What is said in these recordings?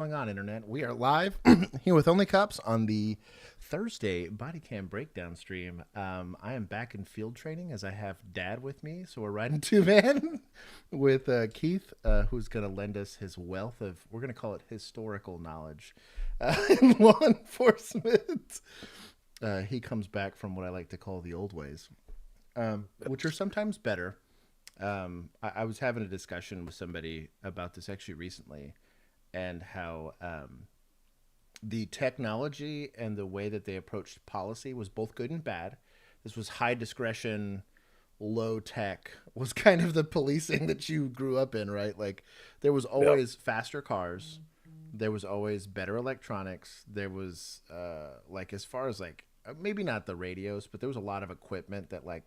Going on, internet? We are live here with OnlyCops on the Thursday bodycam breakdown stream. I am back in field training as I have Dad with me, so we're riding two man with Keith, who's going to lend us his wealth of, we're going to call it historical knowledge in law enforcement. He comes back from what I like to call the old ways, which are sometimes better. I was having a discussion with somebody about this actually recently, and how the technology and the way that they approached policy was both good and bad. This was high discretion, low tech, was kind of the policing that you grew up in, right? Like there was Yep. always faster cars, there was always better electronics, there was like as far as like maybe not the radios, but there was a lot of equipment that like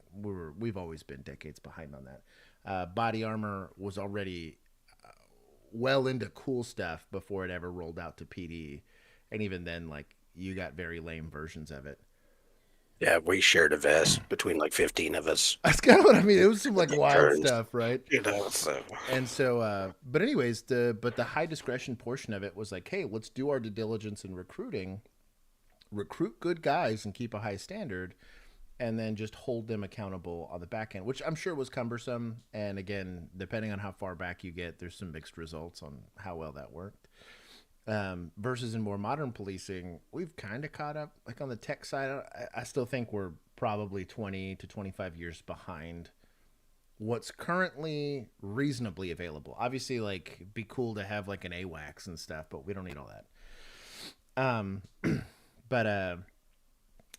we've always been decades behind on that. Body armor was already well into cool stuff before it ever rolled out to PD. And even then, like, you got very lame versions of it. Yeah, we shared a vest between like 15 of us. That's kind of what I mean. It was some like It wild turns, stuff, right? so And so, but anyways, the high discretion portion of it was like, hey, let's do our due diligence in recruiting, recruit good guys, and keep a high standard, and then just hold them accountable on the back end, which I'm sure was cumbersome. And again, depending on how far back you get, there's some mixed results on how well that worked. Versus in more modern policing, we've kind of caught up. Like on the tech side, I still think we're probably 20 to 25 years behind what's currently reasonably available. Obviously, like, it'd be cool to have like an AWACS and stuff, but we don't need all that. But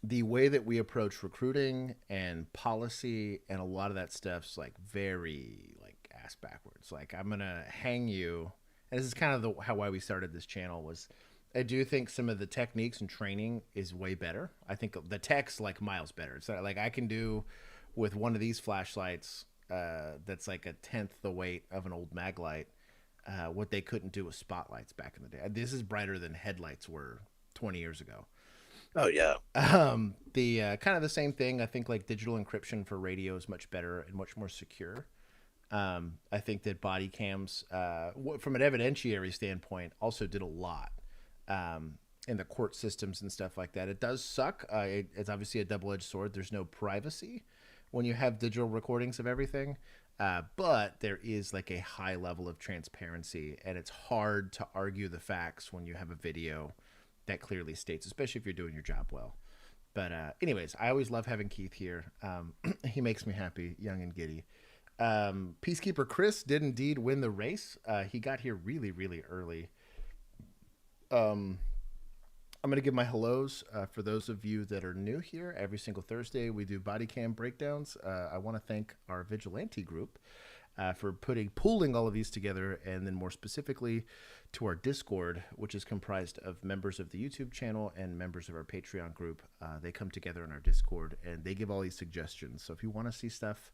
the way that we approach recruiting and policy and a lot of that stuff's like very like ass backwards. Like I'm gonna hang you, and this is kind of how why we started this channel was. I do think some of the techniques and training is way better. I think the tech's like miles better. So like I can do with one of these flashlights that's like a tenth the weight of an old mag light. What they couldn't do with spotlights back in the day. This is brighter than headlights were 20 years ago. oh yeah. The kind of the same thing. I think like digital encryption for radio is much better and much more secure. I think that body cams, from an evidentiary standpoint, also did a lot in the court systems and stuff like that. It does suck. It's obviously a double edged sword. There's no privacy when you have digital recordings of everything. But there is like a high level of transparency, and it's hard to argue the facts when you have a video that clearly states, especially if you're doing your job well. But anyways, I always love having Keith here. He makes me happy, young and giddy. Peacekeeper Chris did indeed win the race. He got here really, really early. Um, I'm going to give my hellos for those of you that are new here. Every single Thursday, we do body cam breakdowns. I want to thank our vigilante group for pooling all of these together, and then more specifically to our Discord, which is comprised of members of the YouTube channel and members of our Patreon group. They come together in our Discord and they give all these suggestions. So if you want to see stuff,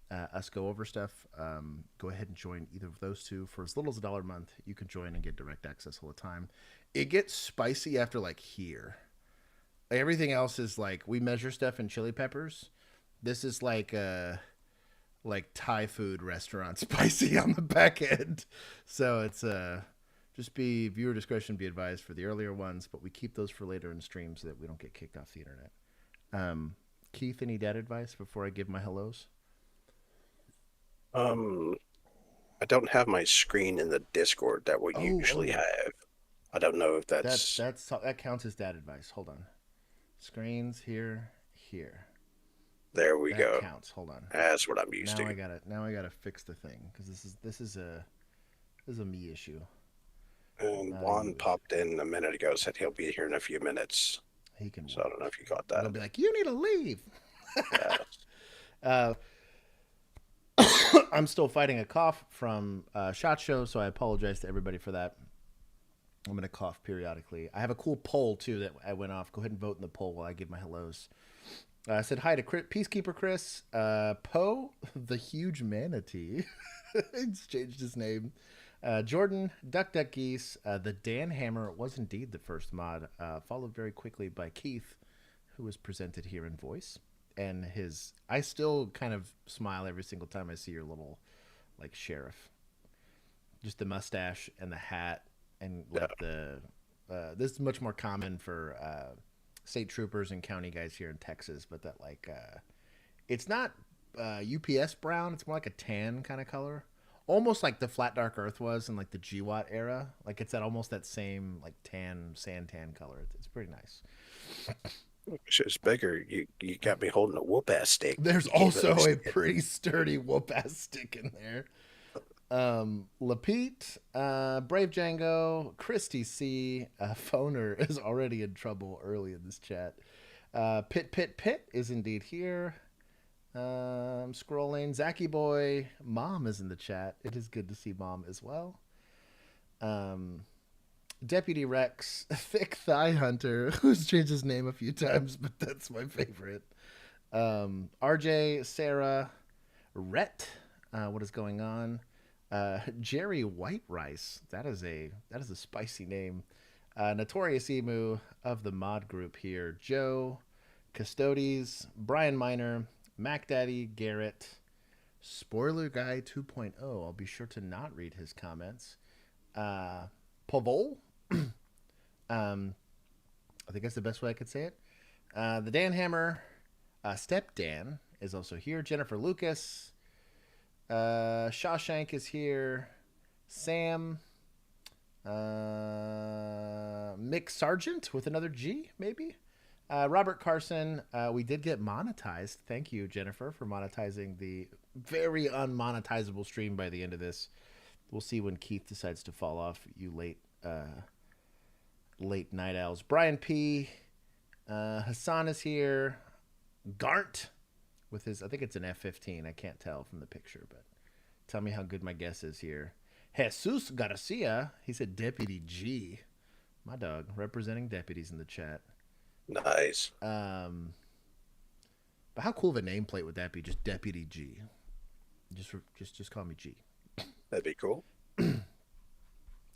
us go over stuff, go ahead and join either of those two. For as little as $1 a month, you can join and get direct access all the time. It gets spicy after like here. Everything else is like we measure stuff in chili peppers. This is like Thai food restaurant spicy on the back end. So it's just be viewer discretion be advised for the earlier ones, but we keep those for later in streams so that we don't get kicked off the internet. Keith, any dad advice before I give my hellos? Um, I don't have my screen in the Discord that we usually Oh, have. I don't know if that that's that counts as dad advice. Hold on, screens here, here. there we That go. counts. Hold on. That's what I'm used Now to. I gotta fix the thing because this is a me issue. And Not a Juan you issue. popped in a minute ago, said he'll be here in a few minutes. He can So I don't wait. know if you got I'm gonna that. be like, you need to leave. Yeah. uh, I'm still fighting a cough from Shot Show, so I apologize to everybody for that. I'm going to cough periodically. I have a cool poll, too, that I went off. Go ahead and vote in the poll while I give my hellos. I said hi to Peacekeeper Chris. Poe, the huge manatee. He's changed his name. Jordan, Duck Duck Geese. The Dan Hammer was indeed the first mod, followed very quickly by Keith, who was presented here in voice. And I still kind of smile every single time I see your little, like, sheriff. Just the mustache and the hat and Yeah. like this is much more common for state troopers and county guys here in Texas, but that like it's not UPS brown. It's more like a tan kind of color, almost like the flat dark Earth was in like the GWAT era. Like it's at almost that same like tan santan color. It's pretty nice. Shit's bigger. You got me holding a whoop ass stick. There's You can't also really a pretty sturdy whoop ass stick in there. Lapete, Brave Django, Christy C, Phoner is already in trouble early in this chat. Pit is indeed here. Scrolling. Zacky Boy, Mom is in the chat. It is good to see Mom as well. Deputy Rex, Thick Thigh Hunter, who's changed his name a few times, but that's my favorite. RJ, Sarah, Rhett, what is going on? Jerry White Rice, that is a spicy name. Notorious Emu of the mod group here. Joe, Custodes, Brian Miner, Mac Daddy, Garrett, Spoiler Guy 2.0. I'll be sure to not read his comments. Pavol, I think that's the best way I could say it. The Dan Hammer, Step Dan is also here. Jennifer Lucas, Shawshank is here. Sam, Mick Sargent with another G, maybe. Robert Carson, we did get monetized. Thank you, Jennifer, for monetizing the very unmonetizable stream by the end of this. We'll see when Keith decides to fall off, you late night owls. Brian P. Hassan is here. Gart with his, I think it's an F-15. I can't tell from the picture, but tell me how good my guess is here. Jesus Garcia, he said Deputy G. My dog, representing deputies in the chat. Nice. But how cool of a nameplate would that be? Just Deputy G. Just call me G. That'd be cool.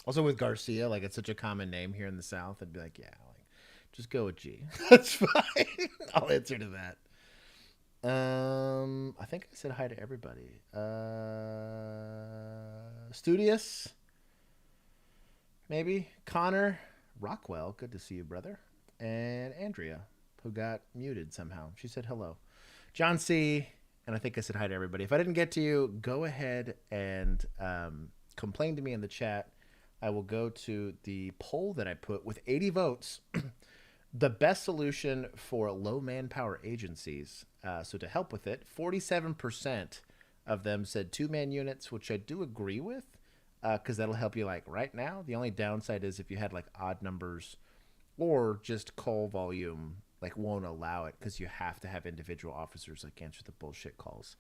Also with Garcia, like it's such a common name here in the South, I'd be like, yeah, like just go with G. That's fine. I'll answer to that. I think I said hi to everybody. Studious, maybe. Connor, Rockwell, good to see you, brother. And Andrea, who got muted somehow. She said hello. John C., and I think I said hi to everybody. If I didn't get to you, go ahead and complain to me in the chat. I will go to the poll that I put with 80 votes. The best solution for low manpower agencies. So to help with it, 47% of them said 2-man units, which I do agree with, because that'll help you like right now. The only downside is if you had like odd numbers or just call volume like won't allow it because you have to have individual officers like answer the bullshit calls.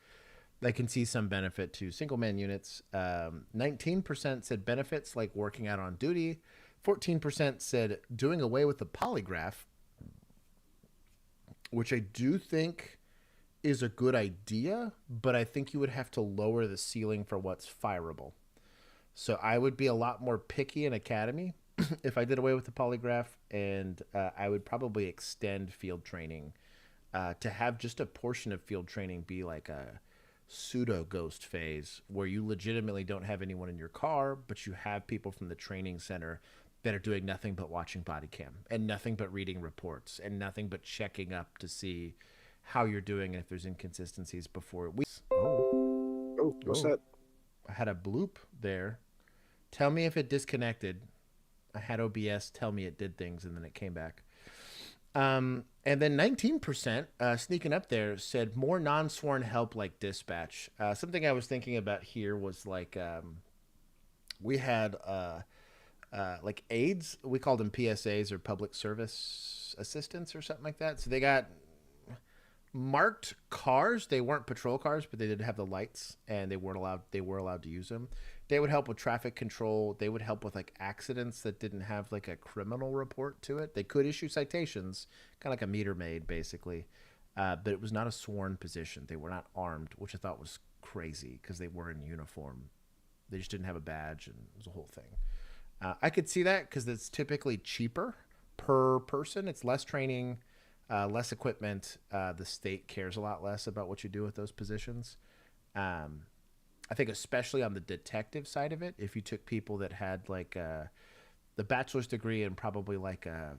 I can see some benefit to single man units. 19% said benefits like working out on duty. 14% said doing away with the polygraph, which I do think is a good idea, but I think you would have to lower the ceiling for what's fireable. So I would be a lot more picky in academy if I did away with the polygraph, and I would probably extend field training to have just a portion of field training be like a pseudo ghost phase where you legitimately don't have anyone in your car, but you have people from the training center that are doing nothing but watching body cam and nothing but reading reports and nothing but checking up to see how you're doing and if there's inconsistencies before we. Oh, what's that? I had a bloop there. Tell me if it disconnected. I had OBS tell me it did things and then it came back. And then 19% sneaking up there said more non-sworn help like dispatch. Something I was thinking about here was like we had like aides. We called them PSAs or public service assistants or something like that. So they got marked cars. They weren't patrol cars, but they did have the lights and they were allowed to use them. They would help with traffic control. They would help with like accidents that didn't have like a criminal report to it. They could issue citations, kind of like a meter maid basically. But it was not a sworn position. They were not armed, which I thought was crazy because they were in uniform. They just didn't have a badge and it was a whole thing. I could see that because it's typically cheaper per person. It's less training, less equipment. The state cares a lot less about what you do with those positions. I think especially on the detective side of it, if you took people that had like the bachelor's degree and probably like a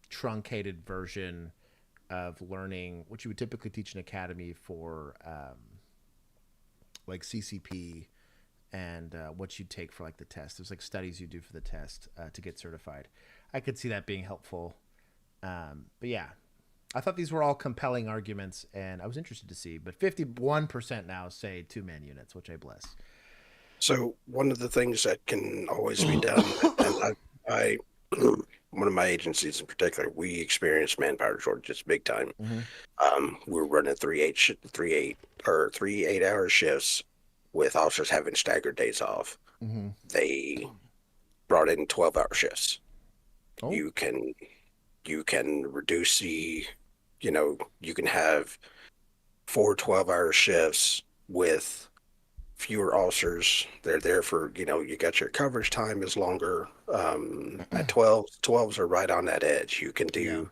truncated version of learning what you would typically teach in academy for like CCP and what you take for like the test. There's like studies you do for the test to get certified. I could see that being helpful. But yeah, I thought these were all compelling arguments, and I was interested to see. But 51% now say 2-man units, which I bless. So one of the things that can always be done, and I one of my agencies in particular, we experience manpower shortages big time. Mm-hmm. We're running 3 8 hour shifts with officers having staggered days off. Mm-hmm. They brought in 12-hour shifts. Oh. You can reduce you can have 4 12-hour shifts with fewer officers. They're there for, you got your coverage time is longer. At 12s are right on that edge. You can do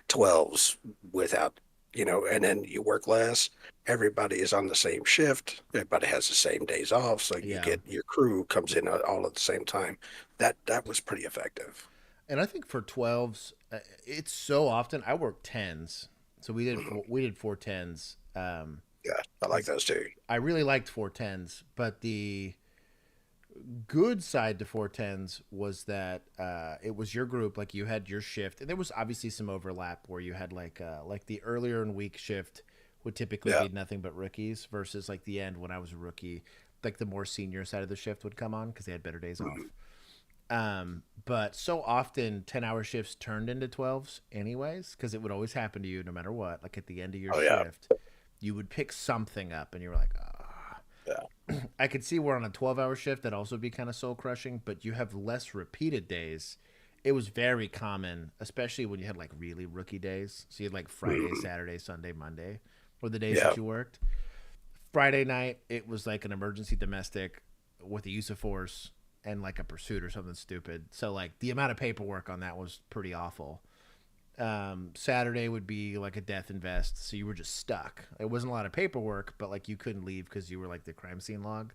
12s without, and then you work less. Everybody is on the same shift. Everybody has the same days off. So you get your crew comes in all at the same time. That was pretty effective. And I think for 12s, it's so often I work 10s. So we did 4 10s. Yeah, I like those too. I really liked 4 10s, but the good side to 4 10s was that it was your group, like you had your shift, and there was obviously some overlap where you had like the earlier in week shift would typically be nothing but rookies versus like the end when I was a rookie, like the more senior side of the shift would come on because they had better days off. But so often 10-hour shifts turned into 12s anyways, because it would always happen to you no matter what. Like at the end of your shift, you would pick something up and you were like, I could see where on a 12-hour shift that'd also be kind of soul crushing, but you have less repeated days. It was very common, especially when you had like really rookie days. So you had like Friday, Saturday, Sunday, Monday were the days that you worked. Friday night, it was like an emergency domestic with the use of force and like a pursuit or something stupid. So like the amount of paperwork on that was pretty awful. Saturday would be like a death and vest, so you were just stuck. It wasn't a lot of paperwork, but like you couldn't leave because you were like the crime scene log.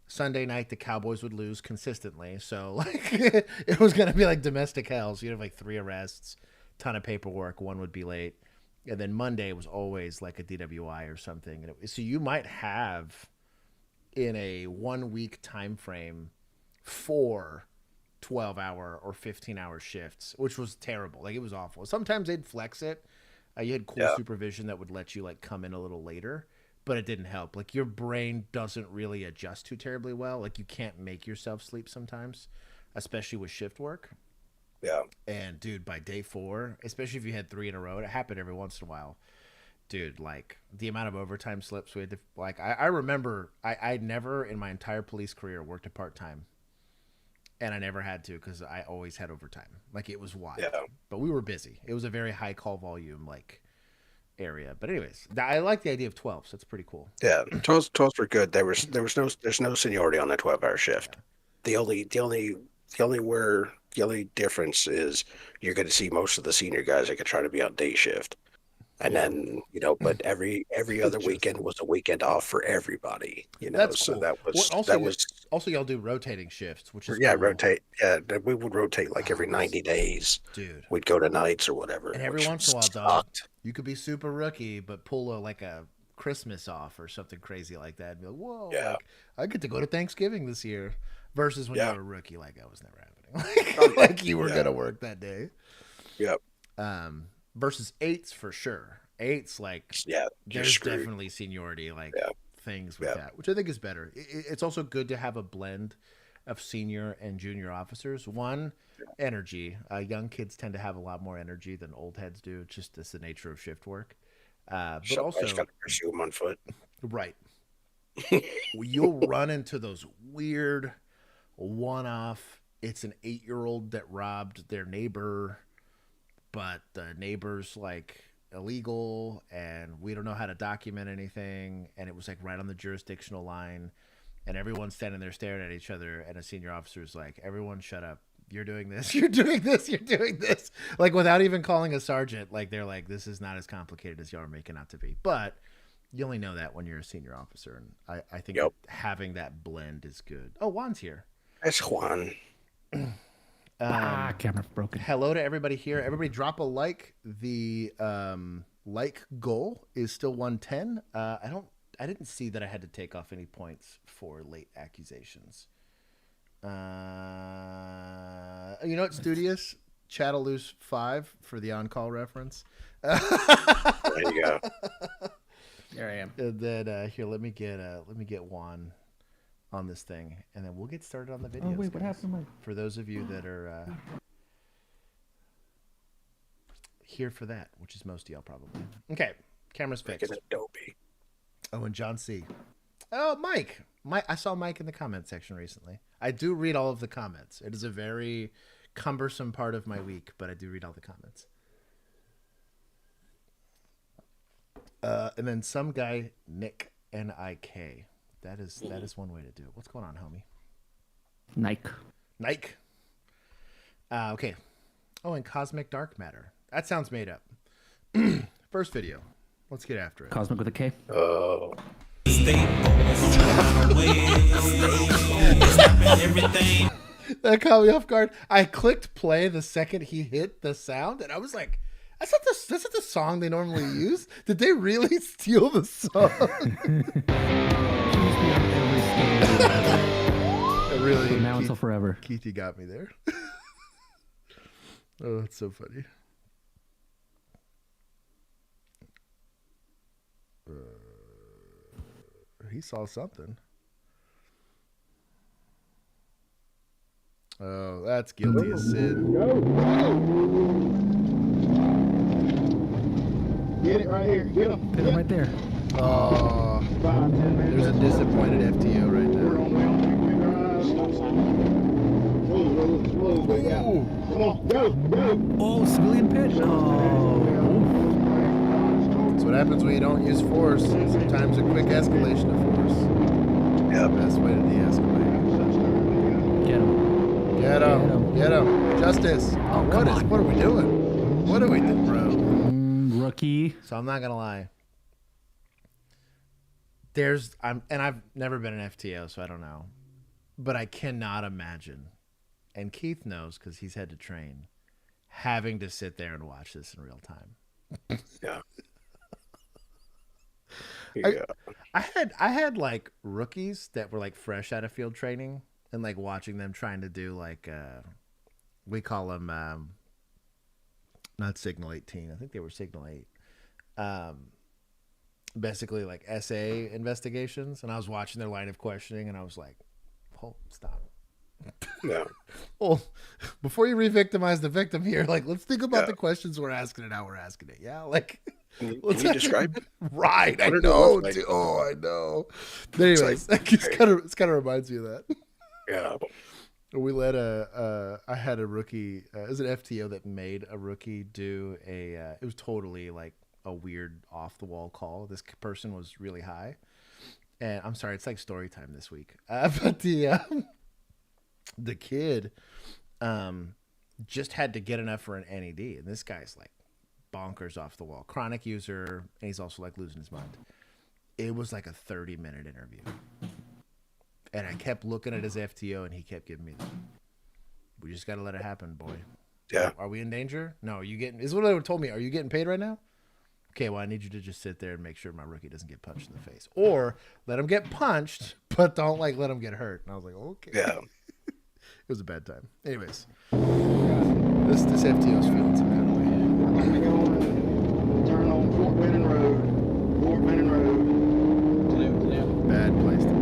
Sunday night, the Cowboys would lose consistently, so like it was gonna be like domestic hell. So you'd have like 3 arrests, ton of paperwork, one would be late, and then Monday was always like a DWI or something. So you might have in a 1 week time frame 4 12-hour or 15-hour shifts, which was terrible. Like it was awful. Sometimes they'd flex it. You had cool supervision that would let you like come in a little later, but it didn't help. Like your brain doesn't really adjust too terribly well. Like you can't make yourself sleep sometimes, especially with shift work. Yeah. And dude, by day 4, especially if you had 3 in a row, it happened every once in a while. Dude, like the amount of overtime slips we had to, like I remember I never in my entire police career worked a part-time. And I never had to because I always had overtime. Like it was wild. Yeah. But we were busy. It was a very high call volume like area. But anyways, I like the idea of 12s. That's pretty cool. Yeah, 12s were good. There's no seniority on the 12-hour shift. Yeah. The only difference is you're going to see most of the senior guys that could try to be on day shift. And then, but every other weekend was a weekend off for everybody, That's so cool. that was also y'all do rotating shifts, which is cool. rotate. Yeah, we would rotate like every 90 days. Dude. We'd go to nights or whatever. And every once in a while, dog, you could be super rookie, but pull a Christmas off or something crazy like that. And be like, whoa, like, I get to go to Thanksgiving this year versus when you were a rookie, like that was never happening. Like you were gonna work that day. Yep. Versus 8s for sure. 8s like there's definitely seniority things with that, which I think is better. It's also good to have a blend of senior and junior officers. One, energy. Young kids tend to have a lot more energy than old heads do. It's the nature of shift work. But also, got to pursue them on foot. Right. You'll run into those weird one-off. It's an 8-year-old that robbed their neighbor, but the neighbor's like illegal and we don't know how to document anything, and it was like right on the jurisdictional line, and everyone's standing there staring at each other, and a senior officer's like, everyone shut up, you're doing this, you're doing this, you're doing this, like without even calling a sergeant. Like they're like, this is not as complicated as y'all are making out to be. But you only know that when you're a senior officer, and I think having that blend is good. Oh, Juan's here. That's Juan. Camera broken. Hello to everybody here. Everybody drop a like. The like goal is still 110. I didn't see that I had to take off any points for late accusations. You know what, Studious? Chat'll lose 5 for the on-call reference. There you go. There I am. And then here, let me get Juan on this thing, and then we'll get started on the videos. Oh wait, what happened to my... For those of you that are here for that, which is most of y'all probably. Okay, camera's fixed. Adobe. Oh, and John C. Oh, Mike. I saw Mike in the comment section recently. I do read all of the comments. It is a very cumbersome part of my week, but I do read all the comments. And then some guy, Nick N-I-K. That is one way to do it. What's going on, homie? Nike. Okay. Oh, and Cosmic Dark Matter. That sounds made up. First video. Let's get after it. Cosmic with a K. Oh. That caught me off guard. I clicked play the second he hit the sound, and I was like, that's not the song they normally use. Did they really steal the song? Really, from now until forever. Keithy got me there. Oh, that's so funny. He saw something. Oh, that's guilty as sin. Get it right here. Get him. Put it right there. Oh, there's a disappointed FTO right now. Come on, go. Oh, civilian pit. Oh. That's what happens when you don't use force. Sometimes a quick escalation of force. Yep. Best way to de-escalate. Get him. Justice. Oh, what are we doing? What are we doing, bro? Rookie. So I'm not gonna lie. I've never been an FTO, so I don't know. But I cannot imagine, and Keith knows because he's had to train, having to sit there and watch this in real time. Yeah. I had like rookies that were like fresh out of field training, and like watching them trying to do like we call them not Signal 18. I think they were Signal 8. Basically like SA investigations, and I was watching their line of questioning, and I was like, "Oh, stop." Yeah. Well, before you re-victimize the victim here, like let's think about the questions we're asking and how we're asking it. Yeah, like can you describe it? Right, I know. Like? Oh, I know. But anyways, it's kind of reminds me of that. Yeah. We let I had a rookie. It was an FTO that made a rookie do it was totally like a weird off the wall call. This person was really high, and I'm sorry, it's like story time this week. But the kid just had to get enough for an NED, and this guy's like bonkers off the wall, chronic user, and he's also like losing his mind. It was like a 30-minute interview, and I kept looking at his FTO, and he kept giving me we just got to let it happen, boy. Yeah. Are we in danger? No. Are you getting? Is what they told me. Are you getting paid right now? Okay, well, I need you to just sit there and make sure my rookie doesn't get punched in the face, or let him get punched, but don't like let him get hurt. And I was like, okay. Yeah. It was a bad time. Anyways, this FTO's feeling some kind of way. Turn on Fort Benning Road. Bad place to be.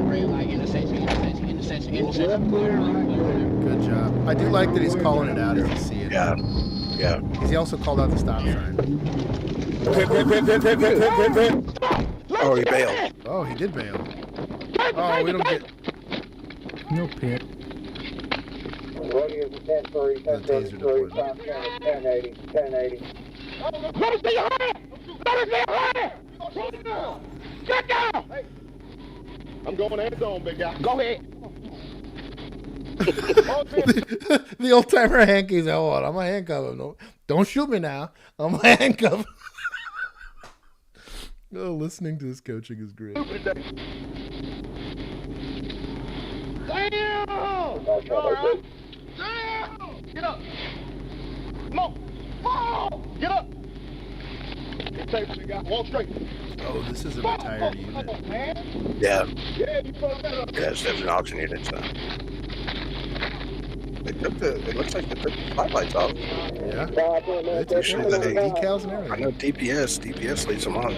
Red light, intersection. Good job. I do like that he's calling it out as you see it. Yeah. Yeah. Because he also called out the stop sign. Oh, he bailed. Oh, he did bail. Oh, we don't get... No pit. Radio 10-3, 10-33, 10-80. Let us see your hand! Get down! Hey. I'm going head on, big guy. Go ahead. The old timer hankies. Hold on, I'm gonna handcuff him. No, don't shoot me now. I'm gonna handcuff him. Oh, listening to this coaching is great. Damn! You all right? Damn! Get up! Come on! Oh! Get up! Get tape, big guy. Walk straight. Oh, this is a retired unit. Come on, man. Yeah. Yeah, you put that up. Yeah, it's an auction unit, so. It looks like they took the spotlights off. Yeah. It's usually The they, decals and I everything. know DPS leaves them on.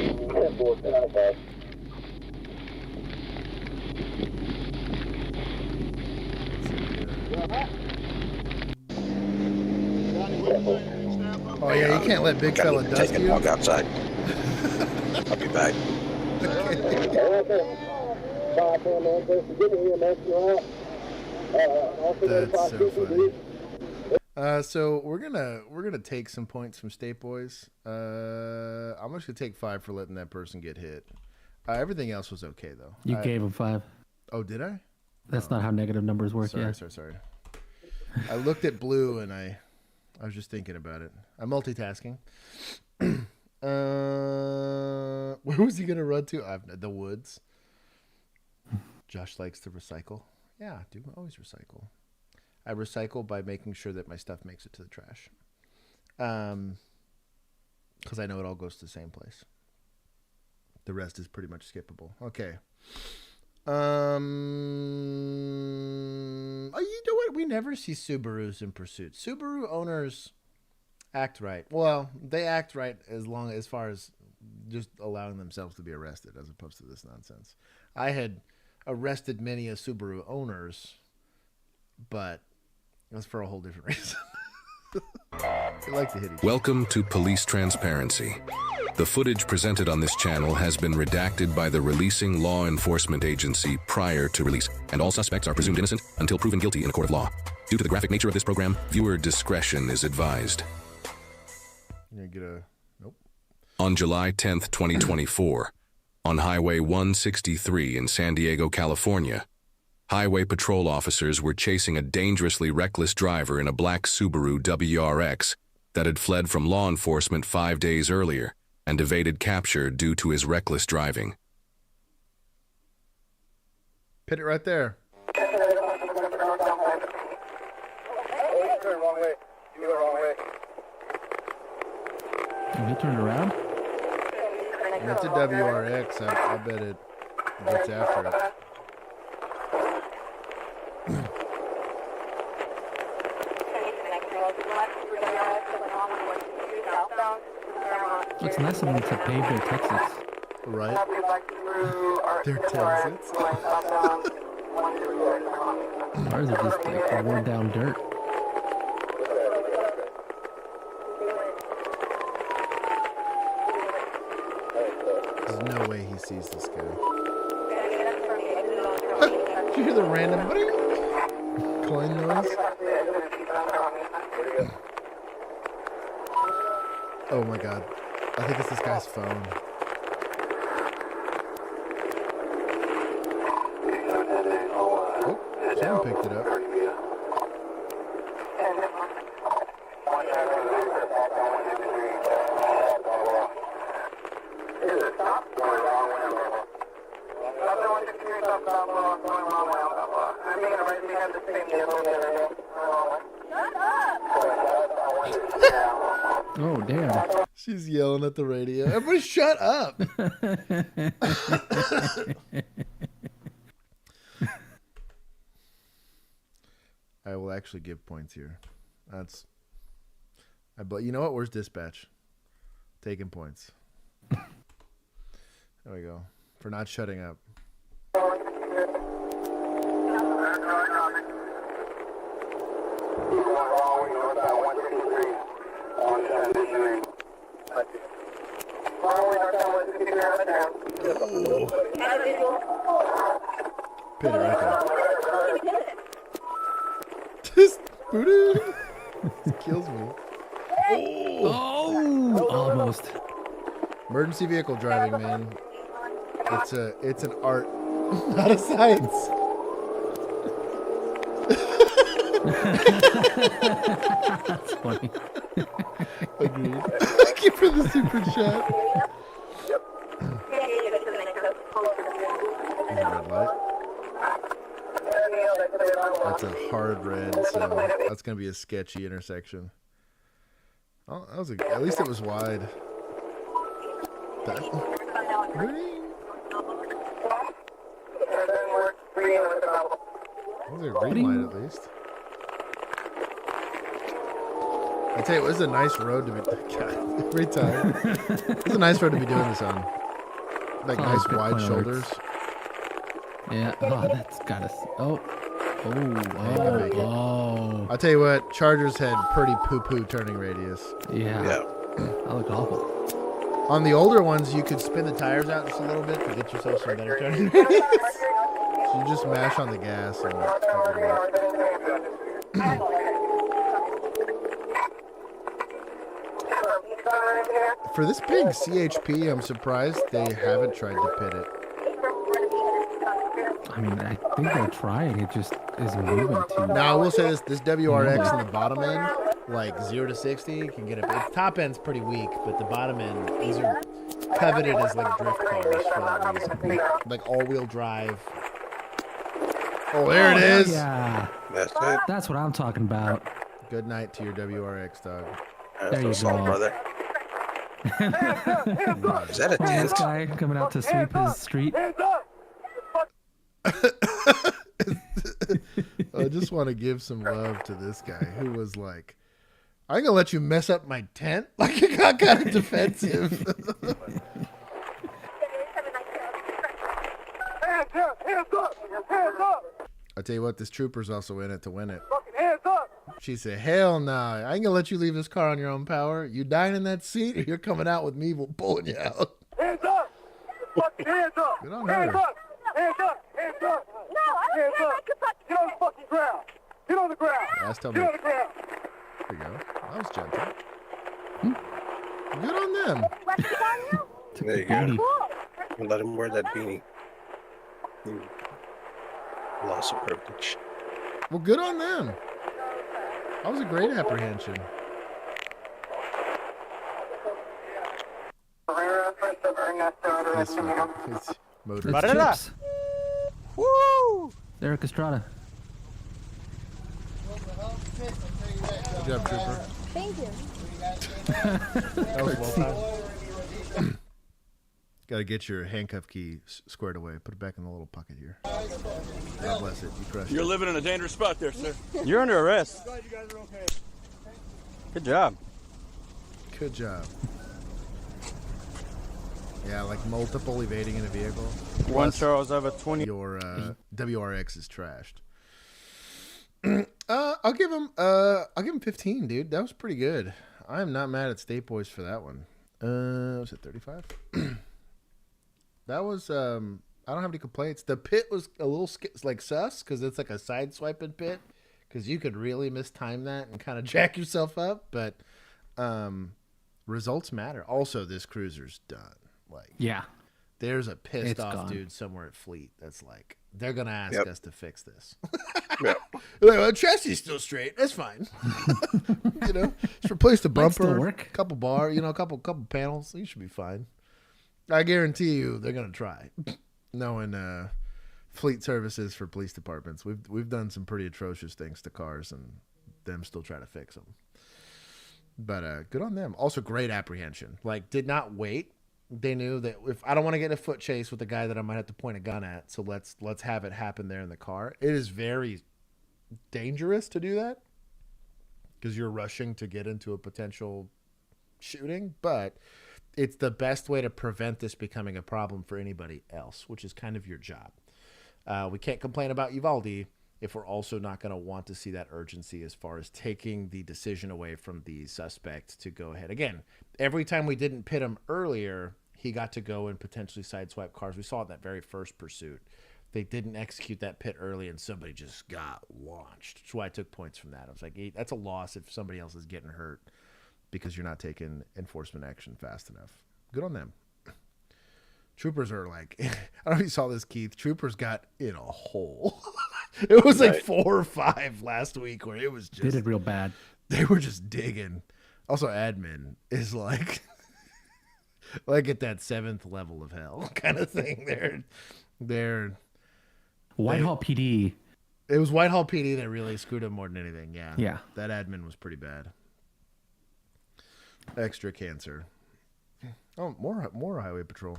Oh yeah, you can't let big fella Gotta dust take a you. walk outside. I'll be back. That's so funny. So we're gonna take some points from State Boys. I'm just gonna take 5 for letting that person get hit. Everything else was okay though. You gave him 5. Oh, did I? That's not how negative numbers work. Sorry, Yeah. sorry. I looked at blue and I was just thinking about it. I'm multitasking. Where was he gonna run to? The woods. Josh likes to recycle. Yeah, I do always recycle. I recycle by making sure that my stuff makes it to the trash. Because I know it all goes to the same place. The rest is pretty much skippable. Okay. Oh, you know what? We never see Subarus in pursuit. Subaru owners act right. Well, they act right as far as just allowing themselves to be arrested, as opposed to this nonsense. I had arrested many a Subaru owners, but it was for a whole different reason. They like to hit each other. Welcome to Police Transparency. The footage presented on this channel has been redacted by the releasing law enforcement agency prior to release, and all suspects are presumed innocent until proven guilty in a court of law. Due to the graphic nature of this program, viewer discretion is advised. You're gonna get a nope. On July 10th, 2024, on Highway 163 in San Diego, California, highway patrol officers were chasing a dangerously reckless driver in a black Subaru WRX that had fled from law enforcement 5 days earlier and evaded capture due to his reckless driving. Pit it right there. And he turned around. It's a WRX. I bet it gets after it. It's nice of them to pave their Texas. Right? They're Texans. Ours are just like worn down dirt. There's no way he sees this guy. Did you hear the random coin noise? Oh my god. I think it's this guy's phone. Oh, someone picked it up. Oh, damn. She's yelling at the radio. Everybody shut up. I will actually give points here. But you know what? Where's dispatch? Taking points. There we go. For not shutting up. Pit it right there. Just this kills me. Oh, almost. Emergency vehicle driving, man. It's an art, not a science. That's funny. Agreed. Thank you for the super chat. Red light. That's a hard red, so that's gonna be a sketchy intersection. Oh, that was at least it was wide. Was there a green light at least? I tell you, it was a nice road to be. God, every time, it's a nice road to be doing this on. Like Oh, nice good wide point, shoulders. Yeah. Oh, that's got us. Oh. I'll tell you what, Chargers had pretty poo-poo turning radius. Yeah. Yeah. That looked awful. On the older ones, you could spin the tires out just a little bit to get yourself some better turning radius. So you just mash on the gas and for this big CHP, I'm surprised they haven't tried to pit it. I mean, I think they're trying. It just isn't moving too. Now, I will say this WRX in the bottom end, like 0 to 60, can get a top end's pretty weak, but the bottom end, these are coveted as like drift cars for that reason. Like all-wheel drive. Oh, there it is. Yeah. That's it. That's what I'm talking about. Good night to your WRX, dog. There you That's what's up, go. brother. Is that a This tent? guy coming out to sweep his street. I just want to give some love to this guy who was like, I ain't gonna let you mess up my tent. Like, it got kind of defensive. Hands up! Hands up! Hands up! I tell you what, this trooper's also in it to win it. Fucking hands up! She said, hell nah, I ain't gonna let you leave this car on your own power. You dying in that seat or you're coming out with me pulling you out. Hands up! Fucking hands up! Good on Hands her. up! Hands up! Hands up! No, I Hands don't up! care about Get on the fucking ground! Get on the ground! Last time Get we- on the ground! There you go. That was gentle. Good on them. What's it on you? There you go. Beanie. Cool. Let him wear that beanie. Loss of privilege. Well, good on them. That was a great apprehension. It's motor. It's Chips. Woo! Eric Estrada. Good job, trooper. Thank you. That was well timed. Got to get your handcuff key squared away. Put it back in the little pocket here. God bless it. You crushed You're it. living in a dangerous spot there, sir. You're under arrest. Glad you guys are okay. Good job. Good job. Yeah, like multiple evading in a vehicle. One Plus Charles, I have a 20. your WRX is trashed. I'll give him 15, dude. That was pretty good. I'm not mad at State Boys for that one. Was it 35? That was I don't have any complaints. The pit was a little like sus because it's like a side swiping pit because you could really mistime that and kind of jack yourself up. But results matter. Also, this cruiser's done. Like, Yeah. there's a pissed It's off gone. dude somewhere at Fleet that's like, they're gonna ask Yep. us to fix this. Yeah. Like, well, chassis still straight. That's fine. Just replace the Might still bumper, work. couple bar, couple panels. You should be fine. I guarantee you, they're gonna try. Knowing fleet services for police departments, we've done some pretty atrocious things to cars, and them still try to fix them. But good on them. Also, great apprehension. Like, did not wait. They knew that if I don't want to get in a foot chase with a guy that I might have to point a gun at, so let's have it happen there in the car. It is very dangerous to do that because you're rushing to get into a potential shooting, but it's the best way to prevent this becoming a problem for anybody else, which is kind of your job. We can't complain about Uvalde if we're also not going to want to see that urgency as far as taking the decision away from the suspect to go ahead. Again, every time we didn't pit him earlier, he got to go and potentially sideswipe cars. We saw it in that very first pursuit. They didn't execute that pit early, and somebody just got launched. That's why I took points from that. I was like, hey, that's a loss if somebody else is getting hurt because you're not taking enforcement action fast enough. Good on them. Troopers are like, I don't know if you saw this, Keith. Troopers got in a hole. It was like 4 or 5 last week where it was just, Did it real bad. they were just digging. Also, admin is like, like at that 7th level of hell kind of thing. They're Whitehall PD It was Whitehall PD that really screwed him more than anything. Yeah. Yeah. That admin was pretty bad. Extra cancer. Oh, more highway patrol.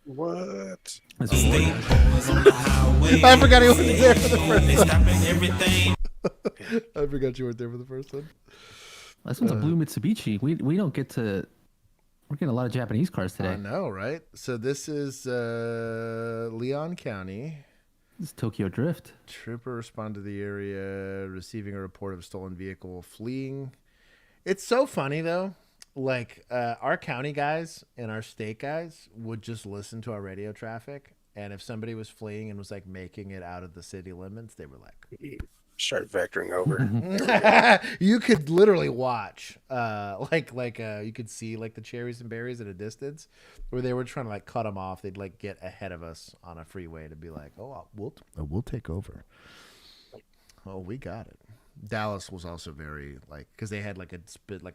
What? That's I forgot he wasn't there for the first one. I forgot you weren't there for the first one. This one's a blue Mitsubishi. We don't get to. We're getting a lot of Japanese cars today. I know, right? So this is Leon County. This is Tokyo Drift. Trooper responded to the area, receiving a report of a stolen vehicle fleeing. It's so funny though. Like our county guys and our state guys would just listen to our radio traffic, and if somebody was fleeing and was like making it out of the city limits, they were like, Start vectoring over. you could literally watch, you could see like the cherries and berries at a distance, where they were trying to like cut them off. They'd like get ahead of us on a freeway to be like, oh, we'll take over. Oh, we got it. Dallas was also very like, because they had like a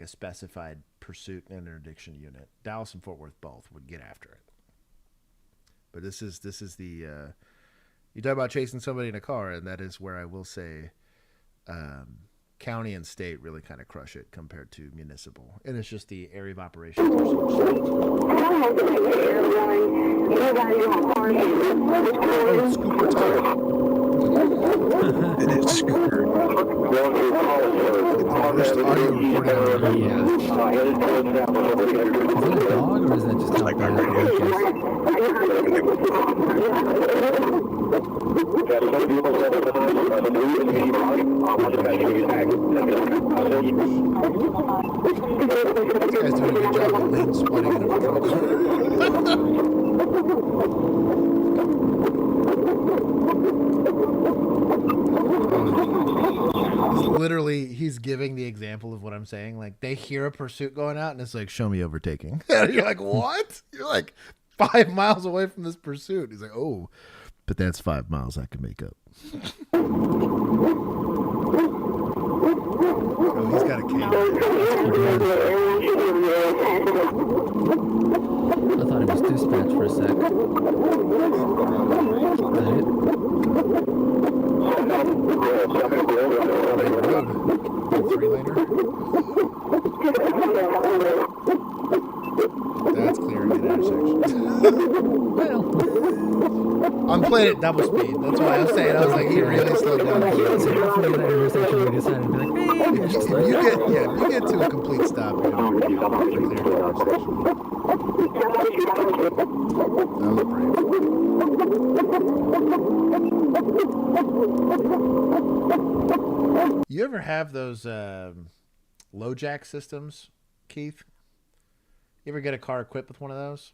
specified pursuit and interdiction unit. Dallas and Fort Worth both would get after it. But this is the you talk about chasing somebody in a car, and that is where I will say county and state really kind of crush it compared to municipal, and it's just the area of operations. Oh, Scooper tire. It is Scooper. Worst audio recording ever. Yeah. Is that a dog or is that just Like my bad radio. This guy's doing a good job of lane spotting in a patrol car. Literally, he's giving the example of what I'm saying. Like, they hear a pursuit going out, and it's like, show me overtaking. And you're like, what? You're like 5 miles away from this pursuit. He's like, oh, but that's 5 miles I can make up. Oh, he's got a cane. I thought it was dispatch for a sec. Is that it? Three-laner. That's clearing an intersection. Well, I'm playing at double speed. That's why I was saying. I was like, he really slowed down. he was halfway to that intersection when he decided to be like, maybe I should slow down. If you get to a complete stop, you're gonna clear an intersection. That was brave. You ever have those low jack systems, Keith? You ever get a car equipped with one of those?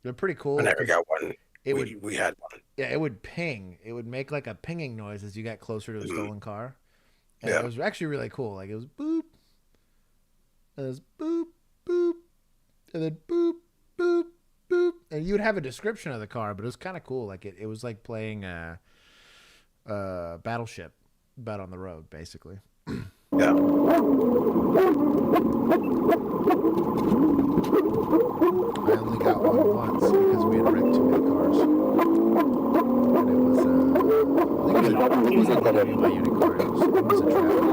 They're pretty cool. I never got one. We had one. Yeah, it would ping. It would make like a pinging noise as you got closer to a stolen car. And Yeah. it was actually really cool. Like, it was boop. And it was boop, boop. And then boop, boop, boop. And you would have a description of the car, but it was kind of cool. Like, it was like playing a Battleship, but on the road, basically. Yeah. I only got one once because we had wrecked too many cars. And it was, I think it wasn't a my unit car. It was a traffic.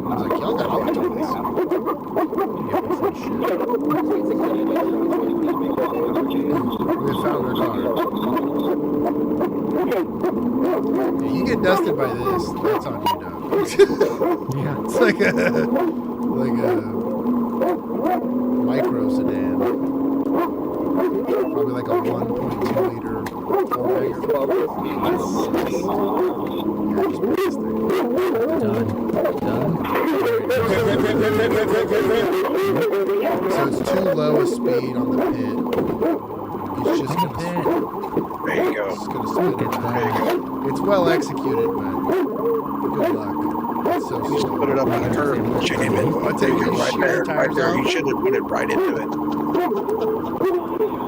I was like, y'all got all the toys. You get free shit. We found our car. Yeah, you get dusted by this, that's on you, dog. Yeah. It's like a micro sedan. Probably like a 1.2 liter four-bagger. Yeah, just put this thing. Done. So it's too low a speed on the pit. He's just gonna There you go. It's gonna Look spin at it. that. It's well executed, but good luck. It's so Just put it up on the curb and jam it. I'll take it Right there. Right there. You should have put it right into it.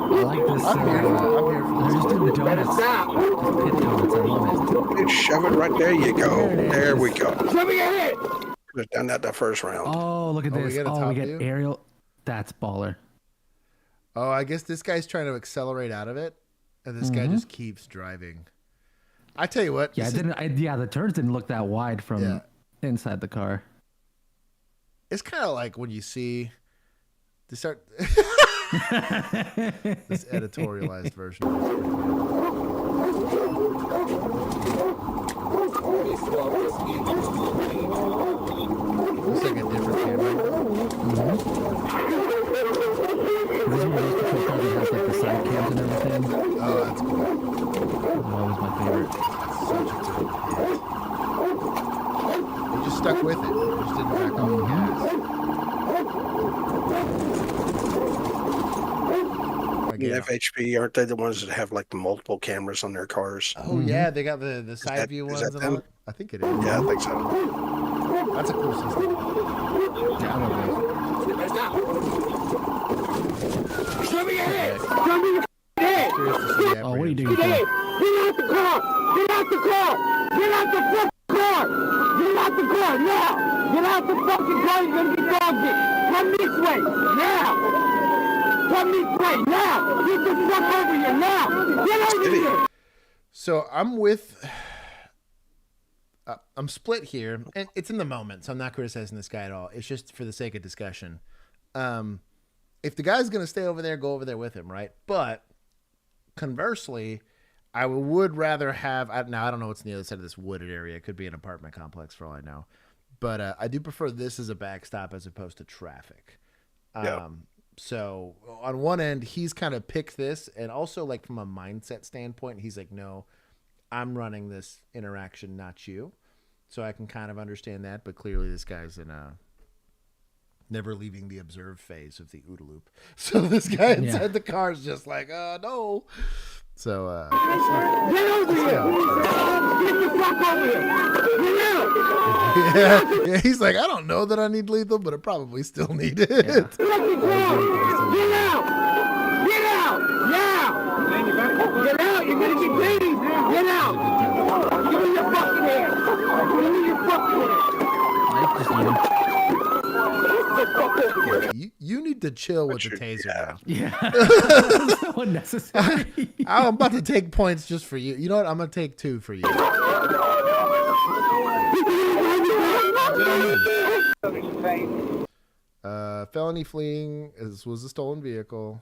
I like this. I'm here for They're just doing donuts. Just pit donuts. I love it. Dude, shove it right there. You go. There it There we is. go. Could have done that the first round. Oh, look at Oh, we this. got a Oh, we top get view? aerial. That's baller. Oh, I guess this guy's trying to accelerate out of it, and this guy just keeps driving. I tell you what. Yeah, the turns didn't look that wide from inside the car. It's kind of like when you see they start this editorialized version. Looks like a different camera. This is one of those patrol cars that has like the side cams and everything. Oh, that's cool. That was my favorite. Such a good hit. You just stuck with it. You just didn't back off the gas. Again, FHP, aren't they the ones that have like the multiple cameras on their cars? oh yeah, they got the side view ones. And all. I think it is. Yeah, I think so. That's a cool system. Yeah, I love those. Show me your head! Show me your head! Oh, what are you doing? Get out the car! Get out the car! Get out the fucking car! Get out the car now! Get out the fucking car! You're gonna get dogged! Come this way now! Come this way now! Get the fuck over here now! Get over here! So I'm split here, and it's in the moment, so I'm not criticizing this guy at all. It's just for the sake of discussion. If the guy's going to stay over there, go over there with him, right? But conversely, I would rather have, now I don't know what's on the other side of this wooded area. It could be an apartment complex for all I know. But I do prefer this as a backstop as opposed to traffic. So on one end, he's kind of picked this, and also like from a mindset standpoint, he's like, no, I'm running this interaction, not you. So I can kind of understand that, but clearly this guy's in a never leaving the observe phase of the OODA loop. So this guy inside the car is just like, no. So get over here! Get the fuck over here! Get out! yeah, he's like, I don't know that I need lethal, but I probably still need it. Get out! Get out! Now! Get out! You're gonna get tased! Get out! Give me your fucking hand! Give me your fucking hand! You need to chill with the taser now. Yeah. That's so unnecessary. I'm about to take points just for you. You know what? I'm going to take 2 for you. Felony fleeing was a stolen vehicle.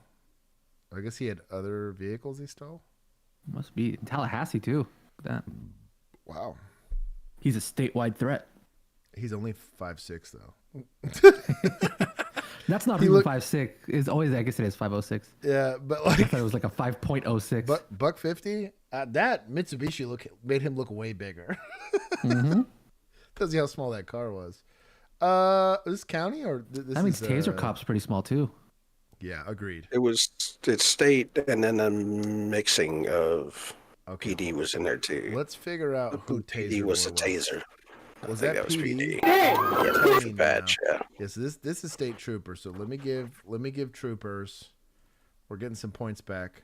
I guess he had other vehicles he stole. Must be in Tallahassee too. Look at that. Wow. He's a statewide threat. He's only 5'6" though. That's not even 5'6". It's always, I guess it is 5'06". Yeah, but I like thought it was like a 5.06. But buck 50. That Mitsubishi made him look way bigger. Tells you how small that car was. This county or this? That means taser cop's pretty small too. Yeah, agreed. It's state, and then a mixing of PD was in there too. Let's figure out who PD was a taser. Was I think that was PD? PD. Yeah, trooper badge. Yeah. Yes, this is state trooper. So let me give troopers. We're getting some points back.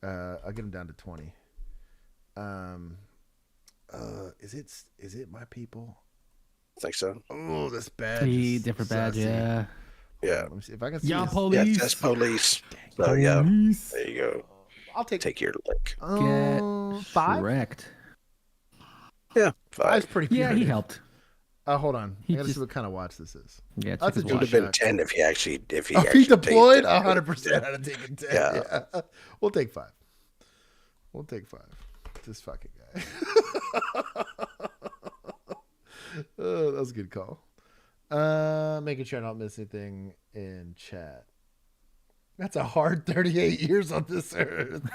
I'll get them down to 20. Is it my people? I think so. Oh, this badge. Different badge, sussy. Yeah. Let me see if I can see. Yeah, this. police. Yeah, that's police. So yeah, there you go. I'll take your lick. Get 5. wrecked. Yeah, 5's pretty. Yeah, he punitive. helped. Hold on. He I gotta just- see what kind of watch this is. Yeah, That's a It would have been 10 if he actually If he actually deployed, tased it. 100% I'd have taken 10. Yeah. Yeah. We'll take 5. This fucking guy. Oh, that was a good call. Making sure I don't miss anything in chat. That's a hard 38 years on this earth.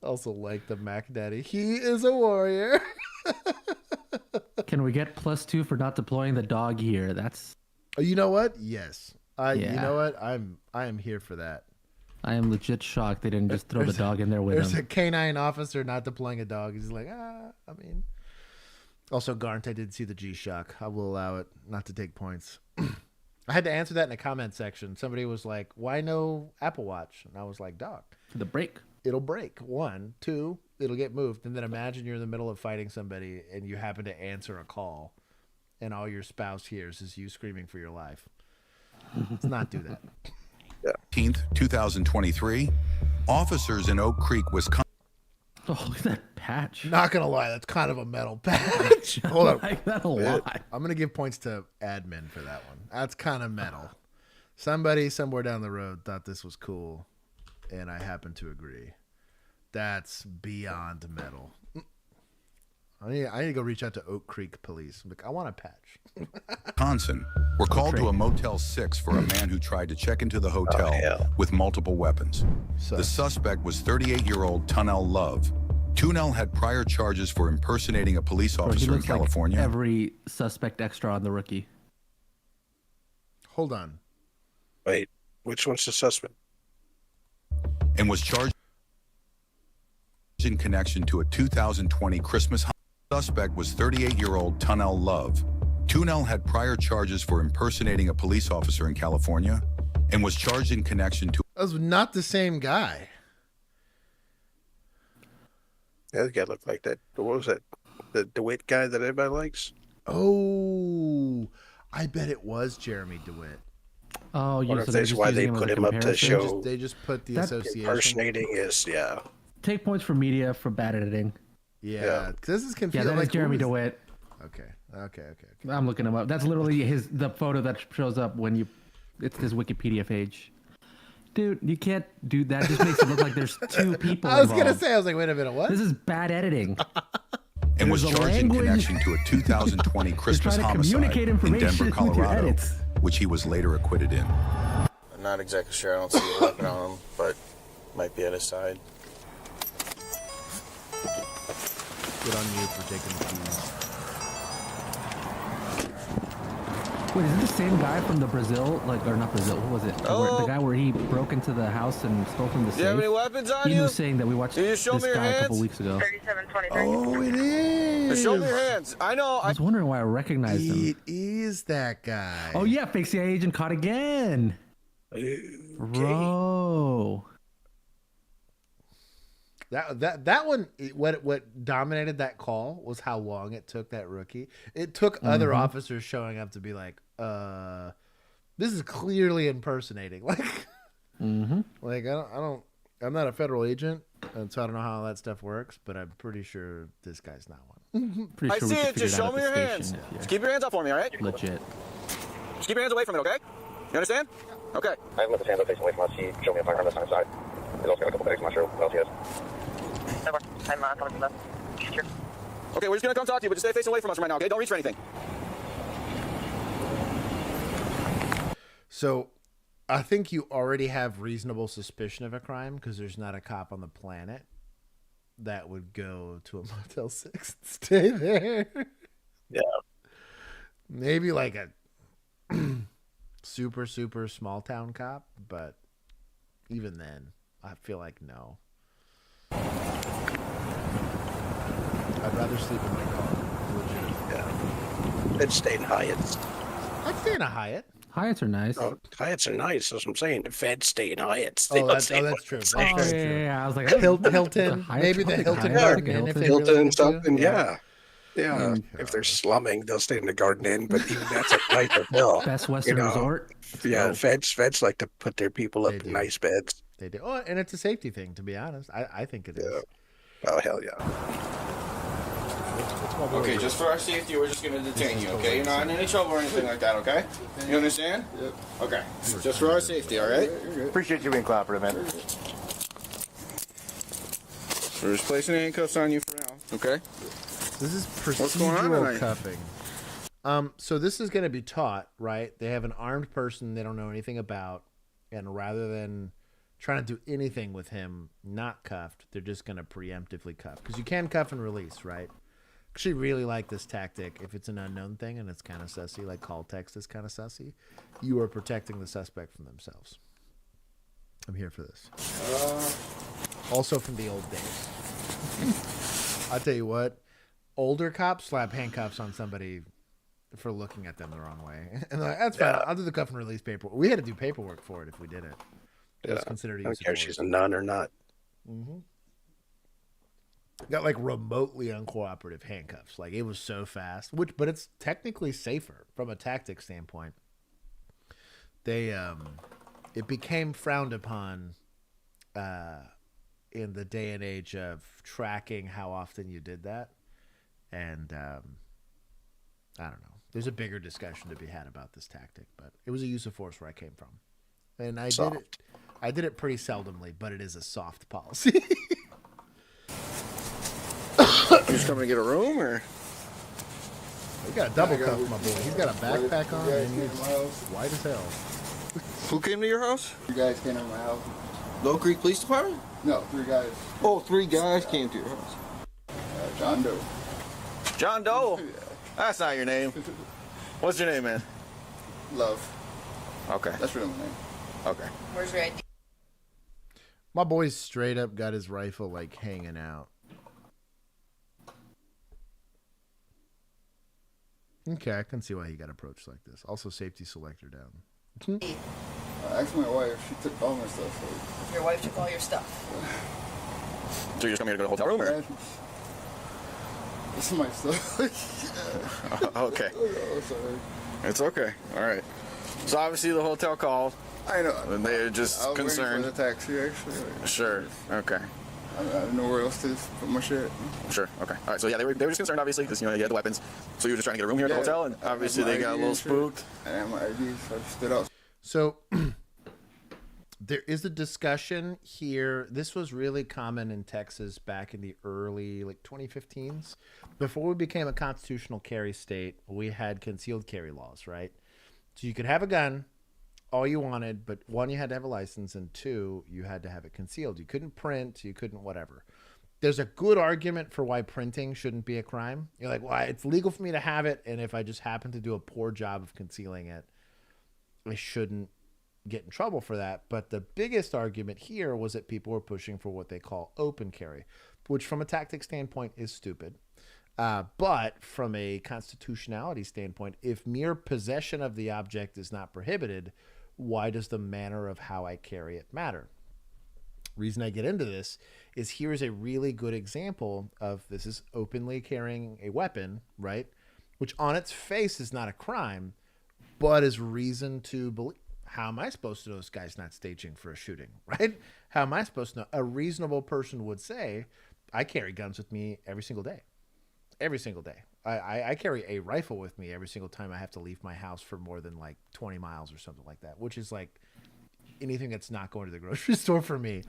Also like the Mac Daddy. He is a warrior. Can we get +2 for not deploying the dog here? That's. Oh, you know what? Yes. You Yeah. know what? I am here for that. I am legit shocked they didn't just throw the dog in there with There's him. a canine officer not deploying a dog. He's like, I mean. Also, Garnt, I did see the G-Shock. I will allow it not to take points. I had to answer that in a comment section. Somebody was like, why no Apple Watch? And I was like, dog. The break. It'll break. 1, 2, it'll get moved. And then imagine you're in the middle of fighting somebody and you happen to answer a call and all your spouse hears is you screaming for your life. Let's not do that. 18th, 2023, officers in Oak Creek, Wisconsin. Oh, look at that patch. Not gonna lie, that's kind of a metal patch. Hold I on. like that a lot. I'm gonna give points to admin for that one. That's kind of metal. Somebody somewhere down the road thought this was cool, and I happen to agree. That's beyond metal. I need to go reach out to Oak Creek Police. I'm like, I want a patch. Wisconsin were called to a Motel 6 for a man who tried to check into the hotel with multiple weapons. The suspect was 38-year-old Tunnell Love. Tunnell had prior charges for impersonating a police Bro, he officer in looks like California. every suspect extra on The Rookie. Hold on. Wait, which one's the suspect? And was charged in connection to a 2020 Christmas. Suspect was 38-year-old Tunnell Love. Tunnell had prior charges for impersonating a police officer in California and was charged in connection to... That was not the same guy. Yeah, the guy looked like that. What was that? The DeWitt guy that everybody likes? Oh, I bet it was Jeremy DeWitt. Oh, Wonder you if so they're that's just why using they him as put a him up to comparison? show They just put the That association. impersonating is, yeah. Take points for media for bad editing. Yeah, because this is Yeah, confusing. that is like, Jeremy who is- DeWitt. Okay. I'm looking him up. That's literally the photo that shows up when you. It's his Wikipedia page. Dude, you can't do that. It just makes it look like there's two people I was involved. gonna say, I was like, wait a minute, what? This is bad editing. and was There's a charged in language. connection to a 2020 Christmas trying to homicide communicate in information Denver, with your Colorado, edits. which he was later acquitted in. I'm not exactly sure. I don't see a weapon on him, but might be at his side. Good on you for taking the keys. Wait, is it the same guy from the Brazil, or not Brazil? What was it? The guy where he broke into the house and stole from the safe. Do you have any weapons on He you? was saying that we watched Can you this show me your guy a couple hands? weeks ago. 3723. Oh, it is. Show me your hands. I know. I was wondering why I recognized him. It is that guy. Oh yeah, fake CIA agent caught again. Bro. That one. What dominated that call was how long it took that rookie. It took other officers showing up to be like, this is clearly impersonating. Like, like I'm not a federal agent, and so I don't know how that stuff works. But I'm pretty sure this guy's not one. Pretty I sure see we could it. figure Just it out show at me the your station hands. if you're Just keep your hands up for me, all right? legit. Just keep your hands away from it, okay? You understand? Okay. I haven't let the hands up facing away from us. He showed me a firearm that's on his side. He's also got a couple bags. I'm not sure what else he has. I'm coming from left. Sure. Okay, we're just gonna come talk to you, but just stay facing away from us right now, okay? Don't reach for anything. So, I think you already have reasonable suspicion of a crime because there's not a cop on the planet that would go to a Motel 6 and stay there. Yeah. Maybe like a super small town cop, but even then, I feel like no. I'd rather sleep in my car. Legit. Yeah. I'd stay in Hyatt's. I'd stay in a Hyatt. Hyatts are nice. Oh, Hyatts are nice. That's what I'm saying. The feds stay in Hyatt's. Oh, that's true. That's very true. Yeah, I was like, Hilton, Hyatt- maybe the I'll take a Hilton Hyatt. Garden I'll Inn take if a they Hilton. Hilton really and need to. something, yeah. Yeah, if they're slumming, they'll stay in the Garden Inn, but even that's a nice hotel. Best Western You know, resort. Yeah, Oh. feds like to put their people up They in do. nice beds. They do. Oh, and it's a safety thing, to be honest. I think it is. Yeah. Oh, hell yeah. Okay, just for our safety, we're just gonna detain you, okay? You're not in any trouble or anything like that, okay? You understand? Yep. Okay. Just for our safety, all right? Appreciate you being cooperative, man. We're just placing handcuffs on you for now, okay? This is What's going on procedural tonight? cuffing. So this is going to be taught, right? They have an armed person they don't know anything about, and rather than trying to do anything with him not cuffed, they're just going to preemptively cuff. Because you can cuff and release, right? Actually really like this tactic. If it's an unknown thing and it's kind of sussy, like call text is kind of sussy, you are protecting the suspect from themselves. I'm here for this. Also from the old days. I'll tell you what, older cops slap handcuffs on somebody for looking at them the wrong way. And they're like, that's fine. I'll do the cuff and release paperwork. We had to do paperwork for it if we did it. It was considered I don't use of care if force. she's a nun or not. Got like remotely uncooperative handcuffs. Like it was so fast, but it's technically safer from a tactic standpoint. They it became frowned upon in the day and age of tracking how often you did that. And I don't know. There's a bigger discussion to be had about this tactic, but it was a use of force where I came from. And I did it pretty seldomly, but it is a soft policy. You just coming to get a room, or? We got a double cuff, my boy. He's got a backpack on, and he's white as hell. Who came to your house? 3 guys came to my house. Low Creek Police Department? No, 3 guys. Oh, 3 guys came to your house. John Doe. John Doe? That's not your name. What's your name, man? Love. Okay. That's really my name. Okay. Where's your ID? My boy's straight up got his rifle like hanging out. Okay, I can see why he got approached like this. Also, safety selector down. I asked my wife. She took all my stuff. So. Your wife took all your stuff. So you're just coming here to go to the hotel room, or? This is my stuff. Okay. Oh, sorry. It's okay. All right. So obviously the hotel called. I know. And they're just I was concerned. waiting for the taxi, actually. Sure. Okay. I don't know where else to put my shit. Sure. Okay. All right. So yeah, they were just concerned, obviously, because you had the weapons. So you were just trying to get a room here at the hotel, and obviously they got a little spooked. I had my ID, so I just stood out. So there is a discussion here. This was really common in Texas back in the early 2015s. Before we became a constitutional carry state, we had concealed carry laws, right? So you could have a gun all you wanted, but 1, you had to have a license, and 2, you had to have it concealed. You couldn't print, you couldn't whatever. There's a good argument for why printing shouldn't be a crime. You're like, well, it's legal for me to have it, and if I just happen to do a poor job of concealing it, I shouldn't get in trouble for that. But the biggest argument here was that people were pushing for what they call open carry, which from a tactic standpoint is stupid. But from a constitutionality standpoint, if mere possession of the object is not prohibited, why does the manner of how I carry it matter? Reason I get into this is here's a really good example of this is openly carrying a weapon, right? Which on its face is not a crime, but is reason to believe. How am I supposed to know this guy's not staging for a shooting, right? How am I supposed to know? A reasonable person would say, I carry guns with me every single day. Every single day. I carry a rifle with me every single time I have to leave my house for more than 20 miles or something like that, which is like anything that's not going to the grocery store for me.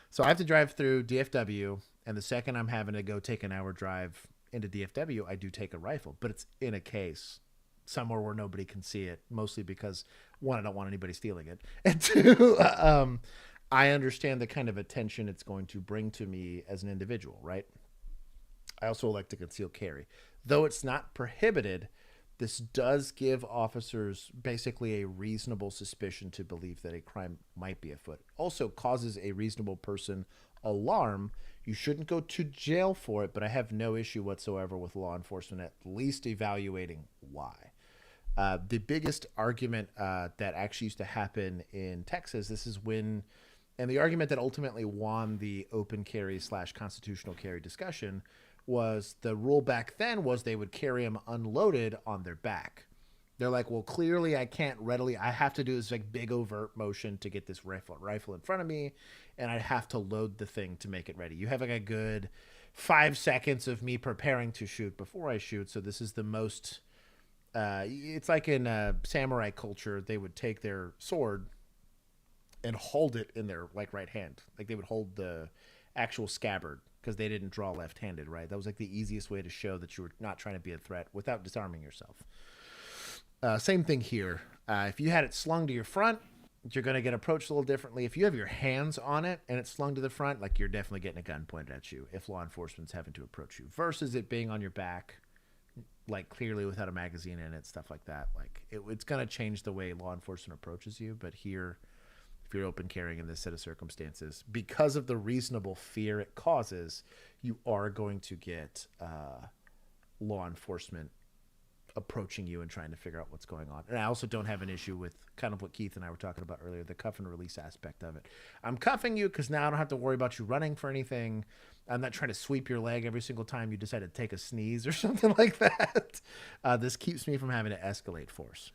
So I have to drive through DFW, and the second I'm having to go take an hour drive into DFW, I do take a rifle, but it's in a case somewhere where nobody can see it, mostly because 1, I don't want anybody stealing it, and 2, I understand the kind of attention it's going to bring to me as an individual, right? I also like to conceal carry. Though it's not prohibited, this does give officers basically a reasonable suspicion to believe that a crime might be afoot. Also causes a reasonable person alarm. You shouldn't go to jail for it, but I have no issue whatsoever with law enforcement at least evaluating why. The biggest argument that actually used to happen in Texas, this is when, and the argument that ultimately won the open carry / constitutional carry discussion was the rule back then was they would carry them unloaded on their back. They're like, well, clearly I can't readily, I have to do this big overt motion to get this rifle in front of me, and I have to load the thing to make it ready. You have a good 5 seconds of me preparing to shoot before I shoot. So this is the most, it's like in samurai culture, they would take their sword and hold it in their right hand. Like they would hold the actual scabbard, because they didn't draw left-handed, right? That was the easiest way to show that you were not trying to be a threat without disarming yourself. Same thing here. If you had it slung to your front, you're going to get approached a little differently. If you have your hands on it and it's slung to the front, you're definitely getting a gun pointed at you if law enforcement's having to approach you, versus it being on your back, clearly without a magazine in it, stuff like that. It's going to change the way law enforcement approaches you, but here, if you're open carrying in this set of circumstances, because of the reasonable fear it causes, you are going to get law enforcement approaching you and trying to figure out what's going on. And I also don't have an issue with kind of what Keith and I were talking about earlier, the cuff and release aspect of it. I'm cuffing you because now I don't have to worry about you running for anything. I'm not trying to sweep your leg every single time you decide to take a sneeze or something like that. This keeps me from having to escalate force.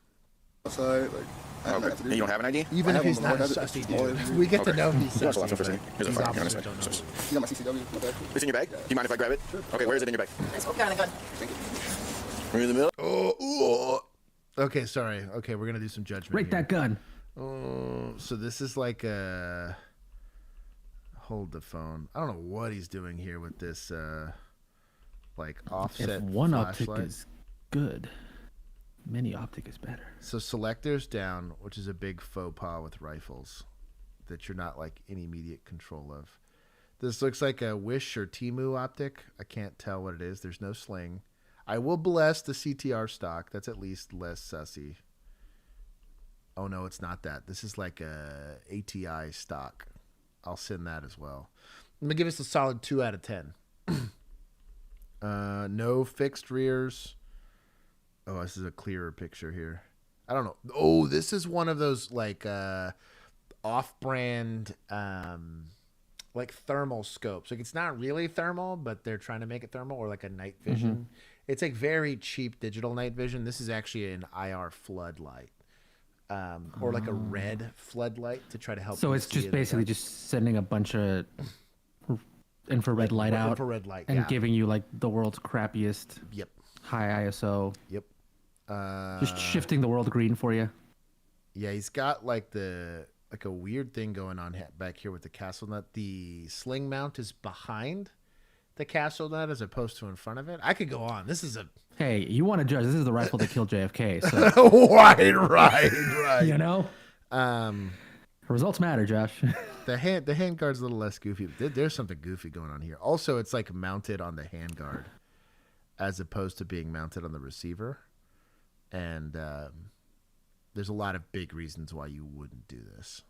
outside, like, I have Okay. nothing to And do. you don't have an ID? Even I if have he's one, not but a I have it. sussy, dude. We get to know he's You want to sussy. for a second? Here's a These firearm. officers Here, don't know. You got my CCW? My bag? It's in your bag? Do you mind if I grab it? Okay, where is it in your bag? Let's go down the gun. Are you in the middle? Oh. Okay, sorry. Okay, we're gonna do some judgment. Rate here. that gun. Oh, so this is like a hold the phone. I don't know what he's doing here with this like offset If one optic flashlight. is good, many optic is better. So selectors down, which is a big faux pas with rifles that you're not like in immediate control of. This looks like a Wish or Temu optic. I can't tell what it is. There's no sling. I will bless the CTR stock. That's at least less sussy. Oh no, it's not that. This is like a ATI stock. I'll send that as well. Let me give us a solid 2 out of 10. No fixed rears. Oh, this is a clearer picture here. I don't know. Oh, this is one of those like off-brand like thermal scopes. Like it's not really thermal, but they're trying to make it thermal, or like a night vision. It's like very cheap digital night vision. This is actually an IR floodlight. Or like a red floodlight to try to help. So you it's see just in the basically dark. just sending a bunch of infrared light out Infrared light, and yeah. giving you like the world's crappiest Yep. high ISO. Yep. Just shifting the world green for you. Yeah, he's got like a weird thing going on back here with the castle nut. The sling mount is behind the castle nut as opposed to in front of it. I could go on. This is a Hey, you want to judge? This is the rifle that killed JFK. So right. you know, Um, results matter, Josh. the handguard's a little less goofy. But there's something goofy going on here. Also, it's like mounted on the handguard as opposed to being mounted on the receiver. And there's a lot of big reasons why you wouldn't do this.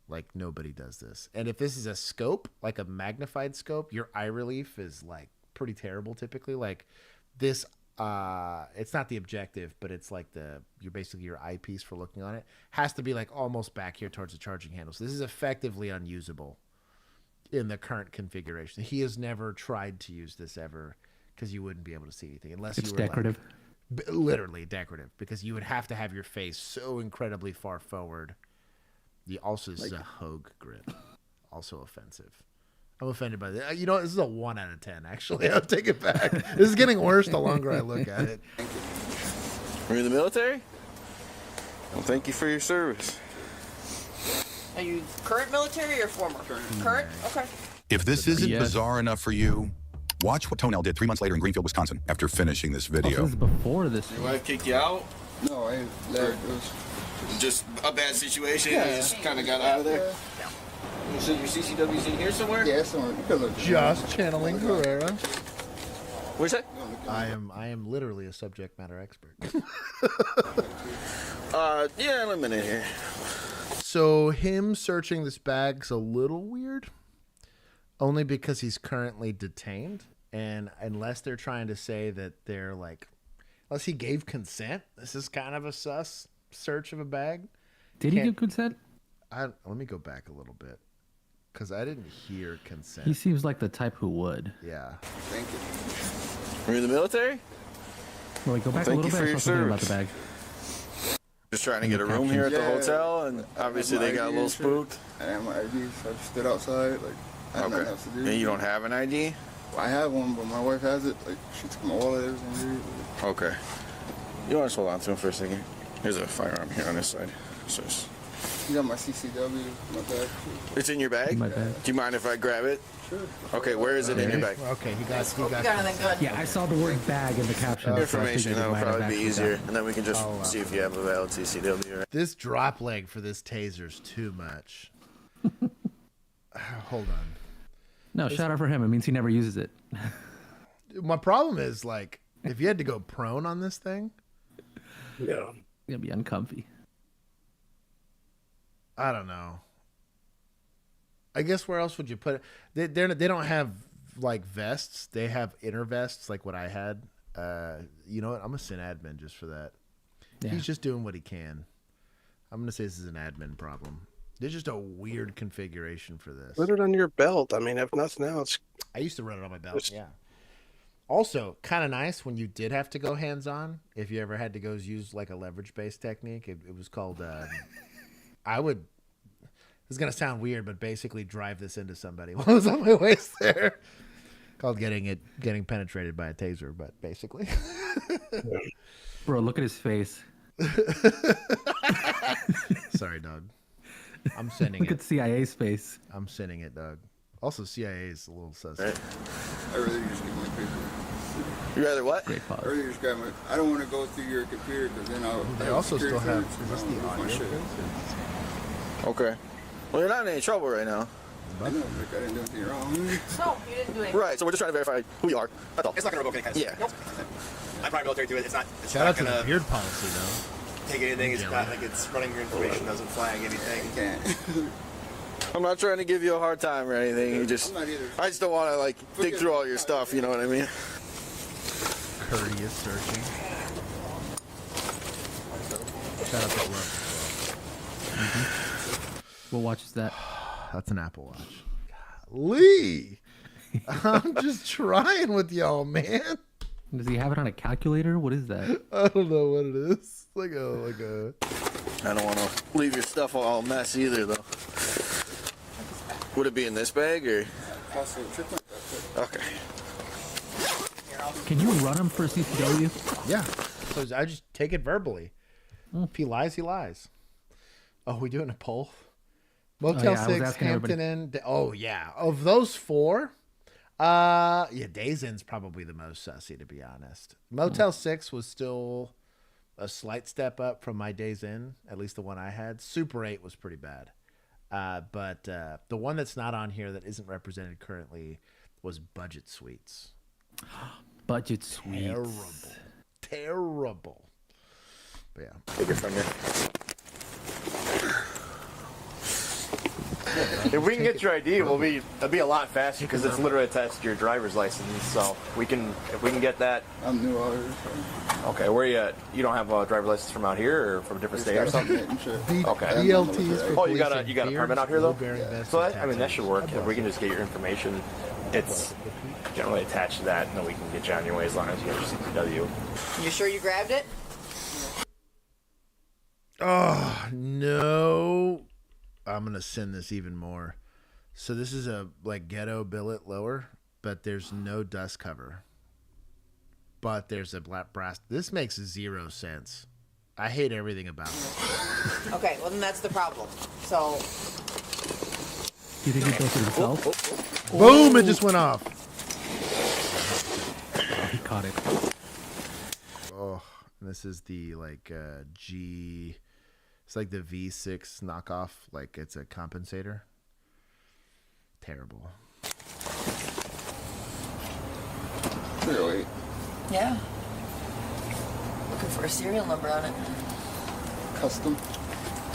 Like, nobody does this. And if this is a scope, like a magnified scope, your eye relief is like pretty terrible typically. Like this, it's not the objective, but it's like you're basically your eyepiece for looking on it. Has to be like almost back here towards the charging handle. So this is effectively unusable in the current configuration. He has never tried to use this ever because you wouldn't be able to see anything unless It's you were decorative. literally decorative, because you would have to have your face so incredibly far forward. Also, this is a Hogue grip, also offensive. I'm offended by this. You know what? This is a 1 out of 10, actually. I'll take it back. This is getting worse the longer I look at it. Are you in the military? Well, thank you for your service. Are you current military or former? Current? Okay. If this isn't Yes. bizarre enough for you, watch what Tonell did 3 months later in Greenfield, Wisconsin, after finishing this Oh, video. this is before this. Your wife kicked you out? No, I ain't there. It was Just a bad situation? You just kind of got out of there? So your CCW's in here somewhere? yeah, somewhere. You could look. Just channeling Herrera. Where's that? I am literally a subject matter expert. Yeah, let me in here. So him searching this bag's a little weird, only because he's currently detained, and unless they're trying to say that they're like, unless he gave consent, this is kind of a sus search of a bag. Did he Can't- give consent? Let me go back a little bit, because I didn't hear consent. He seems like the type who would. Yeah. Thank you. Are you in the military? Well, go back a Thank little you for bit. I your saw something about the service. bag. Just trying to get a room here at the Yeah. hotel, and obviously they got a little spooked. I had my ID, so I just stood outside. Like, I had nothing Okay. else to do. And you don't have an ID? I have one, but my wife has it. Like, she took my wallet, everything. Okay. You want to just hold on to him for a second? There's a firearm here on this side. So You got my CCW, my bag. it's in your bag? My bag. Do you mind if I grab it? Sure. Okay, where is it in your bag? Okay, he got Go down the gun. Yeah, I saw the word bag in the caption. so I Information, figured it that'll might have probably be actually easier. done. And then we can just Oh, see if you have a valid CCW. Right? This drop leg for this taser's too much. Hold on. No, shout out for him. It means he never uses it. My problem is, like, if you had to go prone on this thing, Yeah. It's gonna be uncomfy. I don't know. I guess where else would you put it? They don't have like vests. They have inner vests like what I had. You know what? I'm gonna send admin just for that. Yeah. He's just doing what he can. I'm gonna say this is an admin problem. There's just a weird configuration for this. Put it on your belt. I mean, if nothing else. I used to run it on my belt. Just- Yeah. Also, kind of nice when you did have to go hands-on. If you ever had to go use like a leverage-based technique, it was called. I would. This is gonna sound weird, but basically drive this into somebody while I was on my waist there. Called getting penetrated by a taser, but basically. Bro, look at his face. Sorry, dog. I'm sending Look it. at CIA's face. I'm sending it, dog. Also, CIA is a little sus. I'd rather just get my paper. You rather what? Great pause. I'd rather just grab my. I don't want to go through your computer because then I'll. They I'll also security still have. clearance, Is this and the I'll lose my audio? shit. Okay. Well, you're not in any trouble right now. I know, like I didn't do anything wrong. No, you didn't do anything. Right. So we're just trying to verify who you are. That's all. It's not going to revoke any kind of Yeah. I'm private military too. It's not Shout out to going the beard policy, though. take anything. It's not like it's running your information, doesn't flag anything. You can't. I'm not trying to give you a hard time or anything. You just, I'm not either. I just don't want to like dig through all your stuff. You know what I mean? Courteous searching. Shout out to Love. What watch is that? That's an Apple Watch. Lee, I'm just trying with y'all, man. Does he have it on a calculator? What is that? I don't know what it is. Like a. I don't want to leave your stuff all mess either, though. Would it be in this bag or? Okay. Can you run him for CCW? Yeah. So I just take it verbally. If he lies, he lies. Oh, we doing a poll? Motel yeah, I was 6, asking Hampton Inn. Oh, yeah. Of those four, yeah, Days Inn's probably the most sussy, to be honest. Motel 6 was still a slight step up from my Days Inn, at least the one I had. Super 8 was pretty bad. But the one that's not on here that isn't represented currently was Budget Suites. Budget Suites. Terrible. But yeah. Take it from here. If we can get your ID, it'll be a lot faster because it's literally attached to your driver's license. So if we can get that. I'm new out here. Okay, where you at? You don't have a driver's license from out here or from a different state or something? Okay. DLTs for Oh, you got a policing permit out here though? beard-bearing So vests and that should work. tattoos. If we can just get your information, it's generally attached to that, and then we can get you anyway as long as you have your CPW. You sure you grabbed it? Oh, no. I'm going to send this even more. So this is a like ghetto billet lower, but there's no dust cover. But there's a black brass. This makes 0 sense. I hate everything about it. Okay, well then that's the problem. So Do you think he built it himself? Boom, it just went off. He caught it. Oh, and this is the like G. It's like the V6 knockoff. Like it's a compensator. Terrible. 308. yeah, looking for a serial number on it. Custom.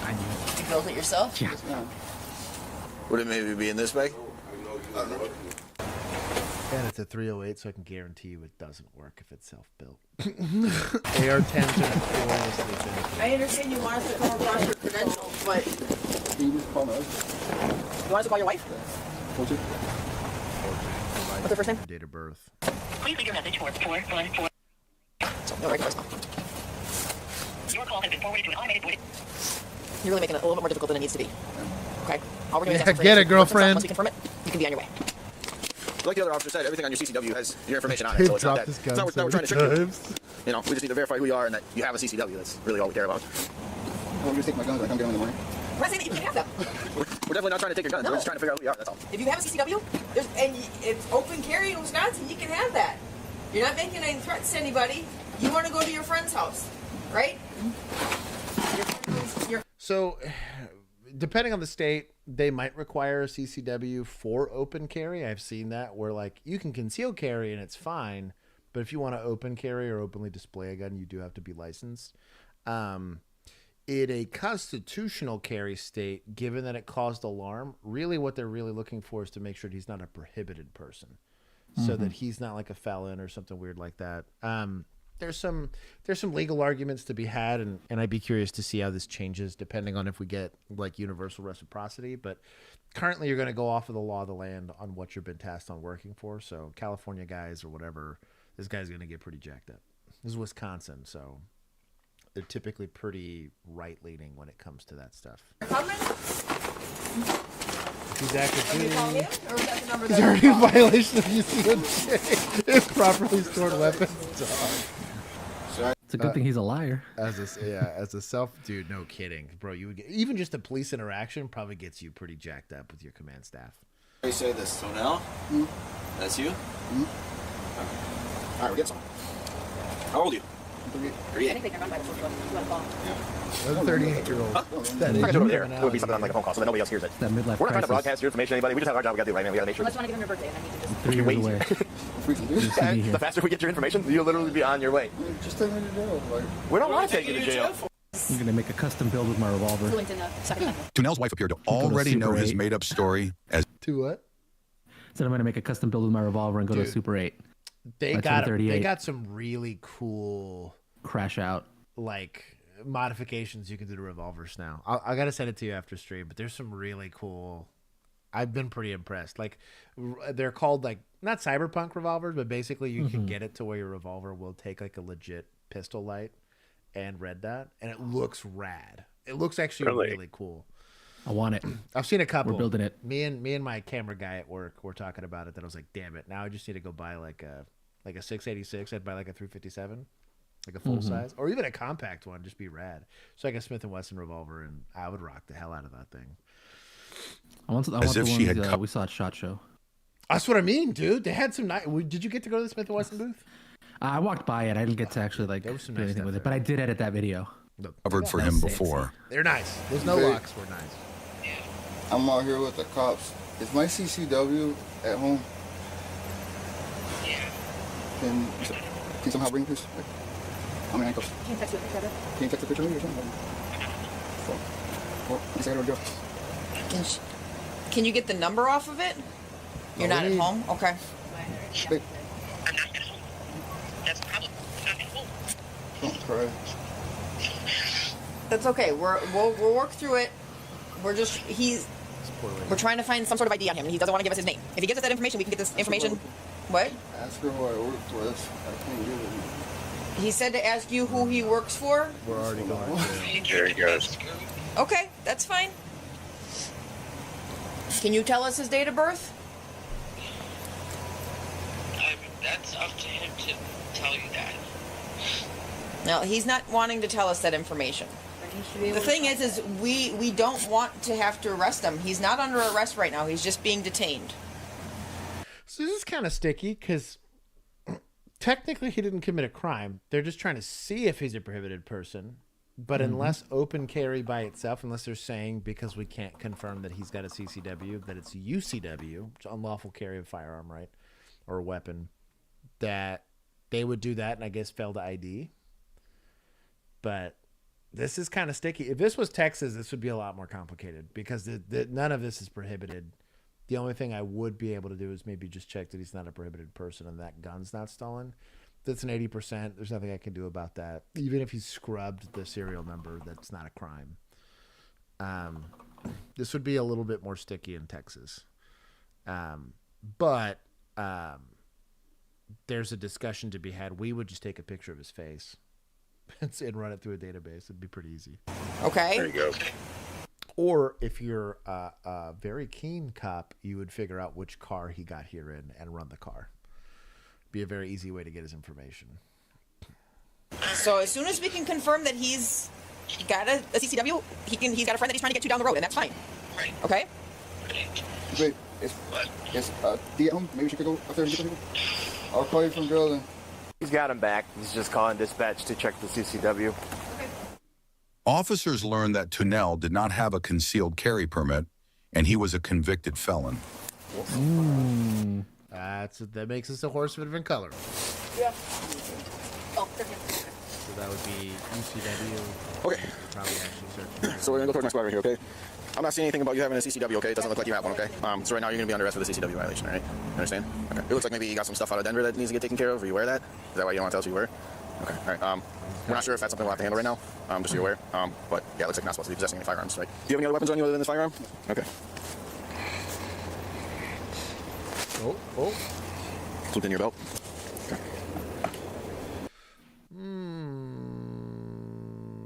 I knew it. You built it yourself? Yeah. Yeah. Would it maybe be in this bag? And it's a 308, so I can guarantee you it doesn't work if it's self-built. AR-10s are notoriously finicky. I understand you want us to come across your credentials, but Can you just call my you want us to call your wife? What's it? What's her first name? Date of birth. Please leave your message for 414. No, right, voicemail. Your call has been forwarded to an automated voice. You're really making it a little bit more difficult than it needs to be. Okay? All we're doing Yeah, is get it, girlfriend. Once we confirm it, you can be on your way. Like the other officer said, everything on your CCW has your information on it. They've So it's not dropped that. this It's gun not so we're trying to many trick you. times. You know, we just need to verify who you are and that you have a CCW. That's really all we care about. I'm just take my guns. I come get them in the morning. I'm not saying that you can't have them. We're definitely not trying to take your guns. No. We're just trying to figure out who you are. That's all. If you have a CCW, it's open carry in Wisconsin, you can have that. You're not making any threats to anybody. You want to go to your friend's house, right? So, depending on the state, they might require a CCW for open carry. I've seen that where like you can conceal carry and it's fine, but if you want to open carry or openly display a gun, you do have to be licensed. In a constitutional carry state, given that it caused alarm, really what they're really looking for is to make sure that he's not a prohibited person, so that he's not like a felon or something weird like that. There's some legal arguments to be had, and I'd be curious to see how this changes depending on if we get like universal reciprocity. But currently, you're going to go off of the law of the land on what you've been tasked on working for. So California guys or whatever, this guy's going to get pretty jacked up. This is Wisconsin, so they're typically pretty right-leaning when it comes to that stuff. He's active duty. He's already in violation of UCMJ. If properly stored weapons. It's a good thing he's a liar. As a self, dude, no kidding, bro. You would get, even just a police interaction probably gets you pretty jacked up with your command staff. You say this. So now, that's you. All right, we'll get some. How old are you? 38. Anything around by the social That's a 38-year-old. That It is would be something on like a phone call so that nobody else hears it. That midlife We're not trying to crisis. broadcast your information to anybody. We just have our job we got to do, right, man? We got to make sure. Unless you want to give him your birthday, and then you can just... 3 You're years away. Yeah, the faster we get your information, you'll literally be on your way. Just take me to jail. Like, We don't want to take you to jail. I'm going to make a custom build with my revolver. Fluent in the second language. Tunnell's wife appeared to already know Super his 8. made-up story as To what? Said I'm going to make a custom build with my revolver and go to Dude. Super 8. They That's got a 38. they got some really cool Crash out. like modifications you can do to revolvers now. I gotta send it to you after stream, but there's some really cool. I've been pretty impressed. Like they're called like not cyberpunk revolvers, but basically you can get it to where your revolver will take like a legit pistol light and red dot, and it looks rad. It looks actually really cool. I want it. I've seen a couple. We're building it. Me and my camera guy at work were talking about it. That I was like, damn it! Now I just need to go buy like a 686. I'd buy like a 357, like a full size, or even a compact one. Just be rad. So like a Smith & Wesson revolver, and I would rock the hell out of that thing. I want the As if she ones had we saw at SHOT Show. That's what I mean, dude. They had some nice. Did you get to go to the Smith & Wesson booth? I walked by it. I didn't get to actually like There do was some nice anything stuff with it, there. but I did edit that video. covered for him before. They're nice. Those no locks were nice. I'm out here with the cops. Is my CCW at home? Yeah. Can you somehow bring this? Like, how many handcuffs? Can you text you a picture of it? Can you take a picture of me or something? Well, I guess I gotta go. Can you get the number off of it? You're not at home? Okay. Hey, I'm not at home. That's the problem. I'm not at home. don't cry. That's okay. We'll work through it. We're trying to find some sort of ID on him, and he doesn't want to give us his name. If he gives us that information, we can get this information. What? Ask her who I work for. I can't give it. He said to ask you who he works for. We're already going. There he goes. Okay, that's fine. Can you tell us his date of birth? That's up to him to tell you that. No, he's not wanting to tell us that information. The thing is we don't want to have to arrest him. He's not under arrest right now. He's just being detained. So this is kind of sticky because technically he didn't commit a crime. They're just trying to see if he's a prohibited person. But unless open carry by itself, unless they're saying because we can't confirm that he's got a CCW, that it's UCW, which is unlawful carry of firearm, right, or a weapon, that they would do that and I guess fail to ID. But this is kind of sticky. If this was Texas, this would be a lot more complicated because none of this is prohibited. The only thing I would be able to do is maybe just check that he's not a prohibited person and that gun's not stolen. That's an 80%. There's nothing I can do about that. Even if he's scrubbed the serial number, that's not a crime. This would be a little bit more sticky in Texas. But there's a discussion to be had. We would just take a picture of his face and run it through a database. It'd be pretty easy. Okay. There you go. Or if you're a very keen cop, you would figure out which car he got here in and run the car. Be a very easy way to get his information. So as soon as we can confirm that he's got a CCW, he's got a friend that he's trying to get to down the road, and that's fine. Right. Okay? Wait, is Dee at home? Maybe she could go up there and get the people? I'll call you from jail then. He's got him back. He's just calling dispatch to check the CCW. Officers learned that Tunnell did not have a concealed carry permit, and he was a convicted felon. That makes us a horse of a different color. Yeah. Oh, they're here. So that would be UCW. Okay. Probably actually search. So we're gonna go towards my squad right here, okay? I'm not seeing anything about you having a CCW, okay? It doesn't look like you have one, okay? So right now you're gonna be under arrest for the CCW violation, all right? You understand? Okay. It looks like maybe you got some stuff out of Denver that needs to get taken care of. Are you aware of that? Is that why you don't want to tell us you were? Okay. All right. We're not sure if that's something we'll have to handle right now. Just so you're aware. But yeah, it looks like you're not supposed to be possessing any firearms, right? Do you have any other weapons on you other than this firearm? Okay. Oh. Slipped in your belt. Okay.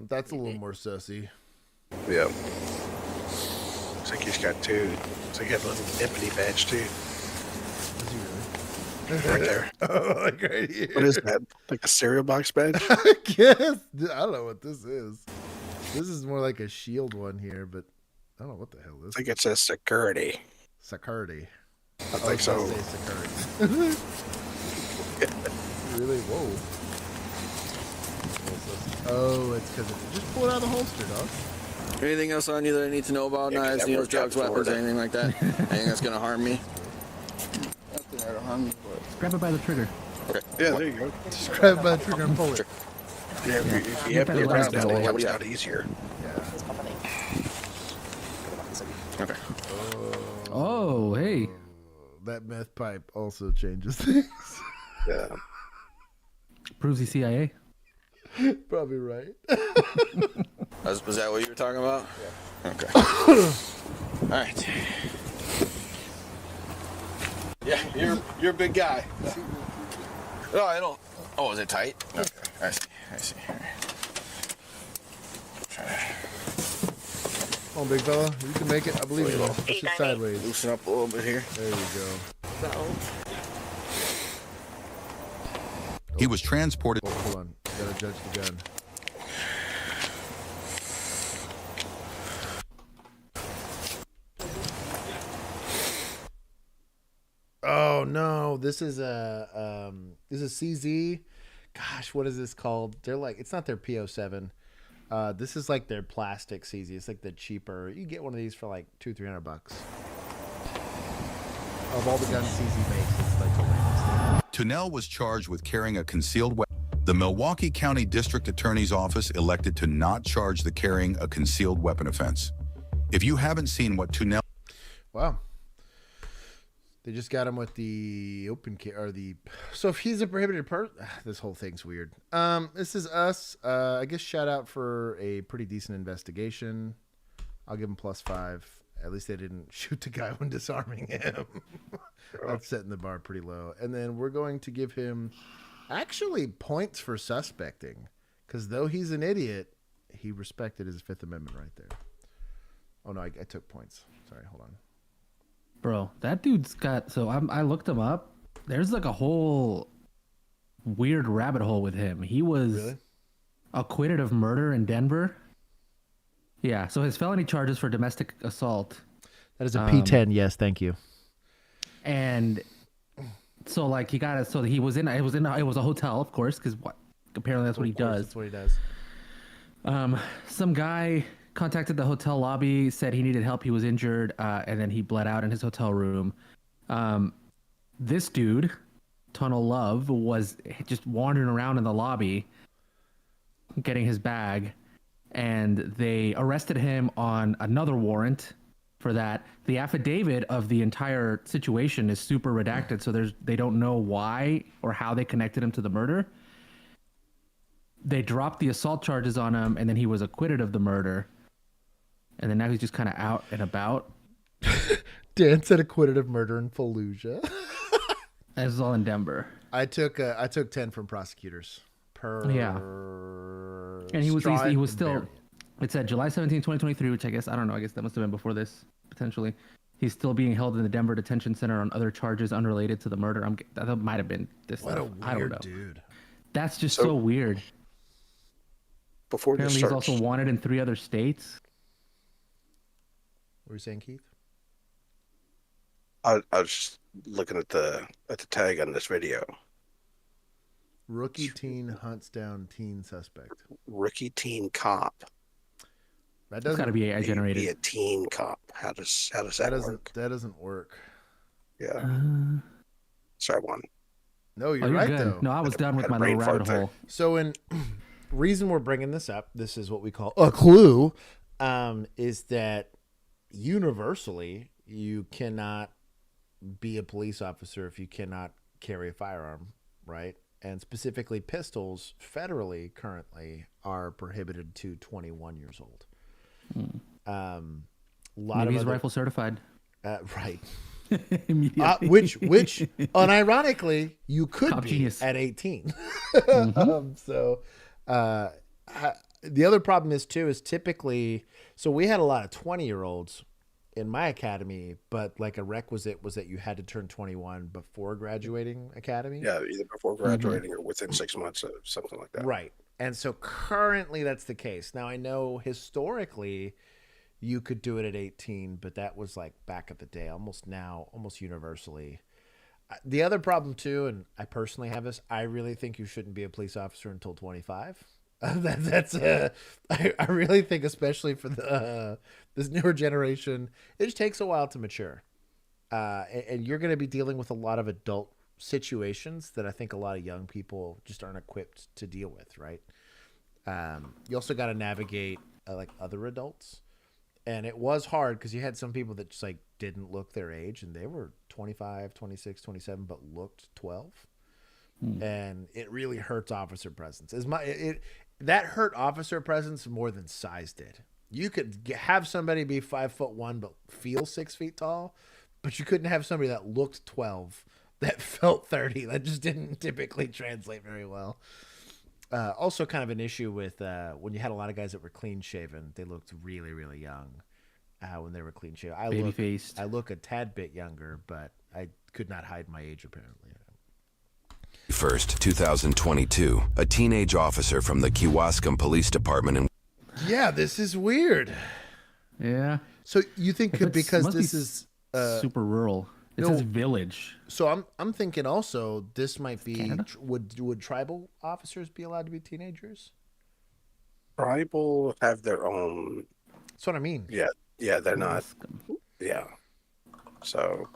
That's a little more sussy. Yeah. Looks like he's got two. Looks like he has a little empty badge too. Right there. Oh, like right here. What is that? Like a cereal box badge? I guess. I don't know what this is. This is more like a shield one here, but I don't know what the hell this is. I think it says security. Security. I think so. Security. Really? Whoa. Oh, it's because just pull it out of the holster, dog. Anything else on you that I need to know about? Knives, needles, drugs, weapons, anything like that? Anything that's going to harm me? Nothing that'll harm me, but Grab it by the trigger. Okay. Yeah, there you go. Just grab it by the trigger and pull it. Yeah, if you have to better around grab that, it. it comes out easier. Okay. Oh, hey. That meth pipe also changes things. Yeah. Proves he's CIA. Probably right. Was that what you were talking about? Yeah. Okay. All right. Yeah, you're a big guy. No, I don't. Oh, is it tight? Okay. I see. All right. Come on, big fella. You can make it. I believe you. Push it sideways. Loosen up a little bit here. There you go. He was transported. Oh, hold on. Gotta judge the gun. Oh no, this is a CZ. Gosh, what is this called? They're like, it's not their PO7. This is like their plastic CZ. It's like the cheaper. You get one of these for like $200-300. Of all the guns CZ makes, it's like the lamest. Tunnell was charged with carrying a concealed weapon. The Milwaukee County District Attorney's Office elected to not charge the carrying a concealed weapon offense. If you haven't seen what Tunnell... Wow. They just got him with the open or the. So if he's a prohibited person, this whole thing's weird. This is us. I guess shout out for a pretty decent investigation. I'll give him +5. At least they didn't shoot the guy when disarming him. That's setting the bar pretty low. And then we're going to give him actually points for suspecting, because though he's an idiot, he respected his Fifth Amendment right there. Oh no, I took points. Sorry, hold on. Bro, that dude's got... So I looked him up. There's like a whole weird rabbit hole with him. He was acquitted of murder in Denver. Yeah, so his felony charges for domestic assault. That is a P10, yes, thank you. And so like he got it. So he was in. It was a hotel, of course, because apparently that's what he does. That's what he does. Some guy contacted the hotel lobby, said he needed help, he was injured, and then he bled out in his hotel room. This dude, Tunnel Love, was just wandering around in the lobby getting his bag, and they arrested him on another warrant for that. The affidavit of the entire situation is super redacted, so they don't know why or how they connected him to the murder. They dropped the assault charges on him, and then he was acquitted of the murder. And then now he's just kind of out and about. Dan said acquitted of murder in Fallujah. This is all in Denver. I took 10 from prosecutors per. Yeah. And he was still. It said July 17, 2023, which I guess that must have been before this potentially. He's still being held in the Denver Detention Center on other charges unrelated to the murder. That might have been this. What stuff. a I don't weird know. dude. That's just so weird. Before apparently this he's starts, also wanted in 3 other states. What were you saying, Keith? I was just looking at the tag on this video. Rookie teen hunts down teen suspect. Rookie teen cop. That It's got to be AI generated. Be a teen cop. How does that work? That doesn't work. Yeah. Sorry, one. No, you're right good. though. No, I was done with Had a my little brain fart rabbit there. hole. So in reason we're bringing this up, this is what we call a clue, is that universally you cannot be a police officer if you cannot carry a firearm, right? And specifically pistols federally currently are prohibited to 21 years old. Maybe he's rifle certified. Right. Immediately. Which unironically you could Cop be genius. at 18. The other problem is too is typically, so we had a lot of 20-year-olds in my academy, but like a requisite was that you had to turn 21 before graduating academy. Yeah, either before graduating or within 6 months of something like that. Right. And so currently that's the case. Now I know historically you could do it at 18, but that was like back at the day, almost universally. The other problem too, and I personally have this, I really think you shouldn't be a police officer until 25. I really think, especially for this newer generation, it just takes a while to mature. And you're going to be dealing with a lot of adult situations that I think a lot of young people just aren't equipped to deal with, right? You also got to navigate like other adults. And it was hard because you had some people that just like didn't look their age, and they were 25, 26, 27, but looked 12. And it really hurts officer presence. That hurt officer presence more than size did. You could have somebody be 5'1" but feel 6 feet tall, but you couldn't have somebody that looked 12 that felt 30. That just didn't typically translate very well. Also kind of an issue with when you had a lot of guys that were clean shaven, they looked really, really young when they were clean shaven. Baby-faced. I look a tad bit younger, but I could not hide my age apparently. 1st, 2022, a teenage officer from the Kewaskum Police Department in... Yeah, this is weird. Yeah. So you think because this is super rural. It says village. So I'm thinking also this might be would tribal officers be allowed to be teenagers? Tribal have their own. That's what I mean. Yeah, they're not. Yeah. So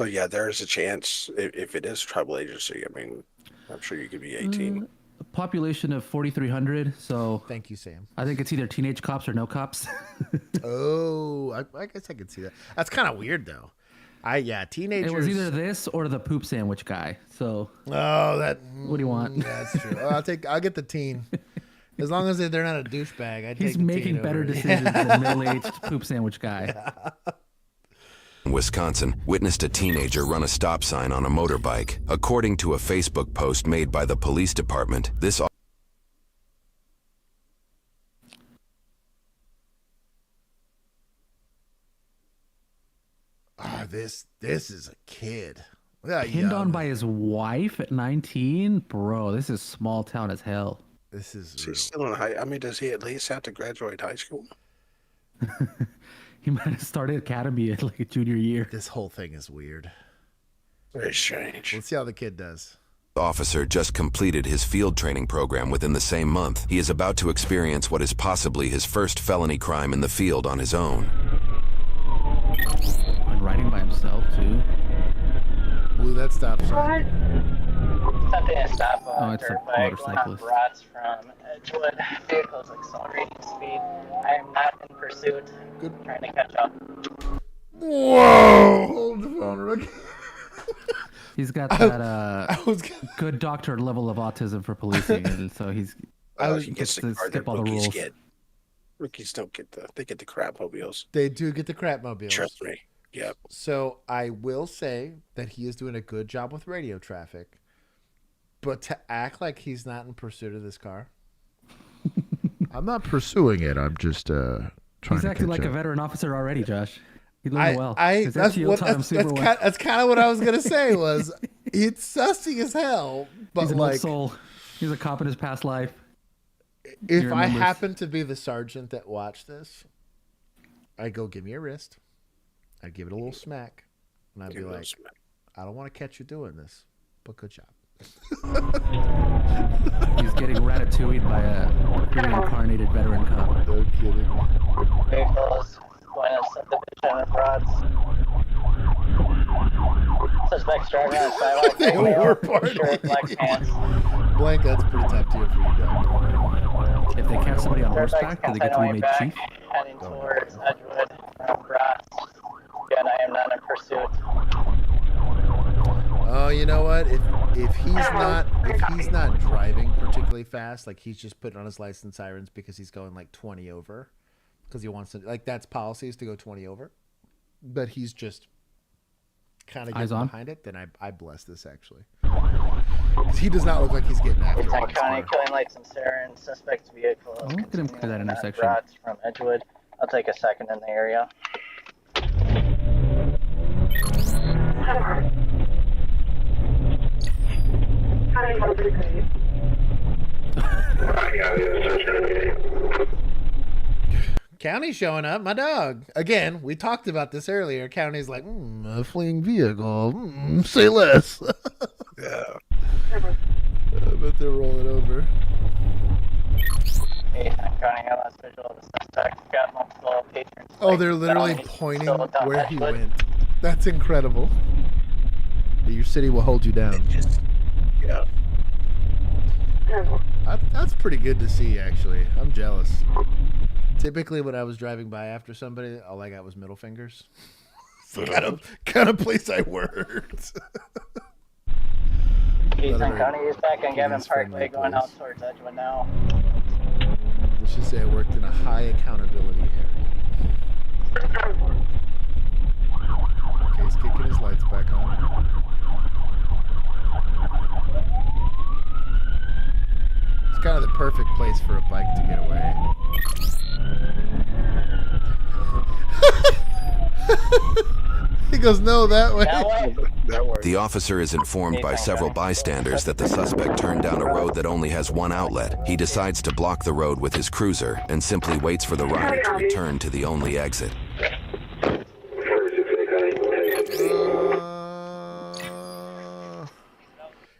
yeah, there's a chance if it is tribal agency. I mean, I'm sure you could be 18. A population of 4,300. So thank you, Sam. I think it's either teenage cops or no cops. Oh, I guess I could see that. That's kind of weird though. Teenagers. It was either this or the poop sandwich guy. So. What do you want? That's true. I'll get the teen. As long as they're not a douchebag. He's making better decisions than a middle-aged poop sandwich guy. Yeah. Wisconsin witnessed a teenager run a stop sign on a motorbike. According to a Facebook post made by the police department, this this is a kid. Yeah, pinned on by his wife at 19. Bro, this is small town as hell. This is He's still in high. I mean, does he at least have to graduate high school? He might have started academy at like a junior year. This whole thing is weird. Very strange. Let's see how the kid does. officer just completed his field training program within the same month. He is about to experience what is possibly his first felony crime in the field on his own. And riding by himself, too. Blew that stop sign. Something to stop it's a dirt bike going on motorcyclist. Brats from Edgewood. Vehicles accelerating speed. I am not in pursuit. Good. Trying to catch up. Whoa! Hold the phone, Rick. He's got that good doctor level of autism for policing, and so he gets to skip all the rules. Rookies don't get they get the crap mobiles. They do get the crap mobiles. Trust me. Yep. So I will say that he is doing a good job with radio traffic, but to act like he's not in pursuit of this car. I'm not pursuing it. I'm just trying He's to acting catch like a up. veteran officer already, Josh. He learned well. That's kind of what I was gonna say. Was it's sussy as hell, but he's an like old soul. He's a cop in his past life. If I happen to be the sergeant that watched this, I'd go, give me a wrist. I'd give it a little smack, and I'd be like, I don't want to catch you doing this, but good job. He's getting ratatouilleed by a reincarnated veteran cop. No kidding. Vehicles going on subdivision of Brats. Suspects driving on sidewalk. Shirt, black pants. Blank, that's pretty top tier for you, Doc. If they catch somebody on horseback, do they get to be made chief? Heading towards Edgewood from Brats. Again, I am not in pursuit. Oh, you know what? If he's not driving particularly fast, like he's just putting on his license sirens because he's going like 20 over, because he wants to, like, that's policy is to go 20 over, but he's just kind of getting behind it, then I bless this actually. 'Cause he does not look like he's getting after it. Takedown County, killing lights and siren, suspect's vehicle is Oh, look at him clear that intersection. Rots from Edgewood. I'll take a second in the area. County showing up, my dog. Again, we talked about this earlier. County's like, a fleeing vehicle. Say less. Yeah. I bet they're rolling over. Hey, County, last visual of the suspect. Got multiple patrons. Oh, they're literally pointing where he went. That's incredible. Your city will hold you down. Yeah. That's pretty good to see, actually. I'm jealous. Typically, when I was driving by after somebody, all I got was middle fingers. It's kind of place I worked. Eastern County is back on Gavin Parkway, going out towards Edgewood now. Let's just say I worked in a high accountability area. Okay, he's kicking his lights back on. It's kind of the perfect place for a bike to get away. He goes, no, that way. The officer is informed by several bystanders that the suspect turned down a road that only has one outlet. He decides to block the road with his cruiser and simply waits for the rider to return to the only exit.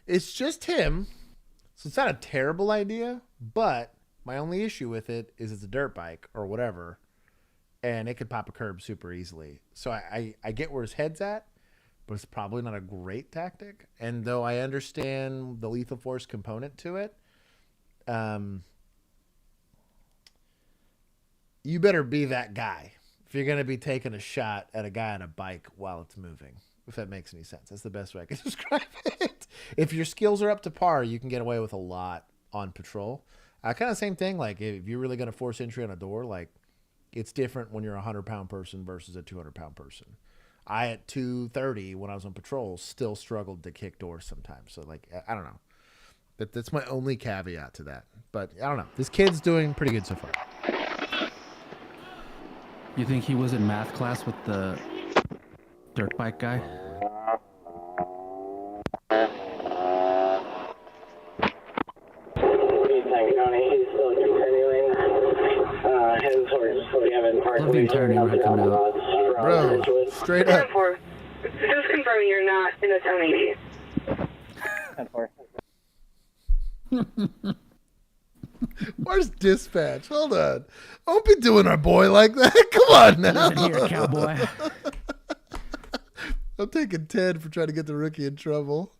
It's just him, so it's not a terrible idea, but my only issue with it is it's a dirt bike or whatever, and it could pop a curb super easily. So I get where his head's at, but it's probably not a great tactic. And though I understand the lethal force component to it, you better be that guy if you're going to be taking a shot at a guy on a bike while it's moving, if that makes any sense. That's the best way I can describe it. If your skills are up to par, you can get away with a lot on patrol. Kind of same thing, like if you're really going to force entry on a door, like it's different when you're a 100-pound person versus a 200-pound person. I, at 230, when I was on patrol, still struggled to kick doors sometimes. So, like, I don't know. That's my only caveat to that. But, I don't know. This kid's doing pretty good so far. You think he was in math class with the dirt bike guy? Love the entire neighborhood coming out. Bro, straight up. Just confirming you're not in the town 80. Where's dispatch? Hold on. Don't be doing our boy like that. Come on now. Listen here, cowboy. I'm taking 10 for trying to get the rookie in trouble.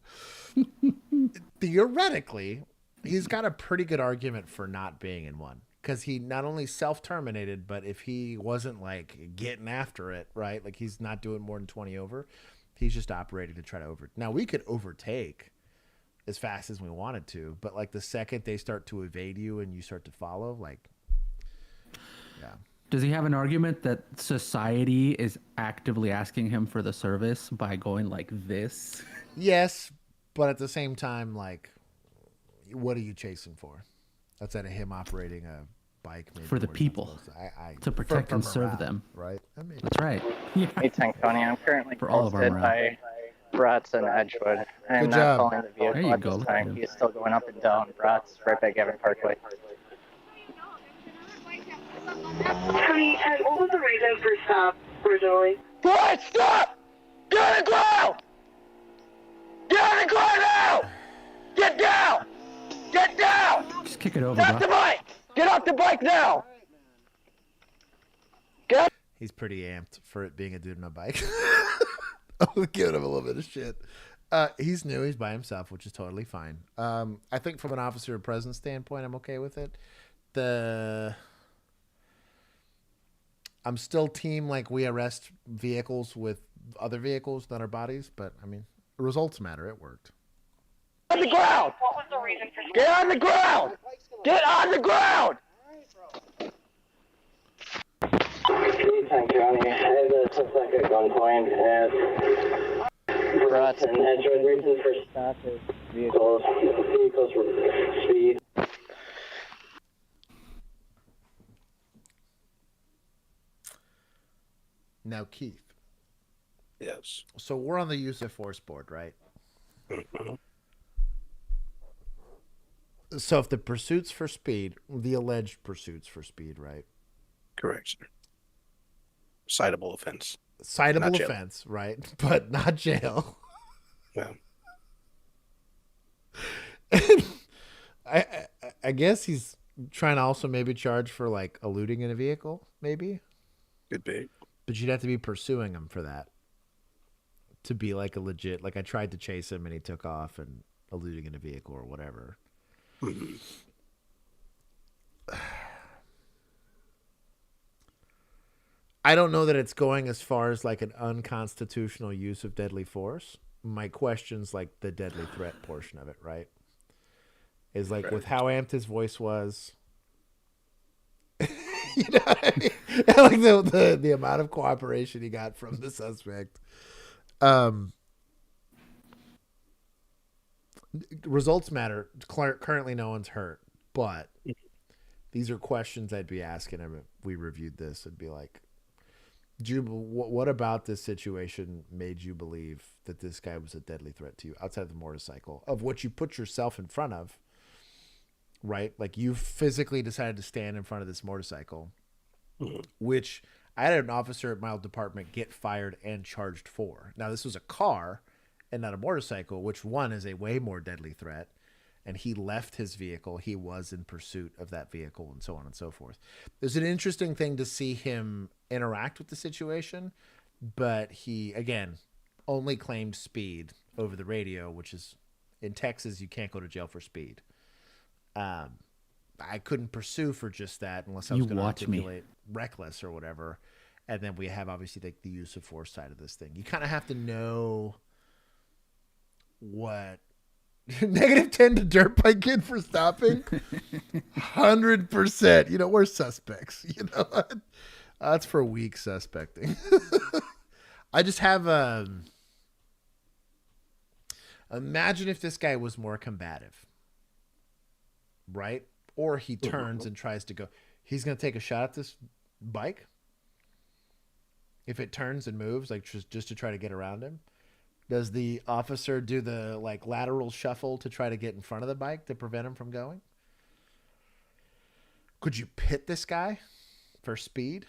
Theoretically, he's got a pretty good argument for not being in one. Because he not only self-terminated, but if he wasn't, like, getting after it, right? Like, he's not doing more than 20 over. He's just operating to try to Now, we could overtake as fast as we wanted to. But, like, the second they start to evade you and you start to follow, like, yeah. Does he have an argument that society is actively asking him for the service by going like this? Yes, but at the same time, like, what are you chasing for? That's out of him operating a bike. Maybe for the people. To protect and serve them. Right? I mean, that's right. Yeah. Hey, County, I'm currently for all of our by Brats and Edgewood. I'm Good not job. calling the vehicle at this time. He's still going up and down. Brats right by Gavin Parkway. Honey, and what was the reason for stop originally? What? Stop! Get on the ground! Get on the ground now! Get down! Get down! Just kick it over, Get off the bike! Get off the bike now! Get. He's pretty amped for it being a dude on a bike. I'm giving him a little bit of shit. He's new. He's by himself, which is totally fine. I think from an officer presence standpoint, I'm okay with it. I'm still team, like, we arrest vehicles with other vehicles, not our bodies. But, I mean, results matter. It worked. On the ground! What was the reason for Get on the ground! Get on the ground! County, I have a suspect at gunpoint at SWAT's and join reasons for stop is vehicles for speed. Now, Keith. Yes. So we're on the use of force board, right? So if the pursuit's for speed, the alleged pursuit's for speed, right? Correct, sir. Citable offense. Citable offense, right? But not jail. Yeah. I guess he's trying to also maybe charge for like eluding in a vehicle, maybe. Could be. But you'd have to be pursuing him for that. To be like a legit, like I tried to chase him and he took off and eluding in a vehicle or whatever. I don't know that it's going as far as like an unconstitutional use of deadly force. My question's like the deadly threat portion of it, right? Is like with how amped his voice was. You know what I mean? Like the amount of cooperation he got from the suspect. Results matter. Currently, no one's hurt, but these are questions I'd be asking him if we reviewed this. I'd be like, what about this situation made you believe that this guy was a deadly threat to you outside of the motorcycle, of what you put yourself in front of, right? Like you physically decided to stand in front of this motorcycle, which I had an officer at my old department get fired and charged for. Now, this was a car and not a motorcycle, which one is a way more deadly threat. And he left his vehicle. He was in pursuit of that vehicle and so on and so forth. There's an interesting thing to see him interact with the situation, but he, again, only claimed speed over the radio, which is in Texas, you can't go to jail for speed. I couldn't pursue for just that unless I was going to articulate reckless or whatever. And then we have obviously like the use of force side of this thing. You kind of have to know what -10 to dirt bike kid for stopping. 100%. You know, we're suspects. You know, that's for weak suspecting. I just have imagine if this guy was more combative, right? Or he turns and tries to go. He's going to take a shot at this bike. If it turns and moves, like just to try to get around him. Does the officer do the like lateral shuffle to try to get in front of the bike to prevent him from going? Could you pit this guy for speed,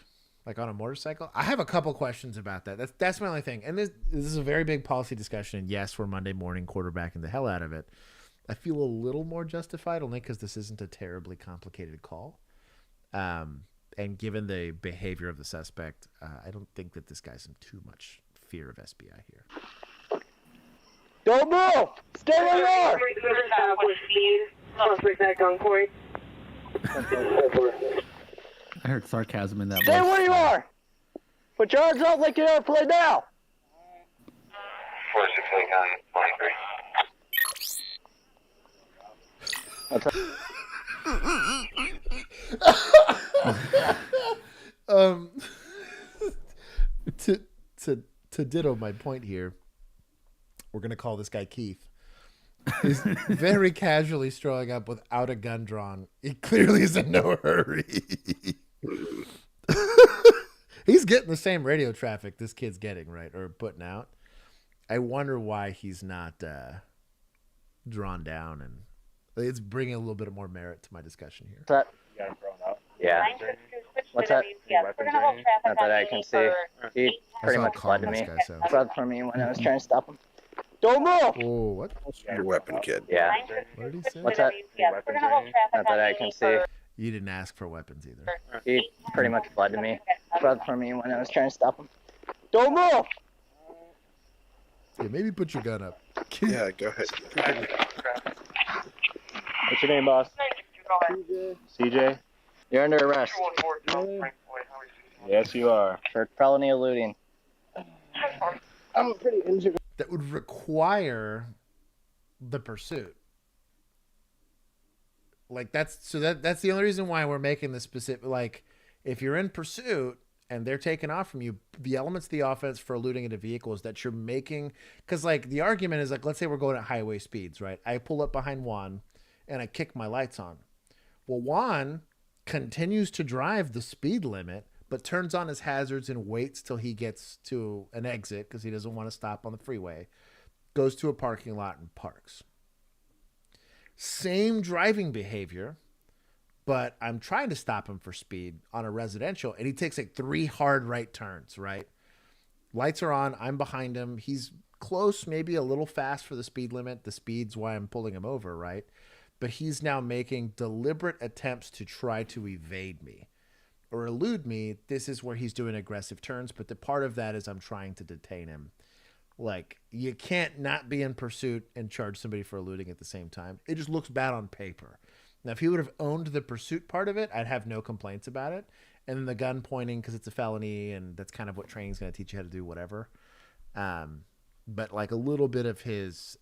like on a motorcycle? I have a couple questions about that. That's my only thing. And this is a very big policy discussion. And yes, we're Monday morning quarterbacking the hell out of it. I feel a little more justified only because this isn't a terribly complicated call. And given the behavior of the suspect, I don't think that this guy's in too much fear of SBI here. Don't move! Stay where you are! I heard sarcasm in that Stay voice. where you are! Put your arms out like an airplane now! 423. To ditto my point here, we're going to call this guy Keith. He's very casually strolling up without a gun drawn. He clearly is in no hurry. He's getting the same radio traffic this kid's getting, right? Or putting out. I wonder why he's not drawn down. And it's bringing a little bit more merit to my discussion here. What's that? You got him thrown out. Yeah. What's that? Not that I can see. He pretty much fled to me. Fled from me when I was trying to stop him. Don't move! Oh, what? Your weapon, kid. Yeah. What did he say? What's that? Not that I can see. You didn't ask for weapons either. He pretty much fled to me. Fled from me when I was trying to stop him. Don't move! Yeah, maybe put your gun up. Yeah, go ahead. What's your name, boss? CJ? You're under arrest. Yes, you are. For felony eluding. I'm pretty injured. That would require the pursuit. Like that's the only reason why we're making this specific. Like, if you're in pursuit and they're taking off from you, the elements of the offense for eluding into vehicles that you're making, because like the argument is like, let's say we're going at highway speeds, right? I pull up behind Juan and I kick my lights on. Well, Juan continues to drive the speed limit, but turns on his hazards and waits till he gets to an exit because he doesn't want to stop on the freeway, goes to a parking lot and parks. Same driving behavior, but I'm trying to stop him for speed on a residential, and he takes like 3 hard right turns, right? Lights are on. I'm behind him. He's close, maybe a little fast for the speed limit. The speed's why I'm pulling him over, right? But he's now making deliberate attempts to try to evade me or elude me. This is where he's doing aggressive turns, but the part of that is I'm trying to detain him. Like, you can't not be in pursuit and charge somebody for eluding at the same time. It just looks bad on paper. Now, if he would have owned the pursuit part of it, I'd have no complaints about it. And then the gun pointing, because it's a felony, and that's kind of what training's going to teach you how to do, whatever. But like a little bit of his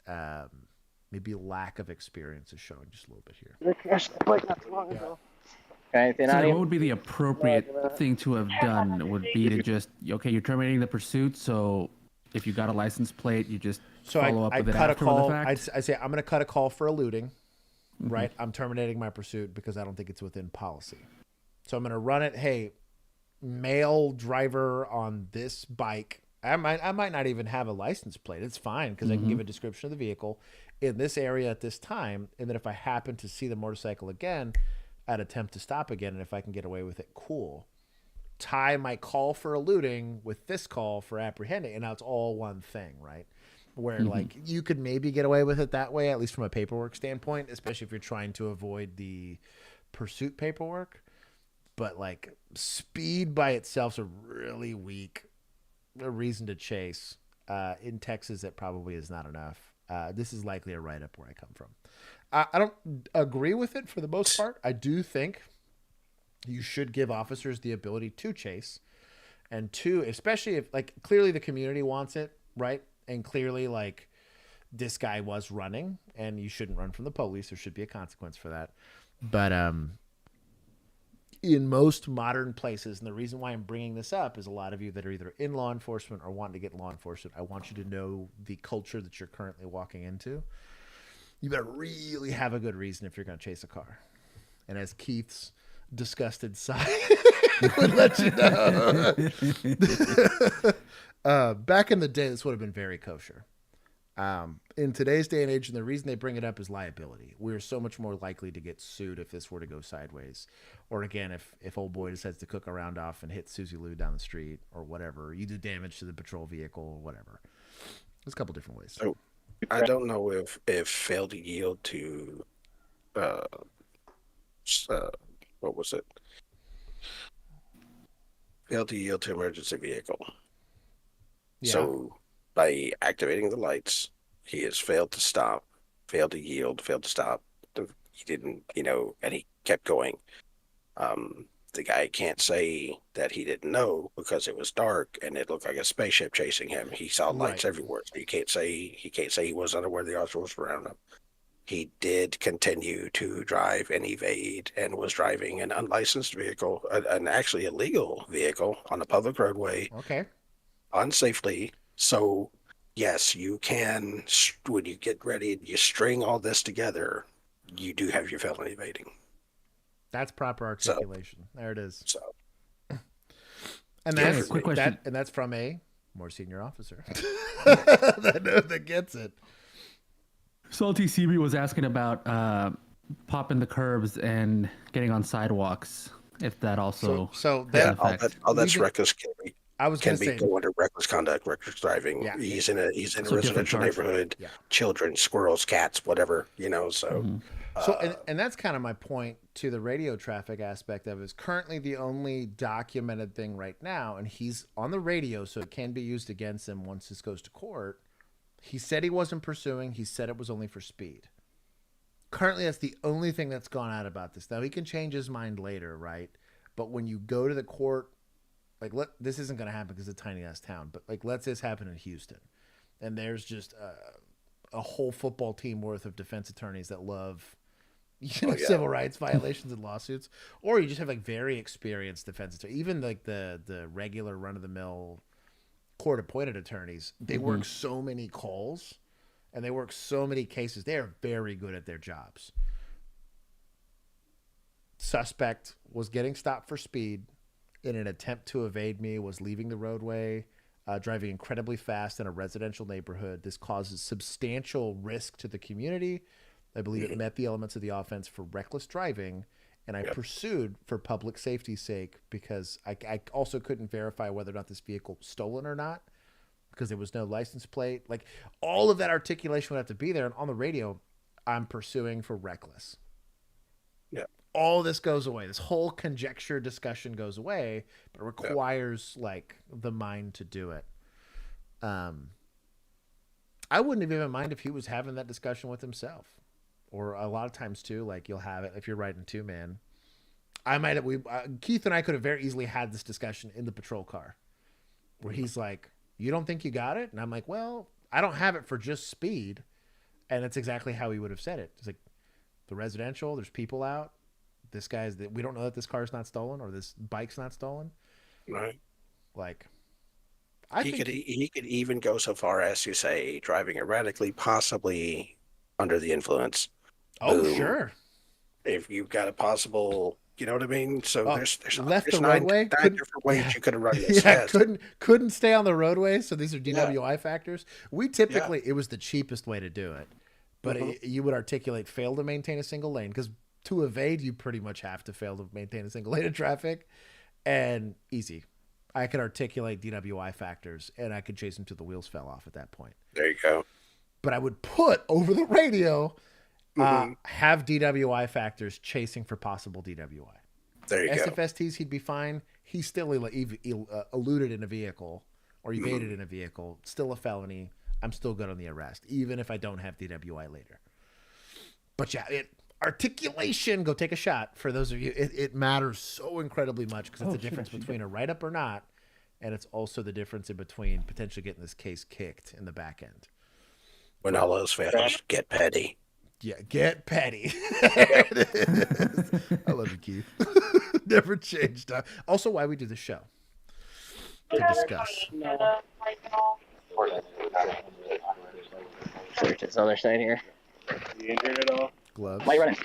maybe lack of experience is showing just a little bit here. They crashed the bike not too long ago. Okay, So what would be the appropriate thing to have done? Would be to just, okay, you're terminating the pursuit, so if you got a license plate, you just follow up with it after the fact? I say, I'm going to cut a call for eluding, right? I'm terminating my pursuit because I don't think it's within policy. So I'm going to run it, hey, male driver on this bike. I might not even have a license plate. It's fine because I can give a description of the vehicle in this area at this time. And then if I happen to see the motorcycle again, I'd attempt to stop again. And if I can get away with it, cool. Tie my call for eluding with this call for apprehending. And now it's all one thing, right? Where like you could maybe get away with it that way, at least from a paperwork standpoint, especially if you're trying to avoid the pursuit paperwork. But like speed by itself is a really weak reason to chase. In Texas, it probably is not enough. This is likely a write-up where I come from. I don't agree with it for the most part. I do think you should give officers the ability to chase, and to, especially if like clearly the community wants it, right? And clearly like this guy was running, and you shouldn't run from the police. There should be a consequence for that. But in most modern places, and the reason why I'm bringing this up is a lot of you that are either in law enforcement or wanting to get law enforcement, I want you to know the culture that you're currently walking into. You better really have a good reason if you're going to chase a car. And as Keith's disgusted sigh would let you know. Back in the day, this would have been very kosher. In today's day and age, and the reason they bring it up is liability. We're so much more likely to get sued if this were to go sideways. Or again, if old boy decides to cook a round off and hit Susie Lou down the street or whatever, you do damage to the patrol vehicle or whatever. There's a couple different ways. So I don't know if failed to yield to what was it? Failed to yield to emergency vehicle. Yeah. So by activating the lights, he has failed to stop, failed to yield, failed to stop. He didn't, and he kept going. The guy can't say that he didn't know because it was dark and it looked like a spaceship chasing him. He saw lights everywhere. So he can't say he was unaware the officer was around him. He did continue to drive and evade and was driving an unlicensed vehicle, an actually illegal vehicle on a public roadway. Okay. Unsafely. So, yes, you can, when you get ready, you string all this together, you do have your felony evading. That's proper articulation. There it is. So, and that's quick question. That's from a more senior officer that gets it. Salty CB was asking about popping the curbs and getting on sidewalks. If that also all that's reckless. I was going to say, go under reckless conduct, reckless driving. Yeah. He's in a residential neighborhood. Yeah. Children, squirrels, cats, whatever, So, and that's kind of my point to the radio traffic aspect of it. Is currently the only documented thing right now, and he's on the radio, so it can be used against him once this goes to court. He said he wasn't pursuing. He said it was only for speed. Currently, that's the only thing that's gone out about this. Now he can change his mind later, right? But when you go to the court. Like, this isn't going to happen because it's a tiny-ass town, but, like, let's this happen in Houston. And there's just a whole football team worth of defense attorneys that love civil rights violations and lawsuits, or you just have like very experienced defense attorneys. Even like the regular run of the mill court appointed attorneys, they work so many calls and they work so many cases. They are very good at their jobs. Suspect was getting stopped for speed in an attempt to evade me, was leaving the roadway, driving incredibly fast in a residential neighborhood. This causes substantial risk to the community. I believe it met the elements of the offense for reckless driving, and I pursued for public safety's sake because I also couldn't verify whether or not this vehicle was stolen or not because there was no license plate. Like, all of that articulation would have to be there. And on the radio, I'm pursuing for reckless. Yeah. All this goes away. This whole conjecture discussion goes away, but it requires like the mind to do it. I wouldn't have even mind if he was having that discussion with himself. Or a lot of times too, like you'll have it if you're riding 2-man. Keith and I could have very easily had this discussion in the patrol car, where he's like, "You don't think you got it?" And I'm like, "Well, I don't have it for just speed," and it's exactly how he would have said it. It's like the residential. There's people out. We don't know that this car's not stolen or this bike's not stolen. Right. Like, He could even go so far as to say driving erratically, possibly under the influence. Oh, Boom. sure. If you've got a possible, you know what I mean? So there's left the nine roadway. different ways you could have run this. Yeah, couldn't stay on the roadway. So these are DWI factors. We typically it was the cheapest way to do it, but you would articulate fail to maintain a single lane, because to evade you pretty much have to fail to maintain a single lane of traffic, and easy. I could articulate DWI factors and I could chase him till the wheels fell off at that point. There you go. But I would put over the radio, have DWI factors chasing for possible DWI. There you go. SFSTs, he'd be fine. He still eluded in a vehicle or evaded in a vehicle. Still a felony. I'm still good on the arrest, even if I don't have DWI later. But yeah, articulation, go take a shot. For those of you, it matters so incredibly much, because it's the difference between a write-up or not, and it's also the difference in between potentially getting this case kicked in the back end. When all else fails, get petty. Yeah, get petty. I love you, Keith. Never changed. Also, why we do the show. To discuss. Search this other side here. You injured at all? Gloves. Why are you running?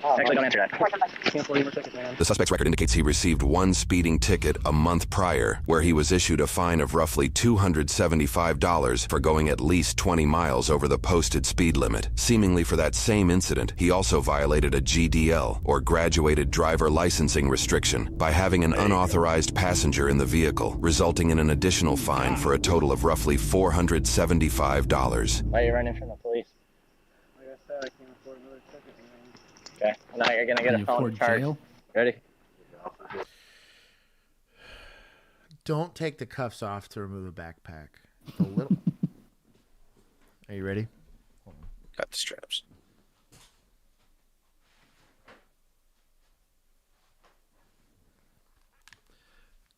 Actually, don't answer that. Can't afford any more tickets, man. The suspect's record indicates he received one speeding ticket a month prior, where he was issued a fine of roughly $275 for going at least 20 miles over the posted speed limit. Seemingly for that same incident, he also violated a GDL, or graduated driver licensing restriction, by having an unauthorized passenger in the vehicle, resulting in an additional fine for a total of roughly $475. Why are you running from the police? Like I said, I can't afford another ticket, man. Okay, now you're gonna get a phone charge. Ready? Don't take the cuffs off to remove the backpack. A little. Are you ready? Got the straps.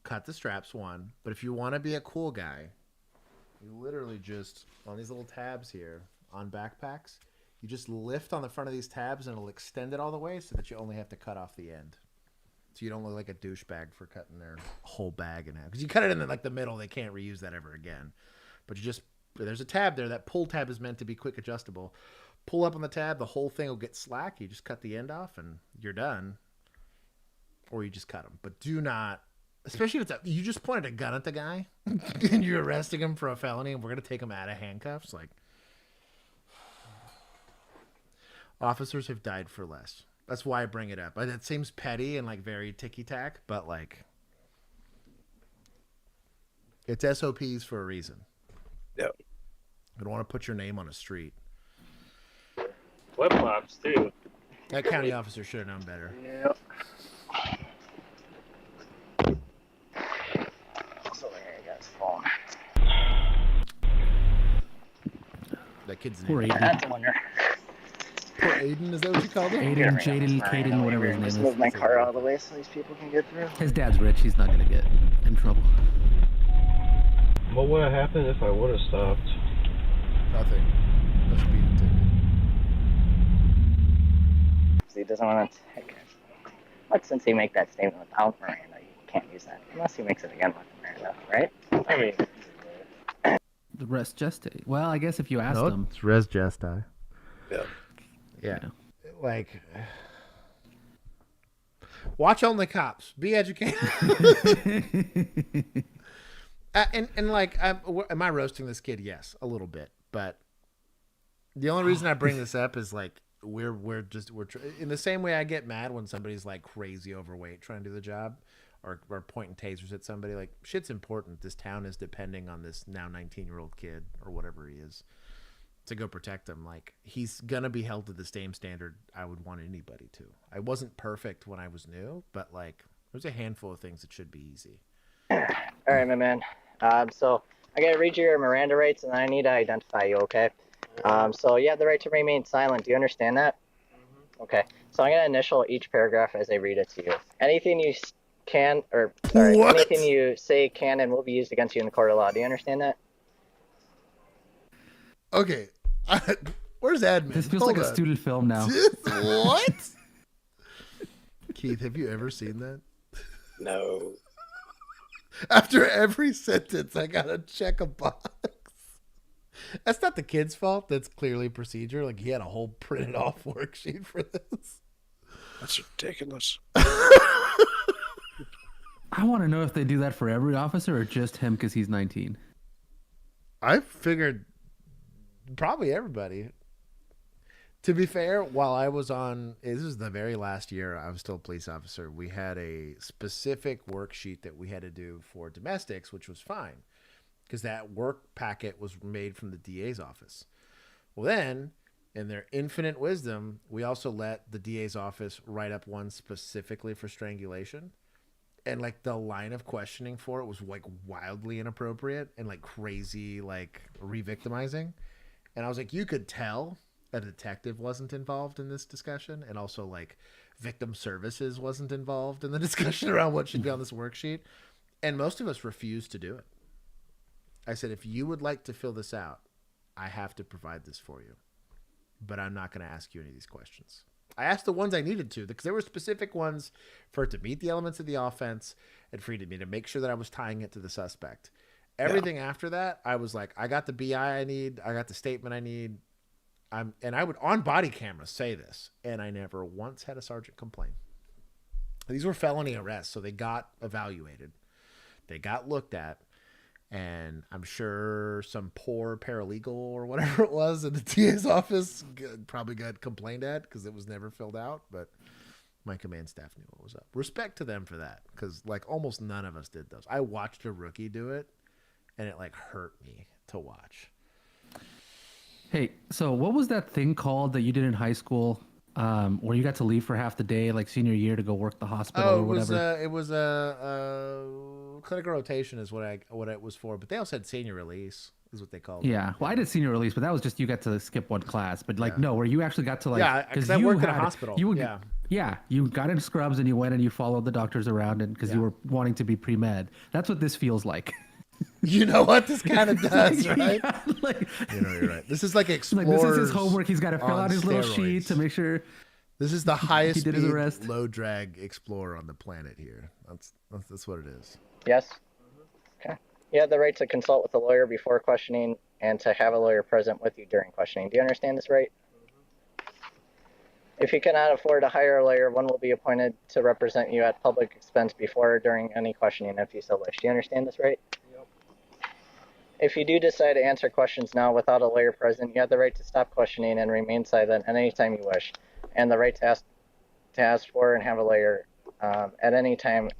Cut the straps, one. But if you want to be a cool guy, you literally just, on these little tabs here, on backpacks, you just lift on the front of these tabs and it'll extend it all the way so that you only have to cut off the end. So you don't look like a douchebag for cutting their whole bag in half. Because you cut it in the middle, they can't reuse that ever again. But you just, there's a tab there. That pull tab is meant to be quick adjustable. Pull up on the tab, the whole thing will get slack. You just cut the end off and you're done. Or you just cut them. But do not, especially if you just pointed a gun at the guy and you're arresting him for a felony and we're going to take him out of handcuffs. Like, officers have died for less. That's why I bring it up. That seems petty and like very ticky-tack, but like, it's SOPs for a reason. Yep. I don't want to put your name on a street. Flip-flops, too. That county officer should have known better. Yep. So there you guys fall. That kid's Poor name. Aiden. That's a wonder. Poor Aiden, is that what you called him? Aiden, Jaden, Caden, whatever his name Just is. move my car out of the way so these people can get through. His dad's rich. He's not gonna get in trouble. What would have happened if I would have stopped? Nothing. No speeding ticket. See, he doesn't want to take it. But since he make that statement without Miranda, you can't use that unless he makes it again with Miranda, right? I mean, The res gestae. Well, I guess if you ask them. It's res gestae. Yeah. Yeah. Like, watch OnlyCops. Be educated. and like, am I roasting this kid? Yes, a little bit. But the only reason I bring this up is like, we're in the same way I get mad when somebody's like crazy overweight trying to do the job, or pointing tasers at somebody. Like, shit's important. This town is depending on this now 19-year-old kid or whatever he is to go protect him. Like, he's gonna be held to the same standard I would want anybody to. I wasn't perfect when I was new, but like, there's a handful of things that should be easy. all right, my man. So I gotta read you your Miranda rights, and I need to identify you, okay? So you have the right to remain silent. Do you understand that? Okay. So I'm gonna initial each paragraph as I read it to you. Anything you anything you say can and will be used against you in the court of law. Do you understand that? Okay. Where's admin? This feels like a student film now. What? Keith, have you ever seen that? No. After every sentence, I gotta check a box. That's not the kid's fault. That's clearly procedure. Like, he had a whole printed off worksheet for this. That's ridiculous. I want to know if they do that for every officer or just him because he's 19. I figured probably everybody. To be fair, while I was this is the very last year I was still a police officer, we had a specific worksheet that we had to do for domestics, which was fine because that work packet was made from the DA's office. Well, then, in their infinite wisdom, we also let the DA's office write up one specifically for strangulation. And like, the line of questioning for it was like wildly inappropriate and like crazy, like re-victimizing. And I was like, you could tell a detective wasn't involved in this discussion, and also like victim services wasn't involved in the discussion around what should be on this worksheet. And most of us refused to do it. I said, if you would like to fill this out, I have to provide this for you, but I'm not going to ask you any of these questions. I asked the ones I needed to, because there were specific ones for it to meet the elements of the offense and for me to make sure that I was tying it to the suspect. Everything after that, I was like, I got the BI I need. I got the statement I need. And I would, on body camera, say this, and I never once had a sergeant complain. These were felony arrests, so they got evaluated. They got looked at, and I'm sure some poor paralegal or whatever it was in the DA's office probably got complained at because it was never filled out, but my command staff knew what was up. Respect to them for that, because like almost none of us did those. I watched a rookie do it, and it like hurt me to watch. Hey, so what was that thing called that you did in high school, where you got to leave for half the day, like senior year, to go work the hospital or whatever? It was a clinical rotation is what it was for, but they also had senior release is what they called it. Yeah, well, I did senior release, but that was just you got to skip one class. But like, no, where you actually got to like, because I worked in a hospital. Yeah, you got in scrubs and you went and you followed the doctors around, and because you were wanting to be pre-med. That's what this feels like. You know what this kind of does, right? Yeah, like, you're right. This is like Explorers. Like, this is his homework. He's got to fill out his little sheet to make sure. This is the highest speed, low drag Explorer on the planet here. That's what it is. Yes. Okay. You have the right to consult with a lawyer before questioning and to have a lawyer present with you during questioning. Do you understand this right? If you cannot afford to hire a lawyer, one will be appointed to represent you at public expense before or during any questioning if you so wish. Do you understand this right? Yep. If you do decide to answer questions now without a lawyer present, you have the right to stop questioning and remain silent at any time you wish, and the right to ask for and have a lawyer at any time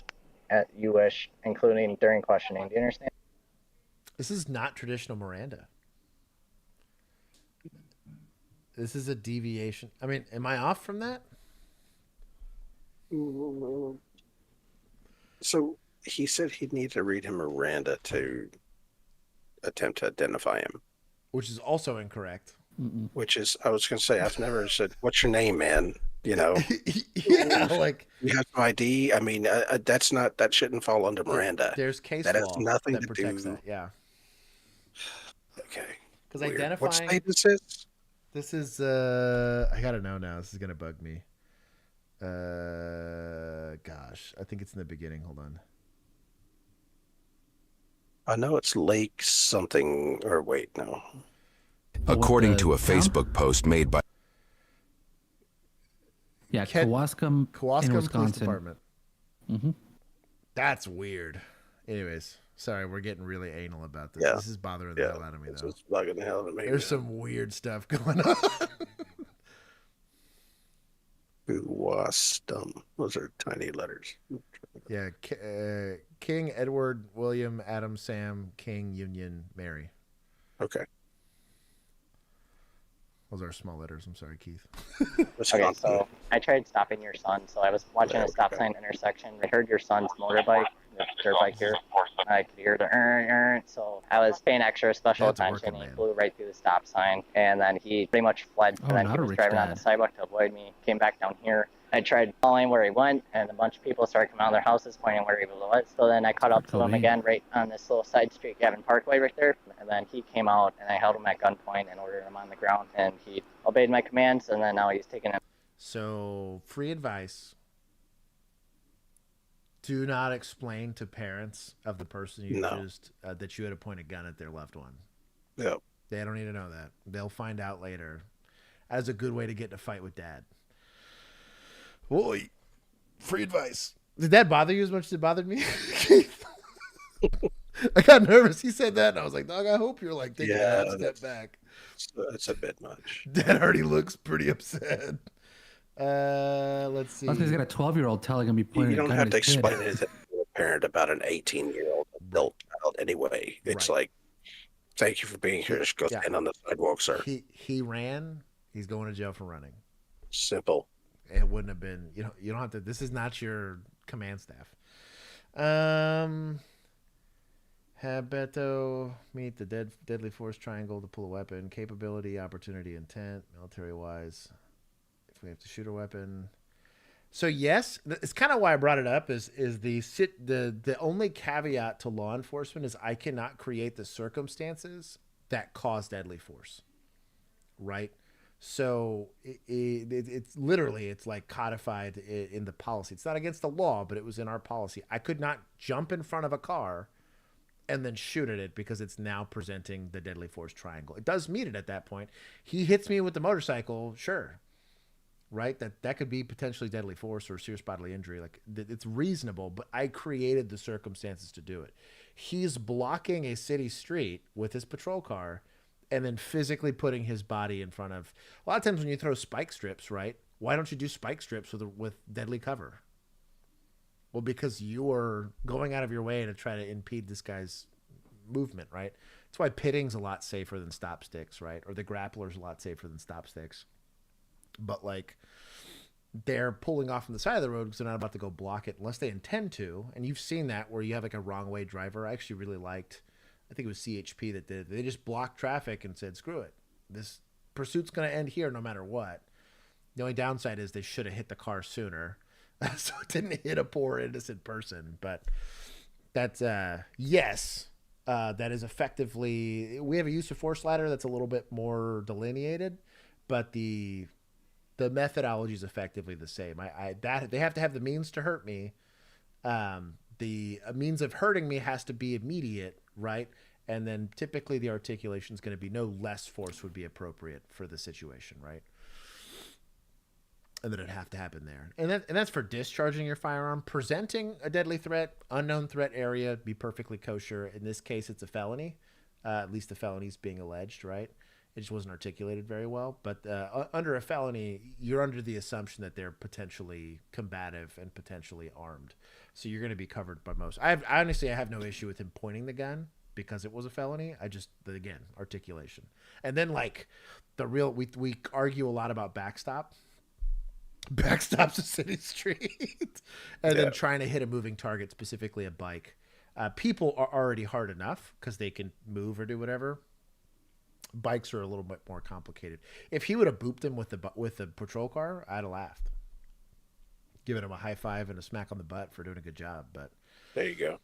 you wish, including during questioning. Do you understand? This is not traditional Miranda. This is a deviation. I mean, am I off from that? So he said he'd need to read him Miranda to attempt to identify him. Which is also incorrect. Which is, I was going to say, I've never said, what's your name, man? You know? Yeah, like... You have no ID? I mean, that shouldn't fall under Miranda. There's case that law has nothing that to protects do... that, yeah. Okay. Because Weird. identifying... What state is this? This is, I gotta know now. This is gonna bug me. Gosh, I think it's in the beginning. Hold on. I know it's Lake something, or wait, no. According to a Facebook post made by Kewaskum in Police Wisconsin. Department. Mm-hmm. That's weird. Anyways, sorry, we're getting really anal about this. Yeah. This is bothering the hell out of me, though. It's bugging the hell out of me. There's some weird stuff going on. Kewaskum. Those are tiny letters. Yeah, King, Edward, William, Adam, Sam, King, Union, Mary. Okay. Those are small letters. I'm sorry, Keith. Okay, so I tried stopping your son. So I was watching a stop sign intersection. I heard your son's motorbike, the dirt bike here. I could hear the so I was paying extra special attention. He flew right through the stop sign, and then he pretty much fled. And then he was driving on the sidewalk to avoid me. Came back down here. I tried following where he went, and a bunch of people started coming out of their houses pointing where he was. So then I caught up to him again right on this little side street, Gavin Parkway right there. And then he came out, and I held him at gunpoint and ordered him on the ground. And he obeyed my commands, and then now he's taking him. So, free advice. Do not explain to parents of the person you accused that you had to point a gun at their loved one. Yep. They don't need to know that. They'll find out later. As a good way to get in a fight with dad. Boy, free advice. Did that bother you as much as it bothered me? I got nervous. He said that, and I was like, dog, I hope you're like taking a step back. That's a bit much. Dad already looks pretty upset. Let's see. He's got a 12-year-old telling him he pointed You don't a gun have to at his kid. explain anything to a parent about an 18-year-old adult child anyway. It's like, thank you for being here. Just go stand on the sidewalk, sir. He ran. He's going to jail for running. Simple. It wouldn't have been. You don't have to. This is not your command staff. Habeto meet the deadly force triangle to pull a weapon. Capability, opportunity, intent, military wise. If we have to shoot a weapon. So yes, it's kind of why I brought it up. Is the only caveat to law enforcement is I cannot create the circumstances that cause deadly force. Right. So it's literally, it's like codified in the policy. It's not against the law, but it was in our policy. I could not jump in front of a car and then shoot at it because it's now presenting the deadly force triangle. It does meet it at that point. He hits me with the motorcycle, sure. Right? That could be potentially deadly force or serious bodily injury. Like, it's reasonable, but I created the circumstances to do it. He's blocking a city street with his patrol car and then physically putting his body in front of. A lot of times when you throw spike strips, right? Why don't you do spike strips with deadly cover? Well, because you're going out of your way to try to impede this guy's movement, right? That's why pitting's a lot safer than stop sticks, right? Or the grappler's a lot safer than stop sticks. But like, they're pulling off on the side of the road because they're not about to go block it unless they intend to. And you've seen that where you have like a wrong way driver. I actually really liked, I think it was CHP that did it. They just blocked traffic and said, screw it. This pursuit's going to end here no matter what. The only downside is they should have hit the car sooner. So it didn't hit a poor innocent person. But that's, yes, that is effectively, we have a use of force ladder that's a little bit more delineated, but the methodology is effectively the same. That they have to have the means to hurt me. The means of hurting me has to be immediate, right? And then typically the articulation is going to be no less force would be appropriate for the situation, right? And then it'd have to happen there. And that's for discharging your firearm. Presenting a deadly threat, unknown threat area, be perfectly kosher. In this case, it's a felony. At least the felony is being alleged, right? It just wasn't articulated very well. But under a felony, you're under the assumption that they're potentially combative and potentially armed. So you're going to be covered by most. Honestly, I have no issue with him pointing the gun because it was a felony. Again, articulation. And then like we argue a lot about backstop. Backstop's a city street. And then trying to hit a moving target, specifically a bike. People are already hard enough because they can move or do whatever. Bikes are a little bit more complicated. If he would have booped him with the patrol car, I'd have laughed. Giving him a high five and a smack on the butt for doing a good job. But there you go.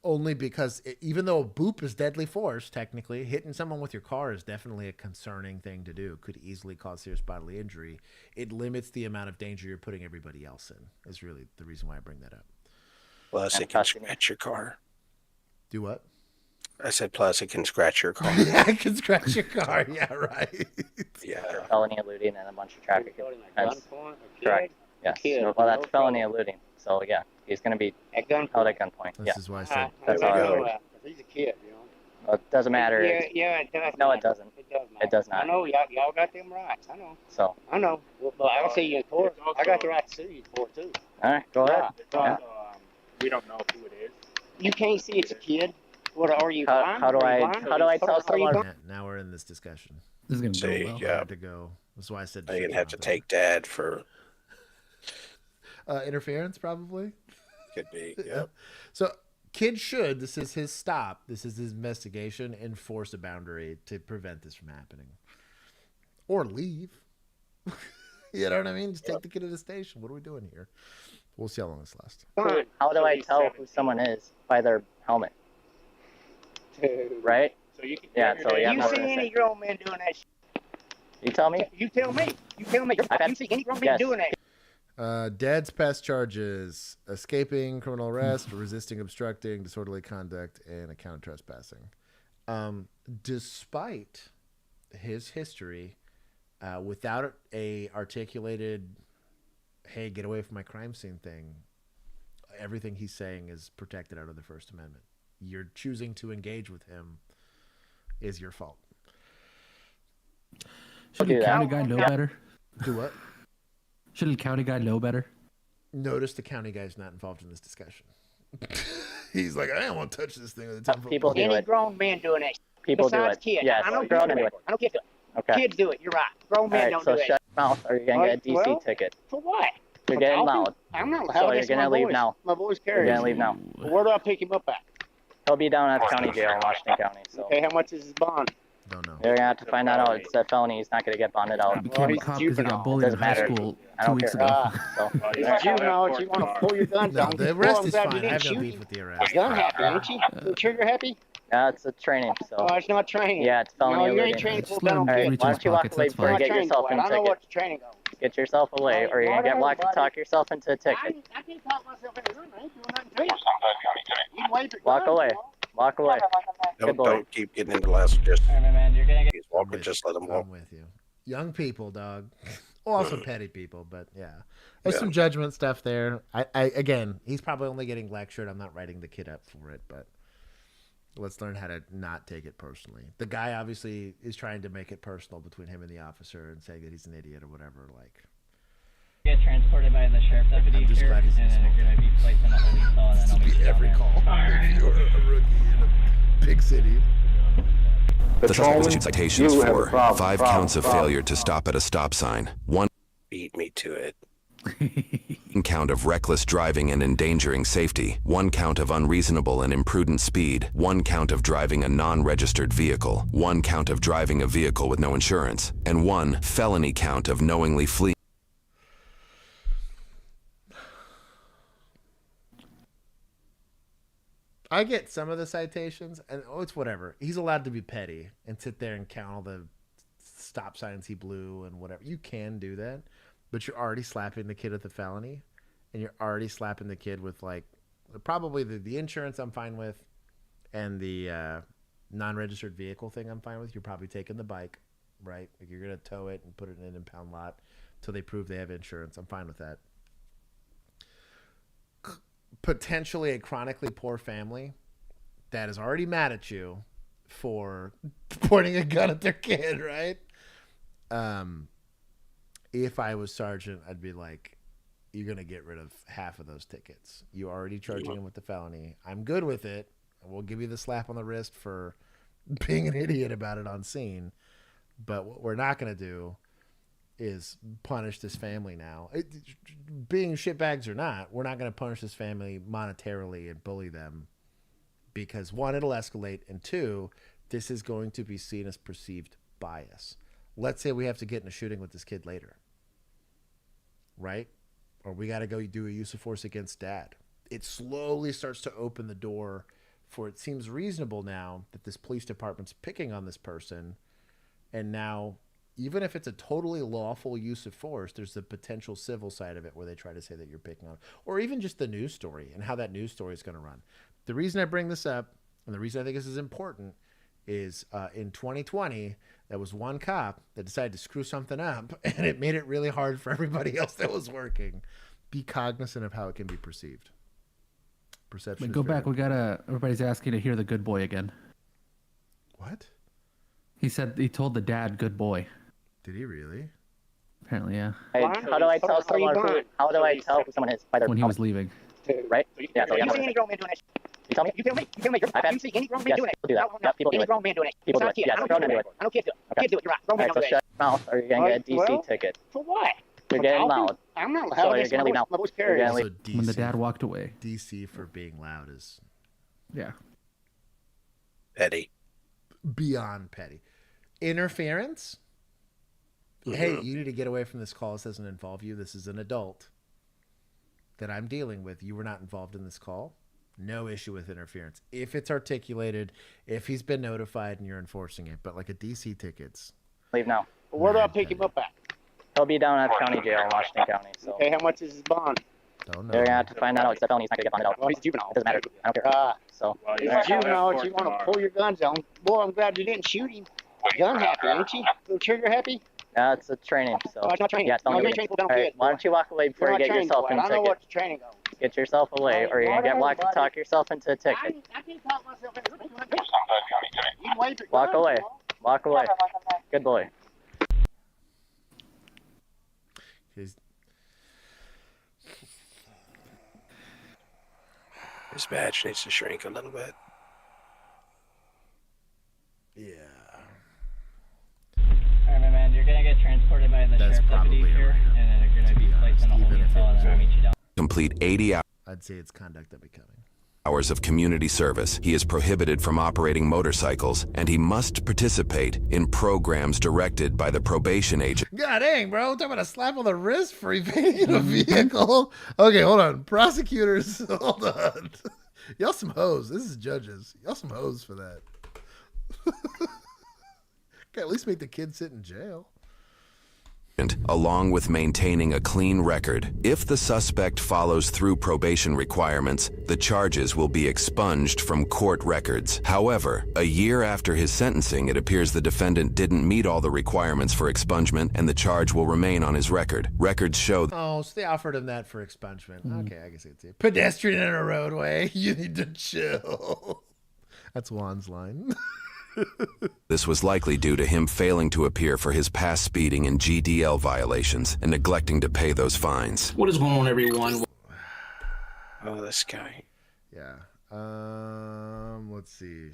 Only because even though a boop is deadly force, technically, hitting someone with your car is definitely a concerning thing to do. Could easily cause serious bodily injury. It limits the amount of danger you're putting everybody else in, is really the reason why I bring that up. Plus, it can scratch your car. Do what? I said, plus, it can scratch your car. Yeah, it can scratch your car. Yeah, right. Yeah. Felony eluding and a bunch of traffic offense. Correct. Yes. Well, that's felony eluding. So, yeah, he's going to be held at gunpoint. This is why I said. That's all it is. He's a kid, you know. Well, it doesn't matter. Yeah, it does. No, it doesn't. It does matter. It does not. I know y'all got them rights. I know. So. I know. Well, but I'll see you in court. I got the right to sue you in court too. All right, go ahead. Yeah. We don't know who it is. You can't see it's a kid. What are you blind? How do I tell someone? Yeah, now we're in this discussion. This is going to go See, well. yeah. Had to go. That's why I said. You're gonna have to take Dad for interference, probably. Could be. Yep. So, kid should. This is his stop. This is his investigation. Enforce a boundary to prevent this from happening, or leave. You know what I mean? Just take the kid to the station. What are we doing here? We'll see how long this lasts. How do I tell who someone is by their helmet? Right? So you can. Yeah. So yeah. You see any grown men doing that? You tell me. You tell me. You tell me. You see any grown men doing that? Dad's past charges: escaping, criminal arrest, resisting, obstructing, disorderly conduct, and account of trespassing. Despite his history, without a articulated, "Hey, get away from my crime scene" thing, everything he's saying is protected out of the First Amendment. You're choosing to engage with him is your fault. Should the county guy know better? Do what? Should the county guy know better? Notice the county guy's not involved in this discussion. He's like, I don't want to touch this thing with a 10-foot People pole. do Any it. grown men doing that? People do Besides it. Kids. Yes. I know Grown kids do men. it. I don't kids do it. Okay. Kids do it. You're right. Grown All men right. don't So do shut it. your mouth, or you're gonna get a DC Well, ticket. For what? You're For getting talking? loud. I'm not loud. So That's you're gonna my leave voice. now. My voice You're carries. gonna leave now. Where do I pick him up at? He'll be down at county jail in Washington County. So Okay, how much is his bond? Don't know. you're gonna have to find that out. It's a felony. He's not gonna get bonded out. He became a he's cop because he got juvenile. bullied in Doesn't high matter. school I 2 don't weeks care. ago. So He's juvenile. You want to pull your guns No, on? the arrest is fine. I have no beef with the arrest. Gun happy, ain't you? Trigger happy? yeah, it's a training. So Oh, it's not training. yeah, it's felony No, you ain't eluding. training Just for let gun him on All right, kids. reach why in his don't you walk pockets. away That's before you fine. get yourself in I a know ticket? what the training goes. Get yourself away, or you're gonna get blocked and talk yourself into a ticket. I can't talk myself into nothing. I ain't doing nothing to you. You can wave your Walk gun, away. you know. Walk away. Good boy. Don't keep getting into last. Just All right, man. You're gonna get. he's walking. Just let him walk. I'm with you. Young people, dog. Well, also petty people, but yeah. There's some judgment stuff there. I again, he's probably only getting lectured. I'm not writing the kid up for it, but let's learn how to not take it personally. The guy obviously is trying to make it personal between him and the officer and saying that he's an idiot or whatever. Like, Get transported by the sheriff deputy I'm just here, glad he's in and small they're going to be placed in a holding cell, and then I'll meet you down every there. call. If you're a rookie in a big city. The suspect was issued citations you have a for problem, 5 problem, counts of problem. failure to stop at a stop sign, 1 Beat me to it. count of reckless driving and endangering safety, 1 count of unreasonable and imprudent speed, 1 count of driving a non-registered vehicle, 1 count of driving a vehicle with no insurance, and 1 felony count of knowingly fleeing. I get some of the citations, and it's whatever. He's allowed to be petty and sit there and count all the stop signs he blew and whatever. You can do that, but you're already slapping the kid with the felony, and you're already slapping the kid with like probably the insurance I'm fine with, and the non-registered vehicle thing I'm fine with. You're probably taking the bike, right? Like you're gonna tow it and put it in an impound lot until they prove they have insurance. I'm fine with that. Potentially a chronically poor family that is already mad at you for pointing a gun at their kid, right? If I was sergeant, I'd be like, you're going to get rid of half of those tickets. You already charging him with the felony. I'm good with it. We'll give you the slap on the wrist for being an idiot about it on scene. But what we're not going to do is punish this family now. Being shitbags or not, we're not going to punish this family monetarily and bully them because 1, it'll escalate, and 2, this is going to be seen as perceived bias. Let's say we have to get in a shooting with this kid later, right? Or we got to go do a use of force against dad. it slowly starts to open the door for, it seems reasonable now that this police department's picking on this person. And now, even if it's a totally lawful use of force, there's the potential civil side of it where they try to say that you're picking on, or even just the news story and how that news story is going to run. The reason I bring this up, and the reason I think this is important, is in 2020, there was one cop that decided to screw something up, and it made it really hard for everybody else that was working. Be cognizant of how it can be perceived. Perception. But go back. We gotta. Everybody's asking to hear the good boy again. What? He said he told the dad "good boy." Did he really? Apparently, yeah. How do I tell someone who? How do I tell who someone is by their? When he was leaving. Right? Yeah. So You see any grown man doing that? You tell me. You tell me. You see any grown man doing it? People do that. Yeah, people do Any it. grown man doing it? People do It's it. not kids. Yes, I grown don't men do kids it. I don't kids do it. Kids do it. You're right. Grown All men right, so don't do shut it. your mouth, or you're gonna get a DC Well, ticket. For what? You're For getting talking? loud. I'm not loud. So you're That's gonna my leave now. voice- My voice You're carries. gonna Also, leave. When the dad walked away. DC for being loud is Yeah. Petty. beyond petty. Interference? Hey, you need to get away from this call. This doesn't involve you. This is an adult that I'm dealing with. You were not involved in this call. No issue with interference. If it's articulated, if he's been notified and you're enforcing it. But like a DC tickets. Leave now. Where do I pick him up at? He'll be down at county jail in Washington County. So Okay, how much is his bond? Don't know. they're gonna have to find that out. It's a felony. He's not gonna get bonded out. Well, he's a juvenile. It doesn't matter. I don't care. So. If it's juvenile, if you want to pull your guns on, boy, I'm glad you didn't shoot him. Gun happy, ain't you? Little trigger happy? Yeah, it's a training. So. Oh, it's not training. Yeah, it's No, felony. you're training people All down right, kids. why don't you walk away before You're you not get trained yourself for in it. a I know ticket? what the training goes. Get yourself away, or you're gonna get locked and talk yourself into a ticket. I can't talk myself into it. You can wave your Walk gun, away. you know? Walk away. Good boy. His badge needs to shrink a little bit. Yeah. Alright, my man, you're gonna get transported by the That's sheriff deputy probably here, alright, and then you're gonna be placed in a holding cell, and then I'll meet you down. Complete 80 I'd say it's conduct unbecoming. hours of community service. He is prohibited from operating motorcycles, and he must participate in programs directed by the probation agent. God dang, bro. Talking about a slap on the wrist for evading a vehicle. Okay, hold on. Prosecutors, hold on. Y'all some hoes. This is judges. Y'all some hoes for that. Can at least make the kid sit in jail. Along with maintaining a clean record. If the suspect follows through probation requirements, the charges will be expunged from court records. However, a year after his sentencing, it appears the defendant didn't meet all the requirements for expungement, and the charge will remain on his record. Records show Oh, so they offered him that for expungement. Okay, I guess it's it. Pedestrian in a roadway. You need to chill. That's Juan's line. this was likely due to him failing to appear for his past speeding and GDL violations and neglecting to pay those fines. What is going on, everyone? Oh, this guy. Yeah. Let's see.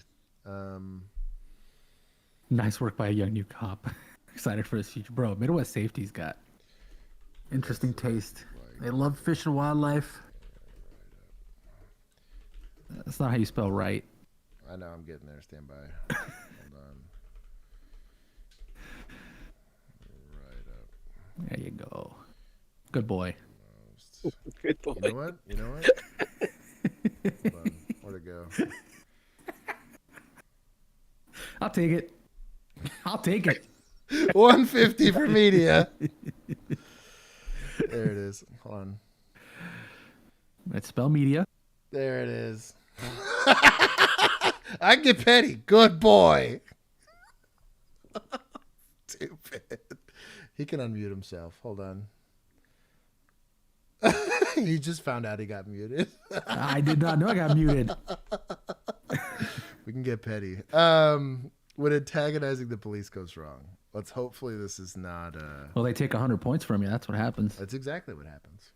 Nice work by a young new cop. Excited for his future. Bro, Midwest Safety's got interesting taste. They love fish and wildlife. That's not how you spell right. I know, I'm getting there. Stand by. Hold on. Right up. There you go. Good boy. Good boy. You know what? You know what? Hold on. Where'd it go? I'll take it. I'll take it. 150 for media. There it is. Hold on. Let's spell media. There it is. I can get petty. Good boy. Stupid. He can unmute himself. Hold on. He just found out he got muted. I did not know I got muted. We can get petty. When antagonizing the police goes wrong. Let's hopefully this is not Well, they take 100 points from you. That's what happens. That's exactly what happens.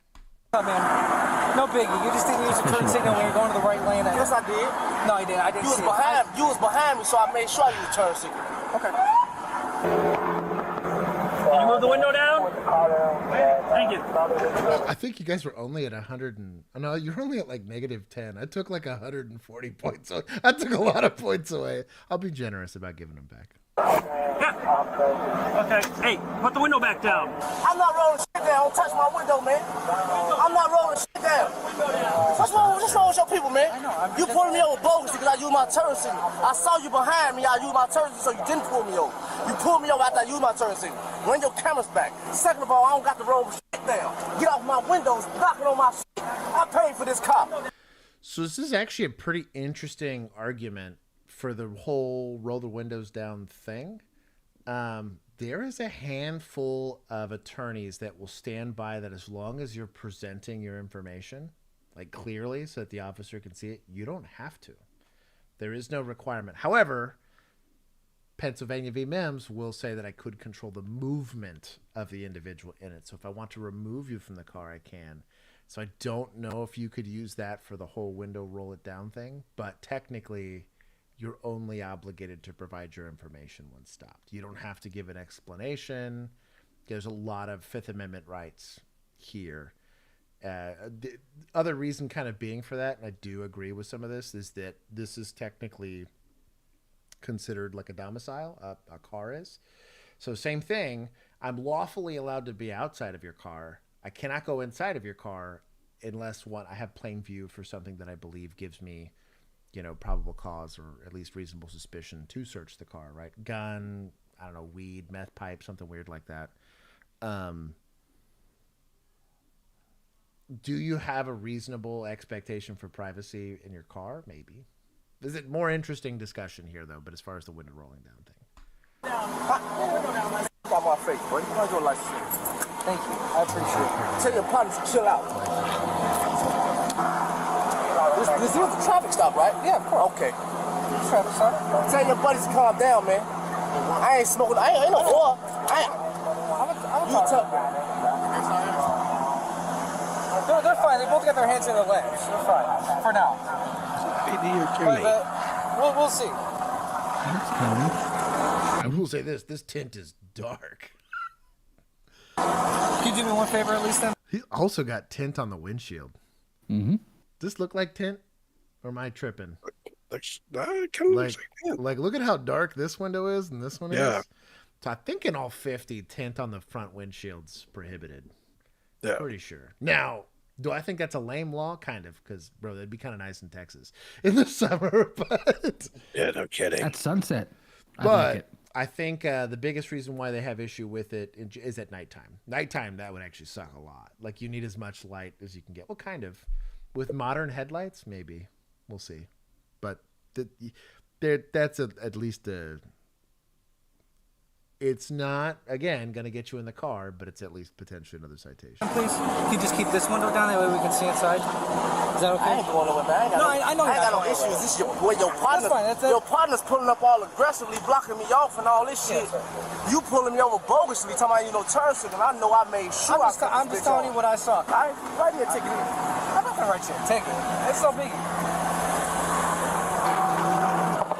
Man, no biggie. You just didn't use a turn signal when you're going to the right lane. Yes, I did. No, you didn't. I didn't. You was behind me, so I made sure I used a turn signal. Okay. Can you move the window down? Thank you. I think you guys were only at 100 and no, you're only at like -10. I took like 140 points. So I took a lot of points away. I'll be generous about giving them back. Yeah. Okay. Hey, put the window back down. I'm not rolling shit shit down. Don't touch my window, man. I'm not rolling shit down. What's wrong with your people, man? You pulling me over bogus because I used my turn signal. I saw you behind me. I used my turn signal, so you didn't pull me over. You pulled me over after I used my turn signal. Run your cameras back. Second of all, I don't got to roll shit down. Get off my windows, knocking on my shit. I paid for this car. So this is actually a pretty interesting argument for the whole roll the windows down thing. There is a handful of attorneys that will stand by that as long as you're presenting your information, like clearly so that the officer can see it, you don't have to. There is no requirement. However, Pennsylvania v. Mims will say that I could control the movement of the individual in it. So if I want to remove you from the car, I can. So I don't know if you could use that for the whole window roll it down thing, but technically you're only obligated to provide your information when stopped. You don't have to give an explanation. There's a lot of Fifth Amendment rights here. The other reason kind of being for that, and I do agree with some of this, is that this is technically considered like a domicile, a car is. So same thing, I'm lawfully allowed to be outside of your car. I cannot go inside of your car unless I have plain view for something that I believe gives me, probable cause or at least reasonable suspicion to search the car, right? Gun, I don't know, weed, meth pipe, something weird like that. Do you have a reasonable expectation for privacy in your car? Maybe. Is it more interesting discussion here, though, but as far as the window rolling down thing. Got my face, boy. You your license. Thank you. I appreciate it. Tell your partners to chill out. This is a traffic stop, right? Yeah, of course. Okay. Traffic stop. Tell your buddies to calm down, man. I ain't smoking. I ain't no oil. You tough. They're fine. They both got their hands in their legs. They're fine. For now. We'll see. I will say this tint is dark. Can you do me one favor at least then? He also got tint on the windshield. Mm-hmm. Does this look like tint? Or am I tripping? Like, look at how dark this window is and this one Yeah. is. So I think in all 50, tint on the front windshield's prohibited. Yeah. Pretty sure. Now, do I think that's a lame law? Kind of, because, bro, that'd be kind of nice in Texas in the summer. But yeah, no kidding. At sunset. But I think the biggest reason why they have issue with it is at nighttime. Nighttime, that would actually suck a lot. Like, you need as much light as you can get. Well, kind of. With modern headlights, maybe. We'll see. But that's at least a... It's not, again, going to get you in the car, but it's at least potentially another citation. Please, can you just keep this window down? That way we can see inside. Is that okay? I ain't going over there. I know. I ain't got no issues. This is your partner. Your partner's pulling up all aggressively, blocking me off and all this shit. You pulling me over bogusly, talking about turn signal. I know I made sure. I'm just telling you what I saw. All right, write me a ticket. I'm not gonna write you a ticket. It's so big.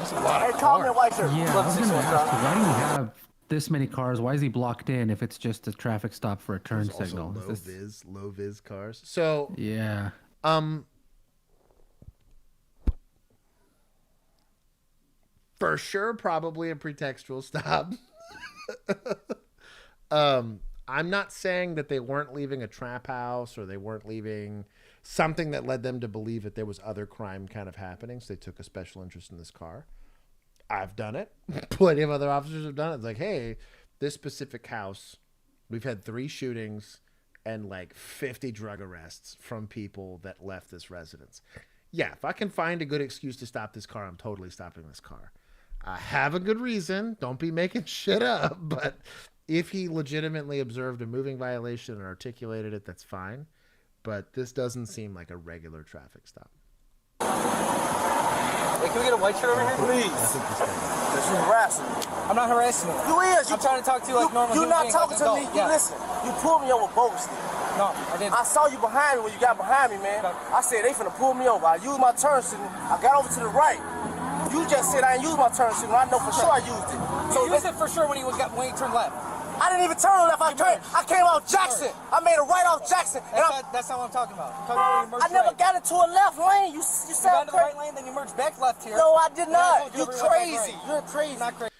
That's a lot of call me a white shirt. Yeah, I was going to ask, why do you have this many cars? Why is he blocked in if it's just a traffic stop for a turn signal? Low vis cars. So yeah, for sure, probably a pretextual stop. I'm not saying that they weren't leaving a trap house or they weren't leaving something that led them to believe that there was other crime kind of happening. So they took a special interest in this car. I've done it. Plenty of other officers have done it. It's like, hey, this specific house, we've had 3 shootings and like 50 drug arrests from people that left this residence. Yeah, if I can find a good excuse to stop this car, I'm totally stopping this car. I have a good reason. Don't be making shit up. But if he legitimately observed a moving violation and articulated it, that's fine. But this doesn't seem like a regular traffic stop. Hey, can we get a white shirt over here? Please. Because you're harassing me. I'm not harassing you. You is. I'm trying to talk to you like normal. You're not talking to me. You listen. You pulled me over bogusly. No, I didn't. I saw you behind me when you got behind me, man. I said, they finna pull me over. I used my turn signal. I got over to the right. You just said I didn't use my turn signal. I know for sure I used it. So you used it for sure when you turned left. I didn't even turn left. I came out Jackson. I made a right off Jackson. That's not what I'm talking about. I never got into a left lane. You said got into the right lane, then you merged back left here. No, I did not. You're crazy. You're crazy. Not crazy.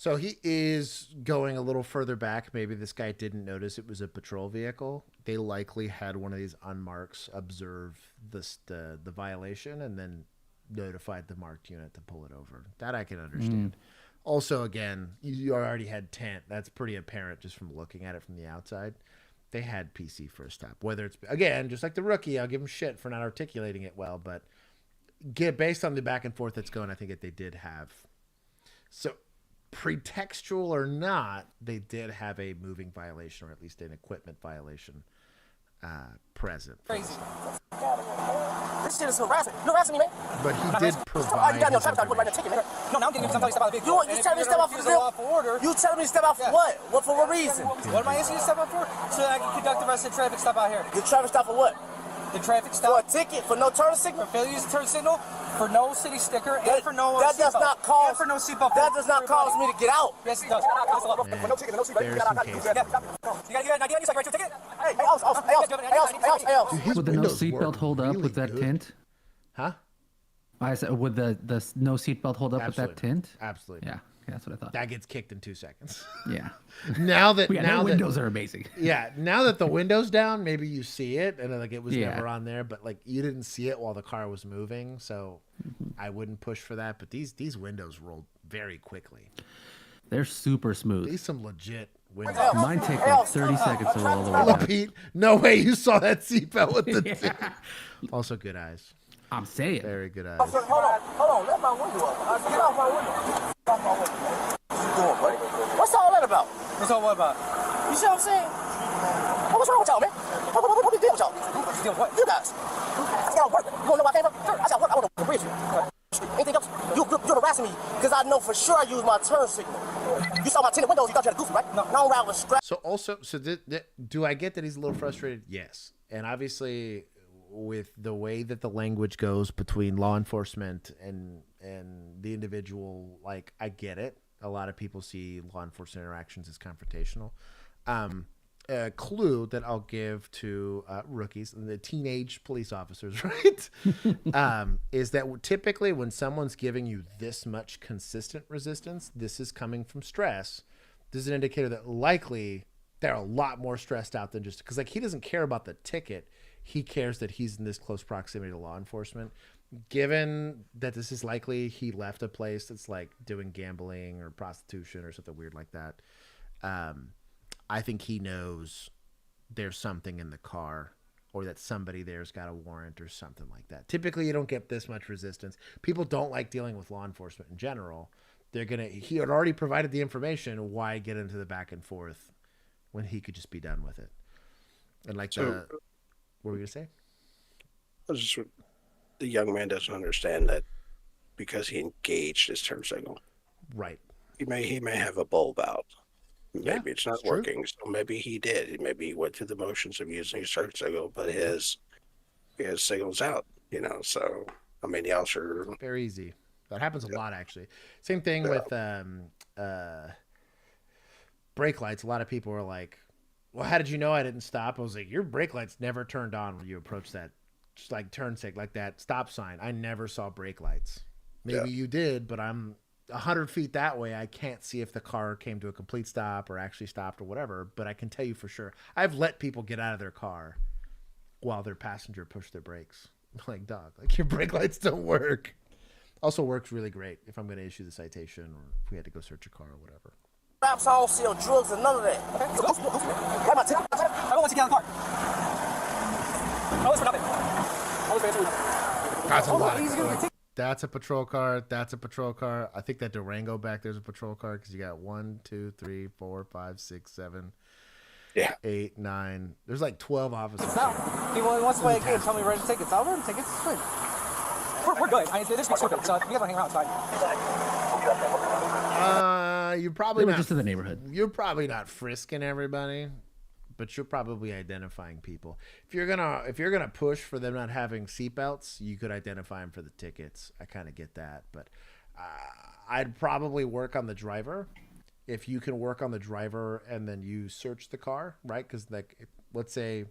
So he is going a little further back. Maybe this guy didn't notice it was a patrol vehicle. They likely had one of these unmarks observe the violation and then notified the marked unit to pull it over. That I can understand. Also, again, you already had tent. That's pretty apparent just from looking at it from the outside. They had PC first stop. Whether it's, again, just like the rookie, I'll give him shit for not articulating it well, but based on the back and forth that's going, I think that they did have. So, pretextual or not, they did have a moving violation or at least an equipment violation present. Crazy. This shit is harassing. You're harassing me, man. But he did provide. You got no traffic stop. Put right in the ticket, man. No, now I'm getting somebody to step out of the vehicle. You telling me to step out for the vehicle? You telling me to step out for what? What for? What reason? What am I asking you to step out for? So that I can conduct the rest of the traffic stop out here. The traffic stop for what? The traffic stop. For a ticket? For no turn signal? For failure to use turn signal? For no city sticker? And for no that does not cause. For no seatbelt. That does not cause me to get out. Yes, it does. For no ticket, no seatbelt. You gotta get a second ticket. Hey, Would the no seatbelt hold up with that tint? Huh? I said, would the no seatbelt hold up with that tint? Absolutely. Yeah, that's what I thought. That gets kicked in 2 seconds. Yeah. Now that the windows are amazing. Yeah. Now that the window's down, maybe you see it, and like it was never on there, but like you didn't see it while the car was moving, so I wouldn't push for that. But these windows rolled very quickly. They're super smooth. These some legit windows. Mine take like 30 seconds to roll the way down. Pete, no way you saw that seatbelt with the Also good eyes. I'm saying. Very good eyes. Hold on, let my window up. Get off my window. Get off my window. What you doing, buddy? What's all that about? What's all what about? You see what I'm saying? What's wrong with y'all, man? What you deal with y'all? What? You guys. I got work. You wanna know why I came from? I got work. I want to bridge you. Anything else? You're harassing me because I know for sure I use my turn signal. You saw my tinted windows. You thought you had a goofy, right? No, I don't ride with strap. So also, do I get that he's a little frustrated? Yes, and obviously, with the way that the language goes between law enforcement and the individual, like I get it. A lot of people see law enforcement interactions as confrontational. A clue that I'll give to rookies, the teenage police officers, right, is that typically when someone's giving you this much consistent resistance, this is coming from stress. This is an indicator that likely they're a lot more stressed out than just because like he doesn't care about the ticket. He cares that he's in this close proximity to law enforcement. Given that this is likely he left a place that's like doing gambling or prostitution or something weird like that, I think he knows there's something in the car or that somebody there's got a warrant or something like that. Typically, you don't get this much resistance. People don't like dealing with law enforcement in general. He had already provided the information. Why get into the back and forth when he could just be done with it? And like what were you going to say? The young man doesn't understand that because he engaged his turn signal. Right. He may have a bulb out. Maybe it's not working. So maybe he did. Maybe he went through the motions of using his turn signal, but his signal's out, So, I mean, the officer. Very easy. That happens a lot, actually. Same thing with brake lights. A lot of people are like, well, how did you know I didn't stop? I was like, your brake lights never turned on when you approach that, just like turn signal, like that stop sign. I never saw brake lights. Maybe you did, but I'm 100 feet that way. I can't see if the car came to a complete stop or actually stopped or whatever, but I can tell you for sure. I've let people get out of their car while their passenger pushed their brakes. I'm like, dog, like your brake lights don't work. Also works really great if I'm going to issue the citation or if we had to go search a car or whatever. Raps, I don't sell drugs and none of that. Okay. Grab my ticket. I don't want to get out of the car. Oh, it's for nothing. That's a lot. That's a patrol car. That's a patrol car. I think that Durango back there's a patrol car because you got 1, 2, 3, 4, 5, 6, 7, 8, 9. There's like 12 officers. It's out. He wants to play a game. Tell me write the tickets. I'll write the tickets. It's good. We're good. I mean, this makes stupid, so we gotta hang out outside. You're probably not just in the neighborhood. You're probably not frisking everybody, but you're probably identifying people. If you're gonna push for them not having seatbelts, you could identify them for the tickets. I kind of get that, but I'd probably work on the driver. If you can work on the driver and then you search the car, right? Because like, let's say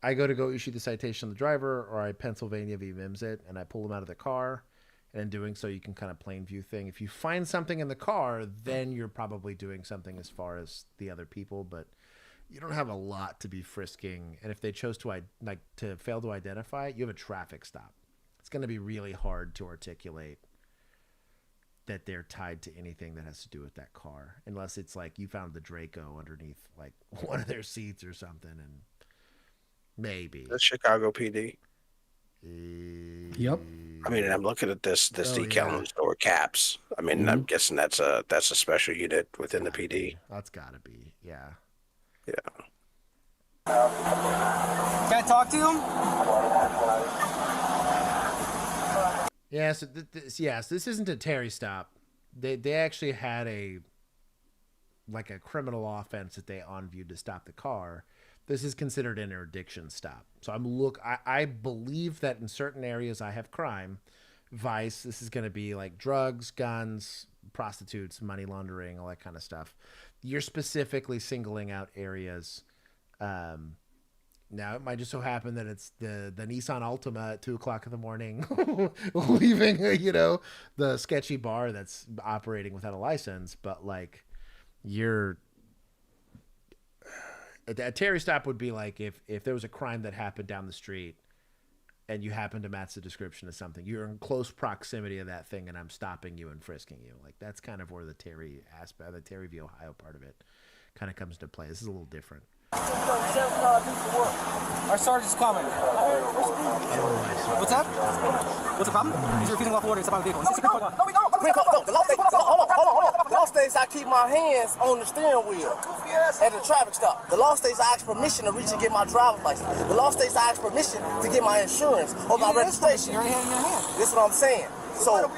I go issue the citation on the driver, or I Pennsylvania v. MIMS it, and I pull him out of the car, And in doing so, you can kind of plain view thing. If you find something in the car, then you're probably doing something as far as the other people, but you don't have a lot to be frisking. And if they chose to fail to identify, you have a traffic stop. It's going to be really hard to articulate that they're tied to anything that has to do with that car, unless it's like you found the Draco underneath like one of their seats or something, and maybe that's Chicago PD. Yep. I mean, I'm looking at this decal on the door caps. I mean, I'm guessing that's a special unit within the PD. That's gotta be, yeah. Yeah. Can I talk to him? Yeah, so this isn't a Terry stop. They actually had a criminal offense that they on-viewed to stop the car. This is considered an interdiction stop. So I believe that in certain areas I have crime, vice. This is going to be like drugs, guns, prostitutes, money laundering, all that kind of stuff. You're specifically singling out areas. Now it might just so happen that it's the Nissan Altima at 2:00 in the morning, leaving the sketchy bar that's operating without a license. But like a Terry stop would be like if there was a crime that happened down the street and you happen to match the description of something, you're in close proximity of that thing and I'm stopping you and frisking you. Like that's kind of where the Terry aspect, the Terry v. Ohio part of it kind of comes into play. This is a little different. Our sergeant's coming. What's up? What's the problem? He's repeating off orders about the vehicle. No, we don't. The law states I keep my hands on the steering wheel at the traffic stop. The law states I ask permission to reach and get my driver's license. The law states I ask permission to get my insurance or my registration. Your hand in your hand. This is what I'm saying. So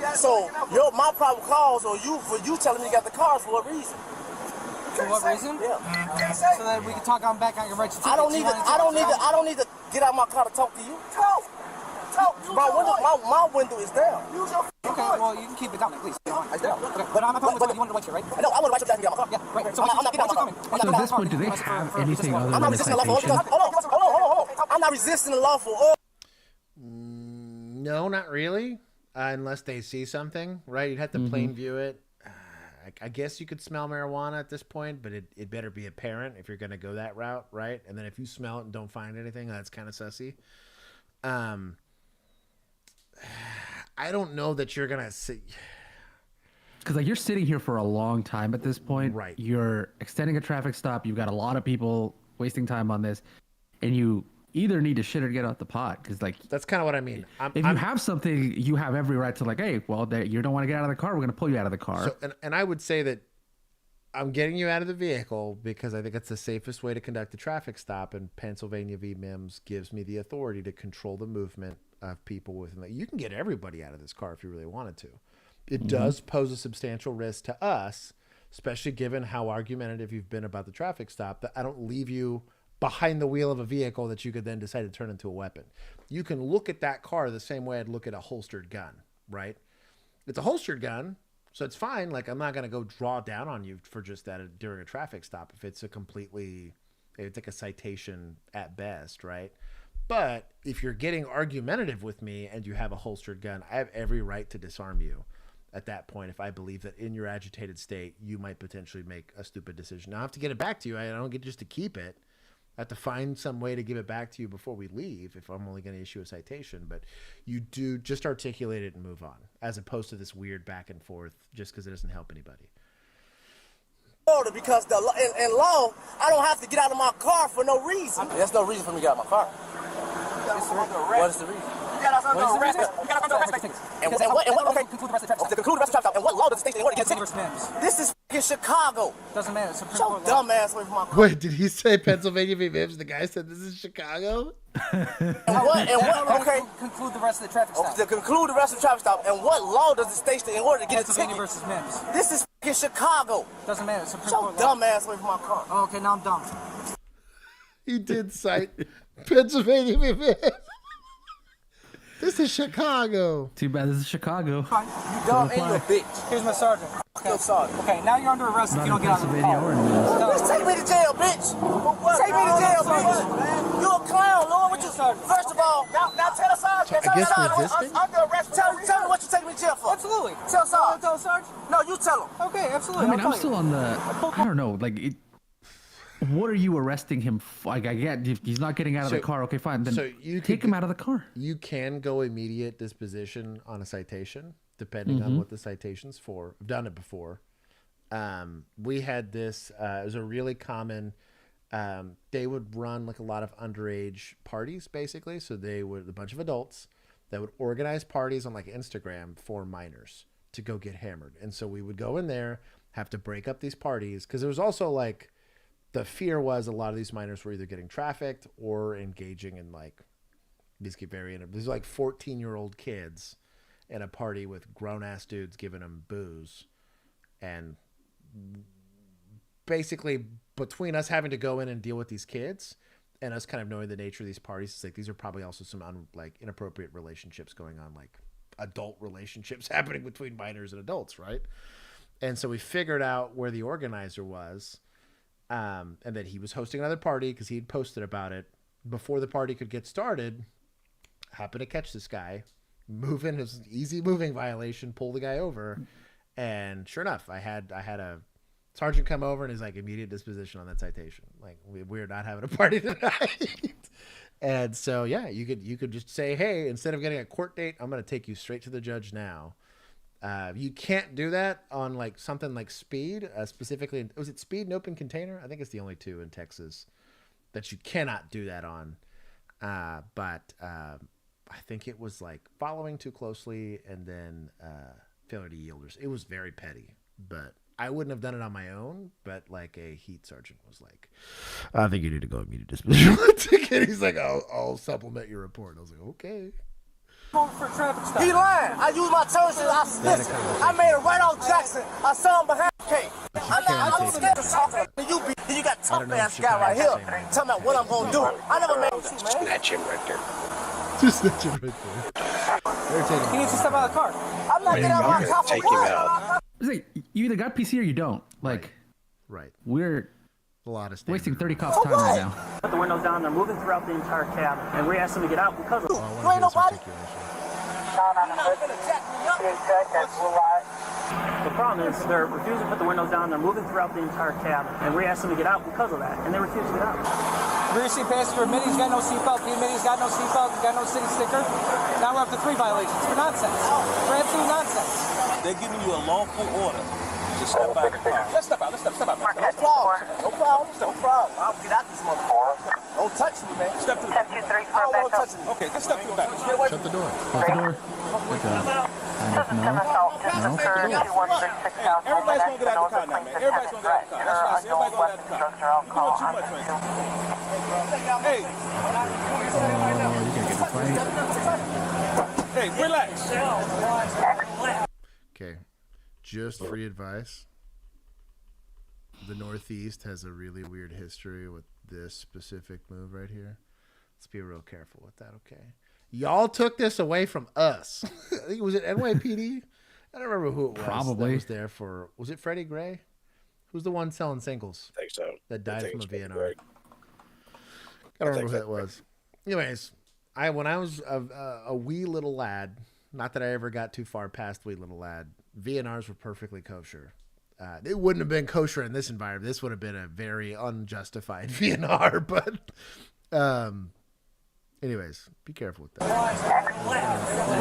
my problem calls on you for you telling me you got the cars for what reason? For what reason? Yeah. So that we can talk on back on your right to ticket. I don't need to get out of my car to talk to you. Talk. My window is down. Okay, well you can keep it down there, please. It's down. Okay. But I'm not talking about you wanted to write here, right? No, I want to write your back and get out my car. Yeah, right. So I'm not getting out my car. So at this point, do they have anything other than a citation? Hold on. I'm not resisting the lawful order. No, not really. Unless they see something, right? You'd have to plain view it. I guess you could smell marijuana at this point, but it better be apparent if you're going to go that route, right? And then if you smell it and don't find anything, that's kind of sussy. I don't know that you're going to see... Because like you're sitting here for a long time at this point. Right. You're extending a traffic stop. You've got a lot of people wasting time on this. And you either need to shit or get out the pot. Because like... That's kind of what I mean. If you have something, you have every right to like, hey, well, you don't want to get out of the car. We're going to pull you out of the car. So, and I would say that I'm getting you out of the vehicle because I think it's the safest way to conduct a traffic stop. And Pennsylvania v. Mims gives me the authority to control the movement of people within the... You can get everybody out of this car if you really wanted to. It does pose a substantial risk to us, especially given how argumentative you've been about the traffic stop, that I don't leave you behind the wheel of a vehicle that you could then decide to turn into a weapon. You can look at that car the same way I'd look at a holstered gun, right? It's a holstered gun, so it's fine. Like, I'm not going to go draw down on you for just that during a traffic stop if it's it's like a citation at best, right? But if you're getting argumentative with me and you have a holstered gun, I have every right to disarm you at that point if I believe that in your agitated state you might potentially make a stupid decision. Now I have to get it back to you. I don't get just to keep it. I have to find some way to give it back to you before we leave if I'm only going to issue a citation. But you do just articulate it and move on, as opposed to this weird back and forth just because it doesn't help anybody. Order because in law, I don't have to get out of my car for no reason. There's no reason for me to get out of my car. What is the reason? You got us under arrest. You got us under arrest. And what? Conclude the rest of the traffic stop. To conclude the rest of the traffic stop. And what law does the state in order to get a ticket? This is fucking Chicago. Doesn't matter. So dumb ass away from my car. Wait, did he say Pennsylvania v. Mims? The guy said this is Chicago. And what? Okay. Conclude the rest of the traffic stop. To conclude the rest of the traffic stop. And what law does the state in order to get a ticket? Pennsylvania versus Mims. This is fucking Chicago. Doesn't matter. So dumb ass away from my car. Oh, okay, now I'm dumb. He did cite Pennsylvania v. Mims. This is Chicago. Too bad this is Chicago. You dumb and you're a bitch. Here's my sergeant. Okay, sergeant. Okay, now you're under arrest if you don't get out of the car. Just take me to jail, bitch. Take me to jail, bitch. You a clown, Lord. What you? First of all, now tell us, Sergeant. I guess resisting. Under arrest. Tell me what you take me to jail tell him, Sarge? No, you tell him. Okay, absolutely. I mean, I'm still on the. I don't know. Like, what are you arresting him for? Like, I get he's not getting out of the car. Okay, fine. Then you take him out of the car. You can go immediate disposition on a citation, depending on what the citation's for. I've done it before. We had this. It was a really common. They would run like a lot of underage parties, basically. So they would a bunch of adults that would organize parties on like Instagram for minors to go get hammered. And so we would go in there, have to break up these parties because there was also like the fear was a lot of these minors were either getting trafficked or engaging in like these these like 14-year-old kids in a party with grown ass dudes giving them booze. And basically between us having to go in and deal with these kids and us kind of knowing the nature of these parties, it's like these are probably also some inappropriate relationships going on, like adult relationships happening between minors and adults, right? And so we figured out where the organizer was, and that he was hosting another party because he'd posted about it before the party could get started. Happened to catch this guy moving, his easy moving violation, pull the guy over, and sure enough, I had a sergeant come over and is like immediate disposition on that citation. Like we're not having a party tonight. And so yeah, you could just say, hey, instead of getting a court date, I'm going to take you straight to the judge now. You can't do that on like something like speed, specifically. Was it speed and open container? I think it's the only two in Texas that you cannot do that on. But I think it was like following too closely and then failure to yield. It was very petty, but I wouldn't have done it on my own, but like a heat sergeant was like, I think you need to go immediate disposition on the ticket. He's like, I'll supplement your report. I was like, okay. For traffic stop. He lying. I used my terms and I made it right on Jackson. I saw him behind K. I'm scared of talking. You got tough ass guy right here. Talking about what I'm gonna do. I never made it, man. Snatch him right there. Just snatch him right there. He needs to step out of the car. I'm not getting out of my car. Take him out. It's like you either got PC or you don't. Like, right. We're a lot of wasting 30 cops' time right now. Put the windows down. They're moving throughout the entire cab, and we asked them to get out because of it. You ain't nobody. The problem is they're refusing to put the windows down. They're moving throughout the entire cab, and we asked them to get out because of that, and they refuse to get out. Rear seat passenger admitting he's got no seatbelt. The admitting he's got no seatbelt. He's got no city sticker. Now we're up to 3 violations for nonsense. For absolute nonsense. They're giving you a lawful order to step out of the car. Let's step out. Let's step out. No problem. I'll get out this motherfucker. Don't touch me, man. Step to the back. I don't want to touch me. Okay, just step to the back. Shut the door. Shut the door. Good job. No. Everybody's gonna get out of the car now, man. Everybody's gonna get out of the car. That's right. Everybody's gonna get out of the car. You're doing too much right now. Hey. Hey, relax. Okay. Just free advice. The Northeast has a really weird history with this specific move right here. Let's be real careful with that, okay? Y'all took this away from us. I think, was it NYPD? I don't remember who it was. Probably. That was there for, was it Freddie Gray? Who's the one selling singles? I think so. That died from a VNR. I don't remember who that was. Anyways, when I was a wee little lad, not that I ever got too far past wee little lad, VNRs were perfectly kosher. It wouldn't have been kosher in this environment. This would have been a very unjustified VNR, but anyways, be careful with that.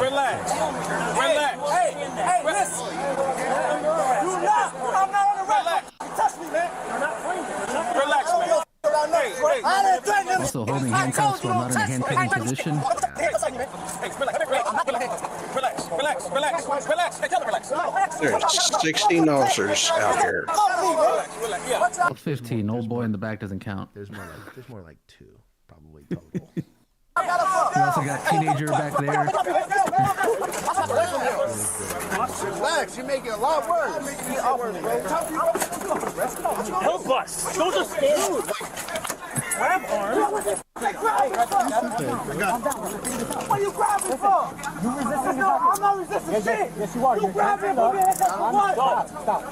Relax. Hey, listen. I'm not on the relax. Touch me, man. Relax, man. Also holding handcuffs while not in a handcuffing position. Relax. There's 16 officers out here. 15. Old boy in the back doesn't count. There's more like 2, probably total. We also got a teenager back there. Relax, you're making a lot worse. Help us. Those are scary. Grab arms. What are you grabbing for? You resisting? No, I'm not resisting shit. Yes, you are. You grabbing for me? Stop.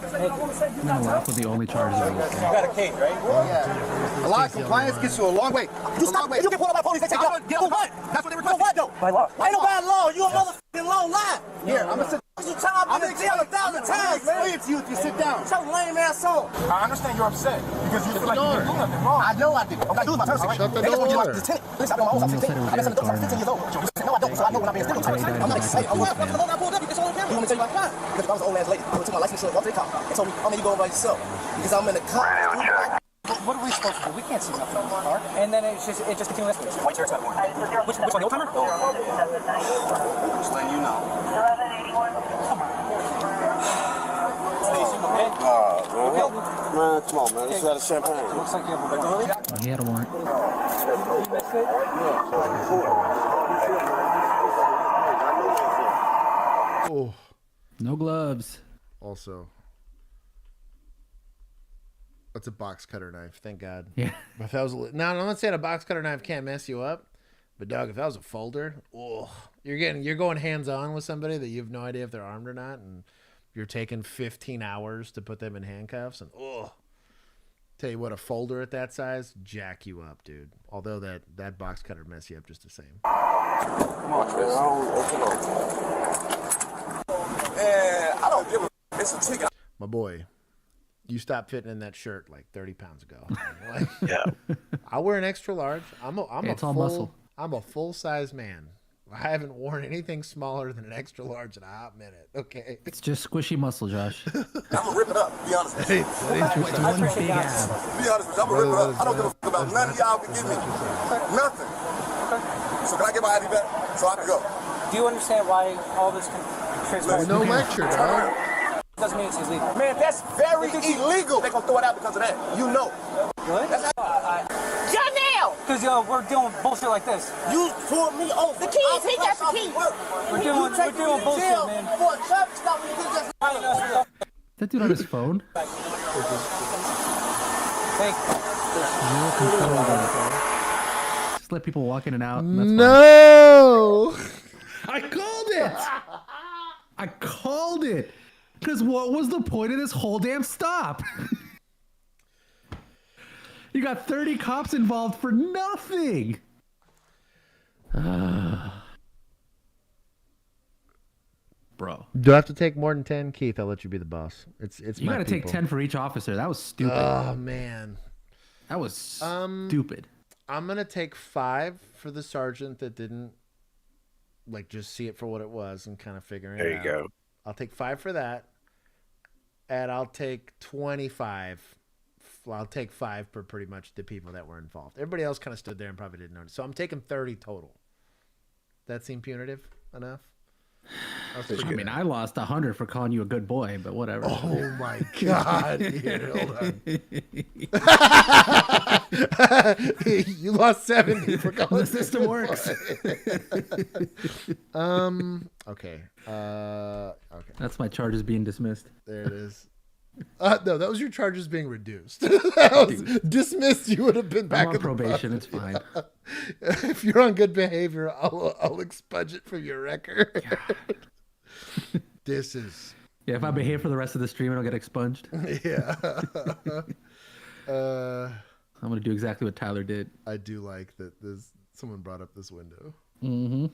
No, that's what the only charges are. You got a cage, right? Yeah. A lot of compliance gets you a long way. You stop. You get pulled over by police. They take you out. Get what? That's what they request. What though? By law. Ain't no bad law. You a motherfucking law lie. Here, I'm gonna sit. I'm gonna tell you 1,000 times. to you if you sit down. Shut your lame ass on. I understand you're upset because you feel like you didn't do nothing wrong. I know I did. Okay, do my turn. Shut the door. Listen, I've been on my own since 15. I've been 15 years old. No, I don't. So I know when I'm being still. I'm not excited. I'm not pulled up. You can show them camera. You want me to tell you about why? Because if I was an old ass lady, I would take my license insurance off the cop and told me, oh man, you go by yourself. Because I'm in the car. What are we supposed to do? We can't see nothing in the car. And then it just continues escalating. Which one, the old timer? Just letting you know. 1181. Come on. Man, come on, man. Let's have a champagne. Looks like you have a warrant. He had a warrant. Oh. No gloves. Also, that's a box cutter knife. Thank God. Yeah. But if that was I'm not saying a box cutter knife can't mess you up, but dog, if that was a folder, you're going hands on with somebody that you have no idea if they're armed or not, and you're taking 15 hours to put them in handcuffs, and tell you what, a folder at that size, jack you up, dude. Although that box cutter mess you up just the same. Come on, man. I don't give a. It's a ticket. My boy, you stopped fitting in that shirt like 30 pounds ago. Yeah. I wear an extra large. It's all muscle. I'm a full size man. I haven't worn anything smaller than an extra large in a hot minute. Okay. It's just squishy muscle, Josh. I'm gonna rip it up. Be honest with you. One big ab. Be honest with you. I'm gonna rip it up. I don't give a fuck about none of y'all can give me nothing. So can I get my ID back so I can go? Do you understand why all this transpires? No lecture, dog. Doesn't mean it's illegal. Man, that's very illegal. They're gonna throw it out because of that. You know. Really? Janelle! Because we're doing bullshit like this. You pulled me over. The keys, he got the keys. We're doing bullshit, man. For a traffic stop when you did just... That dude on his phone? Thank you. Just let people walk in and out. No! I called it! I called it! Because what was the point of this whole damn stop? You got 30 cops involved for nothing. Bro. Do I have to take more than 10? Keith, I'll let you be the boss. It's you got to take 10 for each officer. That was stupid. Oh, man. That was stupid. I'm going to take 5 for the sergeant that didn't just see it for what it was and kind of figuring it out. There you go. I'll take 5 for that. And I'll take 25. I'll take 5 for pretty much the people that were involved. Everybody else kind of stood there and probably didn't notice. So I'm taking 30 total. That seem punitive enough? I mean, I lost 100 for calling you a good boy, but whatever. Oh my God! Here, hold on. You lost 70 for calling. The system works. Okay. Okay. That's my charges being dismissed. There it is. No, that was your charges being reduced. That was dismissed. You would have been back on probation. It's fine. If you're on good behavior, I'll expunge it from your record. This is. Yeah, if I behave for the rest of the stream, it'll get expunged. Yeah. I'm gonna do exactly what Tyler did. I do like that. Someone brought up this window. Mm-hmm.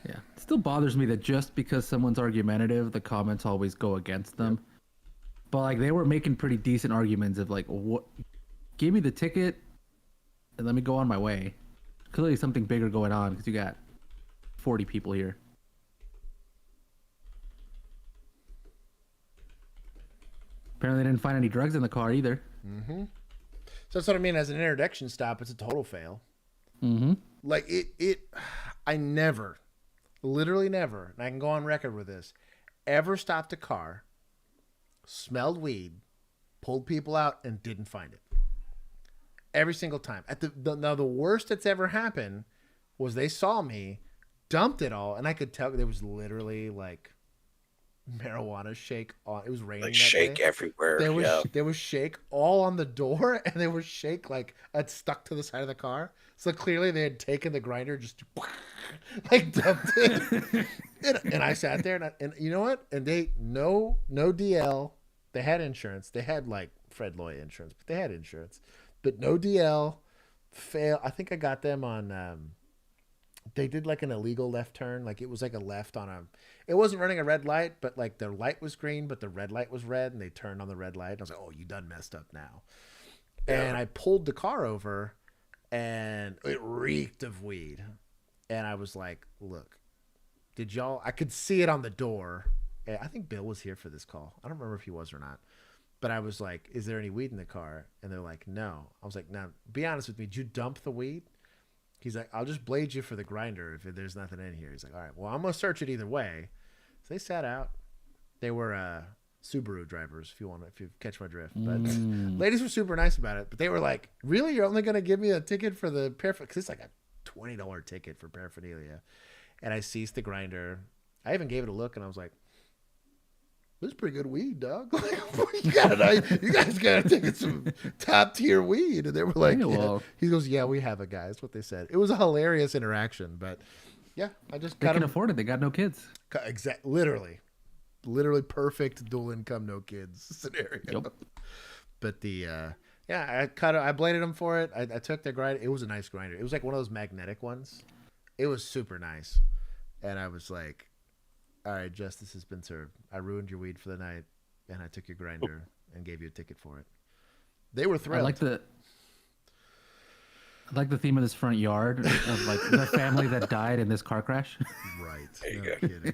Yeah. It still bothers me that just because someone's argumentative, the comments always go against them. Yep. But they were making pretty decent arguments of what? Give me the ticket and let me go on my way. Clearly something bigger going on because you got 40 people here. Apparently they didn't find any drugs in the car either. Mm-hmm. So that's what I mean. As an introduction stop, it's a total fail. Mm-hmm. I never, literally never, and I can go on record with this, ever stopped a car, smelled weed, pulled people out, and didn't find it. Every single time. Now, the worst that's ever happened was they saw me, dumped it all, and I could tell there was literally marijuana shake on. It was raining. Shake everywhere. There was shake all on the door, and there was shake it stuck to the side of the car. So clearly they had taken the grinder, just dumped it. and I sat there, and you know what? And they no DL. They had insurance. They had Fred Loy insurance, but they had insurance. But no DL. Fail. I think I got them on they did like an illegal left turn. Like it was like a left on a, it wasn't running a red light, but like the light was green, but the red light was red, and they turned on the red light. And I was like, oh, you done messed up now. Yeah. And I pulled the car over, and it reeked of weed. And I was like, look, did y'all, I could see it on the door. I think Bill was here for this call. I don't remember if he was or not. But I was like, is there any weed in the car? And they're like, no. I was like, now, be honest with me. Did you dump the weed? He's like, I'll just blade you for the grinder if there's nothing in here. He's like, all right, well, I'm going to search it either way. So they sat out. They were Subaru drivers, if you catch my drift. But ladies were super nice about it. But they were like, really? You're only going to give me a ticket for the paraphernalia? Because it's like a $20 ticket for paraphernalia. And I seized the grinder. I even gave it a look, and I was like, this is pretty good weed, dog. you guys got to take some top tier weed. And they were like, yeah. He goes, yeah, we have it, guys. That's what they said. It was a hilarious interaction, but yeah, I just they can afford it. They got no kids. Literally perfect dual income, no kids scenario. Yep. But I bladed them for it. I took their grinder. It was a nice grinder. It was like one of those magnetic ones. It was super nice. And I was like, all right, justice has been served. I ruined your weed for the night, and I took your grinder and gave you a ticket for it. They were thrilled. I like the theme of this front yard of like the family that died in this car crash. Right. There you no go. Kidding.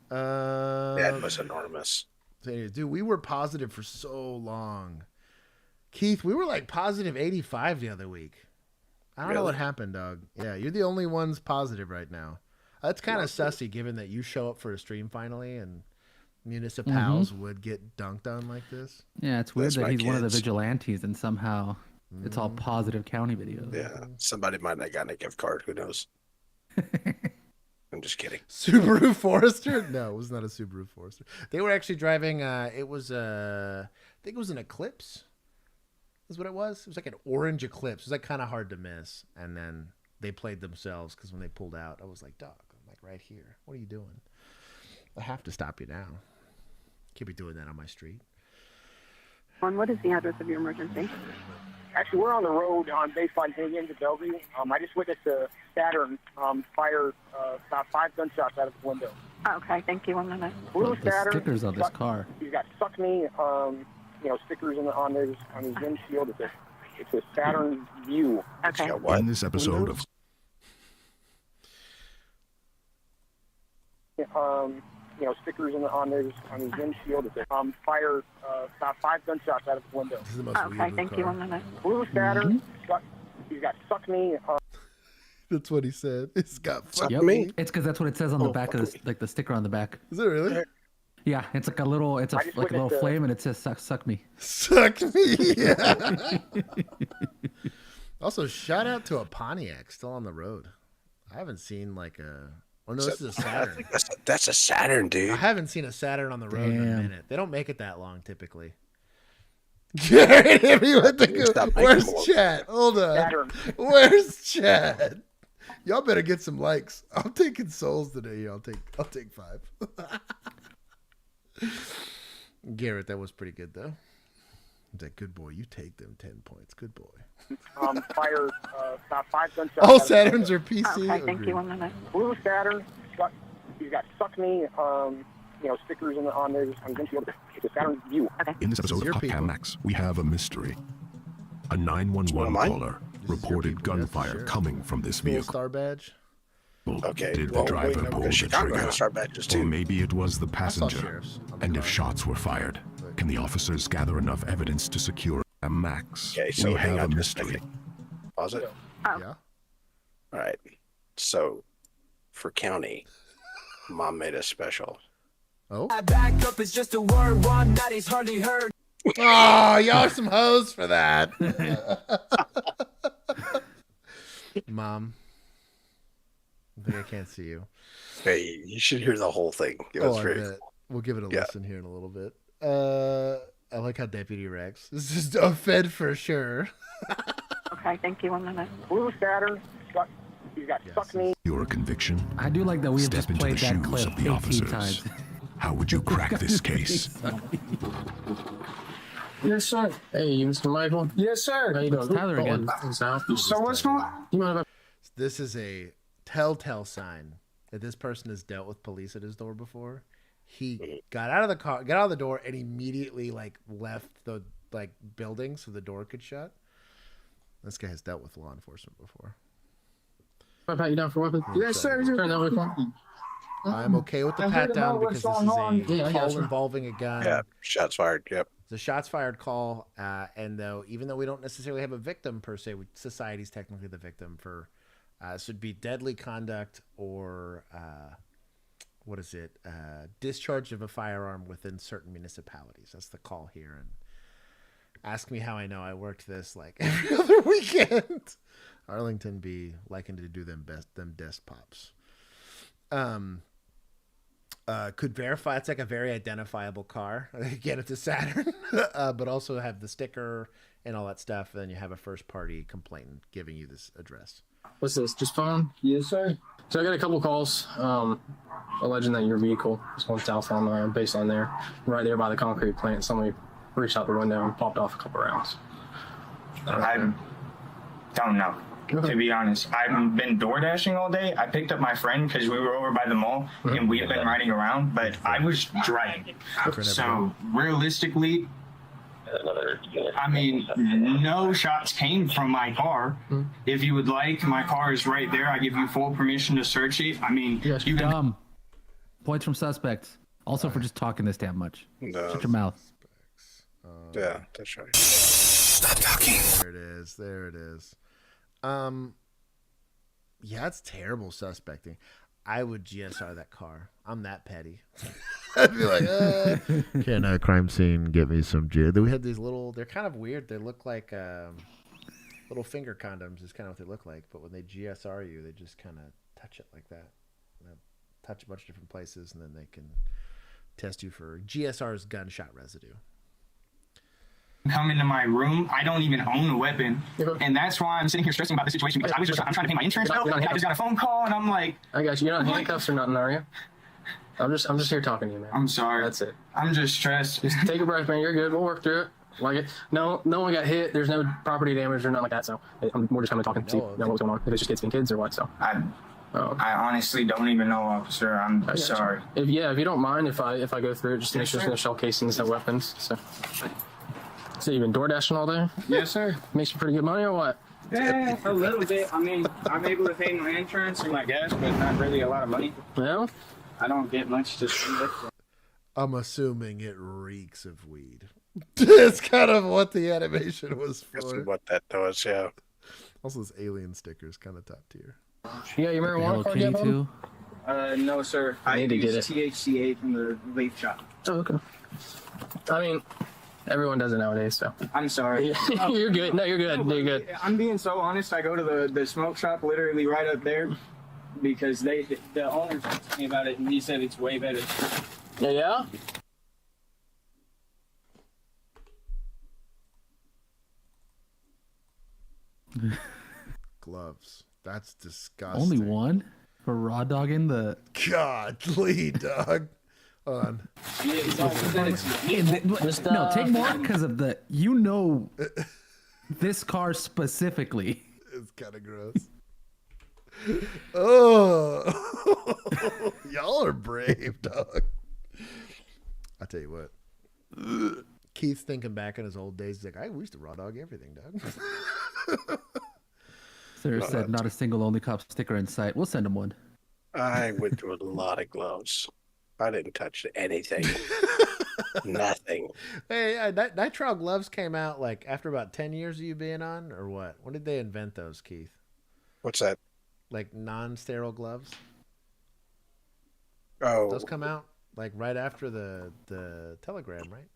That was enormous. Dude, we were positive for so long. Keith, we were like positive 85 the other week. I don't know what happened, dog. Yeah, you're the only ones positive right now. That's kind of sussy, given that you show up for a stream finally, and municipals would get dunked on like this. Yeah, it's weird that he's one of the vigilantes, and somehow it's all positive county videos. Yeah, somebody might not gotten a gift card. Who knows? I'm just kidding. Subaru Forester? No, it was not a Subaru Forester. They were actually driving. It was I think it was an Eclipse. Is what it was. It was like an orange Eclipse. It was like kind of hard to miss, and then they played themselves because when they pulled out, I was like, dog. Right here. What are you doing? I have to stop you now. Can't be doing that on my street. What is the address of your emergency? Actually, we're on the road on Baseline heading into Bellevue. I just witnessed a Saturn fire about 5 gunshots out of the window. Okay, thank you. 1 minute. The stickers on this car. He's got "suck me," stickers on his windshield. It's a Saturn View. Okay. In this episode of stickers on his windshield. It's fire about 5 gunshots out of the window. This is the most okay, thank you. 1 minute. Blue Saturn. He's got "suck me." That's what he said. It's got "fuck me." It's because that's what it says on the back of this, like the sticker on the back. Is it really? Yeah, it's like a little, it's like a little flame, and it says "suck me." Suck me. Yeah. Also, shout out to a Pontiac still on the road. I haven't seen like a. Oh, no, this is a Saturn. That's a Saturn, dude. I haven't seen a Saturn on the road in a minute. They don't make it that long, typically. Where's chat? Hold on. Saturn. Where's chat? Y'all better get some likes. I'm taking souls today. I'll take 5. Garrett, that was pretty good, though. He's like, good boy. You take them 10 points. Good boy. Fire about 5 gunshots. All Saturns are PC. Okay, thank you. 1 minute. Blue Saturn. He's got "suck me." Stickers on his windshield. It's a Saturn View. Okay. In this episode of Hotcam Max, we have a mystery. A 911 caller reported gunfire coming from this vehicle. Star badge. Okay. Did the driver pull the trigger? Star badges too. Or maybe it was the passenger. And if shots were fired, can the officers gather enough evidence to secure a Max? Okay, so we have a mystery. Pause it. Oh. Yeah. All right. So, for county, Mom made a special. Oh. Back up is just a word, one that is hardly heard. Oh, y'all are some hoes for that. Mom. I think I can't see you. Hey, you should hear the whole thing. It was very cool. We'll give it a listen here in a little bit. I like how Deputy Rex. This is a Fed for sure. Okay, thank you. 1 minute. Blue Saturn. He's got "suck me." Your conviction? I do like that we've Step just into played the that shoes clip of the 18 officers. times. How would you crack this case? Yes, sir. Hey, Mr. Michael. Yes, sir. How you doing? Tyler again. So what's wrong? You mind if This is a telltale sign that this person has dealt with police at his door before. He got out of the door, and immediately like left the like building so the door could shut. This guy has dealt with law enforcement before. I pat you down for weapons. Yes, sir. Turn that way for me. I'm okay with the pat down because this is a call involving a gun. Yeah, shots fired. Yep. It's a shots fired call, and even though we don't necessarily have a victim per se, society's technically the victim for. So it'd be deadly conduct or discharge of a firearm within certain municipalities. That's the call here. And ask me how I know. I worked this like every other weekend. Arlington be liking to do them desk pops. Could verify it's like a very identifiable car. Again, it's a Saturn, but also have the sticker and all that stuff. And then you have a first party complainant giving you this address. What's this? Just phone? Yes, sir. So I got a couple calls alleging that your vehicle is going south on baseline there, right there by the concrete plant. Somebody reached out the window and popped off a couple rounds. I don't know. To be honest, I've been door dashing all day. I picked up my friend because we were over by the mall and we've been riding around, but I was driving. So realistically, I mean, no shots came from my car. If you would like, my car is right there. I give you full permission to search it. I mean, yes, you dumb. Points from suspects. Also for just talking this damn much. No. Shut your mouth. Yeah, that's right. Stop talking. There it is. Yeah, it's terrible suspecting. I would GSR that car. I'm that petty. I'd be like, can a crime scene get me some jizz? We had these they're kind of weird. They look like little finger condoms is kind of what they look like. But when they GSR you, they just kind of touch it like that. Touch a bunch of different places, and then they can test you for GSR's gunshot residue. Come into my room. I don't even own a weapon, and that's why I'm sitting here stressing about the situation because I'm trying to pay my insurance bill, and I just got a phone call, and I'm like, I got you. You're not handcuffs or nothing, are you? I'm just here talking to you, man. I'm sorry. That's it. I'm just stressed. Just take a breath, man. You're good. We'll work through it. Like it. No one got hit. There's no property damage or nothing like that. So we're just coming talking to see what's going on. If it's just kids being kids or what. So I honestly don't even know, officer. I'm sorry. If you don't mind, if I go through it, just to make sure there's no shell casings, no weapons. So you've been door dashing all day? Yes, sir. Makes you pretty good money or what? Yeah, a little bit. I mean, I'm able to pay my insurance and my gas, but not really a lot of money. Well, I don't get much to spend it. I'm assuming it reeks of weed. That's kind of what the animation was for. That's what that does, yeah. Also, this alien sticker is kind of top tier. You got your marijuana card yet, too? No, sir. I need to get it. THCA from the vape shop. Oh, okay. I mean, everyone does it nowadays, so. I'm sorry. You're good. No, you're good. You're good. I'm being so honest. I go to the smoke shop literally right up there because the owner told me about it and he said it's way better. Yeah? Gloves. That's disgusting. Only one for raw dogging the. Godly dog. Hold on. No, take more because of this car specifically. It's kind of gross. Oh, y'all are brave, dog. I tell you what. Keith's thinking back on his old days. He's like, I used to raw dog everything, dog. Sir said not a single OnlyCops sticker in sight. We'll send him one. I went through a lot of gloves. I didn't touch anything. Nothing. Hey, nitrile gloves came out like after about 10 years of you being on, or what? When did they invent those, Keith? What's that? Like non-sterile gloves? Oh. Those come out like right after the telegram, right?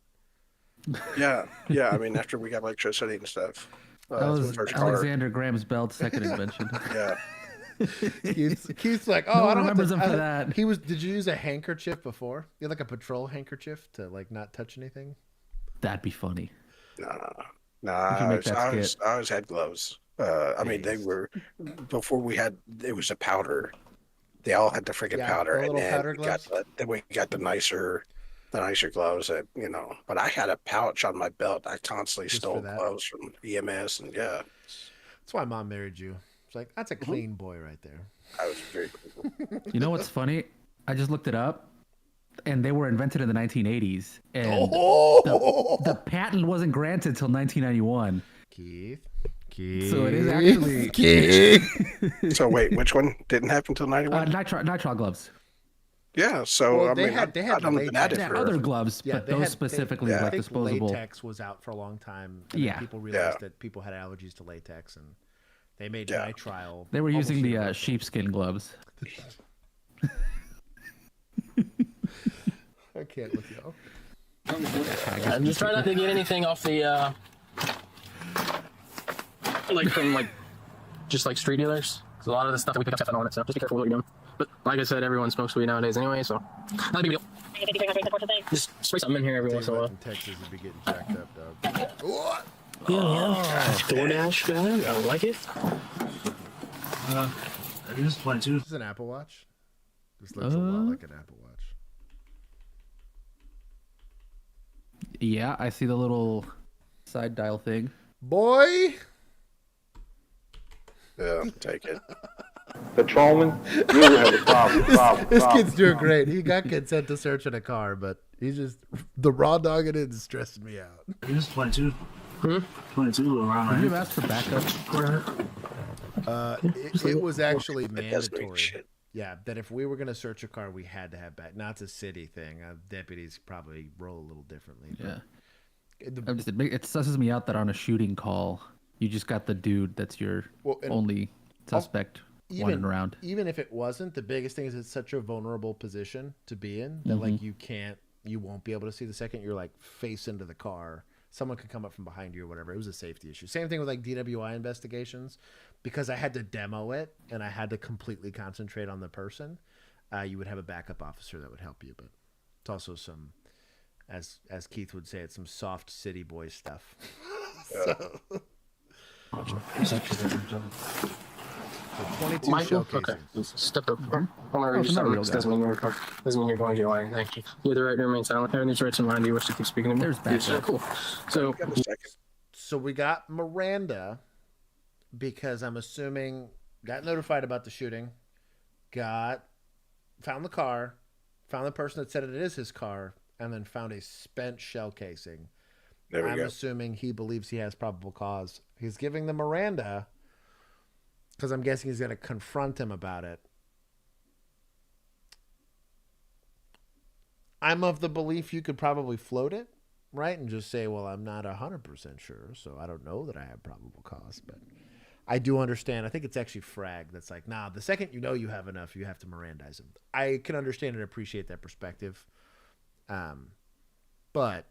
Yeah. I mean, after we got electricity and stuff. That was Alexander Graham's Bell's second invention. Yeah. Keith's like, oh, No one I don't remembers have him to, for that. Did you use a handkerchief before? You had like a patrol handkerchief to like not touch anything? That'd be funny. No. I always had gloves. I mean, they were before we had. It was a powder. They all had the freaking powder, and then we got the nicer gloves. That but I had a pouch on my belt. I constantly stole gloves from EMS, and yeah. That's why Mom married you. It's like, that's a clean boy right there. That was very cool. You know what's funny? I just looked it up, and they were invented in the 1980s, and the patent wasn't granted till 1991. Keith. So it is actually Keith. So wait, which one didn't happen until 91? nitrile gloves. Yeah, so Well, I they mean, had I don't latex. have They had other gloves, but they those had- specifically I like think disposable. latex was out for a long time. And Yeah. people realized that people had allergies to latex, and they made nitrile. They were almost using the universal. sheepskin gloves. I can't with you. I'm just trying not to get anything off the like from like just like street dealers. Because a lot of the stuff that we pick up has on it, so just be careful what you're doing. But like I said, everyone smokes weed nowadays anyway, so not a big deal. Just spray something in here every once in a while. In Texas, would be getting jacked up, dog. Yeah. DoorDash guy, I like it. It is 22. This is an Apple Watch. This looks a lot like an Apple Watch. Yeah, I see the little side dial thing. Boy. Yeah, take it. Patrolman, you have a problem. This kid's doing great. He got consent to search in a car, but he's just the raw dog it is stressing me out. It is 22. 22 around. Did you ask for backup? It was actually mandatory. Yeah, that if we were going to search a car, we had to have back. Not it's a city thing. Deputies probably roll a little differently. Yeah. It susses me out that on a shooting call, you just got the dude that's your only suspect running around. Even if it wasn't, the biggest thing is it's such a vulnerable position to be in that like you won't be able to see the second you're like face into the car. Someone could come up from behind you or whatever. It was a safety issue. Same thing with like DWI investigations, because I had to demo it and I had to completely concentrate on the person. You would have a backup officer that would help you, but it's also some, as Keith would say, it's some soft city boy stuff. So 22 Michael? shell casings. Okay. Step up. I'm gonna read you something. This doesn't mean you're going to jail. Thank you. You have the right to remain silent. Everything's right in mind. Do you wish to keep speaking to me? There's backup. Yes, cool. So we got Miranda because I'm assuming got notified about the shooting, found the car, found the person that said it is his car, and then found a spent shell casing. I'm assuming he believes he has probable cause. He's giving the Miranda because I'm guessing he's going to confront him about it. I'm of the belief you could probably float it, right? And just say, well, I'm not 100% sure, so I don't know that I have probable cause. But I do understand. I think it's actually Frag that's like, nah, the second you know you have enough, you have to Mirandize him. I can understand and appreciate that perspective. But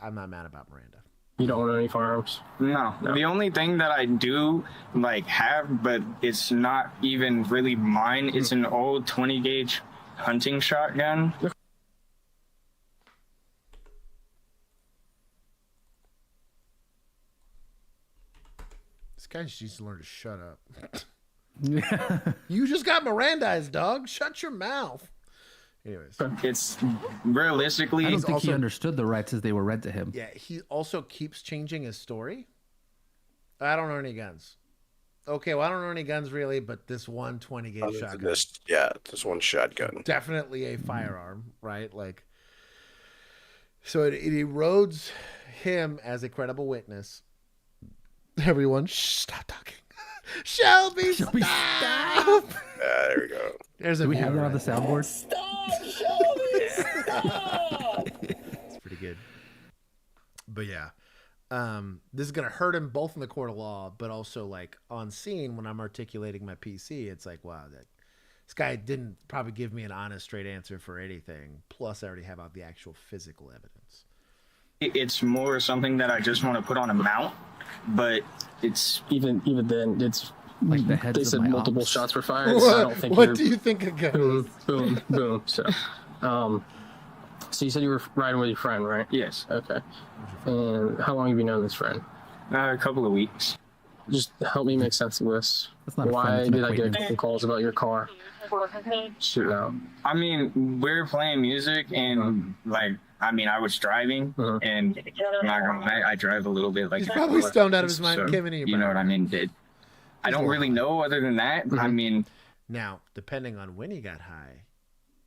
I'm not mad about Miranda. You don't own any firearms? No. The only thing that I do have, but it's not even really mine, is an old 20 gauge hunting shotgun. This guy just needs to learn to shut up. You just got Mirandized, dog. Shut your mouth. Anyways, it's realistically. I don't think he understood the rights as they were read to him. Yeah, he also keeps changing his story. I don't own any guns. Okay, well, I don't own any guns really, but this 120 gauge shotgun. This one shotgun. Definitely a firearm, right? Like, so it erodes him as a credible witness. Everyone, stop talking. Shelby, stop. There we go. There's a. Do we have that on the soundboard? Stop, Shelby, stop. It's pretty good. But yeah, this is gonna hurt him both in the court of law, but also like on scene when I'm articulating my PC. It's like, wow, this guy didn't probably give me an honest, straight answer for anything. Plus, I already have out the actual physical evidence. It's more something that I just want to put on a mount, but it's even then it's like the heads they of said my multiple ops. shots were fired. So I don't think what do you think a gun is? Boom, boom. So you said you were riding with your friend, right? Yes. Okay. And how long have you known this friend? A couple of weeks. Just help me make sense of this. Why did I get a couple calls about your car? Shoot out. I mean, we were playing music and I was driving, and I'm not gonna lie, I drive a little bit like. He's probably stoned out of his mind. So, Kevin, you know what I mean? I don't really know other than that. I mean, Now, depending on when he got high,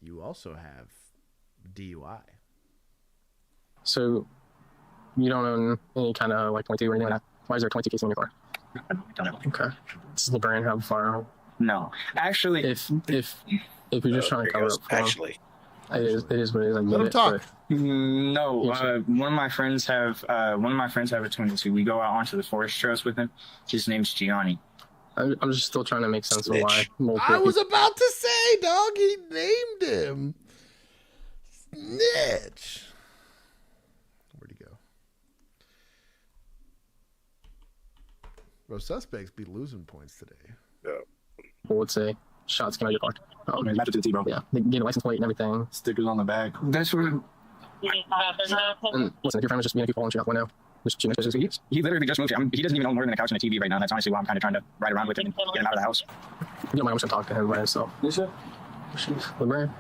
you also have DUI. So you don't own any kind of like 22 or anything like that? Why is there a 22 case in your car? I don't know. Okay. Does LeBron have a firearm? No. Actually, if you're just trying to cover up for actually, it is what it is. Let him talk. No, one of my friends have a 22. We go out onto the forest trails with him. His name's Gianni. I'm just still trying to make sense of why. I was about to say, dog, he named him. Snitch. Where'd he go? Bro, suspects be losing points today. Yeah. I would say shots came out of your car. Match it to the T, bro. Yeah, they get a license plate and everything. Stickers on the back. That's where. And listen, if your friend was just being a people and shoot out the window, he literally just moved here. He doesn't even own more than a couch and a TV right now. That's honestly why I'm kind of trying to ride around with him and get him out of the house. You don't mind, I'm just gonna talk to him by himself. Yes, sir. LeBron.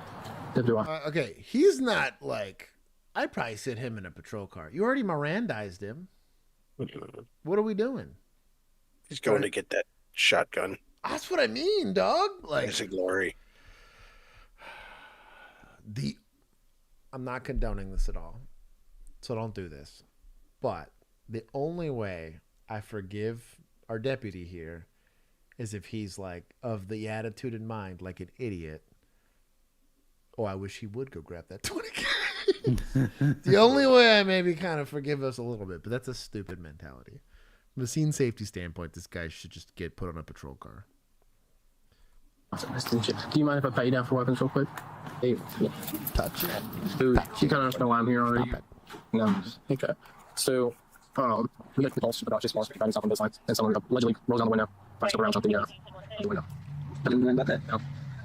Okay, he's not like. I'd probably sit him in a patrol car. You already Mirandized him. What are we doing? He's going to get that shotgun. That's what I mean, dog. Like, it's a glory. I'm not condoning this at all, so don't do this. But the only way I forgive our deputy here is if he's like of the attitude in mind, like an idiot. Oh, I wish he would go grab that 20K. The only way I maybe kind of forgive us a little bit, but that's a stupid mentality. From a scene safety standpoint, this guy should just get put on a patrol car. Do you mind if I pat you down for weapons real quick? Hey, touch it. So, you kind of know why I'm here already? No. Okay. So, we got calls about just guiding stuff on those lines, and someone allegedly rolls down the window, busts up around something the window. I didn't know about that. No.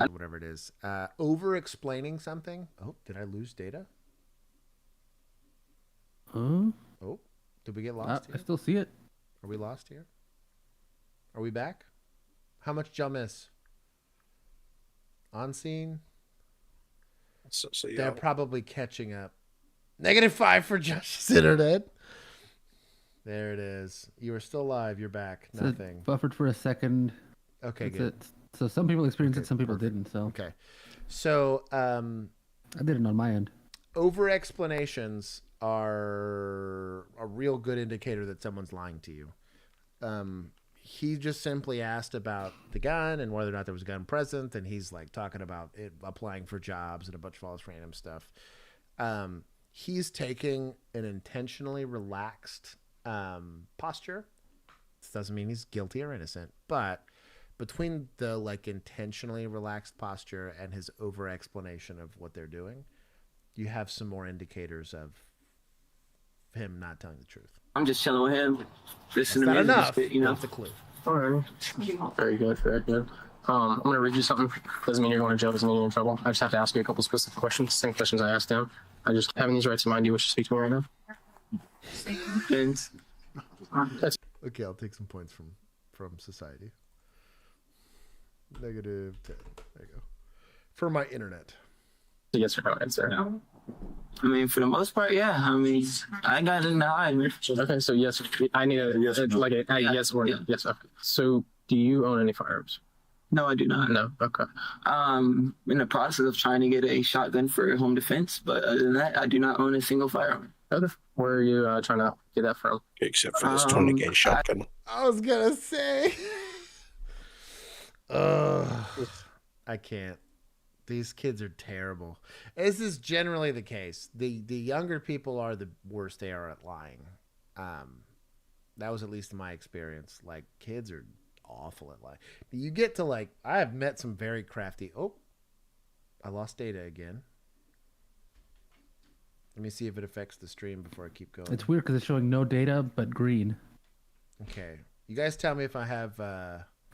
Whatever it is. Over-explaining something. Oh, did I lose data? Huh? Oh, did we get lost here? I still see it. Are we lost here? Are we back? How much did y'all miss? On scene? So they're probably catching up. -5 for Josh's internet. There it is. You were still live. You're back. So nothing. Buffered for a second. Okay, That's good. it. So some people experienced it, some people didn't. So okay. So I did it on my end. Over explanations are a real good indicator that someone's lying to you. He just simply asked about the gun and whether or not there was a gun present, and he's like talking about it, applying for jobs and a bunch of all this random stuff. He's taking an intentionally relaxed posture. This doesn't mean he's guilty or innocent, but between the like intentionally relaxed posture and his over explanation of what they're doing, you have some more indicators of him not telling the truth. I'm just chilling with him. Listening That's to not music, enough. you know. That's a clue. All right. Very good. Very good. I'm going to read you something. Doesn't mean you're going to jail. Doesn't mean you're in trouble. I just have to ask you a couple specific questions. Same questions I asked him. I just having these rights in mind. Do you wish to speak to me right now? Okay, I'll take some points from society. -10. There you go. For my internet. Yes or no answer. I mean, for the most part, yeah. I mean, I got it now. Okay, so yes, I need a yes, like a yes or no. Yes. Okay. So, do you own any firearms? No, I do not. No. Okay. In the process of trying to get a shotgun for home defense, but other than that, I do not own a single firearm. Okay. Where are you trying to get that from? Except for this 20 shotgun. I was gonna say. I can't. These kids are terrible. This is generally the case. The younger people are the worst they are at lying. That was at least in my experience. Like, kids are awful at lying. You get to like, I have met some very crafty. Oh, I lost data again. Let me see if it affects the stream before I keep going. It's weird because it's showing no data but green. Okay, you guys tell me if I have.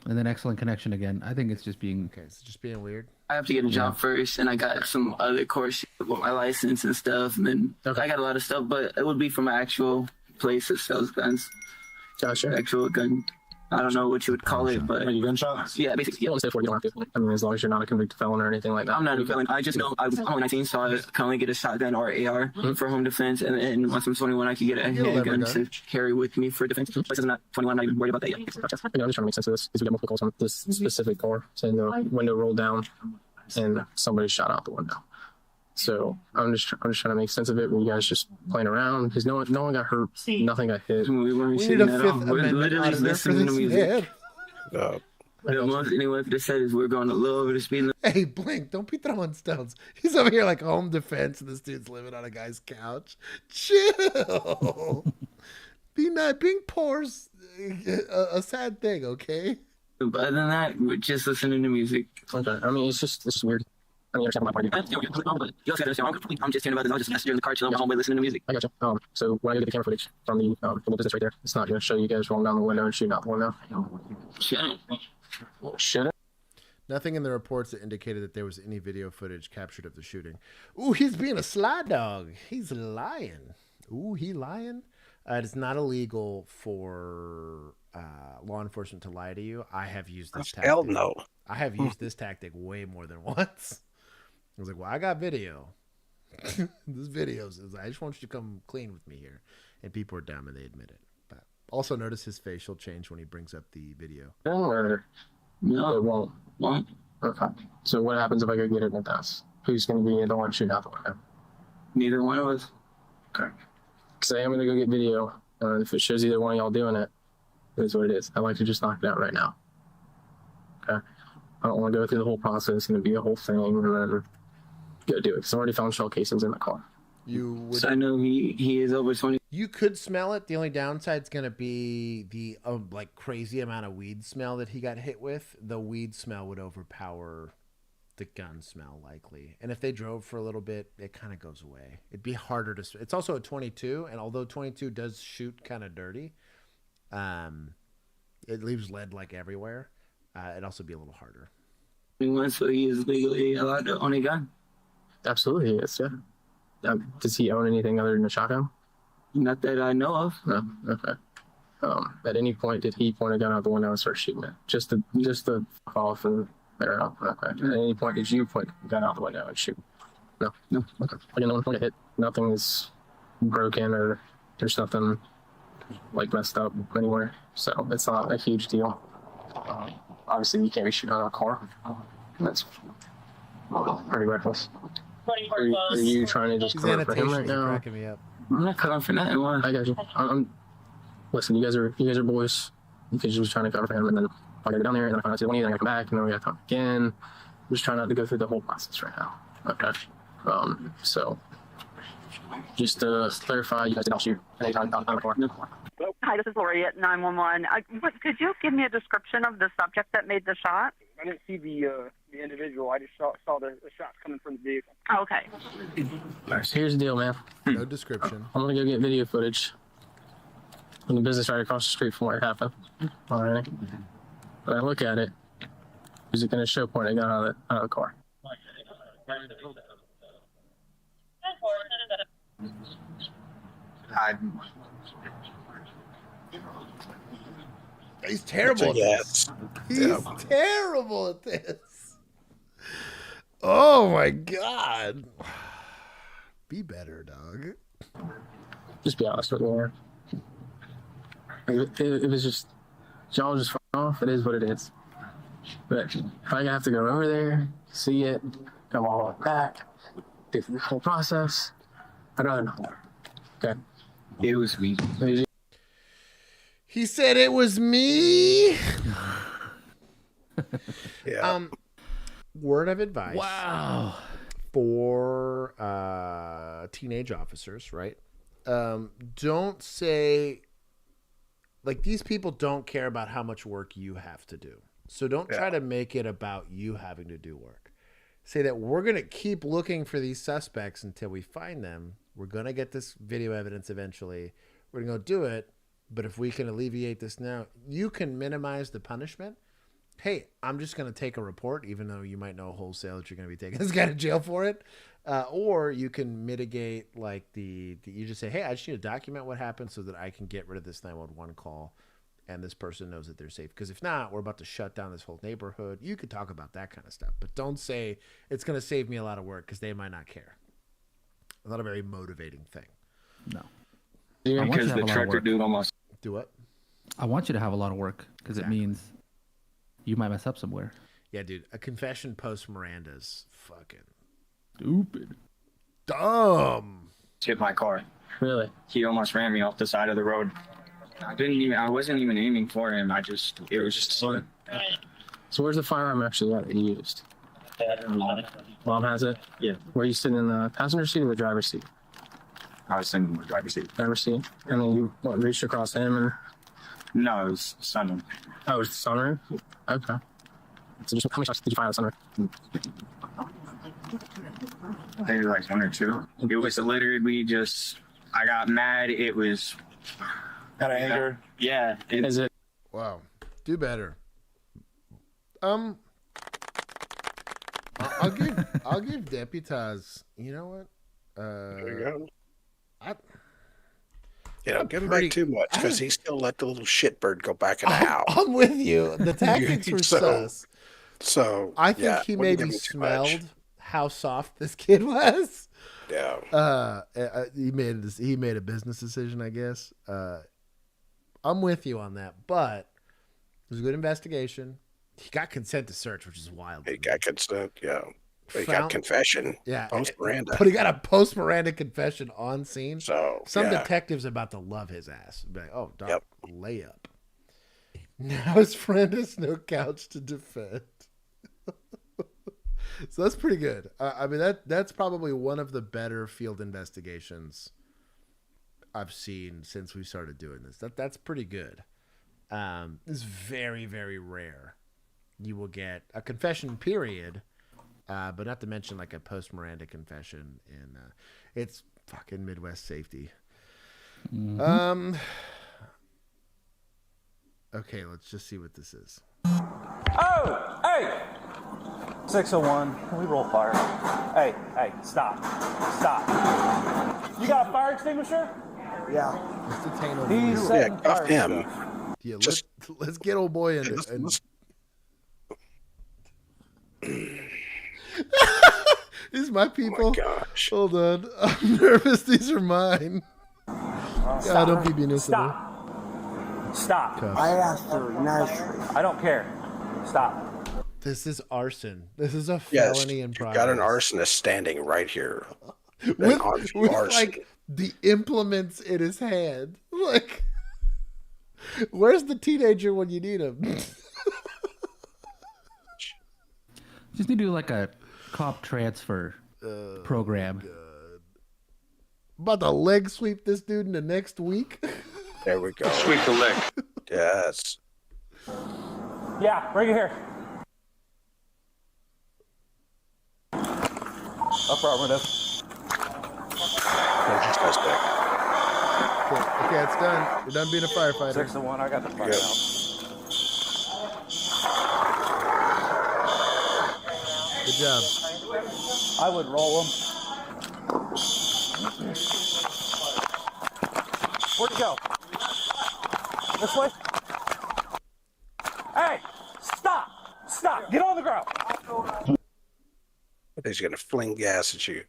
And then excellent connection again. I think it's just being. Okay, it's just being weird. I have to get a job first, and I got some other courses with my license and stuff, and then I got a lot of stuff, but it would be from an actual place that sells guns. Gotcha. Actual gun. I don't know what you would call it, but Are you gunshots? yeah, basically. You don't say 40, you don't have to. I mean, as long as you're not a convicted felon or anything like that. I'm not a felon. I just know I'm only 19, so I can only get a shotgun or AR for home defense, and then once I'm 21, I can get a handgun to carry with me for defense. But I'm not 21, I'm not even worried about that yet. I'm just trying to make sense of this because we got multiple calls on this specific car saying the window rolled down and somebody shot out the window. So I'm just trying to make sense of it. When you guys just playing around because no one got hurt, nothing got hit. We need a Fifth Amendment literally auditor for listening to this music. Uh, The most anyone could have said is we're going a little over the speed limit. Hey, Blink, don't be throwing stones. He's over here like home defense, and this dude's living on a guy's couch. Chill. Be nice. Being poor's a sad thing, okay? But other than that, we're just listening to music. Okay. I mean, it's just weird. I mean, understand my point. You also understand, I'm just hearing about this. I was just messenger in the car, chilling on my homeboy, listening to music. I got you. So when I get the camera footage from the business right there, it's not going to show you guys rolling down the window and shooting out the window. Should it? Nothing in the reports that indicated that there was any video footage captured of the shooting. Ooh, he's being a sly dog. He's lying. Ooh, he lying? It's not illegal for law enforcement to lie to you. I have used this tactic. Hell no. I have used this tactic way more than once. I was like, well, I got video. This video says, I just want you to come clean with me here. And people are dumb and they admit it. But also notice his facial change when he brings up the video. No, it won't. What? Okay. So what happens if I go get it in the house? Who's going to be the one shooting out the window? Neither one of us. Okay. Say I'm going to go get video. If it shows either one of y'all doing it, it is what it is. I'd like to just knock it out right now. Okay. I don't want to go through the whole process and it'd be a whole thing and then go do it. Because I already found shell casings in the car. You would. So I know he is over 20. You could smell it. The only downside's going to be the like crazy amount of weed smell that he got hit with. The weed smell would overpower the gun smell likely. And if they drove for a little bit, it kind of goes away. It'd be harder to. It's also a 22, and although 22 does shoot kind of dirty, it leaves lead like everywhere. It'd also be a little harder. So he is legally allowed to own a gun? Absolutely, he is, yeah. Does he own anything other than a shotgun? Not that I know of. No. Okay. At any point, did he point a gun out the window and start shooting it? Just to fuck off and there out. Okay. At any point, did you point a gun out the window and shoot? No. No. Okay. Again, no one got hit. Nothing is broken or there's nothing like messed up anywhere. So it's not a huge deal. Obviously, you can't be shooting out of a car. That's pretty reckless. Are you trying to just cover for him right now? Cracking me up. I'm not covering for nothing. Why? I got you. Listen, you guys are boys. You could just trying to cover for him, and then I gotta go down there, and then I find out one of you, then I come back, and then we gotta talk again. I'm just trying not to go through the whole process right now. Okay. So just to clarify, you guys did not shoot at any time on the car. Hi, this is Lori at 911. Could you give me a description of the subject that made the shot? I didn't see the individual. I just saw the shots coming from the vehicle. Oh, okay. Alright, so here's the deal, man. No description. I'm gonna go get video footage from the business right across the street from where it happened. Alright. When I look at it, is it gonna show pointing a gun out of the car? He's terrible at this. He's terrible at this. Oh my god. Be better, dog. Just be honest with me. It was just, y'all just fucking off. It is what it is. But if I have to go over there, see it, come all the way back, do the whole process, I'd rather not. Okay. It was me. He said it was me. Yeah. Word of advice. Wow. For teenage officers, right? Don't say, like, these people don't care about how much work you have to do. So don't try to make it about you having to do work. Say that we're going to keep looking for these suspects until we find them. We're going to get this video evidence eventually. We're going to go do it. But if we can alleviate this now, you can minimize the punishment. Hey, I'm just going to take a report, even though you might know wholesale that you're going to be taking this guy to jail for it. Or you can mitigate, like, you just say, hey, I just need to document what happened so that I can get rid of this 911 call and this person knows that they're safe. Because if not, we're about to shut down this whole neighborhood. You could talk about that kind of stuff, but don't say it's going to save me a lot of work because they might not care. Not a very motivating thing. No. Because the trucker dude almost. Do what? I want you to have a lot of work because it means you might mess up somewhere. Yeah, dude. A confession post Miranda's fucking stupid. Dumb. Hit my car. Really? He almost ran me off the side of the road. I wasn't even aiming for him. It was just. So where's the firearm actually that you used? Mom has it? Yeah. Were you sitting in the passenger seat or the driver's seat? I was sitting in the driver's seat. Driver's seat? And then you reached across him and... No, it was sunroom. Oh, it was the sunroom? Okay. So just how many shots did you fire at the sunroom? Maybe like 1 or 2. It was literally just... I got mad. It was... Kind of anger? Yeah. Is it... Wow. Do better. I'll give Deputaz. You know what? There you go. I'm give him back too much because he still let the little shitbird go back in the house. I'm with you. The tactics were sus. So I think he maybe smelled how soft this kid was. Yeah. He made a business decision, I guess. I'm with you on that, but it was a good investigation. He got consent to search, which is wild. He got consent, yeah. But he got confession. Yeah. Post Miranda. But he got a post Miranda confession on scene. So some detective's about to love his ass. Be like, oh, Doc, layup. Now his friend has no couch to defend. So that's pretty good. I mean, that's probably one of the better field investigations I've seen since we started doing this. That's pretty good. It's very, very rare. You will get a confession period, but not to mention like a post Miranda confession, and it's fucking Midwest safety. Mm-hmm. Okay, let's just see what this is. Oh, hey! 601, can we roll fire? Hey, stop. You got a fire extinguisher? Yeah. Let's detain old He's boy. setting fire him. stuff. Yeah, let's get old boy in it. These are my people. Oh my gosh. Hold on. I'm nervous. These are mine. God, don't be municipal. Stop. Cuffs. I asked her nicely. I don't care. Stop. This is arson. This is a felony in progress. Got an arsonist standing right here. with like the implements in his hand. Like, where's the teenager when you need him? Just need to do like a cop transfer program. God. About to leg sweep this dude in the next week. There we go. Sweep the leg. Yes. Yeah, bring it here. Affirmative. Okay, it's done. You're done being a firefighter. 601, I got the fire out. Good job. I would roll him. Where'd he go? This way? Hey! Stop! Stop! Get on the ground! He's going to fling gas at you.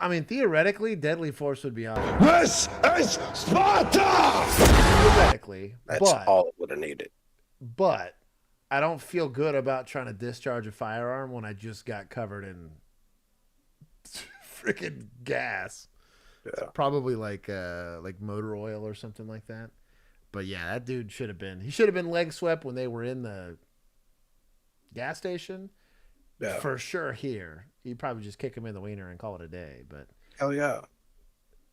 I mean, theoretically, deadly force would be on. This is Sparta! Theoretically. That's all it would have needed. But I don't feel good about trying to discharge a firearm when I just got covered in freaking gas. Yeah. It's probably like motor oil or something like that. But yeah, that dude should have been leg swept when they were in the gas station. Yeah. For sure here. You'd probably just kick him in the wiener and call it a day. But hell yeah.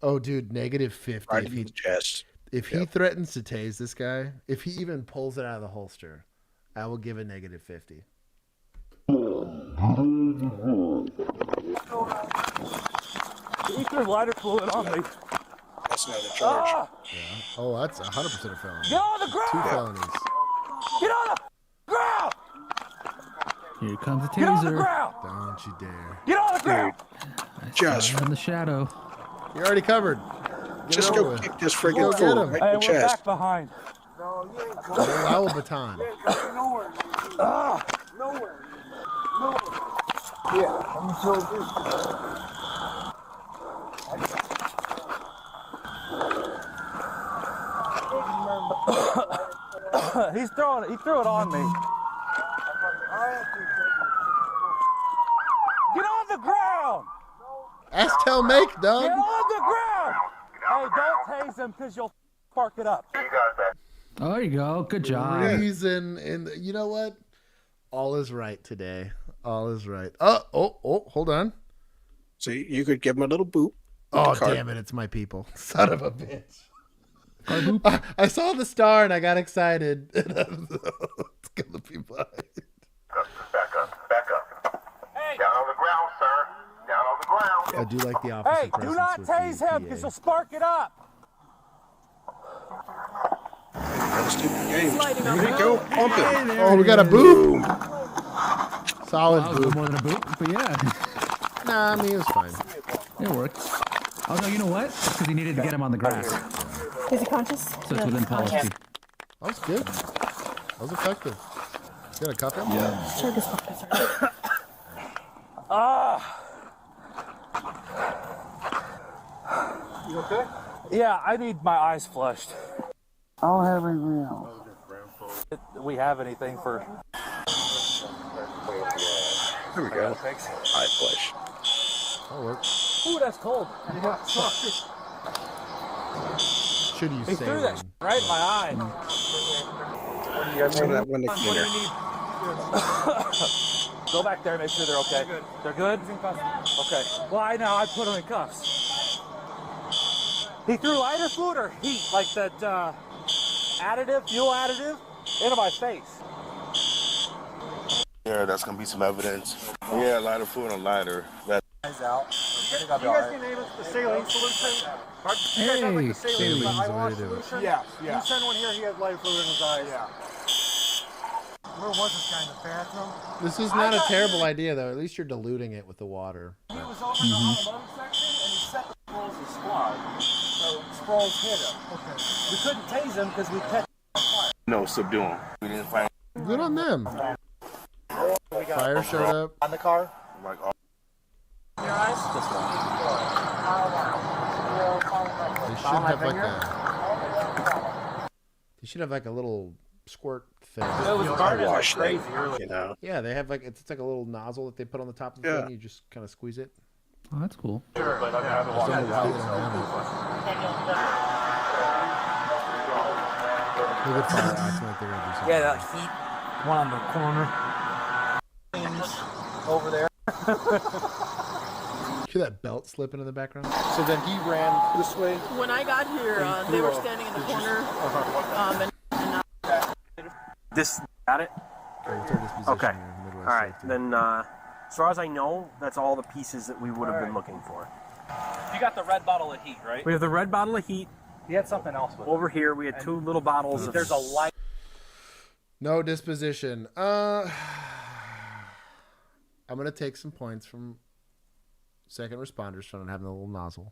Oh, dude, -50. Right in the chest. If he threatens to tase this guy, if he even pulls it out of the holster, I will give a -50. Keep your lighter fluid on me. That's another charge. Yeah. Oh, that's 100% a felony. Get on the ground! 2 felonies. Get on the ground! Here comes a taser. Get on the ground! Don't you dare. Get on the ground! Just in the shadow. You're already covered. Just Get go over kick this Go friggin' get fool him. right Hey, in the we're chest. back behind. Allow a baton. Nowhere. Nowhere. Yeah, I'm so He threw it on me. Get on the ground! Ask, tell, make, dog. Get on the ground! Hey, don't tase him because you'll spark it up. Oh, there you go. Good job. Reason, and you know what? All is right today. All is right. Oh, hold on. See, you could give him a little boot. Oh, damn it. It's my people. Son of a bitch. I saw the star and I got excited. It's gonna be mine. Back up. Hey. Down on the ground, sir. Down on the ground. I do like the officer. Hey, do not tase him because you'll spark it up. Here you go. Pump it. Oh, we got a boot. Solid That was boot. more than a boot, but yeah. Nah, I mean, it was fine. It worked. Oh, no, you know what? Because he needed to get him on the grass. Is he conscious? So it's within policy. That was good. That was effective. You got a cup him? Yeah. Sure, this pockets are. You okay? Yeah, I need my eyes flushed. I don't have anything else. Do we have anything for... Here we go. Thanks. Eye flush. That'll work. Ooh, that's cold. Should you He say threw that right in my eye. Some of that window What do cleaner. you need? Go back there and make sure they're okay. They're good? Okay. Why now? I put them in cuffs. He threw lighter fluid or heat, like that fuel additive, into my face. Yeah, that's gonna be some evidence. Yeah, lighter food and lighter. That Eyes out. I think I'll be You all guys right. can name it the saline solution. Hey, salines, the way to do it. Yeah. You send one here, he has lighter fluid in his eyes. Yeah. Where was this guy in the bathroom? This is not a terrible idea, though. At least you're diluting it with the water. He was over in the automotive section and he set the Sproles with squad. So Sproles hit him. Okay. We couldn't tase him because we catch No, subdue him. We didn't find Good on them. Fire showed up. on the car. like Your eyes? This one. They should have like a. They should have like a little squirt thing. It was burning like Wash crazy thing, earlier. you know. Yeah, they have like it's like a little nozzle that they put on the top of the thing. You just kind of squeeze it. Oh, that's cool. Sure, but I haven't walked Look at fire acting like they're gonna do something. Yeah, that heat one on the corner. Over there. Hear that belt slipping in the background? So then he ran this way. When I got here, they were standing in the corner. This got it? Okay. All right. Then, as far as I know, that's all the pieces that we would have been looking for. You got the red bottle of heat, right? We have the red bottle of heat. He had something else with Over here, we had two little bottles of. There's a light. No disposition. I'm gonna take some points from second responders for not having a little nozzle.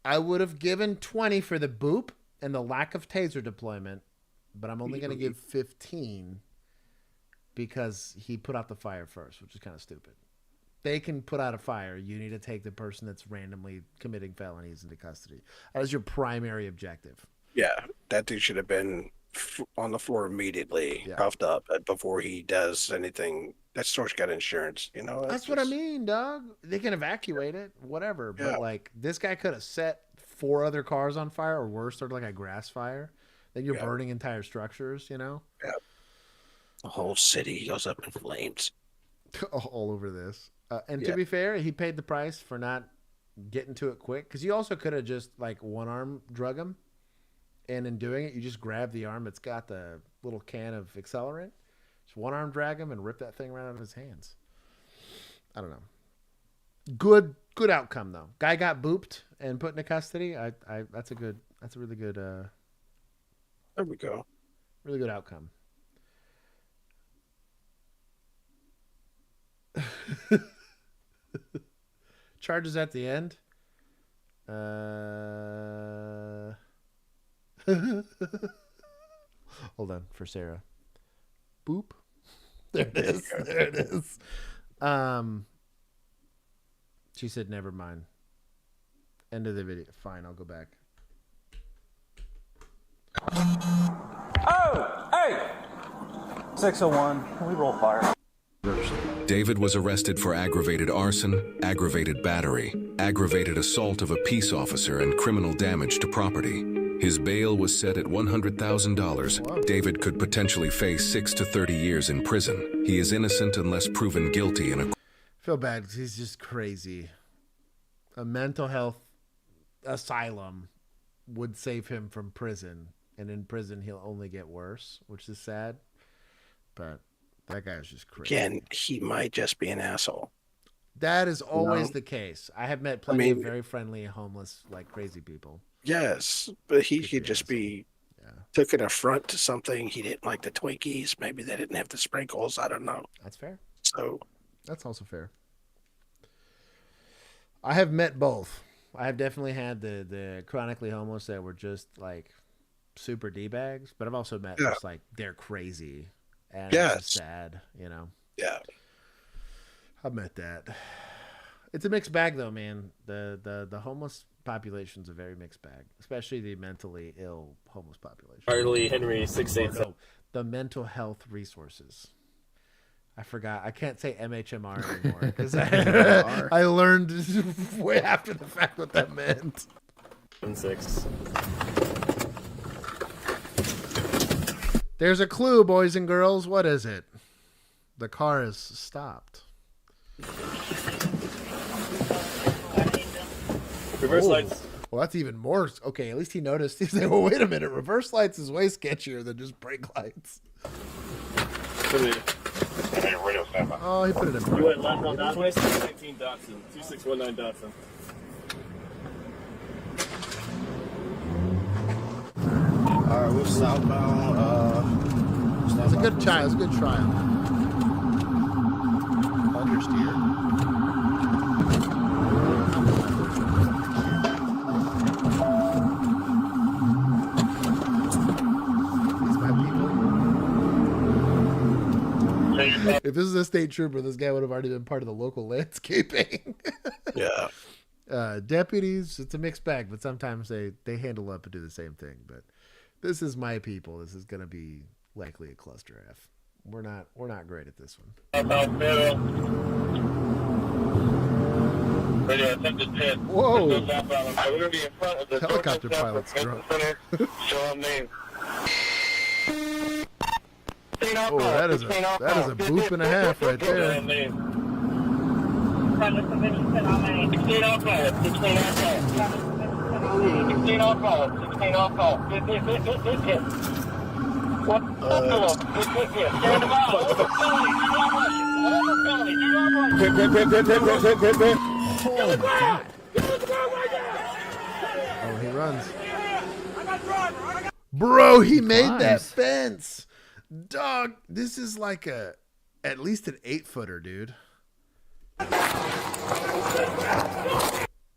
I would have given 20 for the boop and the lack of taser deployment, but I'm only going to give 15 because he put out the fire first, which is kind of stupid. They can put out a fire. You need to take the person that's randomly committing felonies into custody. That is your primary objective. Yeah, that dude should have been on the floor immediately, cuffed up before he does anything. That store's got insurance, you know. That's what I mean, dog. They can evacuate it, whatever. Yeah. But like, this guy could have set 4 other cars on fire, or worse, started like a grass fire. Then you're burning entire structures, you know. Yeah. The whole city goes up in flames. All over this. And Yeah. to be fair, he paid the price for not getting to it quick, because you also could have just like one arm drug him, and in doing it, you just grab the arm that's got the little can of accelerant, just one arm drag him and rip that thing right out of his hands. I don't know. Good outcome though. Guy got booped and put into custody. That's a really good. There we go. Really good outcome. Charges at the end. Hold on for Sarah. Boop. There it is. There it is. She said, never mind. End of the video. Fine, I'll go back. Oh, hey! 601. We roll fire. David was arrested for aggravated arson, aggravated battery, aggravated assault of a peace officer, and criminal damage to property. His bail was set at $100,000. David could potentially face 6 to 30 years in prison. He is innocent unless proven guilty in a... Feel bad because he's just crazy. A mental health asylum would save him from prison, and in prison he'll only get worse, which is sad. But that guy's just crazy. Again, he might just be an asshole. That is always the case. I have met plenty of very friendly, homeless, like crazy people. Yes, but he could just be took an affront to something. He didn't like the Twinkies. Maybe they didn't have the sprinkles. I don't know. That's fair. So that's also fair. I have met both. I have definitely had the chronically homeless that were just like super D-bags, but I've also met just like they're crazy and it's just sad, you know. Yeah. I've met that. It's a mixed bag though, man. The homeless population's a very mixed bag, especially the mentally ill homeless population. Charlie Henry 687. The mental health resources. I forgot. I can't say MHMR anymore because I learned way after the fact what that meant. 6. There's a clue, boys and girls. What is it? The car is stopped. Reverse lights. Well, that's even more. Okay, at least he noticed. He's like, well, wait a minute. Reverse lights is way sketchier than just brake lights. Oh, he put it in. You went left on that way? 2619 Dotson. 2619 Dotson. Alright, we're southbound. It's a good trial. It's a good trial. Understeer. If this is a state trooper, this guy would have already been part of the local landscaping. Yeah. Deputies, it's a mixed bag, but sometimes they handle up and do the same thing. But this is my people. This is going to be likely a cluster F. We're not great at this one. Whoa! Helicopter pilot's drunk. Oh, that is a boop and a half right there. Oh, he runs. Bro, he made that fence. Dog, this is like at least an 8-footer, dude.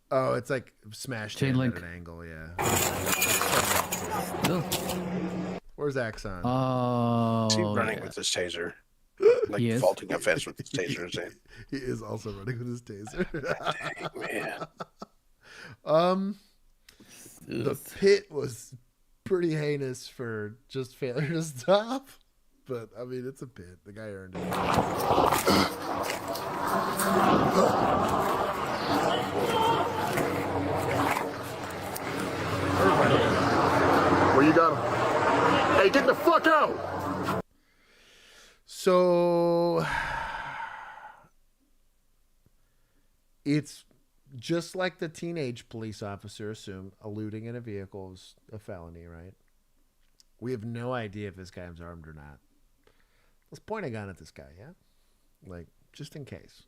Oh, it's like smashed Chain link at an angle, yeah. Where's Axon? Oh, is he running with his taser? Like vaulting a fence with his taser? He is also running with his taser. Dang, man. The pit was pretty heinous for just failure to stop. But, I mean, it's a pit. The guy earned it. Where you got him? Hey, get the fuck out! So, it's just like the teenage police officer assumed eluding in a vehicle is a felony, right? We have no idea if this guy's armed or not. Let's point a gun at this guy, yeah? Like, just in case.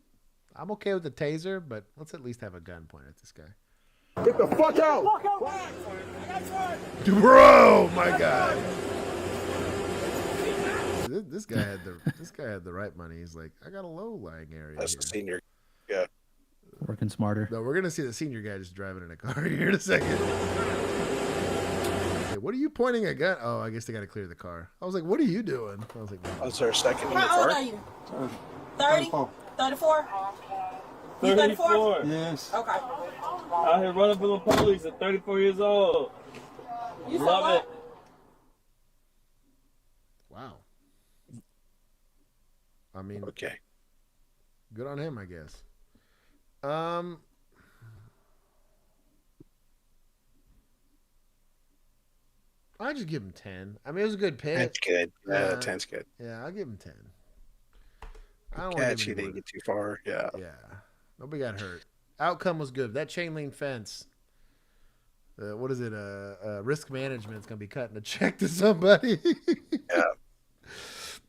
I'm okay with the taser, but let's at least have a gun pointed at this guy. Get the fuck out! Bro, my God. This guy had the right money. He's like, I got a low lying area. That's here. the senior. Yeah. Working smarter. No, we're gonna see the senior guy just driving in a car here in a second. Hey, what are you pointing at? Gun? Oh, I guess they got to clear the car. I was like, what are you doing? I was like, oh, is there a second in the How old car? are you? 30? 34? You 34? Yes. Okay. Out here running from the police at 34 years old. You said Love what? it. wow. I mean, Okay. good on him, I guess. I just give him 10. I mean, it was a good pick. That's good. 10's good. Yeah, I'll give him 10. I don't Catch, want to he give him didn't get too far. Yeah. Yeah. Nobody got hurt. Outcome was good. That chain link fence. What is it? Risk management's gonna be cutting a check to somebody. Yeah.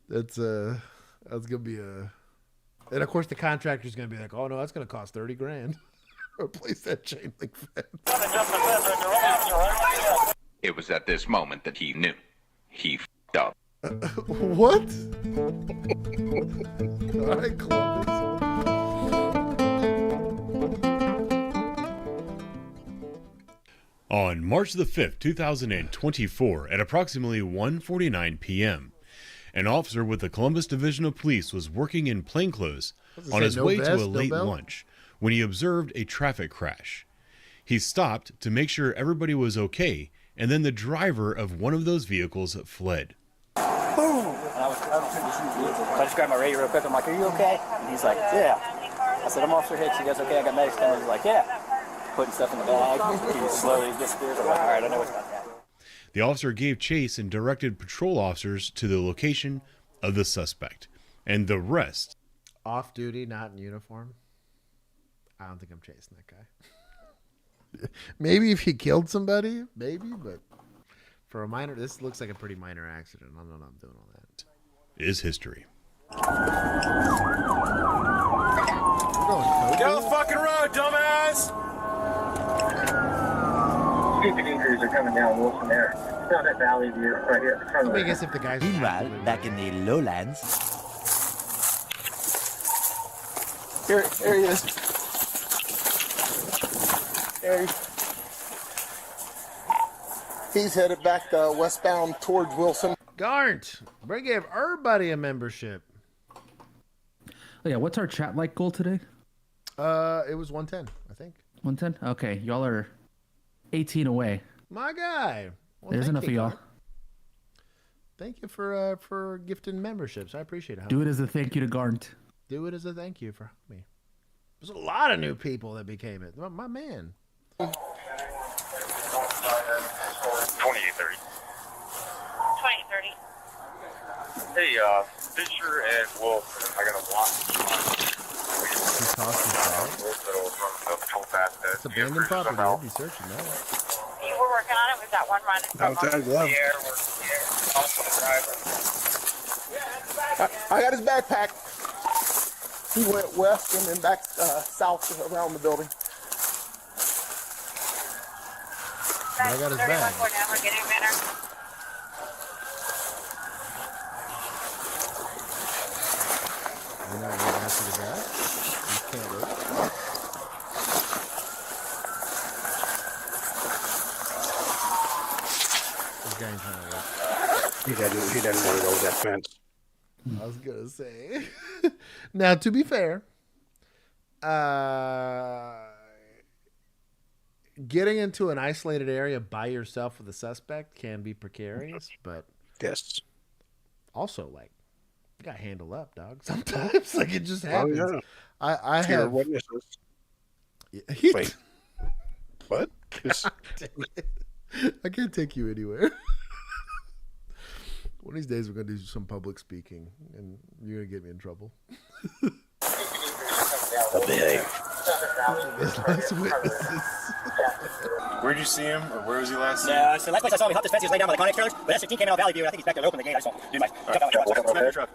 That's gonna be a. And of course, the contractor's gonna be like, "Oh no, that's gonna cost $30,000. Replace that chain link fence." It was at this moment that he knew. He f***ed up. What? All right, Columbus. On March the 5th, 2024, at approximately 1:49 p.m., an officer with the Columbus Division of Police was working in plainclothes on his way to a late lunch when he observed a traffic crash. He stopped to make sure everybody was okay, and then the driver of one of those vehicles fled. Boom! I just grabbed my radio real quick. I'm like, are you okay? And he's like, yeah. I said, I'm Officer Hicks. You guys okay? I got medics coming. He's like, yeah. Putting stuff in the bag. He slowly disappears. I'm like, all right, I know what's about that. The officer gave chase and directed patrol officers to the location of the suspect, and the rest. Off duty, not in uniform. I don't think I'm chasing that guy. Maybe if he killed somebody, maybe, but for a minor, this looks like a pretty minor accident. I don't know what I'm doing all that. Is history. Get on the fucking road, dumbass! Stupid injuries are coming down Wilson there. It's not that valley view right here at the front of I guess if the guys. Meanwhile, back in the lowlands. Here he is. There he's headed back westbound towards Wilson. Garnt, we're gonna give everybody a membership. Oh, yeah, what's our chat like goal today? It was 110, I think. 110? Okay, y'all are 18 away. My guy. Well, There's enough of y'all. Garnt. Thank you for gifting memberships. I appreciate it. Do it as a thank you to Garnt. Do it as a thank you for me. There's a lot of new people that became it. My man. 2830. 2030. Hey, Fisher and Wolf, I got a lot. He tossed his bag. It's abandoned property. I'll be searching that. You were working on it? Was that one running from I got his backpack. He went west and then back south around the building. But I got his bag. We're getting better. You're not getting after the guy? You can't wait. This guy ain't trying to wait. He doesn't want to go over that fence. I was gonna say. Now, to be fair, getting into an isolated area by yourself with a suspect can be precarious, but yes, also like you got to handle up, dog. Sometimes, like it just happens. Oh, yeah. I Fear have witnesses. Wait, what? I can't take you anywhere. One of these days, we're gonna do some public speaking, and you're gonna get me in trouble. Where'd you see him, or where was he last seen? Yeah, so last place I saw him, he hopped this fence, he was laid down by the Connex trailers, but S15 came out of Valley View, and I think he's back there to open the gate. I just won't do my jump out my truck.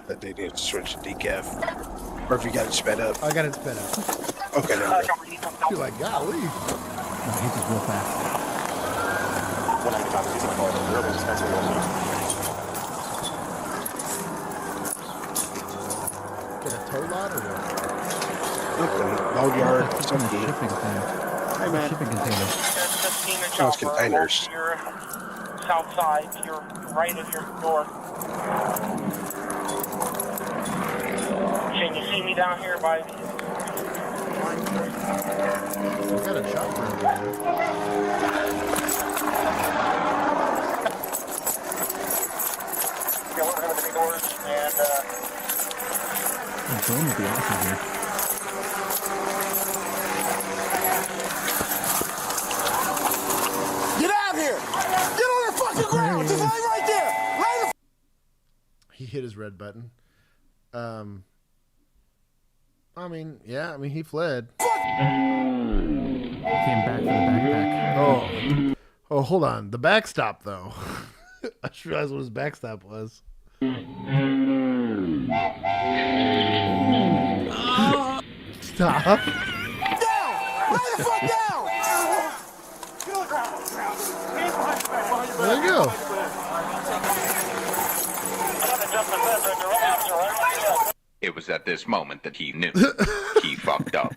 That they need to switch to decaf. Or if you got it sped up. I got it sped up. Okay, there we go. You're like, golly. No, he's just real fast. tow lot or what? Load yard. Shipping thing. Hey, man. Shipping container. Oh, it's containers. To your south side, to your right of your door. Can you see me down here by the... We got a chopper over there. Yeah, we're going to the doors and... The drone would be awesome here. Get out of here! Get on the fucking ground! Just lay right there! Lay the... He hit his red button. I mean, yeah, I mean, he fled. Came back for the backpack. Oh, hold on. The backstop, though. I just realized what his backstop was. Stop. Down! Lay the fuck down! There you go. It was at this moment that he knew. He fucked up.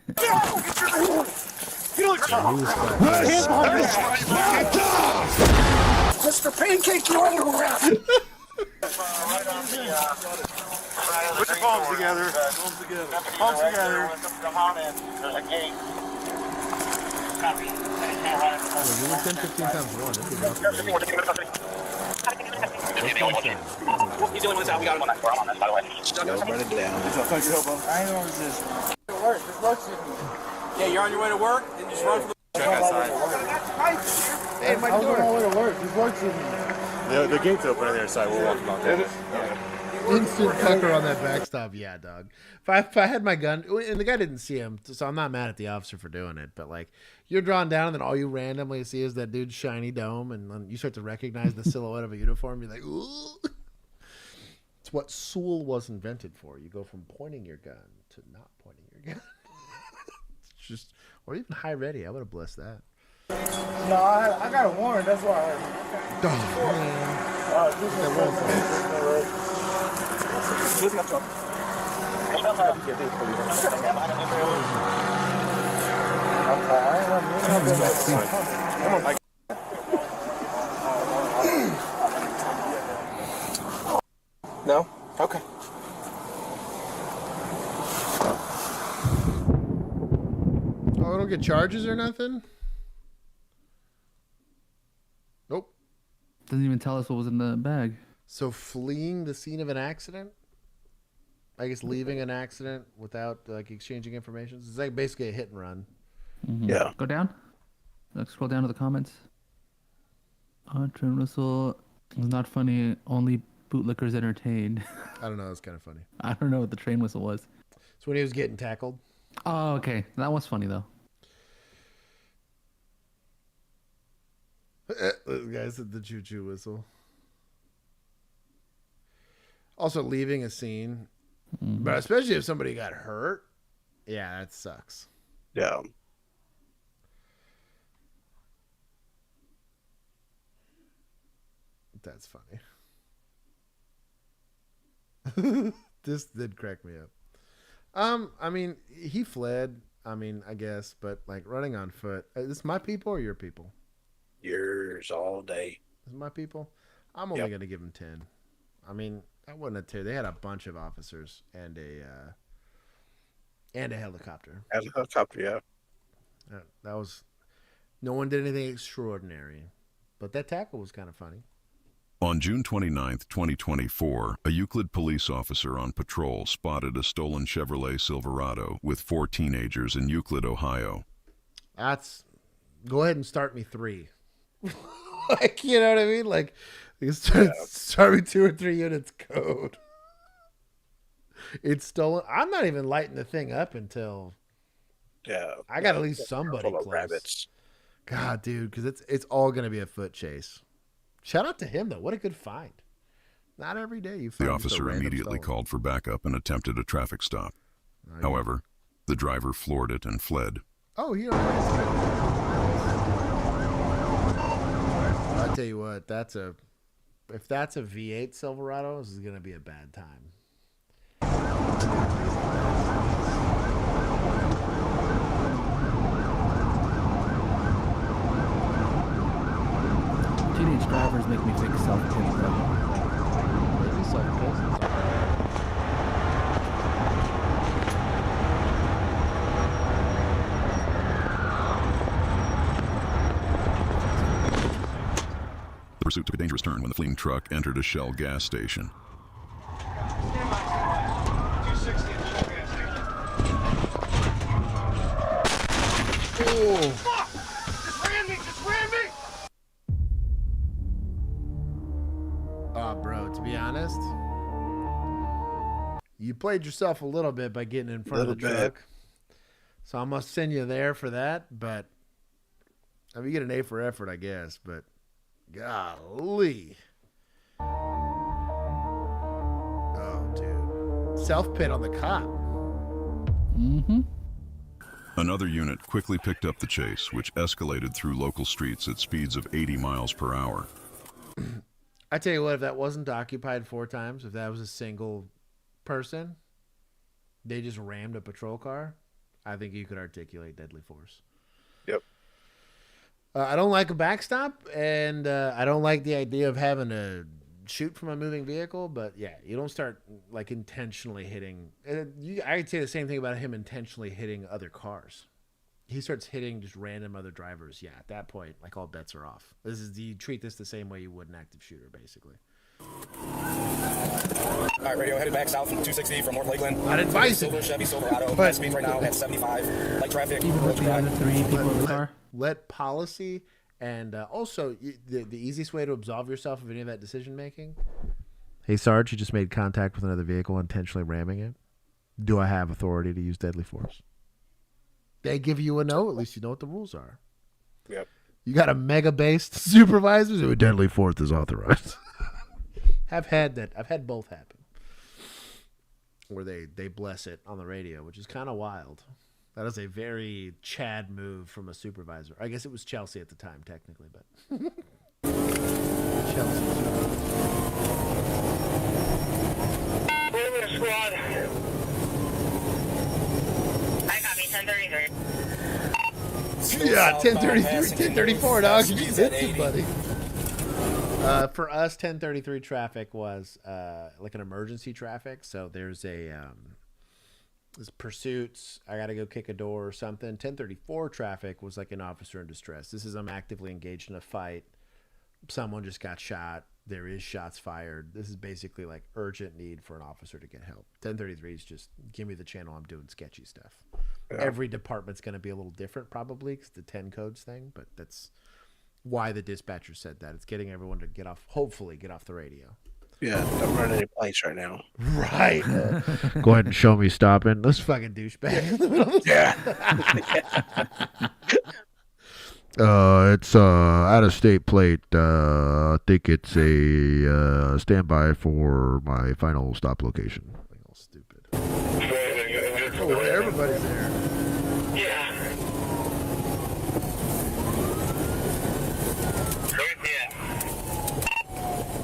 Mr. Pancake, you're underground! Put your palms together. Palms together. There's a gate. You were 10, 15 times one. He's the only one that's out. We got him on that floor. I'm on this, by the way. Run it down. Thank you, Hobo. I know this. It works. It works. Yeah, you're on your way to work, and just run for the... Check outside. Hey, my door. I don't know where to work. It works in The gate's open on the other side. We'll walk along there. instant pucker on that backstop. Yeah, dog. If I had my gun, and the guy didn't see him, so I'm not mad at the officer for doing it. But like, you're drawn down, and then all you randomly see is that dude's shiny dome, and then you start to recognize the silhouette of a uniform. You're like, ooh. It's what Sewell was invented for. You go from pointing your gun to not pointing your gun. It's just, or even high ready. I would have blessed that. No, I got a warrant. That's why I heard. Oh, No? Okay. Oh, I don't get charges or nothing? Nope. Doesn't even tell us what was in the bag. So fleeing the scene of an accident? I guess leaving an accident without like exchanging information. It's like basically a hit and run. Mm-hmm. Yeah. Go down. Let's scroll down to the comments. Train whistle was not funny. Only bootlickers entertained. I don't know. It's kind of funny. I don't know what the train whistle was. It's when he was getting tackled. Oh, okay. That was funny though. This guy said the choo-choo whistle. Also, leaving a scene, but especially if somebody got hurt, yeah, that sucks. Yeah. That's funny. This did crack me up. I mean, he fled. I mean, I guess, but like running on foot. Is this my people or your people? Yours all day. Is it my people? I'm only going to give them 10. I mean, that wasn't a tear. They had a bunch of officers and a helicopter. And a helicopter, yeah. That was. No one did anything extraordinary, but that tackle was kind of funny. On June 29, 2024, a Euclid police officer on patrol spotted a stolen Chevrolet Silverado with 4 teenagers in Euclid, Ohio. Go ahead and start me 3. Like, you know what I mean? Like, you start me 2 or 3 units code. It's stolen. I'm not even lighting the thing up until I got at least somebody close. Rabbits. God, dude, because it's all going to be a foot chase. Shout out to him, though. What a good find. Not every day you find the officer immediately called for backup and attempted a traffic stop. However, the driver floored it and fled. Oh, he I tell you what, if that's a V8 Silverado, this is going to be a bad time. Teenage drivers make me think self-pity, though. Maybe self-pity. The pursuit took a dangerous turn when the fleeing truck entered a Shell gas station. Oh. Fuck! Just ran me! Just ran me! Oh, bro, to be honest, you played yourself a little bit by getting in front of the truck. So I must send you there for that, but I mean, you get an A for effort, I guess, but golly. Oh, dude. Self-pit on the cop. Mm-hmm. Another unit quickly picked up the chase, which escalated through local streets at speeds of 80 miles per hour. I tell you what, if that wasn't occupied 4 times, if that was a single person, they just rammed a patrol car, I think you could articulate deadly force. Yep. I don't like a backstop, and I don't like the idea of having to shoot from a moving vehicle, but yeah, you don't start like intentionally hitting. I'd say the same thing about him intentionally hitting other cars. He starts hitting just random other drivers. Yeah, at that point, like all bets are off. You treat this the same way you would an active shooter, basically. All right, radio headed back south from 260 from North Lakeland. I'd advise it. Silver Chevy Silverado. But speeds right now at 75. Light traffic. Even with the other 3 people in the car. Let policy and also the easiest way to absolve yourself of any of that decision making. Hey, Sarge, you just made contact with another vehicle, intentionally ramming it. Do I have authority to use deadly force? They give you a no. At least you know what the rules are. Yep. You got a mega-based supervisors who deadly force is authorized. I've had both happen. Where they bless it on the radio, which is kind of wild. That is a very Chad move from a supervisor. I guess it was Chelsea at the time, technically, but Chelsea. Squad. I got me 1033. Yeah, 1033, 1034, dog. You missed it, buddy. For us, 1033 traffic was like an emergency traffic. So there's there's pursuits. I got to go kick a door or something. 1034 traffic was like an officer in distress. This is I'm actively engaged in a fight. Someone just got shot. There is shots fired. This is basically like urgent need for an officer to get help. 1033 is just give me the channel. I'm doing sketchy stuff. Yeah. Every department's going to be a little different probably because the 10 codes thing, but that's why the dispatcher said that. It's getting everyone to hopefully get off the radio. Yeah, don't run any plates right now. Right. Go ahead and show me stopping. This fucking douchebag. Yeah. It's out of state plate. I think it's a standby for my final stop location. All stupid. Oh, everybody's there. Yeah.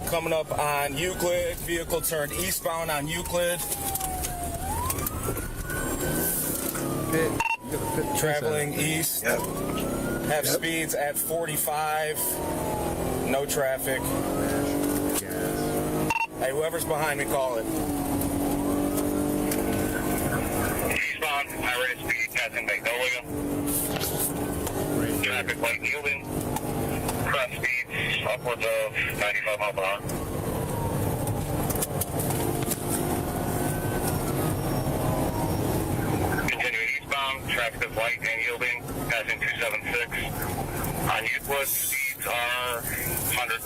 Coming up on Euclid, vehicle turned eastbound on Euclid. Traveling east. Yep. Have speeds at 45. No traffic. Hey, whoever's behind me, call it. Eastbound, high rate of speed, passing Magnolia. Traffic light yielding. Cross speeds upwards of 95 miles per hour. Continuing eastbound, traffic is light and yielding, passing 276. On Euclid, speeds are 100.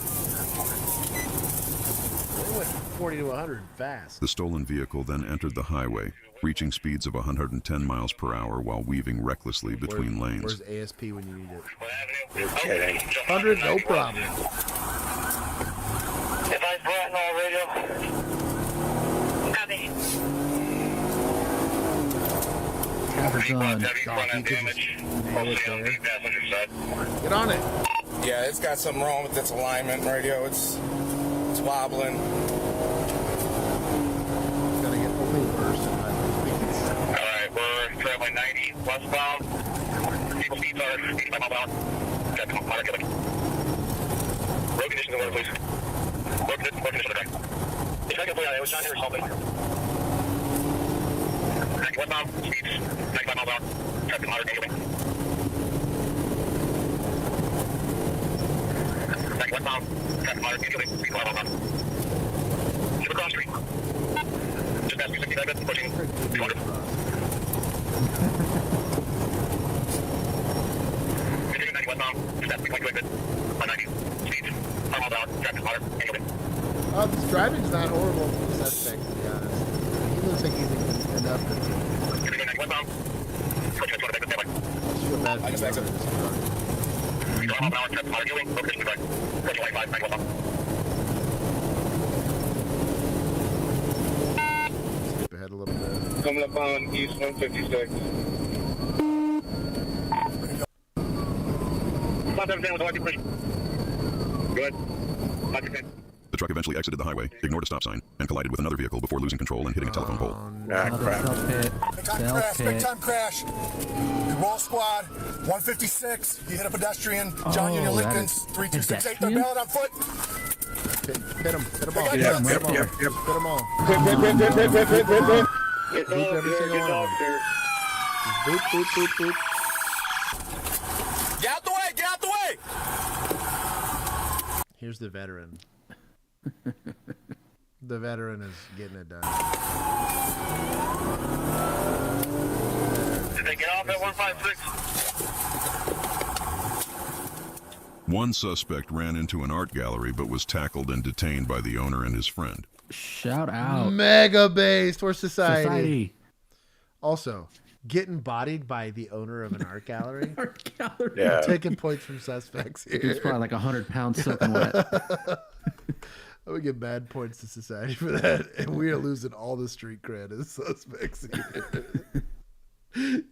They went 40 to 100 fast. The stolen vehicle then entered the highway, reaching speeds of 110 miles per hour while weaving recklessly between lanes. Where's ASP when you need it? You're kidding. 100, no problem. Advise Broughton on radio. Copy. Get on it. Yeah, it's got something wrong with its alignment radio. It's wobbling. It's gonna get only worse in my Alright, we're traveling 90 westbound. People speeds are 85 miles per hour. push on here or something. Westbound, speeds 95 miles an hour. Traffic moderate anyway. Westbound, traffic moderate anyway. Speed 5 miles an hour. Super cross street. Just past 265, pushing 200. Continuing 90 westbound, just past 3.2 exit. 190, speeds 5 miles an hour. Traffic moderate anyway. This driving's not horrible for the suspect, to be honest. He looks like he's enough to feel bad for him. Skip ahead a little bit. Coming up on East 156. Good. The truck eventually exited the highway, ignored a stop sign, and collided with another vehicle before losing control and hitting a telephone pole. Big time crash. You roll squad, 156. You hit a pedestrian. John Union Lincoln's 3268. They're bailing on foot. Hit him all. Hit them all. Hit. Boop every single one of them. Boop, boop, boop, boop. Get out the way! Get out the way! Here's the veteran. The veteran is getting it done. Did they get off at 156? One suspect ran into an art gallery but was tackled and detained by the owner and his friend. Shout out. Mega based for society. Also, getting bodied by the owner of an art gallery. Art gallery. Yeah. Taking points from suspects here. He's probably like 100 pounds soaking wet. I would give bad points to society for that, and we are losing all the street cred as suspects here.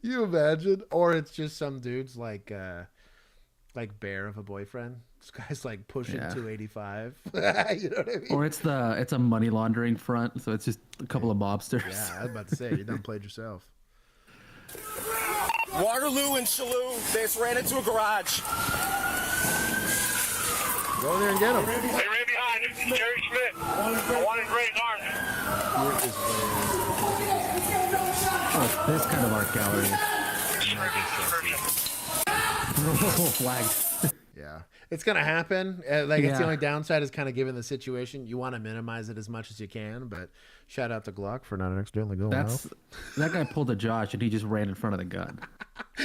You imagine? Or it's just some dude's like bear of a boyfriend. This guy's like pushing 285. You know what I mean? Or it's a money laundering front, so it's just a couple of mobsters. Yeah, I was about to say, you done played yourself. Waterloo and Shalou, they just ran into a garage. Go in there and get him. Hey, right behind. This is Jerry Schmidt. I want to raise arms. Oh, it's this kind of art gallery. Flagged. Yeah, it's gonna happen. It's the only downside is kind of given the situation. You want to minimize it as much as you can, but shout out to Glock for not accidentally going off. That guy pulled a Josh and he just ran in front of the gun.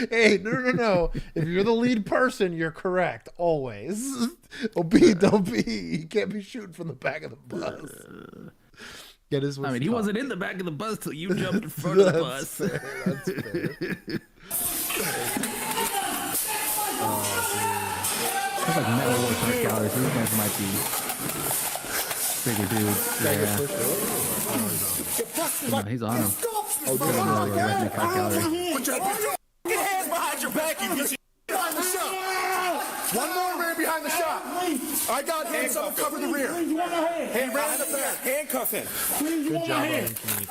Hey, no. If you're the lead person, you're correct always. Don't be. You can't be shooting from the back of the bus. I mean, he wasn't in the back of the bus till you jumped in front of the bus. Fair. That's fair. It's like metal work art galleries. These guys might be bigger dudes. Yeah. No, he's on him. Oh, redneck art gallery. Put your hands behind your back, you bitch. Behind the shop. One more ran behind the shop. I got him. Someone cover the rear. He ran in the back. Handcuff him. Good job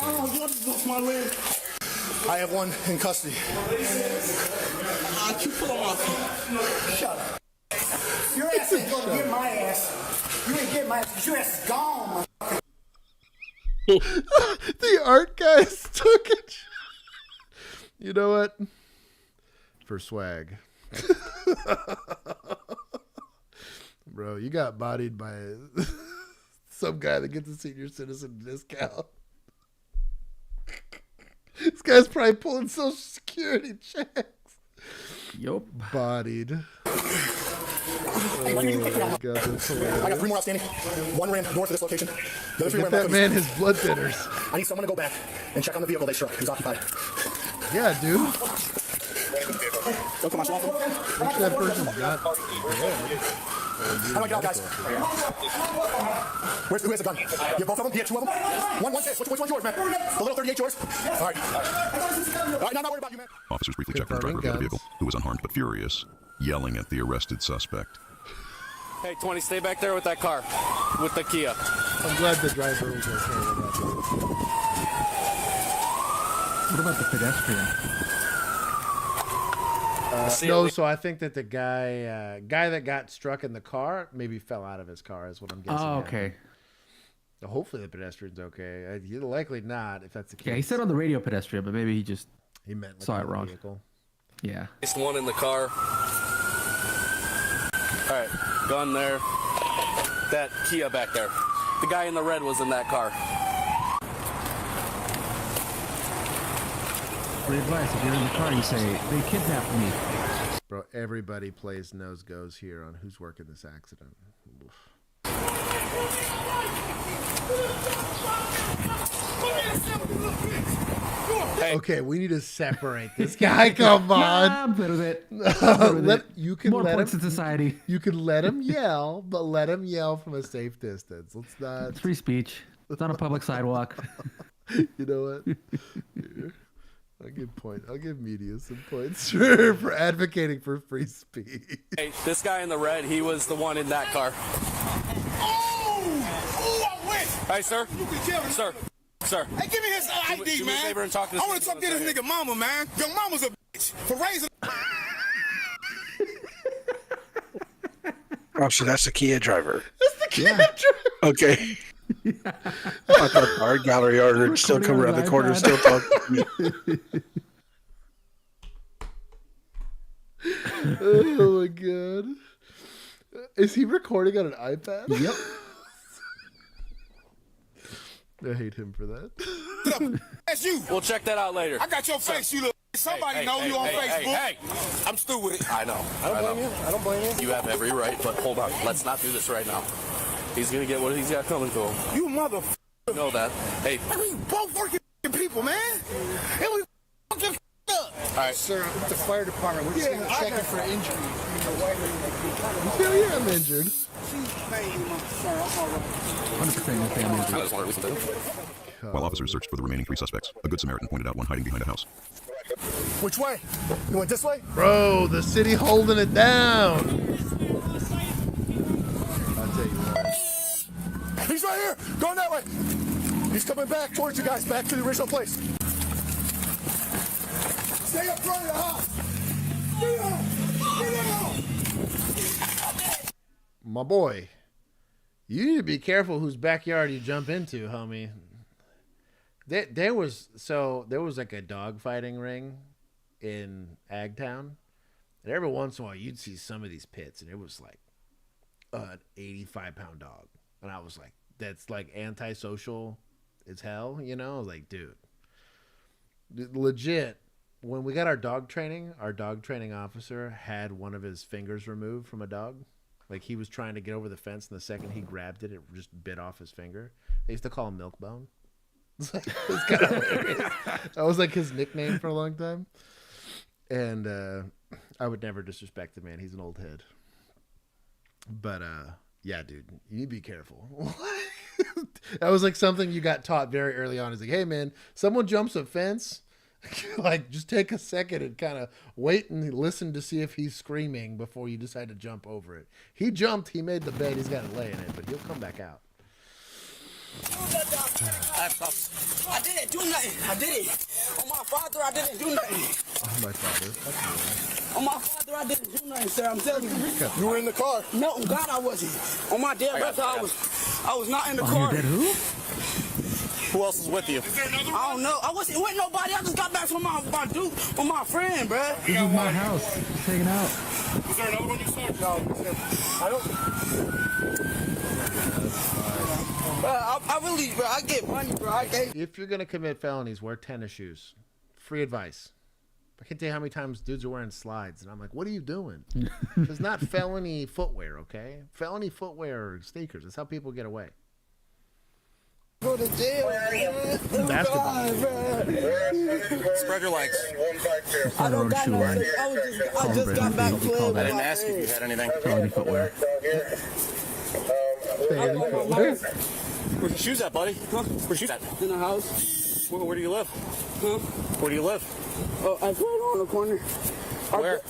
on communicating. I have one in custody. Shut up. Your ass ain't gonna get my ass. You ain't getting my ass because your ass is gone. The art guys took it. You know what? For swag. Bro, you got bodied by some guy that gets a senior citizen discount. This guy's probably pulling Social Security checks. Yup. Bodied. Hey, God, I got 3 more outstanding. 1 ran north of this location. The other 3 ran that man his blood thinners. I need someone to go back and check on the vehicle they struck. He's occupied. Yeah, dude. Don't come on, Swamp. Make sure that person's got. How do I get out, guys? Who has the gun? You have both of them? You have 2 of them? One says. Which one's yours, man? The little 38 yours? All right. All right, now I'm not worried about you, man. Officers briefly checked on the driver of the other vehicle, who was unharmed but furious, yelling at the arrested suspect. Hey, 20, stay back there with that car, with the Kia. I'm glad the driver was okay with that. What about the pedestrian? No, so I think that the guy that got struck in the car maybe fell out of his car is what I'm guessing. Oh, okay. Hopefully the pedestrian's okay. You're likely not, if that's the case. Yeah, he said on the radio pedestrian, but maybe he just meant saw it wrong. Vehicle. Yeah. It's one in the car. All right, gun there. That Kia back there. The guy in the red was in that car. For advice, if you're in the car, you say, they kidnapped me. Bro, everybody plays nose goes here on who's working this accident. Oof. Hey. Okay, we need to separate this guy. Come on. I'm good with it. You can More let points him, in society. You can let him yell, but let him yell from a safe distance. Let's not. It's free speech. It's on a public sidewalk. You know what? Here. I'll give media some points for advocating for free speech. Hey, this guy in the red, he was the one in that car. Hey, sir. Sir. Sir. Hey, give me his ID, do me a man. favor and talk to this I want to talk to this nigga mama, man. Your mama's a bitch for raising. Oh, so that's the Kia driver. That's the Kia driver. Okay. I thought the art gallery owner would still come around the corner and still talk to me. Oh my god. Is he recording on an iPad? Yep. I hate him for that. That's you. We'll check that out later. I got your face, you look. Somebody know you on Facebook. I'm stupid with it. I know. I don't blame you. You have every right, but hold on. Let's not do this right now. He's going to get what he's got coming to him. You mother. You know that. Hey. We both working people, man. And we just up. All right. Sir, with the fire department, we're just going to check it for injury. Hell yeah, I'm injured. 100% okay, I'm injured. I just want to listen to him. While officers searched for the remaining 3 suspects, a good Samaritan pointed out one hiding behind a house. Which way? You went this way? Bro, the city holding it down. I'll tell you what. He's right here. Going that way. He's coming back towards you guys, back to the original place. Stay up front of the house. Get out. Get out. My boy, you need to be careful whose backyard you jump into, homie. There was like a dog fighting ring in Agtown, and every once in a while you'd see some of these pits, and it was like an 85-pound dog, and I was like, that's like antisocial as hell, you know? I was like, dude, legit. When we got our dog training officer had one of his fingers removed from a dog. Like he was trying to get over the fence, and the second he grabbed it, it just bit off his finger. They used to call him Milkbone. It's kind of hilarious. That was like his nickname for a long time. And I would never disrespect the man. He's an old head. But yeah, dude, you need to be careful. That was like something you got taught very early on. Is like, hey man, someone jumps a fence, like just take a second and kind of wait and listen to see if he's screaming before you decide to jump over it. He jumped, he made the bed, he's got to lay in it, but he'll come back out. I didn't do nothing. I did it. On my father, I didn't do nothing. Oh, my father. On my father, I didn't do nothing, sir. I'm telling you. You were in the car. No, God, I wasn't. On my dead brother, I was not in the car. Your dead who? Who else is with you? I don't know. I wasn't with nobody. I just got back from my dude, from my friend, bro. This is my house. Just hanging out. Was there another one you saw? No. I don't. Bro, I really, bro, I get money, bro. If you're gonna commit felonies, wear tennis shoes. Free advice. I can't tell you how many times dudes are wearing slides, and I'm like, what are you doing? It's not felony footwear, okay? Felony footwear or sneakers. That's how people get away. Go to jail, man. Basketball. Spread your legs. I don't got no. I just got back playing. I didn't ask if you had anything. Felony footwear. Where's your shoes at, buddy? Huh? Where's your shoes at? In the house. Where do you live? Huh? Where do you live? Oh, I put it on the corner. Where?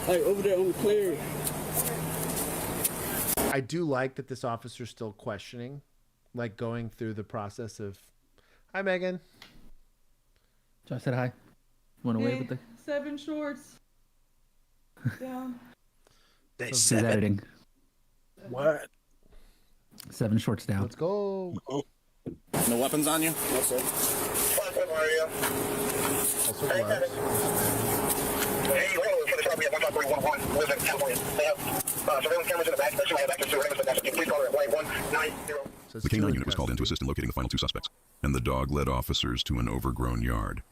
Like over there on the clear. I do like that this officer's still questioning, like going through the process of, hi, Megan. Josh said hi. Want to wave with the 7 shorts. Down. They editing. What? 7 shorts down. Let's go. No weapons on you? No, sir. Also gloves. Hey, roll for the shop. We have 15311. Live in California. They have surveillance cameras in the back section. I have access to surveillance. That's please call it white 190. The K9 unit was called in to assist in locating the final 2 suspects, and the dog led officers to an overgrown yard.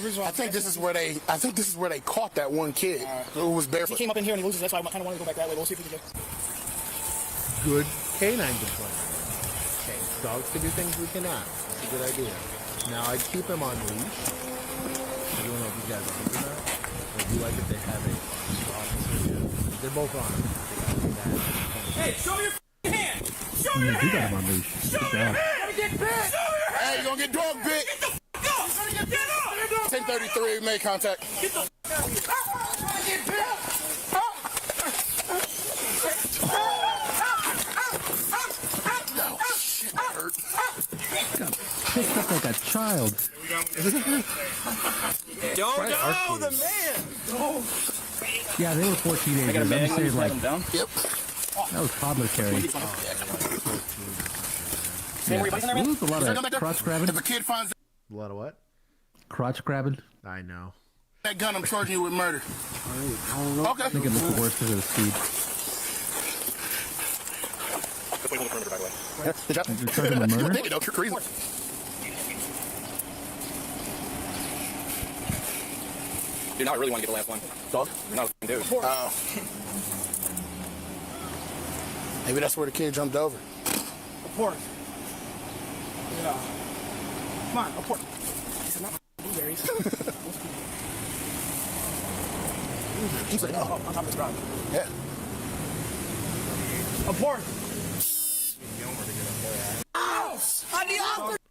I think this is where they caught that one kid who was barefoot. He came up in here and he loses. That's why I kind of want to go back that way. We'll see if we can get. Good canine deployment. Okay, dogs can do things we cannot. That's a good idea. Now I keep him on leash. I don't know if you guys are into that. I do like that they have a officer. They're both on him. Hey, show me your hand! Show me You your do got hand! him on leash. Show Good me your job. hand! Get bit! Hey, you gonna get dog bit? Get the f*** up! Get up! 1033, made contact. Get the f*** up! Get bit! Picked up like a child. Yo, the man! Yeah, they were 4 teenagers. I'm gonna say like Yep. that was toddler carry. Yeah. There was a lot of crotch grabbing. If a kid finds A lot of what? Crotch grabbing. I know. that gun, I'm charging you with murder. Okay. I think it looked worse because of the speed. Yeah, good job. You're charging with murder? Take it, though. You're crazy. Dude, now I really want to get the last one. Dog? You're not a dude. Maybe that's where the kid jumped over. Report. Yeah. Come on, report. These are not blueberries. He's like, oh, on top of this rock. Yeah. Report.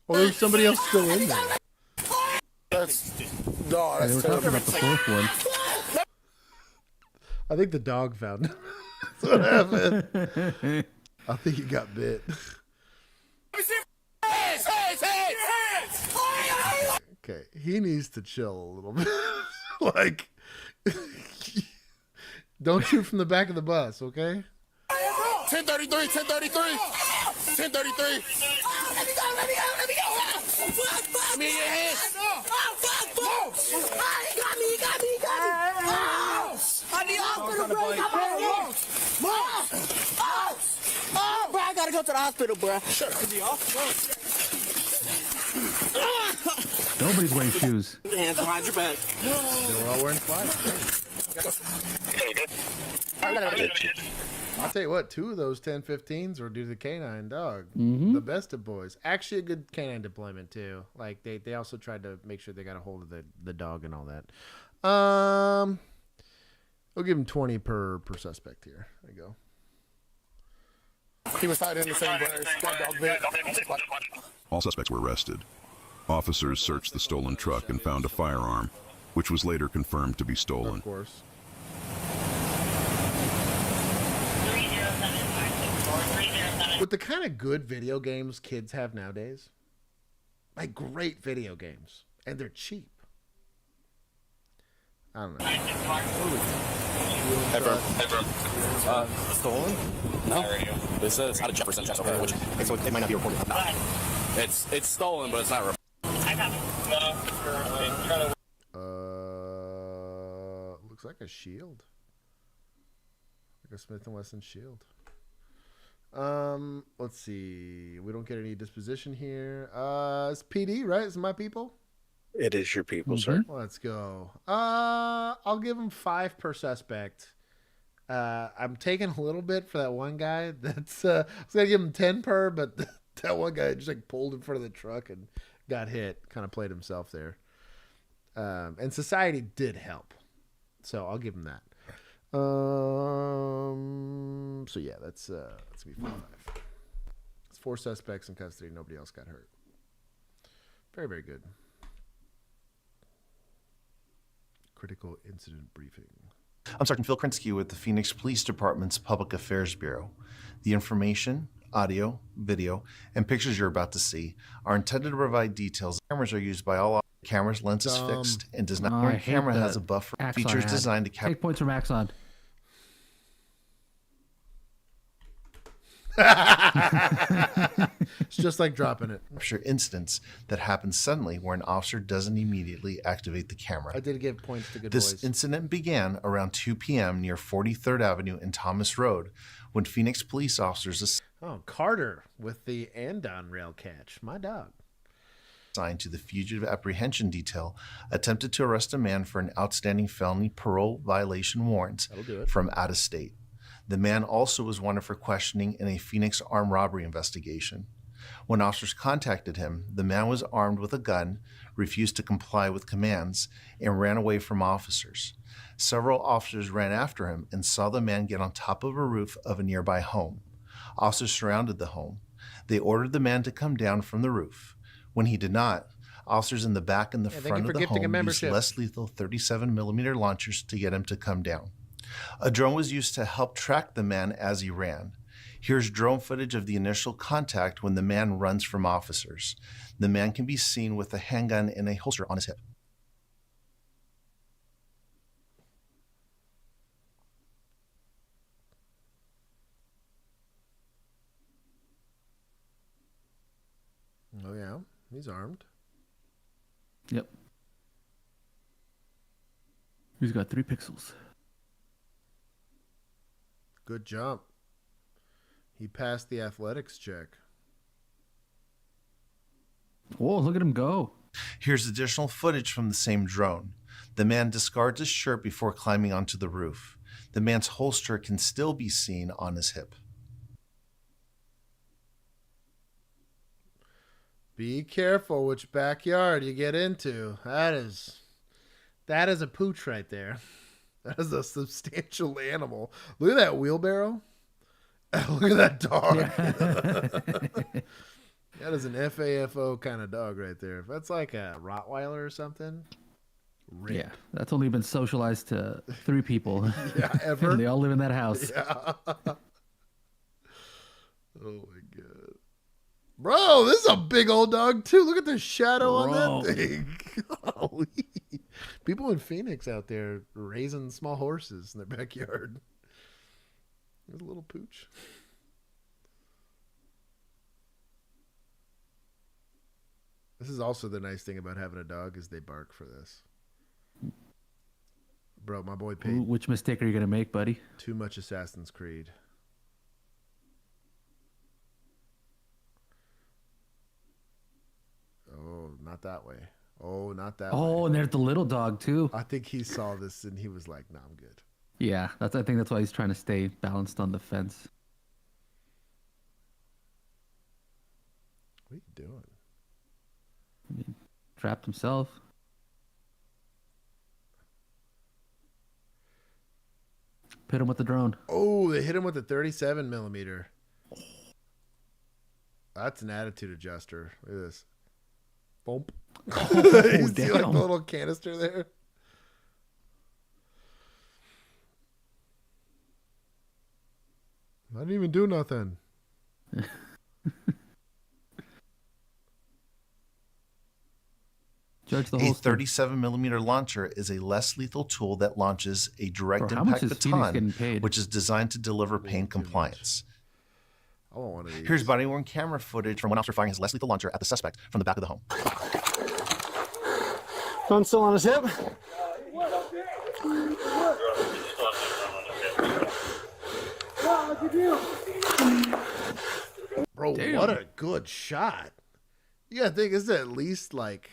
Or there's somebody else still in there. That's, no, They were that's talking about the fourth one. I think the dog found him. That's what happened. I think he got bit. Okay, he needs to chill a little bit. Like, don't shoot from the back of the bus, okay? 1033, 1033, 1033. Let me go. Give me your hands. Oh, fuck. He got me. I need hospital, bro. Bro, I gotta go to the hospital, bro. Sure. Is he off? Nobody's wearing shoes. Hands behind your back. They were all wearing flies. I'll tell you what, 2 of those 10-15s were due to the canine dog. Mm-hmm. The best of boys. Actually, a good canine deployment, too. Like, they also tried to make sure they got a hold of the dog and all that. I'll give him 20 per suspect here. There you go. He was tied in the same place. That dog bit. All suspects were arrested. Officers searched the stolen truck and found a firearm, which was later confirmed to be stolen. Of course. With the kind of good video games kids have nowadays, like great video games, and they're cheap. I don't know. Stolen? No. It says how to jump percent chest over there, which so it might not be reported. No. It's stolen, but it's not reported. Looks like a shield. Like a Smith & Wesson shield. Let's see. We don't get any disposition here. It's PD, right? It's my people. It is your people, sir. Let's go. I'll give him 5 per suspect. I'm taking a little bit for that one guy. That's I was gonna give him 10 per, but that one guy just like pulled in front of the truck and got hit. Kind of played himself there. And society did help, so I'll give him that. So yeah, that's gonna be 5. It's 4 suspects in custody. Nobody else got hurt. Very, very good. Critical incident briefing. I'm Sergeant Phil Krinsky with the Phoenix Police Department's Public Affairs Bureau. The information, audio, video, and pictures you're about to see are intended to provide details. Cameras are used by all cameras, lenses fixed, and does not. Every camera has a buffer. Features designed to capture. Take points from Axon. It's just like dropping it. Instance that happens suddenly where an officer doesn't immediately activate the camera. I did give points to good This boys. incident began around 2 p.m. near 43rd Avenue and Thomas Road when Phoenix police officers Oh, Carter with the Andon rail catch. My dog. assigned to the Fugitive Apprehension Detail attempted to arrest a man for an outstanding felony parole violation warrant That'll do it. from out of state. The man also was wanted for questioning in a Phoenix armed robbery investigation. When officers contacted him, the man was armed with a gun, refused to comply with commands, and ran away from officers. Several officers ran after him and saw the man get on top of a roof of a nearby home. Officers surrounded the home. They ordered the man to come down from the roof. When he did not, officers in the back and the front of the home used less lethal 37mm launchers to get him to come down. A drone was used to help track the man as he ran. Here's drone footage of the initial contact when the man runs from officers. The man can be seen with a handgun in a holster on his hip. Oh, yeah. He's armed. Yep. He's got 3 pixels. Good jump. He passed the athletics check. Whoa, look at him go. Here's additional footage from the same drone. The man discards his shirt before climbing onto the roof. The man's holster can still be seen on his hip. Be careful which backyard you get into. That is a pooch right there. That is a substantial animal. Look at that wheelbarrow. Look at that dog. Yeah. That is an FAFO kind of dog right there. If that's like a Rottweiler or something. Rip. Yeah, that's only been socialized to 3 people. Yeah, ever. And they all live in that house. Yeah. Oh my god. Bro, this is a big old dog too. Look at the shadow on that thing. Golly. People in Phoenix out there raising small horses in their backyard. There's a little pooch. This is also the nice thing about having a dog is they bark for this. Bro, my boy paid. Which mistake are you going to make, buddy? Too much Assassin's Creed. Oh, not that way. Oh, not that way. Oh, and there's the little dog, too. I think he saw this and he was like, nah, I'm good. Yeah, I think that's why he's trying to stay balanced on the fence. What are you doing? I mean, trapped himself. Hit him with the drone. Oh, they hit him with a 37mm. That's an attitude adjuster. Look at this. Bump. Oh, you see like the damn. little canister there? I didn't even do nothing. Judge the A whole 37mm launcher is a less lethal tool that launches a direct Bro, how much impact is Phoenix getting baton, paid? which is designed to deliver pain compliance. I want one of these. Here's body-worn camera footage from one officer firing his less lethal launcher at the suspect from the back of the home. Gun still on his hip. Bro, Damn. what a good shot. You gotta think, this is at least like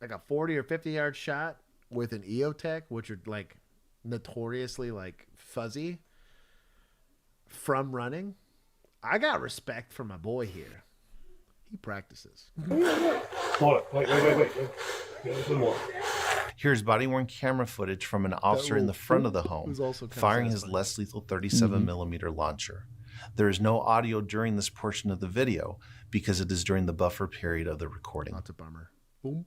a 40 or 50 yard shot with an EOTech, which are like notoriously like fuzzy from running. I got respect for my boy here. He practices. Hold it. Wait. There's one more. Here's body-worn camera footage from an officer in the front of the home was also kinda firing his satisfying. less lethal 37mm launcher. There is no audio during this portion of the video because it is during the buffer period of the recording. That's a bummer. Boom.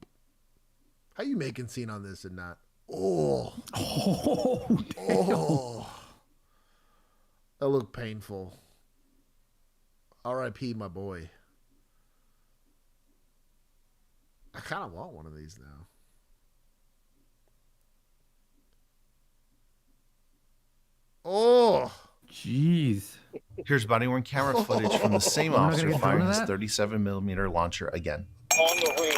How you making scene on this and not? Oh. Oh. That looked painful. R.I.P. my boy. I kind of want one of these now. Oh. Jeez. Here's body-worn camera footage from the same We're not officer gonna get firing down his to that? 37mm launcher again. On the wing.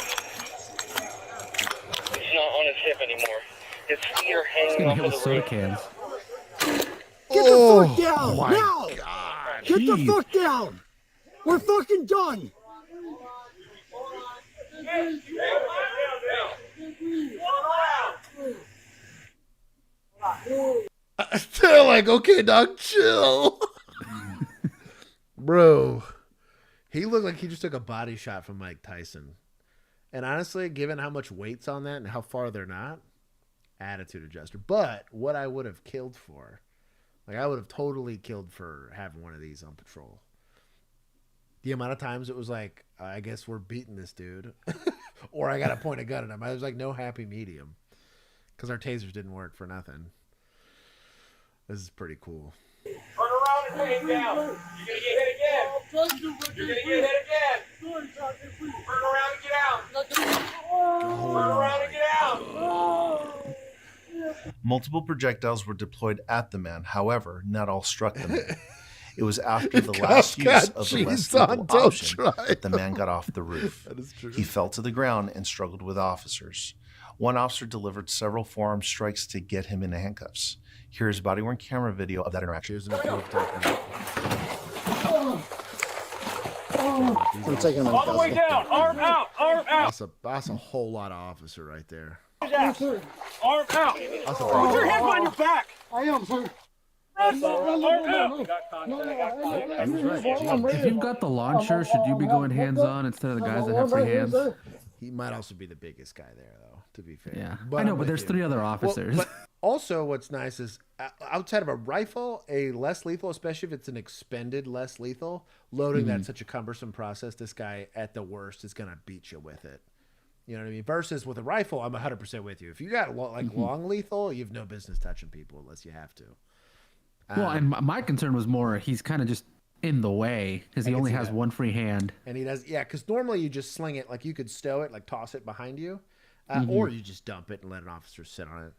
He's not on his hip anymore. His feet are He's hanging getting off hit of with the soda ring. cans. Get the fuck down! Oh my now! God. Get the Jeez. fuck down! We're fucking done! They're like, okay, dog, chill. Bro, he looked like he just took a body shot from Mike Tyson. And honestly, given how much weight's on that and how far they're not, attitude adjuster. But what I would have killed for, like I would have totally killed for having one of these on patrol. The amount of times it was like, I guess we're beating this dude. Or I got to point a gun at him. I was like, no happy medium. Because our tasers didn't work for nothing. This is pretty cool. Turn around and take down. You're going to get hit again. You're going to get hit again. Turn around and get out. Turn around and get out. Multiple projectiles were deployed at the man. However, not all struck the man. It was after the last use of the less lethal option that the man got off the roof. That is true. He fell to the ground and struggled with officers. One officer delivered several forearm strikes to get him into handcuffs. Here's body-worn camera video of that interaction. Here's an approved technique. I'm taking All the way down. Arm out. Arm out. That's a whole lot of officer right there. Arm out. That's a Put your hands on your back. I am, sir. Arm out. If you've got the launcher, should you be going hands-on instead of the guys that have free hands? He might also be the biggest guy there, though, to be fair. Yeah, But I know, I'm but with there's you. 3 other officers. Well, but also, what's nice is outside of a rifle, a less lethal, especially if it's an expended less lethal, loading that's such a cumbersome process. This guy, at the worst, is gonna beat you with it. You know what I mean? Versus with a rifle, I'm 100% with you. If you got long lethal, you have no business touching people unless you have to. Well, and my concern was more he's kind of just in the way because he only has one free hand. And he does, yeah, because normally you just sling it, like you could stow it, like toss it behind you, or you just dump it and let an officer sit on it.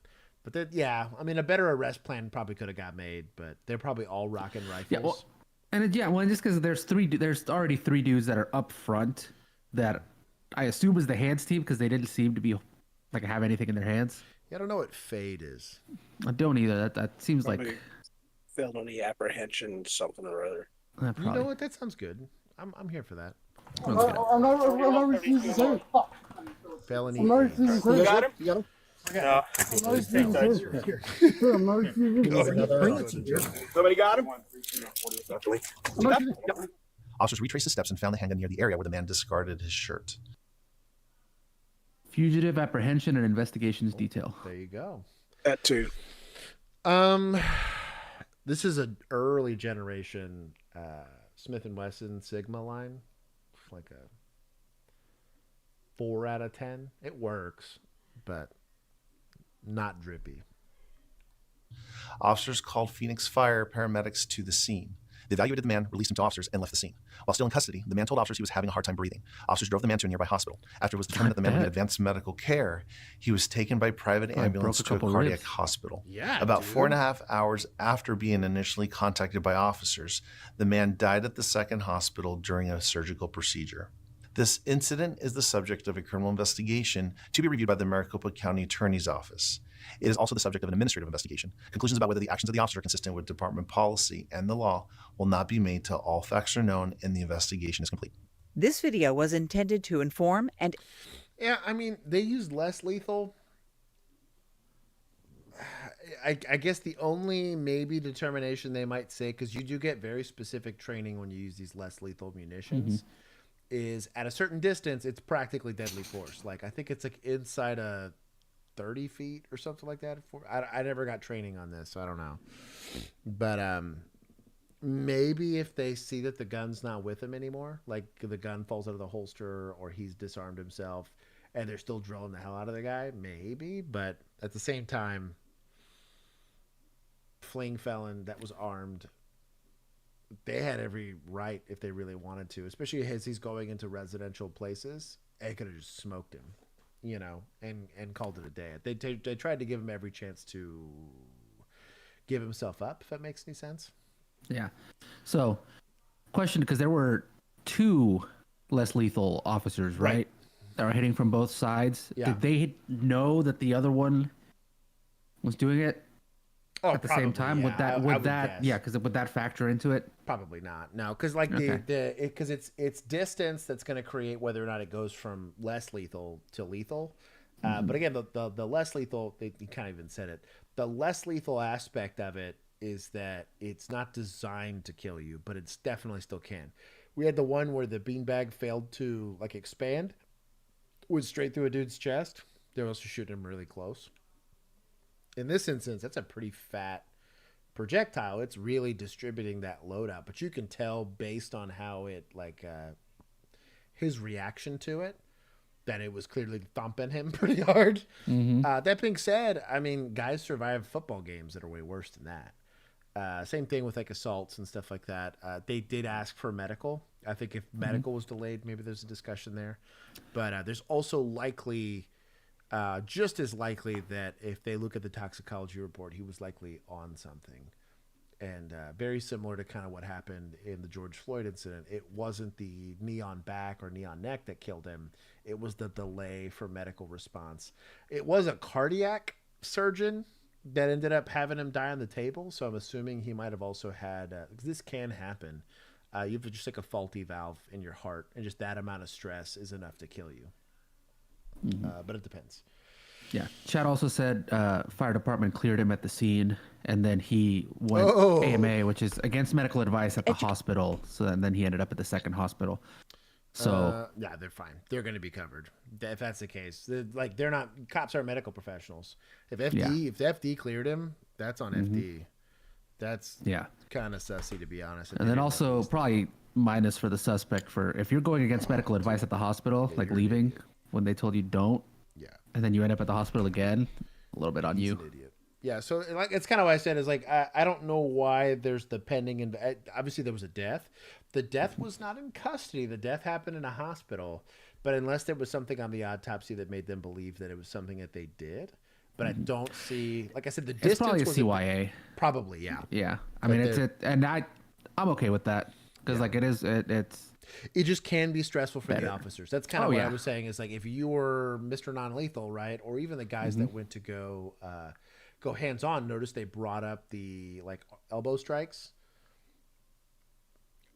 But that, yeah, I mean, a better arrest plan probably could have got made, but they're probably all rocking rifles. Yeah, well, and just because there's already 3 dudes that are up front that I assume is the hands team because they didn't seem to be like have anything in their hands. Yeah, I don't know what fade is. I don't either. That seems Probably like failed on the apprehension something or other. You know what? That sounds good. I'm here for that. I'm not refusing, sir. Felony. I'm not refusing, sir. You got him? You got him? No. I'm not refusing, sir. Sir, I'm not refusing. Somebody got him? I'm not refusing. Officers retraced the steps and found the handgun near the area where the man discarded his shirt. Fugitive, apprehension, and investigations detail. There you go. That too. This is an early generation Smith & Wesson Sigma line. Like a 4 out of 10. It works, but not drippy. Officers called Phoenix Fire paramedics to the scene. They evaluated the man, released him to officers, and left the scene. While still in custody, the man told officers he was having a hard time breathing. Officers drove the man to a nearby hospital. After it was determined that the man would need advanced medical care, he was taken by private ambulance to a cardiac hospital. Yeah, About dude. 4.5 hours after being initially contacted by officers, the man died at the second hospital during a surgical procedure. This incident is the subject of a criminal investigation to be reviewed by the Maricopa County Attorney's Office. It is also the subject of an administrative investigation. Conclusions about whether the actions of the officer are consistent with department policy and the law will not be made till all facts are known and the investigation is complete. This video was intended to inform and... Yeah, I mean, they used less lethal. I guess the only maybe determination they might say, because you do get very specific training when you use these less lethal munitions, is at a certain distance, it's practically deadly force. Like, I think it's like inside a 30 feet or something like that. I never got training on this, so I don't know. But maybe if they see that the gun's not with him anymore, like the gun falls out of the holster or he's disarmed himself and they're still drilling the hell out of the guy, maybe. But at the same time, fleeing felon that was armed, they had every right, if they really wanted to, especially as he's going into residential places, they could have just smoked him, you know, and called it a day. They tried to give him every chance to give himself up, if that makes any sense. Yeah. So, question, because there were 2 less lethal officers, right? That were hitting from both sides. Yeah. Did they know that the other one was doing it at the same time? Yeah. Would that I would guess. because would that factor into it? Probably not. No, because like because it's distance that's going to create whether or not it goes from less lethal to lethal. But again, the less lethal, you kind of even said it. The less lethal aspect of it is that it's not designed to kill you, but it's definitely still can. We had the one where the beanbag failed to like expand, went straight through a dude's chest. They were also shooting him really close. In this instance, that's a pretty fat projectile. It's really distributing that load out, but you can tell based on how it his reaction to it that it was clearly thumping him pretty hard. That being said, I mean, guys survive football games that are way worse than that. Same thing with like assaults and stuff like that. They did ask for medical. I think if medical was delayed, maybe there's a discussion there. But there's also likely, just as likely that if they look at the toxicology report, he was likely on something. And very similar to kind of what happened in the George Floyd incident. It wasn't the knee on back or knee on neck that killed him. It was the delay for medical response. It was a cardiac surgeon that ended up having him die on the table. So I'm assuming he might have also had, because this can happen. You have just like a faulty valve in your heart, and just that amount of stress is enough to kill you. But it depends. Yeah. Chad also said fire department cleared him at the scene, and then he went AMA, which is against medical advice at the hospital. So and then he ended up at the second hospital. So yeah, they're fine. They're going to be covered if that's the case. They're not cops are medical professionals. If FD cleared him, that's on FD. That's kind of sussy, to be honest. And then also probably minus for the suspect for if you're going against medical advice at the hospital, like leaving when they told you don't. Yeah. And then you end up at the hospital again, a little bit on you. An idiot. Yeah, so like it's kind of what I said is like I don't know why there's the pending and obviously there was a death. The death was not in custody. The death happened in a hospital, but unless there was something on the autopsy that made them believe that it was something that they did, but I don't see. Like I said, the distance. It's probably a CYA. Probably, yeah. Yeah, I mean I'm okay with that because like it just can be stressful for the officers. That's kind of what I was saying is like if you were Mr. Non-Lethal, right, or even the guys that went to go hands-on, notice they brought up the like elbow strikes.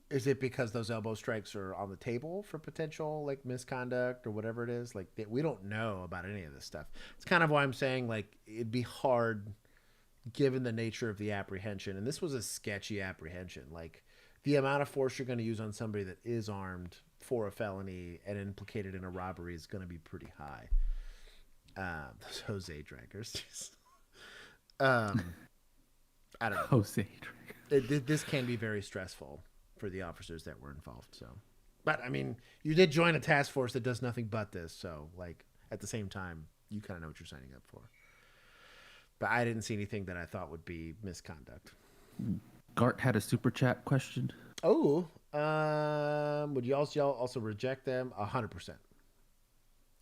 Is it because those elbow strikes are on the table for potential like misconduct or whatever it is? Like we don't know about any of this stuff. It's kind of why I'm saying like it'd be hard given the nature of the apprehension. And this was a sketchy apprehension. Like the amount of force you're going to use on somebody that is armed for a felony and implicated in a robbery is going to be pretty high. Those Jose draggers. I don't know. Jose draggers. This can be very stressful for the officers that were involved. So, but I mean, you did join a task force that does nothing but this. So like at the same time, you kind of know what you're signing up for. But I didn't see anything that I thought would be misconduct. Gart had a super chat question. Oh, would you also reject them? 100%.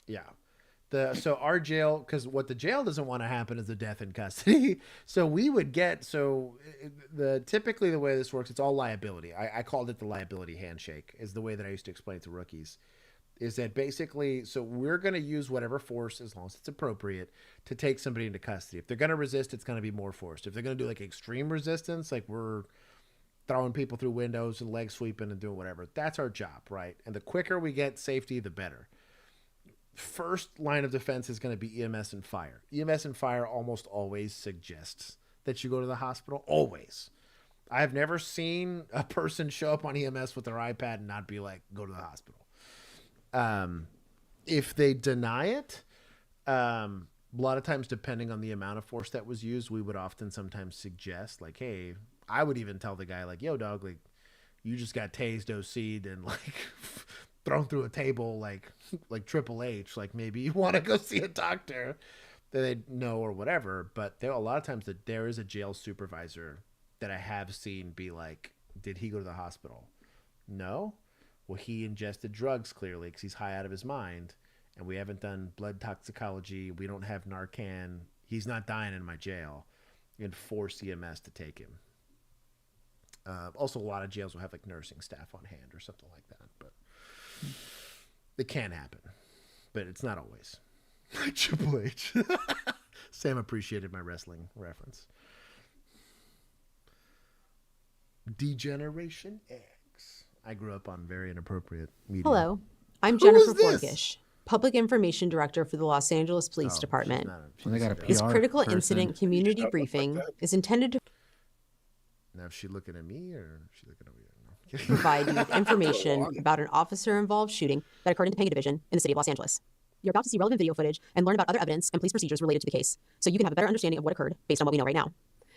Yeah. So our jail, because what the jail doesn't want to happen is a death in custody. So we would get typically the way this works, it's all liability. I called it the liability handshake is the way that I used to explain it to rookies. Is that basically, so we're going to use whatever force as long as it's appropriate to take somebody into custody. If they're going to resist, it's going to be more forced. If they're going to do like extreme resistance, like we're throwing people through windows and leg sweeping and doing whatever, that's our job, right? And the quicker we get safety, the better. First line of defense is going to be EMS and fire. EMS and fire almost always suggests that you go to the hospital. Always. I've never seen a person show up on EMS with their iPad and not be like, go to the hospital. If they deny it, a lot of times, depending on the amount of force that was used, we would often sometimes suggest like, hey, I would even tell the guy like, yo, dog, like you just got tased, OC'd, and like thrown through a table like Triple H, like maybe you want to go see a doctor that they know or whatever. But there are a lot of times that there is a jail supervisor that I have seen be like, did he go to the hospital? No. Well, he ingested drugs clearly because he's high out of his mind, and we haven't done blood toxicology. We don't have Narcan. He's not dying in my jail. And force EMS to take him. Also, a lot of jails will have like nursing staff on hand or something like that, but it can happen. But it's not always. Triple H. Sam appreciated my wrestling reference. Degeneration X. I grew up on very inappropriate media. Hello, I'm Who Jennifer is this? Forkish, Public Information Director for the Los Angeles Police Department. They got a This PR critical person. incident community briefing is intended to Now, is she looking at me or is she looking over here? No. provide you with information about an officer-involved shooting that occurred in Topanga Division in the city of Los Angeles. You're about to see relevant video footage and learn about other evidence and police procedures related to the case, so you can have a better understanding of what occurred based on what we know right now.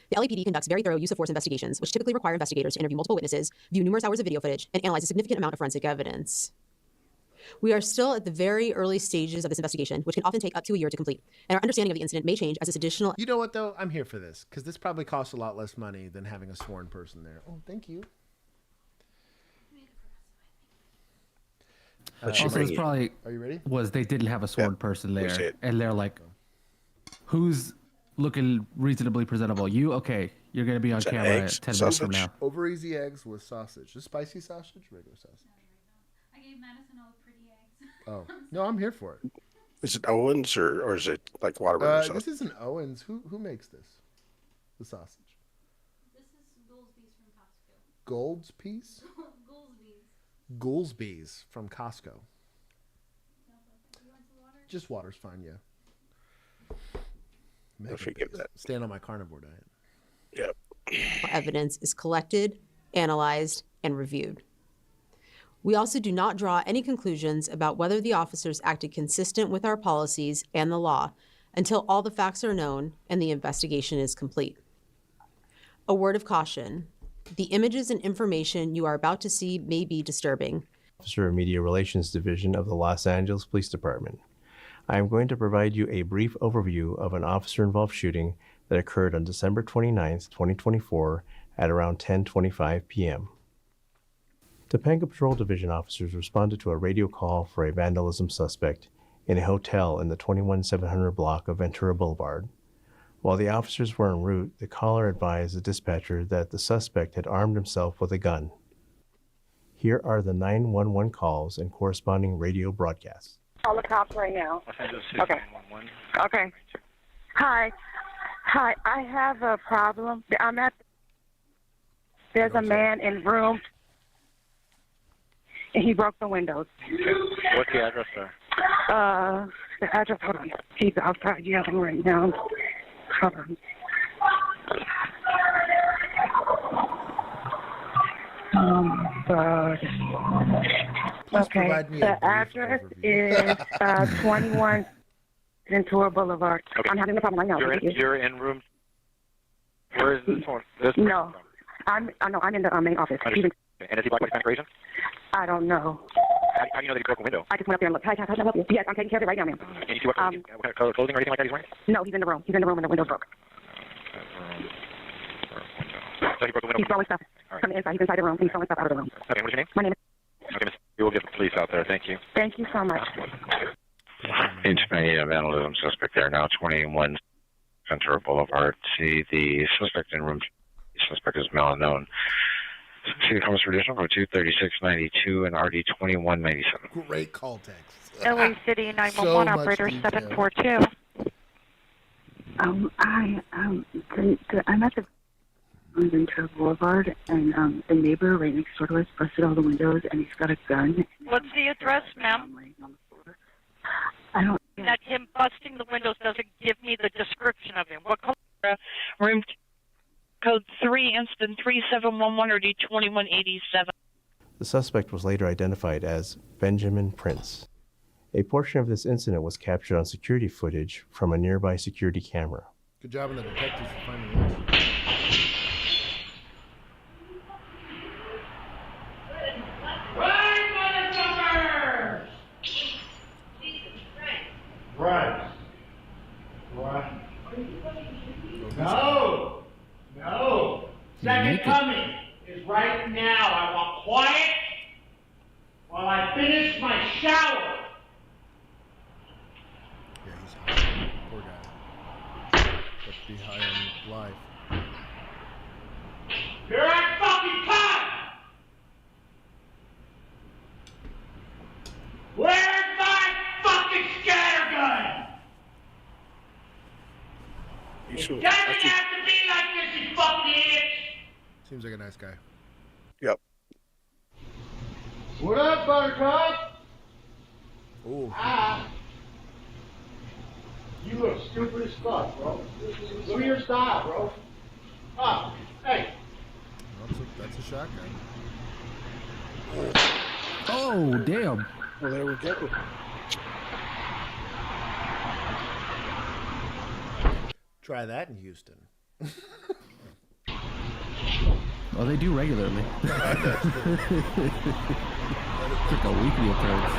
The LAPD conducts very thorough use of force investigations, which typically require investigators to interview multiple witnesses, view numerous hours of video footage, and analyze a significant amount of forensic evidence. We are still at the very early stages of this investigation, which can often take up to a year to complete, and our understanding of the incident may change as this additional... You know what, though? I'm here for this, because this probably costs a lot less money than having a sworn person there. Oh, thank you. Also, it's probably Are you ready? was they didn't have a sworn person there, and they're like, "Who's looking reasonably presentable? You okay? You're gonna be on camera eggs, 10 minutes from now." Over easy eggs with sausage. Just spicy sausage, regular sausage. I gave Madison all the pretty eggs. Oh no, I'm here for it. Is it Owens or is it like Whataburger sauce? This isn't Owens. Who makes this? The sausage. This is Goolsby's from Costco. Gold's piece. Goolsby's. Goolsby's from Costco. You want some water? Just water's fine, yeah. I forget that. Stand on my carnivore diet. Yep. Evidence is collected, analyzed, and reviewed. We also do not draw any conclusions about whether the officers acted consistent with our policies and the law until all the facts are known and the investigation is complete. A word of caution. The images and information you are about to see may be disturbing. Officer of Media Relations Division of the Los Angeles Police Department. I am going to provide you a brief overview of an officer-involved shooting that occurred on December 29th, 2024 at around 10:25 p.m. Topanga Patrol Division officers responded to a radio call for a vandalism suspect in a hotel in the 21700 block of Ventura Boulevard. While the officers were en route, the caller advised the dispatcher that the suspect had armed himself with a gun. Here are the 911 calls and corresponding radio broadcasts. Call the cops right now. Okay. Okay. Hi. Hi. I have a problem. There's a man in room, and he broke the windows. What's the address, sir? The address. Hold on. He's outside yelling right now. Hold on. God. Okay. The address is 21 Ventura Boulevard. Okay. I'm having a problem right now. You're in room. Where is this one? No, I'm in the main office. And is he black Hispanic or Asian? I don't know. How do you know that he broke a window? I just went up there and looked. Hi, can I help you? Yes, I'm taking care of it right now, ma'am. Can you see what kind of clothing or anything like that he's wearing? No, he's in the room. He's in the room and the window's broke. So he broke the window? He's throwing stuff from the inside. He's inside the room. He's throwing stuff out of the room. Okay, what's your name? My name is... Okay, miss. We will get the police out there. Thank you. Thank you so much. Intimate vandalism suspect there now, 21 Ventura Boulevard. See the suspect in room. The suspect is male unknown. See the comments for additional for 23692 and RD 2197. Great call text. LA City 911 operator 742. I'm at the on Ventura Boulevard, and the neighbor right next door to us busted all the windows, and he's got a gun. What's the address, ma'am? I don't. That him busting the windows doesn't give me the description of him. What color? Room code 3, instant 3711 or D2187. The suspect was later identified as Benjamin Prince. A portion of this incident was captured on security footage from a nearby security camera. Good job on the detectives for finding this. Right. What? No. No. Second coming is right now. I want quiet while I finish my shower. Yeah, he's high. Poor guy. Let's be high on life. Here I fucking actually, Doesn't have to be like this, you fucking idiots! Seems like a nice guy. Yep. What up, Buttercup? Ooh. Ah. You look stupid as fuck, bro. Look at your style, bro. Ah, hey. That's a shotgun. Oh, damn. Well, there we go. Try that in Houston. Well, they do regularly. It's like a weekly occurrence.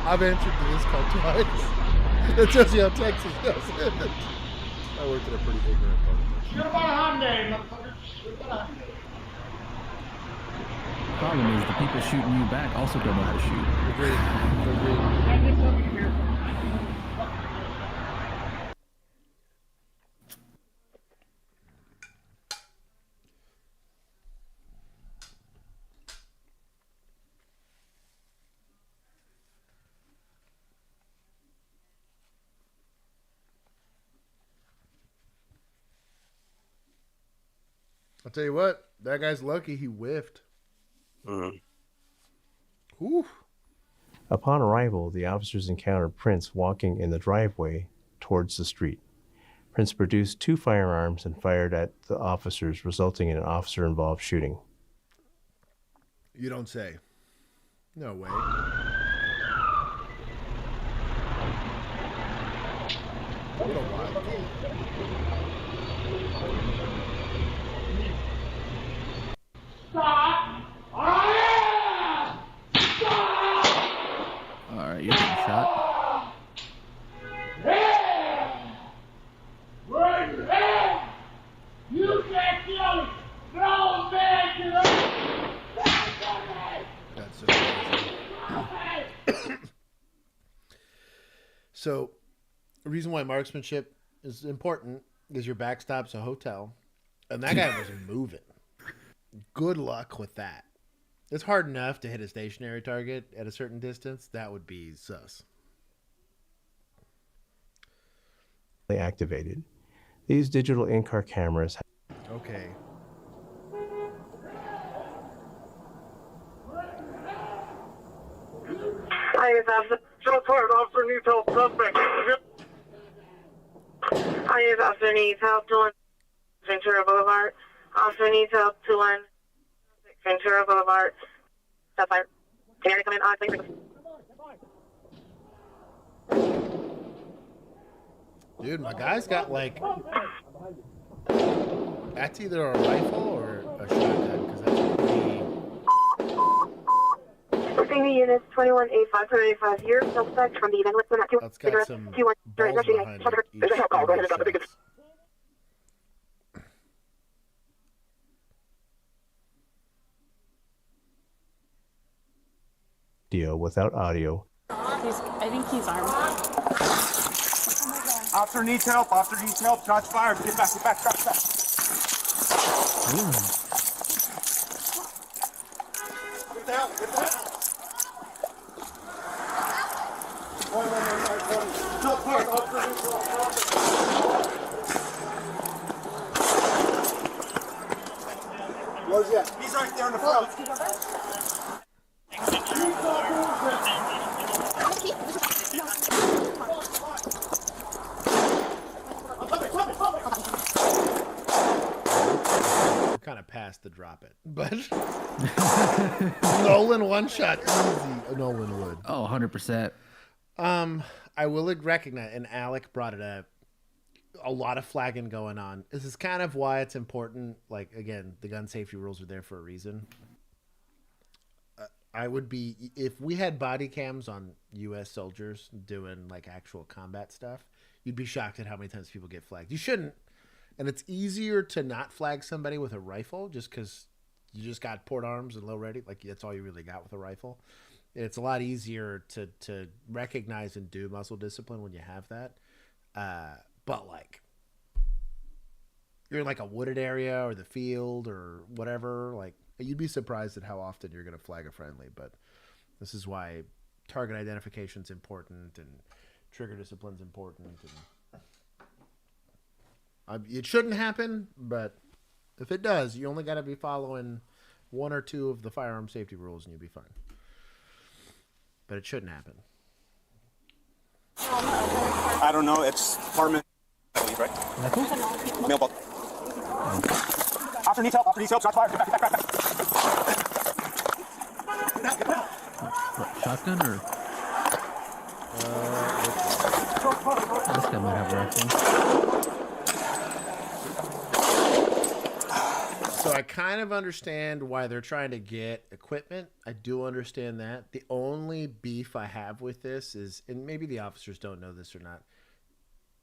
I've answered to this call twice. That tells you how Texas does it. I worked at a pretty ignorant part of Texas. Shoot about a Hyundai, motherfucker. Shoot about a Hyundai. Problem is, the people shooting you back also don't know how to shoot. Agreed. I'll tell you what, that guy's lucky he whiffed. Whew. Upon arrival, the officers encountered Prince walking in the driveway towards the street. Prince produced 2 firearms and fired at the officers, resulting in an officer-involved shooting. You don't say. No way. What a wild Stop! Stop! Alright, you're getting shot. Yeah! Right there! You can't kill me! No man can That's so So, the reason why marksmanship is important is your backstop's a hotel, and that guy was moving. Good luck with that. It's hard enough to hit a stationary target at a certain distance. That would be sus. They activated. These digital in-car cameras. Okay. I have so far officer needs help suspect. I have officer needs help to Ventura Boulevard. Officer needs help to Ventura Boulevard. Stop fire. Can you come in? Please. Dude, my guy's got like... That's either a rifle or a shotgun, because that's pretty... Receiving units 2185 here. Suspect from the event with at 2. That's got some balls behind it. Video without audio. I think he's armed. Officer needs help. Officer needs help. Shots fired. Get back. Get back. Shots back. Get down. Get down. Shots fired. Officer needs help. Where's he at? He's right there in the front. Kind of past the drop it, but Nolan one shot easy. Nolan would. Oh, 100%. I will recognize, and Alec brought it up. A lot of flagging going on. This is kind of why it's important. Like, again, the gun safety rules are there for a reason. I would be, if we had body cams on U.S. soldiers doing like actual combat stuff, you'd be shocked at how many times people get flagged. You shouldn't. And it's easier to not flag somebody with a rifle just because you just got port arms and low ready. Like, that's all you really got with a rifle. It's a lot easier to recognize and do muscle discipline when you have that. But, like, you're in, like, a wooded area or the field or whatever. Like, you'd be surprised at how often you're going to flag a friendly. But this is why target identification is important and trigger discipline is important. And It shouldn't happen, but if it does, you only got to be following 1 or 2 of the firearm safety rules, and you'll be fine. But it shouldn't happen. I don't know. It's department, I believe, right? Mailbox. After needs help. Shots fired. Get back. What, shotgun or? This guy might have a rifle. So I kind of understand why they're trying to get equipment. I do understand that. The only beef I have with this is, and maybe the officers don't know this or not,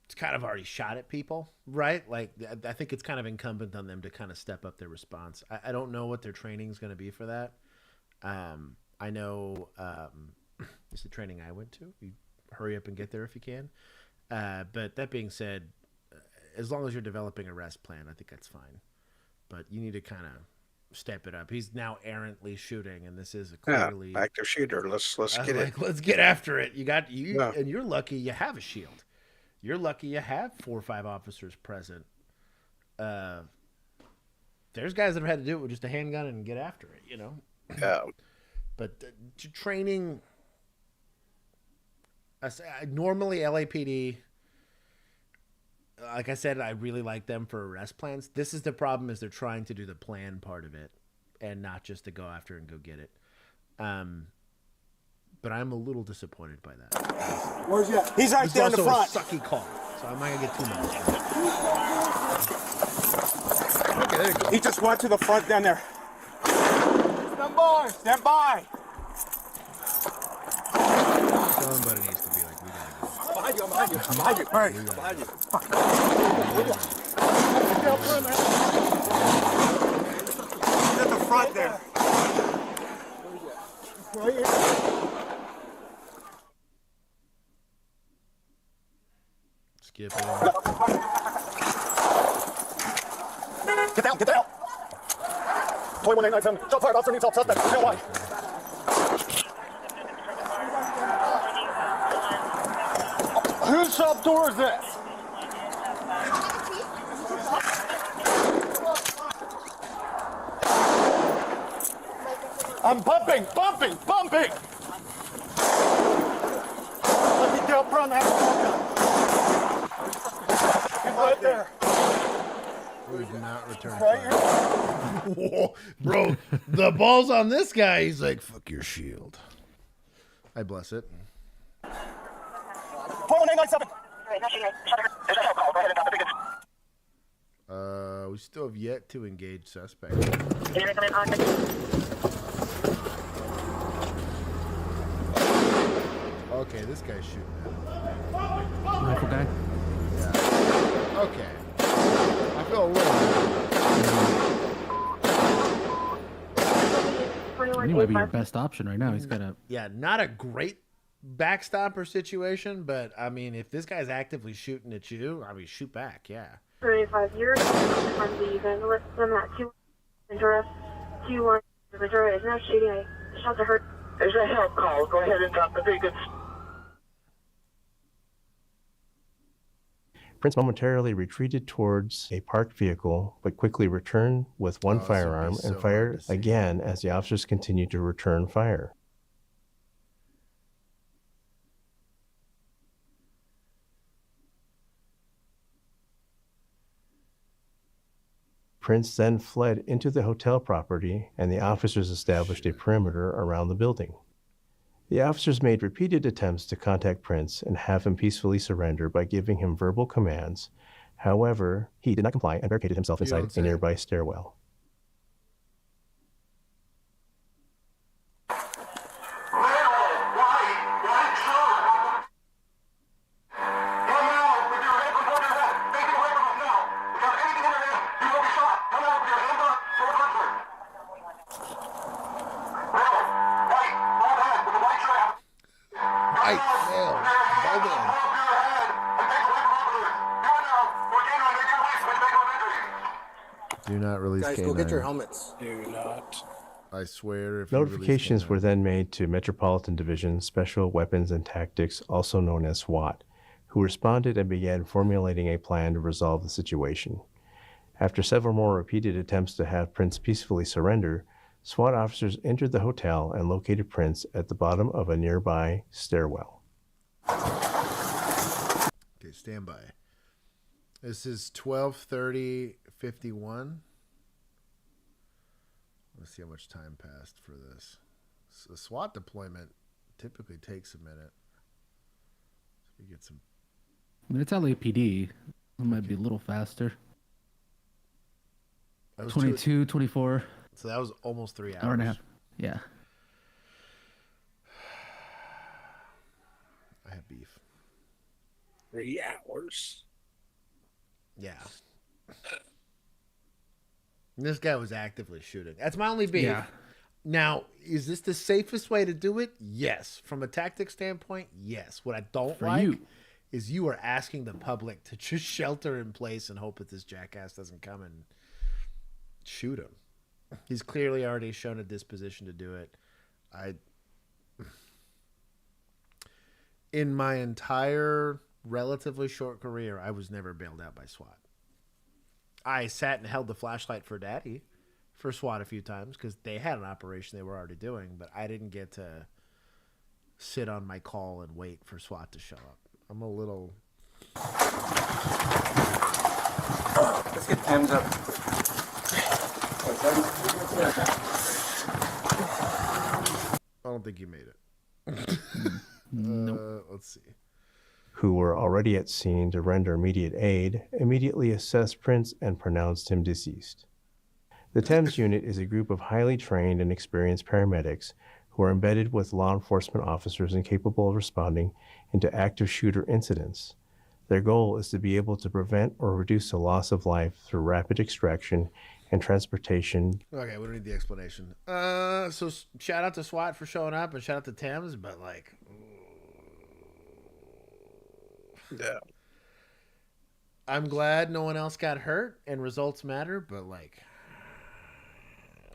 it's kind of already shot at people, right? Like, I think it's kind of incumbent on them to kind of step up their response. I don't know what their training is going to be for that. I know it's the training I went to. You hurry up and get there if you can. But that being said, as long as you're developing a rest plan, I think that's fine. But you need to kind of step it up. He's now errantly shooting, and this is a clearly active shooter. Let's get it. Let's get after it. And you're lucky you have a shield. You're lucky you have 4 or 5 officers present. There's guys that have had to do it with just a handgun and get after it, you know. Yeah. But training, normally LAPD. Like I said, I really like them for arrest plans. This is the problem: is they're trying to do the plan part of it, and not just to go after and go get it. But I'm a little disappointed by that. Where's he at? He's right there in the front. It's also a sucky call, so I'm not gonna get too much. Okay, there you go. He just went to the front down there. Stand by. Somebody needs to be like, we gotta go. I'm behind you. All right. I'm behind you. He's at the front there. Right here. Skip it. Get down. 21897. Shot fired. Officer needs help. Suspect. Tail wide. Whose shop door is this? I'm bumping. Let me get up front. He's right there. We've not returned fire. Whoa, bro, the ball's on this guy. He's like, fuck your shield. I bless it. 21897. There's a help call. Go ahead and drop the tickets. We still have yet to engage suspect. Okay, this guy's shooting at him. Rifle guy? Yeah. Okay. I feel a little He might be your best option right now. He's got a... Yeah, not a great backstopper situation, but, I mean, if this guy's actively shooting at you, I mean, shoot back, yeah. 35 years from the evangelist. I'm at 2 Ventura. 2-1 Ventura is now shooting. I shot to her. There's a help call. Go ahead and drop the tickets. Prince momentarily retreated towards a parked vehicle, but quickly returned with one firearm and fired again as the officers continued to return fire. Prince then fled into the hotel property, and the officers established a perimeter around the building. The officers made repeated attempts to contact Prince and have him peacefully surrender by giving him verbal commands. However, he did not comply and barricaded himself inside a nearby stairwell. Do not release Guys, go get your helmets. Do not. I swear. If Notifications were then made to Metropolitan Division Special Weapons and Tactics, also known as SWAT, who responded and began formulating a plan to resolve the situation. After several more repeated attempts to have Prince peacefully surrender, SWAT officers entered the hotel and located Prince at the bottom of a nearby stairwell. Okay, stand by. This is 12:30:51. Let's see how much time passed for this. So the SWAT deployment typically takes a minute. So we get some. I mean, it's LAPD. It might be a little faster. 22, 24. So that was almost 3 hours. Hour and a half. Yeah. I have beef. 3 hours. Yeah. And this guy was actively shooting. That's my only beef. Yeah. Now, is this the safest way to do it? Yes. From a tactic standpoint, yes. What I don't like is you are asking the public to just shelter in place and hope that this jackass doesn't come and shoot him. He's clearly already shown a disposition to do it. In my entire relatively short career, I was never bailed out by SWAT. I sat and held the flashlight for Daddy for SWAT a few times because they had an operation they were already doing, but I didn't get to sit on my call and wait for SWAT to show up. I'm a little... Let's get Tim's up. I don't think you made it. Nope. Let's see. Who were already at scene to render immediate aid, immediately assessed Prince and pronounced him deceased. The Thames unit is a group of highly trained and experienced paramedics who are embedded with law enforcement officers and capable of responding into active shooter incidents. Their goal is to be able to prevent or reduce the loss of life through rapid extraction and transportation. Okay, we don't need the explanation. So shout out to SWAT for showing up and shout out to Thames, but like... Yeah. I'm glad no one else got hurt and results matter, but like,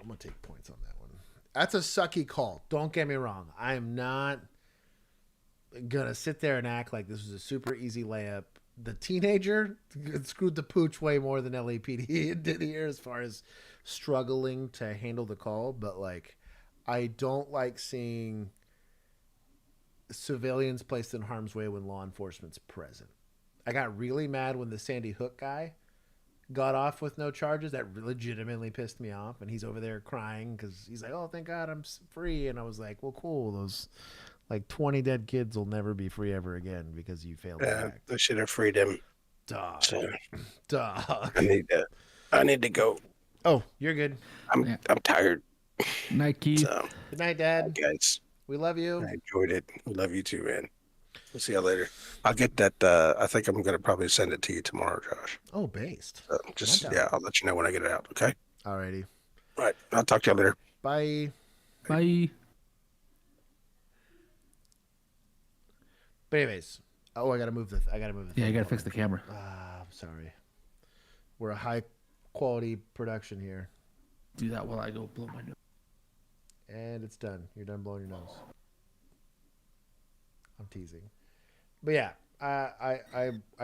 I'm going to take points on that one. That's a sucky call. Don't get me wrong. I am not going to sit there and act like this was a super easy layup. The teenager screwed the pooch way more than LAPD did here as far as struggling to handle the call. But like, I don't like seeing civilians placed in harm's way when law enforcement's present. I got really mad when the Sandy Hook guy got off with no charges. That legitimately pissed me off. And he's over there crying because he's like, oh, thank God I'm free. And I was like, well, cool. Those like 20 dead kids will never be free ever again because you failed to act. They should have freed him. Dog. So, Dog. I need to go. Oh, you're good. I'm tired. Night, Keith. So, good night, Dad. Guys. We love you. I enjoyed it. We love you too, man. We'll see you later. I'll get that. I think I'm going to probably send it to you tomorrow, Josh. Oh, based. So I'll let you know when I get it out. Okay. Alrighty. All right. I'll talk to you later. Bye. Bye. But anyways, I gotta move the. Yeah, you gotta fix the camera. I'm sorry. We're a high quality production here. Do that while I go blow my nose. And it's done. You're done blowing your nose. I'm teasing. But yeah, I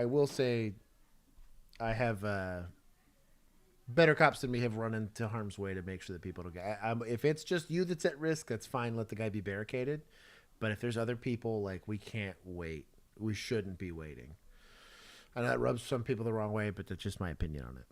will say I have better cops than me have run into harm's way to make sure that people don't get... if it's just you that's at risk, that's fine. Let the guy be barricaded. But if there's other people, like, we can't wait. We shouldn't be waiting. And that rubs some people the wrong way, but that's just my opinion on it.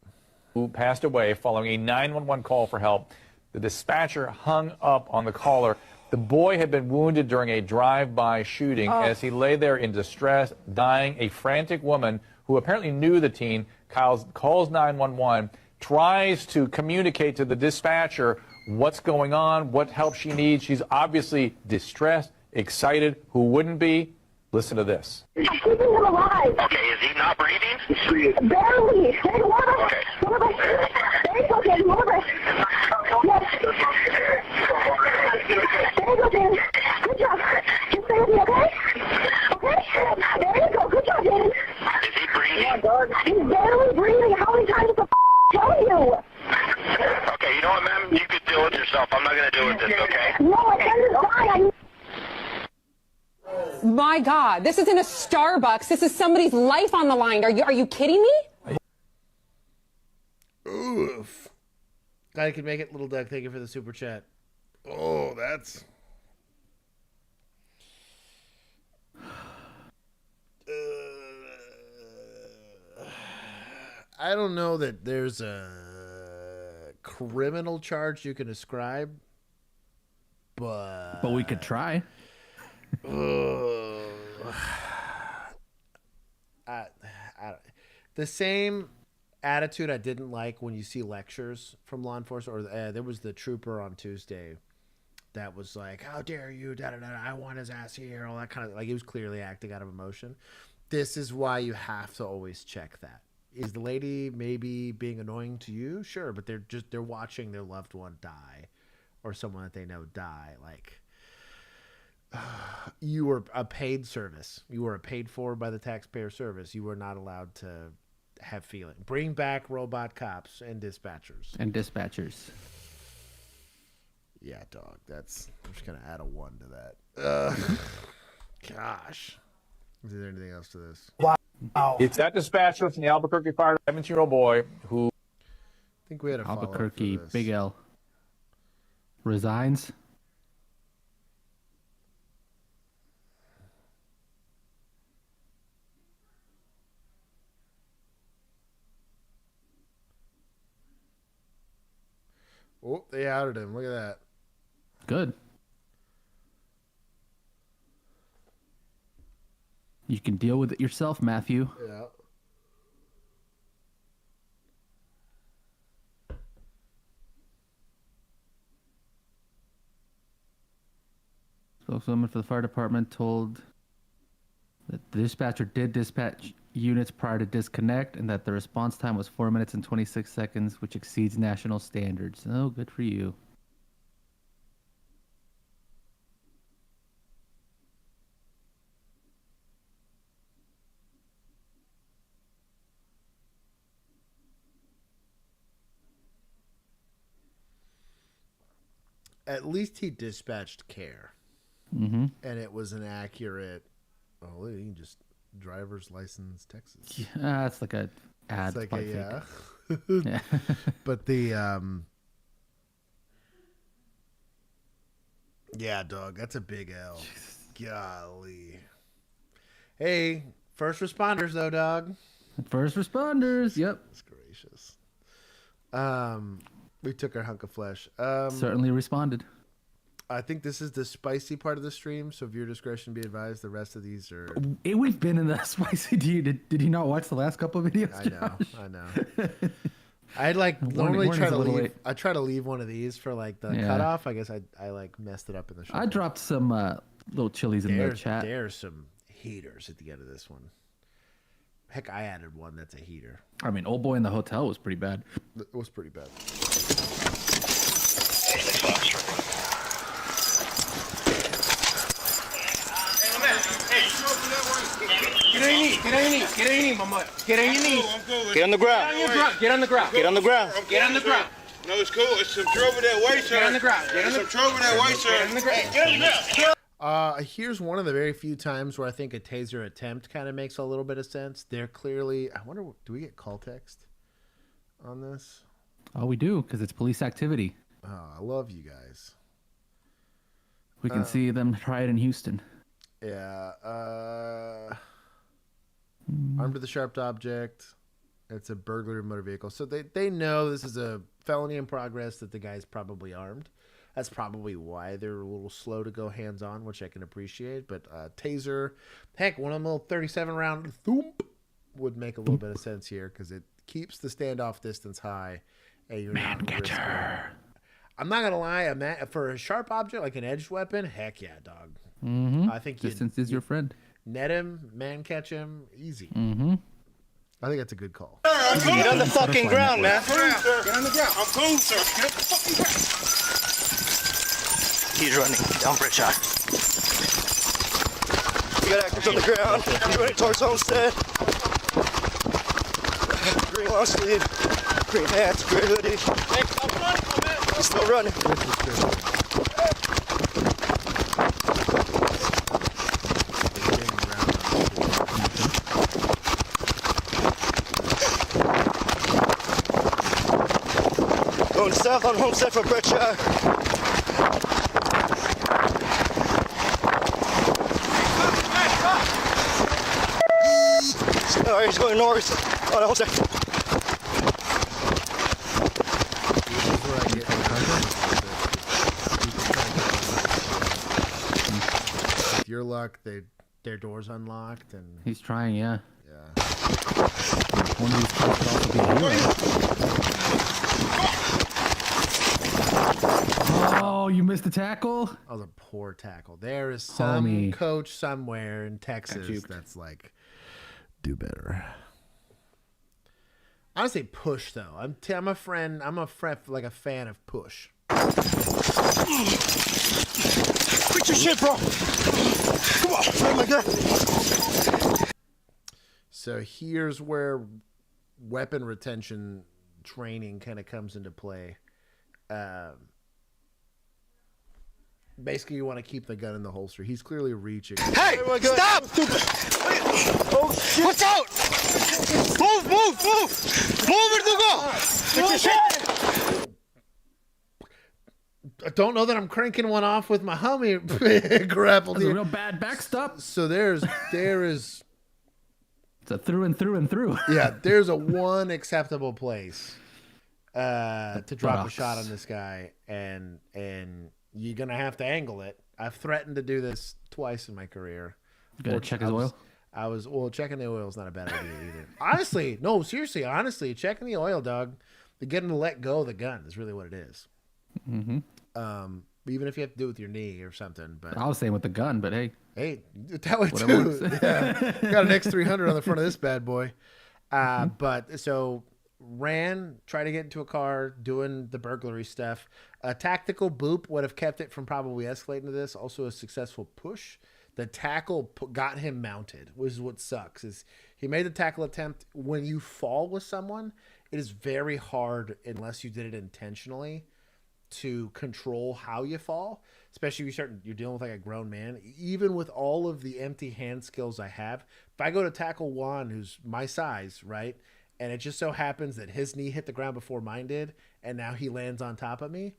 Who passed away following a 911 call for help. The dispatcher hung up on the caller. The boy had been wounded during a drive-by shooting. As he lay there in distress, dying. A frantic woman who apparently knew the teen calls 911, tries to communicate to the dispatcher what's going on, what help she needs. She's obviously distressed, excited. Who wouldn't be? Listen to this. I'm keeping him alive. Okay, is he not breathing? Barely. Hey, one of us. One of us. There you go, Dan. One of us. Yes. There you go, Dan. Good job. Just stay with me, okay? Okay? There you go. Good job, Dan. Is he breathing? Yeah, dog. He's barely breathing. How many times does the tell you? Okay, you know what, ma'am? You could deal with yourself. I'm not going to deal with this, okay? No, my friend is fine. My my God, this isn't a Starbucks. This is somebody's life on the line. Are you kidding me? Oof. Glad I could make it, Little Doug. Thank you for the super chat. Oh, that's... I don't know that there's a criminal charge you can ascribe, but we could try. The same attitude I didn't like when you see lectures from law enforcement, or there was the trooper on Tuesday that was like, "How dare you? Da da da! I want his ass here." All that kind of, like, he was clearly acting out of emotion. This is why you have to always check that. Is the lady maybe being annoying to you? Sure, but they're watching their loved one die, or someone that they know die. Like, you were a paid service. You were paid for by the taxpayer service. You were not allowed to have feeling. Bring back robot cops and dispatchers. Yeah, dog. I'm just gonna add a 1 to that. Gosh. Is there anything else to this? Wow. It's that dispatcher from the Albuquerque Fire, 17-year-old boy who... I think we had a follow-up Albuquerque, for this. Big L. Resigns. Oh, they outed him. Look at that. Good. You can deal with it yourself, Matthew. Yeah. Spokeswoman for the fire department told that the dispatcher did dispatch units prior to disconnect and that the response time was 4 minutes and 26 seconds, which exceeds national standards. Oh, good for you. At least he dispatched care. Mm-hmm. And it was an accurate... Oh, you can just... Driver's license, Texas. Yeah, it's like a ad. It's like by a, fake. yeah. But the... Yeah, dog. That's a big L. Golly. Hey, first responders, though, dog. First responders, yep. That's gracious. We took our hunk of flesh. Certainly responded. I think this is the spicy part of the stream, so viewer discretion be advised. The rest of these are... We've been in the spicy. Did you not watch the last couple of videos? I know. I'd like normally try to leave. I try to leave one of these for like the cutoff. I guess I like messed it up in the show. I dropped some little chilies in the chat. There's some heaters at the end of this one. Heck, I added one that's a heater. I mean, Old Boy in the Hotel was pretty bad. It was pretty bad. Get on your knees, get on your knees, get on your knees, mama. Get on your knees. Get on the ground. Get on the ground. Get on the ground. Get on the ground. No, it's cool. It's some trouble that way, sir. Get on the ground. Get on the some trouble that way, sir. Get on the ground. Get on the ground. Here's one of the very few times where I think a taser attempt kind of makes a little bit of sense. They're clearly... I wonder, do we get call text on this? Oh, we do, because it's police activity. Oh, I love you guys. We can see them try it in Houston. Yeah. Armed with a sharp object. It's a burglary of motor vehicle. So they know this is a felony in progress, that the guy's probably armed. That's probably why they're a little slow to go hands-on, which I can appreciate. But taser, heck, one of them little 37-round thump would make a little bit of sense here, because it keeps the standoff distance high. And you're not risking. I'm not going to lie. For a sharp object, like an edged weapon, heck yeah, dog. Mm-hmm. I think distance is your friend. Net him, man catch him, easy. Mm-hmm. I think that's a good call. Get on the fucking ground, man. Get on the ground. I'm cool, sir. Get on the fucking ground. He's running down Bridgeshot. You got actors on the ground. He's running towards Homestead. Green long sleeve, green hats, gray hoodie. Hey, stop running, man. He's still running. south on Homestead for Brett shot. All right, he's going north on Homestead. With your luck, their door's unlocked, and He's trying, yeah. yeah. One of these guys could also be a hero. Oh, you missed the tackle? That was a poor tackle. There is some Homie. coach somewhere in Texas that's like, do better. Honestly, push though. I'm a friend. I'm a friend, like a fan of push. Quit your shit, bro. Come on. Oh my God. So here's where weapon retention training kind of comes into play. Basically, you want to keep the gun in the holster. He's clearly reaching. Hey, stop! Oh, shit. What's out? Move, move, move! Move, Verdugo! Quit your shit! I don't know that I'm cranking one off with my homie grappled That's here. a real bad backstop. So there is it's a through and through and through. Yeah, there's a one acceptable place to drop a buttocks. shot on this guy, and you're gonna have to angle it. I've threatened to do this twice in my career. Gotta check his oil. Well, checking the oil is not a bad idea either. Honestly, no, seriously, honestly, checking the oil, dog, to get him to let go of the gun is really what it is. Mm-hmm. Even if you have to do it with your knee or something. But I was saying with the gun, but hey, that way whatever too. works. Yeah. Got an X300 on the front of this bad boy. But so tried to get into a car, doing the burglary stuff. A tactical boop would have kept it from probably escalating to this. Also a successful push. The tackle got him mounted, which is what sucks. Is he made the tackle attempt. When you fall with someone, it is very hard, unless you did it intentionally, to control how you fall, especially if you're dealing with like a grown man. Even with all of the empty hand skills I have, if I go to tackle Juan, who's my size, right, and it just so happens that his knee hit the ground before mine did, and now he lands on top of me,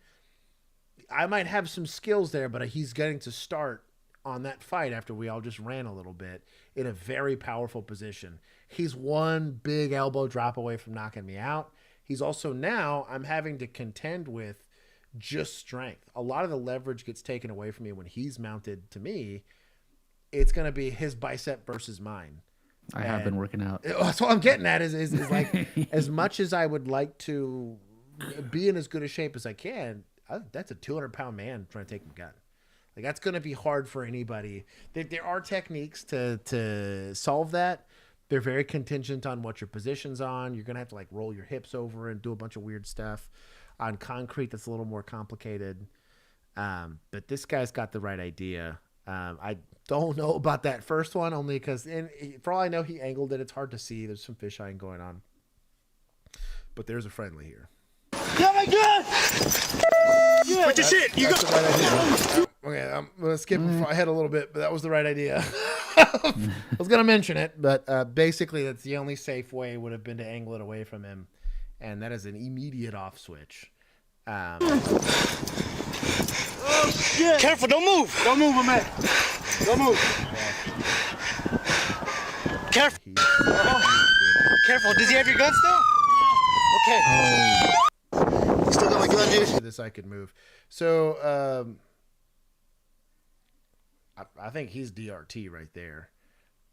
I might have some skills there, but he's getting to start on that fight after we all just ran a little bit in a very powerful position. He's one big elbow drop away from knocking me out. He's also now I'm having to contend with just strength. A lot of the leverage gets taken away from me when he's mounted to me. It's going to be his bicep versus mine. I have been working out. That's what I'm getting at is like, as much as I would like to be in as good a shape as I can, that's a 200-pound man trying to take my gun. Like, that's going to be hard for anybody. There are techniques to solve that. They're very contingent on what your position's on. You're going to have to like roll your hips over and do a bunch of weird stuff. On concrete, that's a little more complicated. But this guy's got the right idea. I don't know about that first one, only because for all I know, he angled it. It's hard to see. There's some fisheyeing going on. But there's a friendly here. Oh my God! Quit your shit! You go! Okay, I'm going to skip ahead a little bit, but that was the right idea. I was going to mention it, but basically that's the only safe way would have been to angle it away from him. And that is an immediate off switch. Oh, shit. Careful, don't move. Don't move, my man. Don't move. Careful. Careful. Does he have your gun still? Okay. Still got my gun, dude. This I could move. So I think he's DRT right there.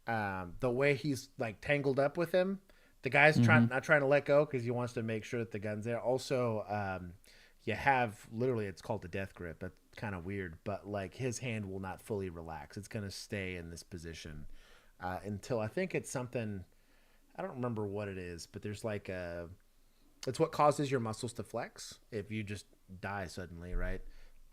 The way he's like tangled up with him. The guy's not trying to let go because he wants to make sure that the gun's there. Also, you have literally, it's called the death grip. That's kind of weird, but like his hand will not fully relax. It's going to stay in this position until I think it's something, I don't remember what it is, but there's like it's what causes your muscles to flex if you just die suddenly, right?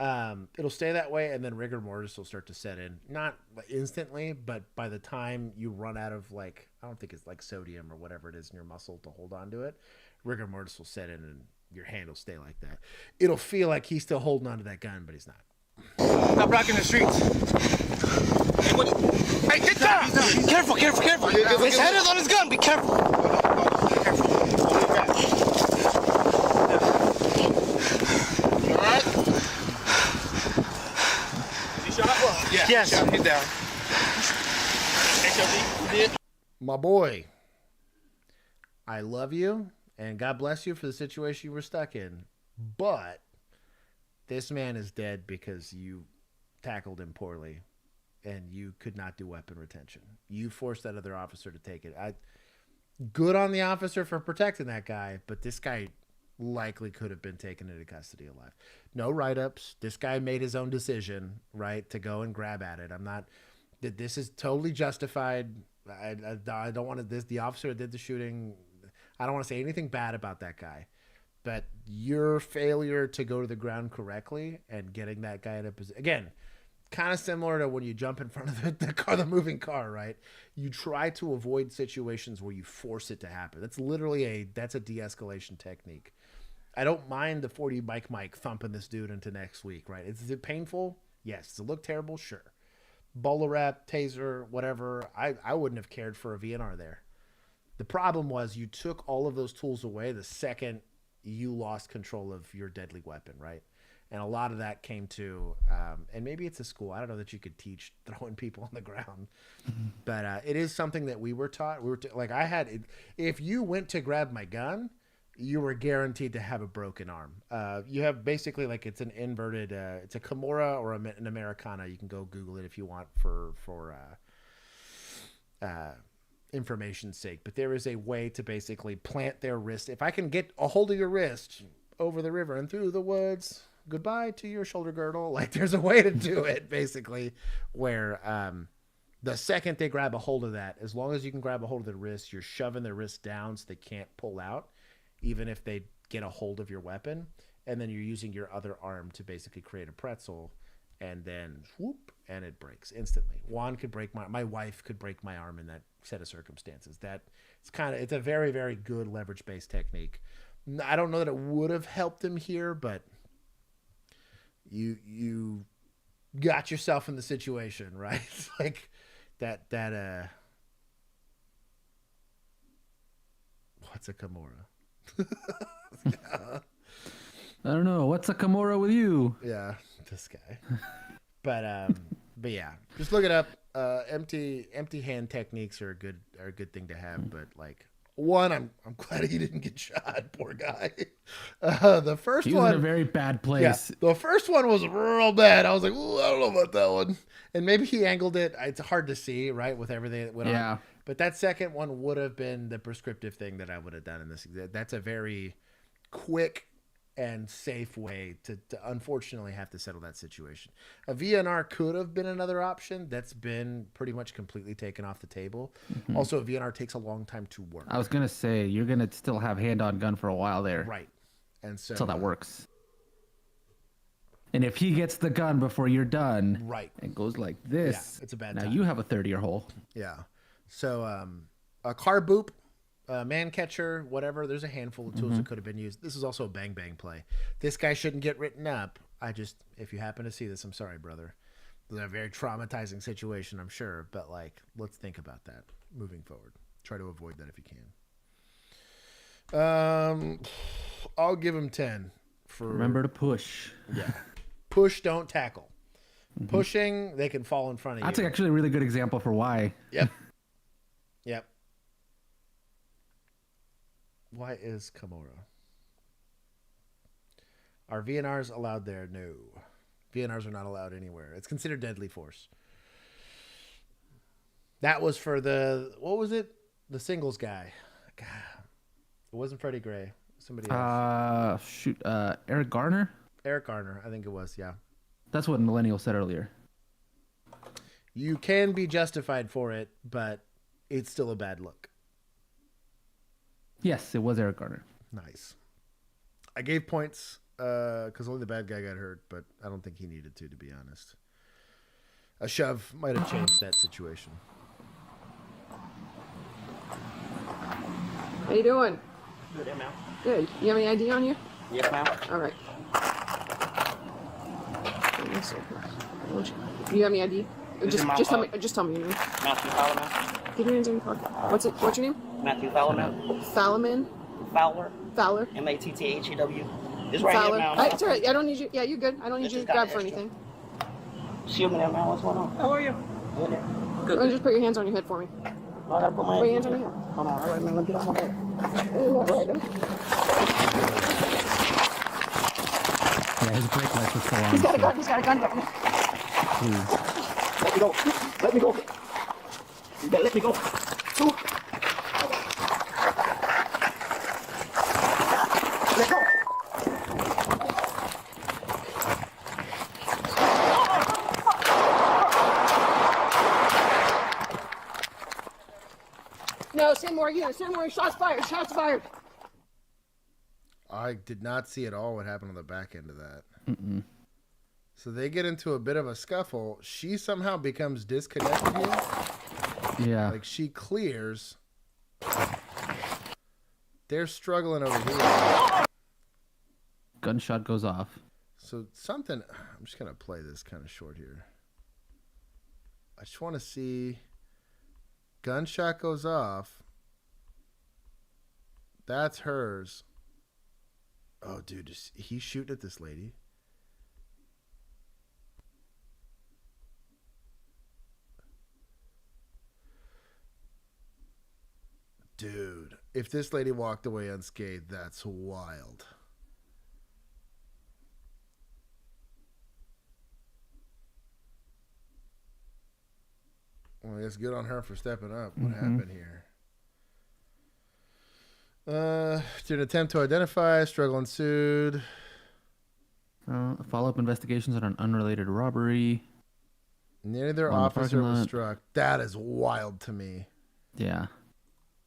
It'll stay that way, and then rigor mortis will start to set in. Not instantly, but by the time you run out of, like, I don't think it's like sodium or whatever it is in your muscle to hold on to it, rigor mortis will set in, and your hand will stay like that. It'll feel like he's still holding on to that gun, but he's not. Stop blocking the streets. Hey, get down! Careful, careful, careful. His head is on his gun. Be careful. Yeah. Yes. Shot. He's down. HOD. You did? My boy, I love you, and God bless you for the situation you were stuck in. But this man is dead because you tackled him poorly, and you could not do weapon retention. You forced that other officer to take it. Good on the officer for protecting that guy, but this guy likely could have been taken into custody alive. No write-ups. This guy made his own decision, right, to go and grab at it. I'm not. This is totally justified. I don't want to. The officer that did the shooting. I don't want to say anything bad about that guy, but your failure to go to the ground correctly and getting that guy in a position again. Kind of similar to when you jump in front of the moving car, right? You try to avoid situations where you force it to happen. That's literally a de-escalation technique. I don't mind the 40 Mike thumping this dude into next week, right? Is it painful? Yes. Does it look terrible? Sure. Bowler wrap, taser, whatever. I wouldn't have cared for a VNR there. The problem was you took all of those tools away the second you lost control of your deadly weapon, right? And a lot of that came to, and maybe it's a school. I don't know that you could teach throwing people on the ground, but it is something that we were taught. If you went to grab my gun, you were guaranteed to have a broken arm. You have basically it's an inverted, it's a Kimura or an Americana. You can go Google it if you want for information's sake. But there is a way to basically plant their wrist. If I can get a hold of your wrist over the river and through the woods, goodbye to your shoulder girdle. There's a way to do it basically where the second they grab a hold of that, as long as you can grab a hold of the wrist, you're shoving their wrist down so they can't pull out, even if they get a hold of your weapon. And then you're using your other arm to basically create a pretzel, and then whoop, and it breaks instantly. Juan could break my wife could break my arm in that set of circumstances. It's a very, very good leverage-based technique. I don't know that it would have helped him here, but you got yourself in the situation, right? That what's a Kimura? I don't know. What's a Kimura with you? Yeah, this guy. But yeah, just look it up. Empty hand techniques are a good thing to have, but one, I'm glad he didn't get shot. Poor guy. The first he one was in a very bad place. Yeah, the first one was real bad. I was like, ooh, I don't know about that one. And maybe he angled it. It's hard to see, right, with everything that went on. But that second one would have been the prescriptive thing that I would have done in this. That's a very quick and safe way to unfortunately have to settle that situation. A VNR could have been another option. That's been pretty much completely taken off the table. Mm-hmm. Also, a VNR takes a long time to work. I was going to say, you're going to still have hand-on gun for a while there. Right. And so until that works. And if he gets the gun before you're done, right, it goes like this. Yeah, it's a bad now time. You have a 30-year hole. Yeah. So a car boop, man catcher, whatever. There's a handful of tools that could have been used. This is also a bang bang play. This guy shouldn't get written up. If you happen to see this, I'm sorry, brother. This is a very traumatizing situation, I'm sure. But let's think about that moving forward. Try to avoid that if you can. I'll give him 10 for. Remember to push. Yeah. Push, don't tackle. Mm-hmm. Pushing, they can fall in front of you. That's actually a really good example for why. Yep. Yep. Why is Kimura? Are VNRs allowed there? No. VNRs are not allowed anywhere. It's considered deadly force. That was for what was it? The singles guy. God. It wasn't Freddie Gray. Somebody else. Eric Garner? Eric Garner, I think it was, yeah. That's what Millennial said earlier. You can be justified for it, but it's still a bad look. Yes, it was Eric Garner. Nice. I gave points because only the bad guy got hurt, but I don't think he needed to be honest. A shove might have changed that situation. How you doing? Good, ma'am. Good. You have any ID on you? Yes, ma'am. All right. You have any ID? Just tell me your name. Matthew Fowler, ma'am. Give your hands on your pocket. What's your name? Matthew Fowler, ma'am. Fallman? Fowler. Fowler. M-A-T-T-H-E-W. It's right Fowler. here, ma'am. It's all right. I don't need you. Yeah, you're good. I don't need you to grab for anything. Shield me there, man. What's going on? How are you? Good. Just put your hands on your head for me. I gotta put my Put your hands on your head. Hold on. All right, man. Let me get off my head. Yeah, his brake lights were still on. He's got a so gun. He's got a gun. please. Let me go. Let me go. You better let me go. Let go. No, send more units. Send more. Shots fired. Shots fired. I did not see at all what happened on the back end of that. Mm-mm. So they get into a bit of a scuffle. She somehow becomes disconnected here. Yeah. Like she clears. They're struggling over here. Gunshot goes off. So something, I'm just going to play this kind of short here. I just want to see. Gunshot goes off. That's hers. Oh, dude, he's shooting at this lady. Dude, if this lady walked away unscathed, that's wild. Well, I guess good on her for stepping up. What happened here? Did an attempt to identify, struggle ensued. Follow-up investigations on an unrelated robbery. Neither On the officer parking was lot. struck. That is wild to me. Yeah.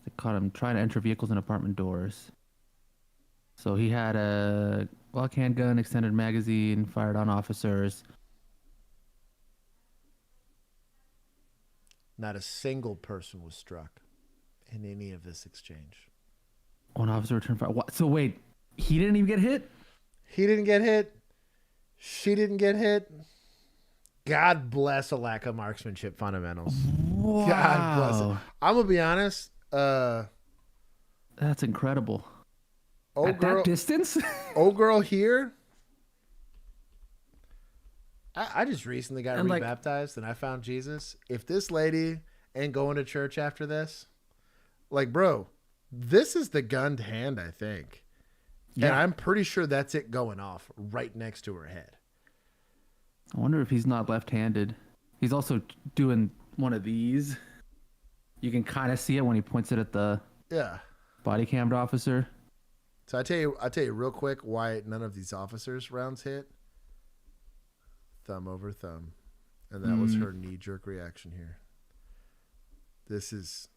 They caught him trying to enter vehicles and apartment doors. So he had a Glock handgun, extended magazine, fired on officers. Not a single person was struck in any of this exchange. One officer returned fire. What? So wait, he didn't even get hit? He didn't get hit. She didn't get hit. God bless a lack of marksmanship fundamentals. Wow. God bless it. I'm gonna be honest. That's incredible. Old At girl, that distance? old girl here. I just recently got And, like- rebaptized and I found Jesus. If this lady ain't going to church after this, like, bro, this is the gunned hand, I think. And Yeah. I'm pretty sure that's it going off right next to her head. I wonder if he's not left-handed. He's also doing one of these. You can kind of see it when he points it at the Yeah. body cammed officer. So I tell you real quick why none of these officers' rounds hit. Thumb over thumb. And that was her knee-jerk reaction here. This is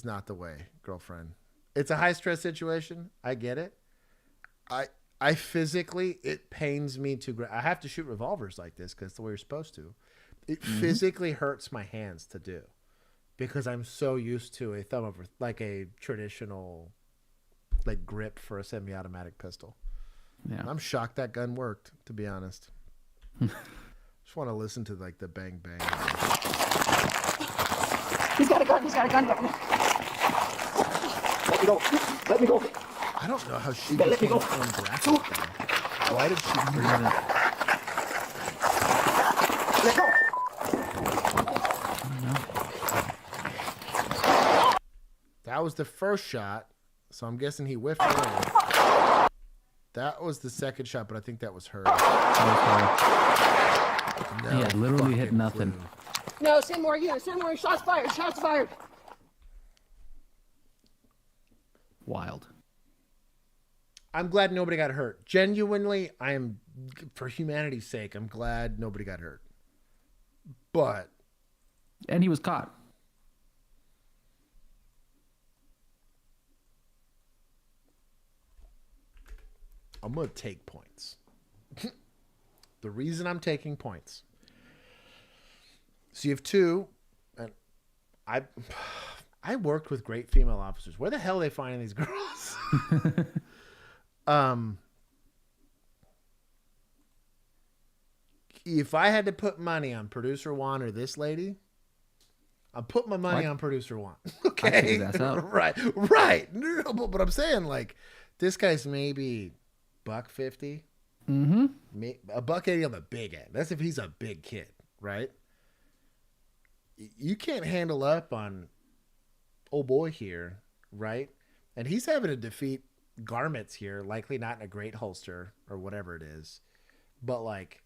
not the way, girlfriend. It's a high-stress situation. I get it. I physically, it pains me to... I have to shoot revolvers like this because it's the way you're supposed to. It physically hurts my hands to do because I'm so used to a thumb over... Like a traditional like grip for a semi-automatic pistol. Yeah. I'm shocked that gun worked, to be honest. Just want to listen to like the bang bang. He's got a gun. He's got a gun. Let me go. Let me go. I don't know how she Let me became go. graphic though. Why did she bring it? Let go. That was the first shot, so I'm guessing he whiffed it. That was the second shot, but I think that was her. No Yeah, literally hit fucking nothing. clue. No, send more units. Send more. Shots fired. Shots fired. Wild. I'm glad nobody got hurt. Genuinely, I am, for humanity's sake, I'm glad nobody got hurt. But And he was caught. I'm going to take points. The reason I'm taking points. So you have two, and I worked with great female officers. Where the hell are they finding these girls? If I had to put money on producer Juan or this lady, I'm putting my money on producer Juan. Okay, right. No, but I'm saying like this guy's maybe $150. Mm-hmm. $180 on the big end. That's if he's a big kid, right? You can't handle up on old boy here, right? And he's having to defeat garments here, likely not in a great holster or whatever it is. But like,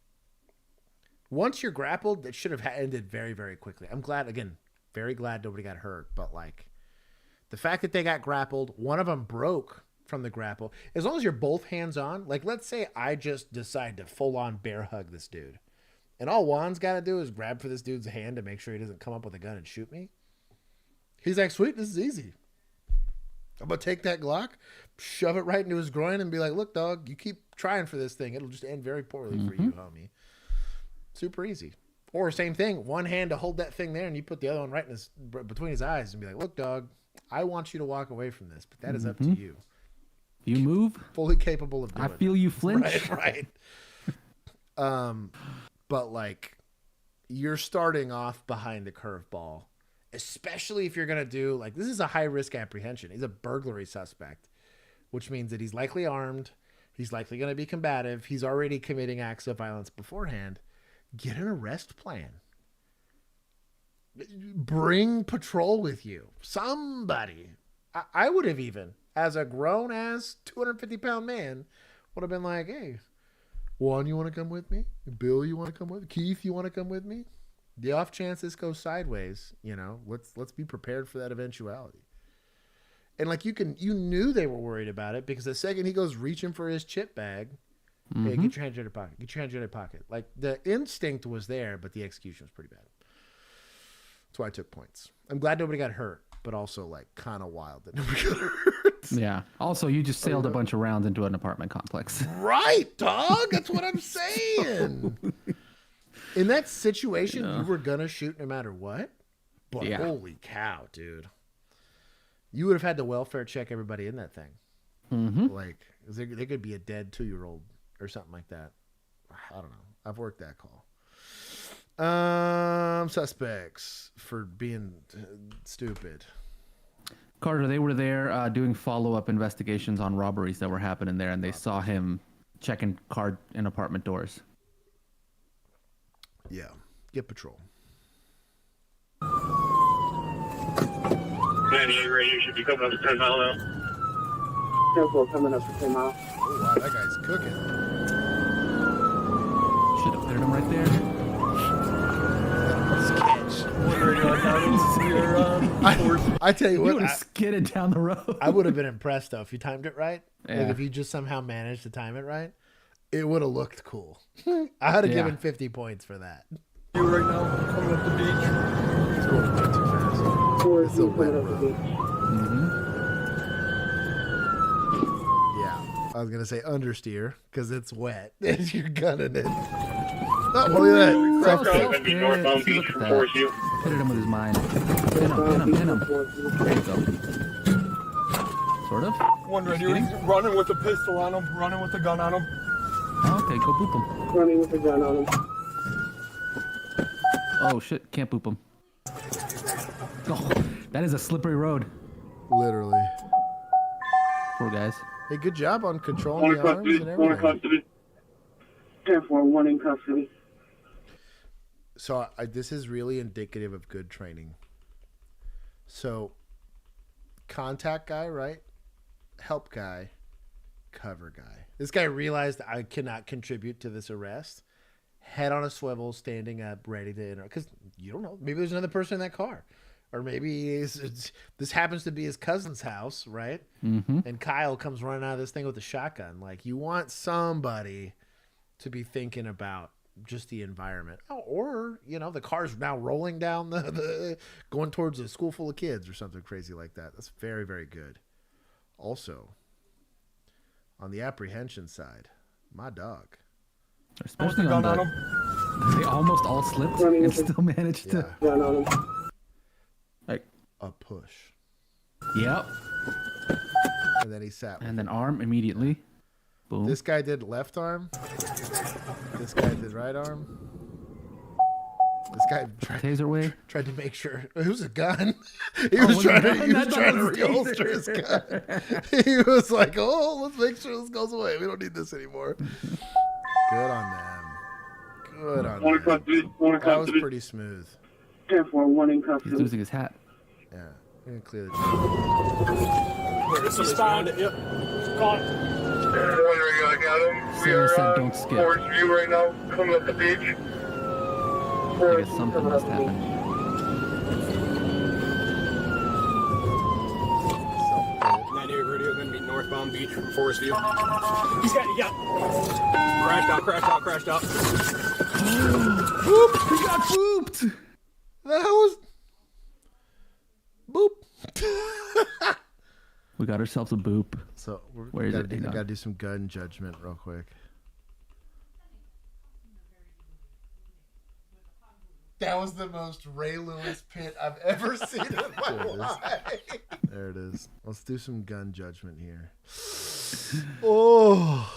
once you're grappled, that should have ended very, very quickly. I'm glad, again, very glad nobody got hurt. But like, the fact that they got grappled, one of them broke from the grapple. As long as you're both hands on, like let's say I just decide to full on bear hug this dude. And all Juan's got to do is grab for this dude's hand to make sure he doesn't come up with a gun and shoot me. He's like, sweet, this is easy. I'm going to take that Glock, shove it right into his groin and be like, look, dog, you keep trying for this thing. It'll just end very poorly for you, homie. Super easy. Or same thing, one hand to hold that thing there and you put the other one right in his, between his eyes and be like, look, dog, I want you to walk away from this, but that is up to you. You move. Fully capable of doing I feel you flinch. Right. But like, you're starting off behind the curveball, especially if you're going to do like, this is a high risk apprehension. He's a burglary suspect, which means that he's likely armed. He's likely going to be combative. He's already committing acts of violence beforehand. Get an arrest plan. Bring patrol with you. Somebody. I would have even, as a grown-ass 250-pound man, would have been like, hey, Juan, you want to come with me? Bill, you want to come with me? Keith, you want to come with me? The off chance this goes sideways, you know, let's be prepared for that eventuality. And like you knew they were worried about it because the second he goes reaching for his chip bag, hey, get your hands in your pocket. Get your hands in your pocket. Like the instinct was there, but the execution was pretty bad. That's why I took points. I'm glad nobody got hurt, but also like kind of wild that nobody got hurt. Yeah. Also, you just sailed a bunch of rounds into an apartment complex. Right, dog. That's what I'm saying. In that situation, you were gonna shoot no matter what. But holy cow, dude. You would have had to welfare check everybody in that thing. Like, there could be a dead 2-year-old or something like that. I don't know. I've worked that call. Suspects for being stupid. Carter, they were there doing follow-up investigations on robberies that were happening there, and they saw him checking car and apartment doors. Yeah. Get patrol. 98 radio should be coming up to 10 mile now. 10-4 coming up to 10 miles. Oh, wow, that guy's cooking. Should have put him right there. I tell you what, You would have skidded down the road. I would have been impressed though if you timed it right. Yeah. Like if you just somehow managed to time it right, it would have looked cool. I would have given 50 points for that. You right now coming up the beach. It's going way too fast. It's a wet road. Yeah, I was gonna say understeer because it's wet. You're gunning it. Oh, look at that. Gonna be northbound beach from Forest View. Hit him with his mind. Pin him. There you go. Sort of. One right here, he's running with a pistol on him, running with a gun on him. Okay, go boop him. Running with a gun on him. Oh shit, can't boop him. Oh, that is a slippery road. Literally. Poor guys. Hey, good job on controlling the arms and One in everything. custody. 10-4, one in custody. So this is really indicative of good training. So contact guy, right? Help guy, cover guy. This guy realized I cannot contribute to this arrest. Head on a swivel, standing up, ready to enter. Because you don't know. Maybe there's another person in that car. Or maybe this happens to be his cousin's house, right? And Kyle comes running out of this thing with a shotgun. Like, you want somebody to be thinking about just the environment. Oh, or, you know, the car's now rolling down going towards a school full of kids or something crazy like that. That's very, very good. Also, on the apprehension side, my dog. Especially on they almost all slipped and still managed to. Like a push. Yep. And then he sat. And then arm immediately. Boom. This guy did left arm. This guy did right arm. This guy tried to make sure it was a gun. He was trying to reholster his gun. He was like, "Oh, let's make sure this goes away. We don't need this anymore." Good on them. Good on One them. country, one That was country. pretty smooth. 10-4, in custody. He's losing his hat. Yeah, we're gonna clear the He's found it. Yep. Gone. Sarah said don't skip. Forest View right now, coming up the beach. I guess something must happen. 98 radio going to be northbound beach from Forest View. He's got. Crashed out. Boop! He got booped! That was boop. We got ourselves a boop. So Where is it? I gotta do some gun judgment real quick. That was the most Ray Lewis pit I've ever seen in my life. There it is. Let's do some gun judgment here. Oh.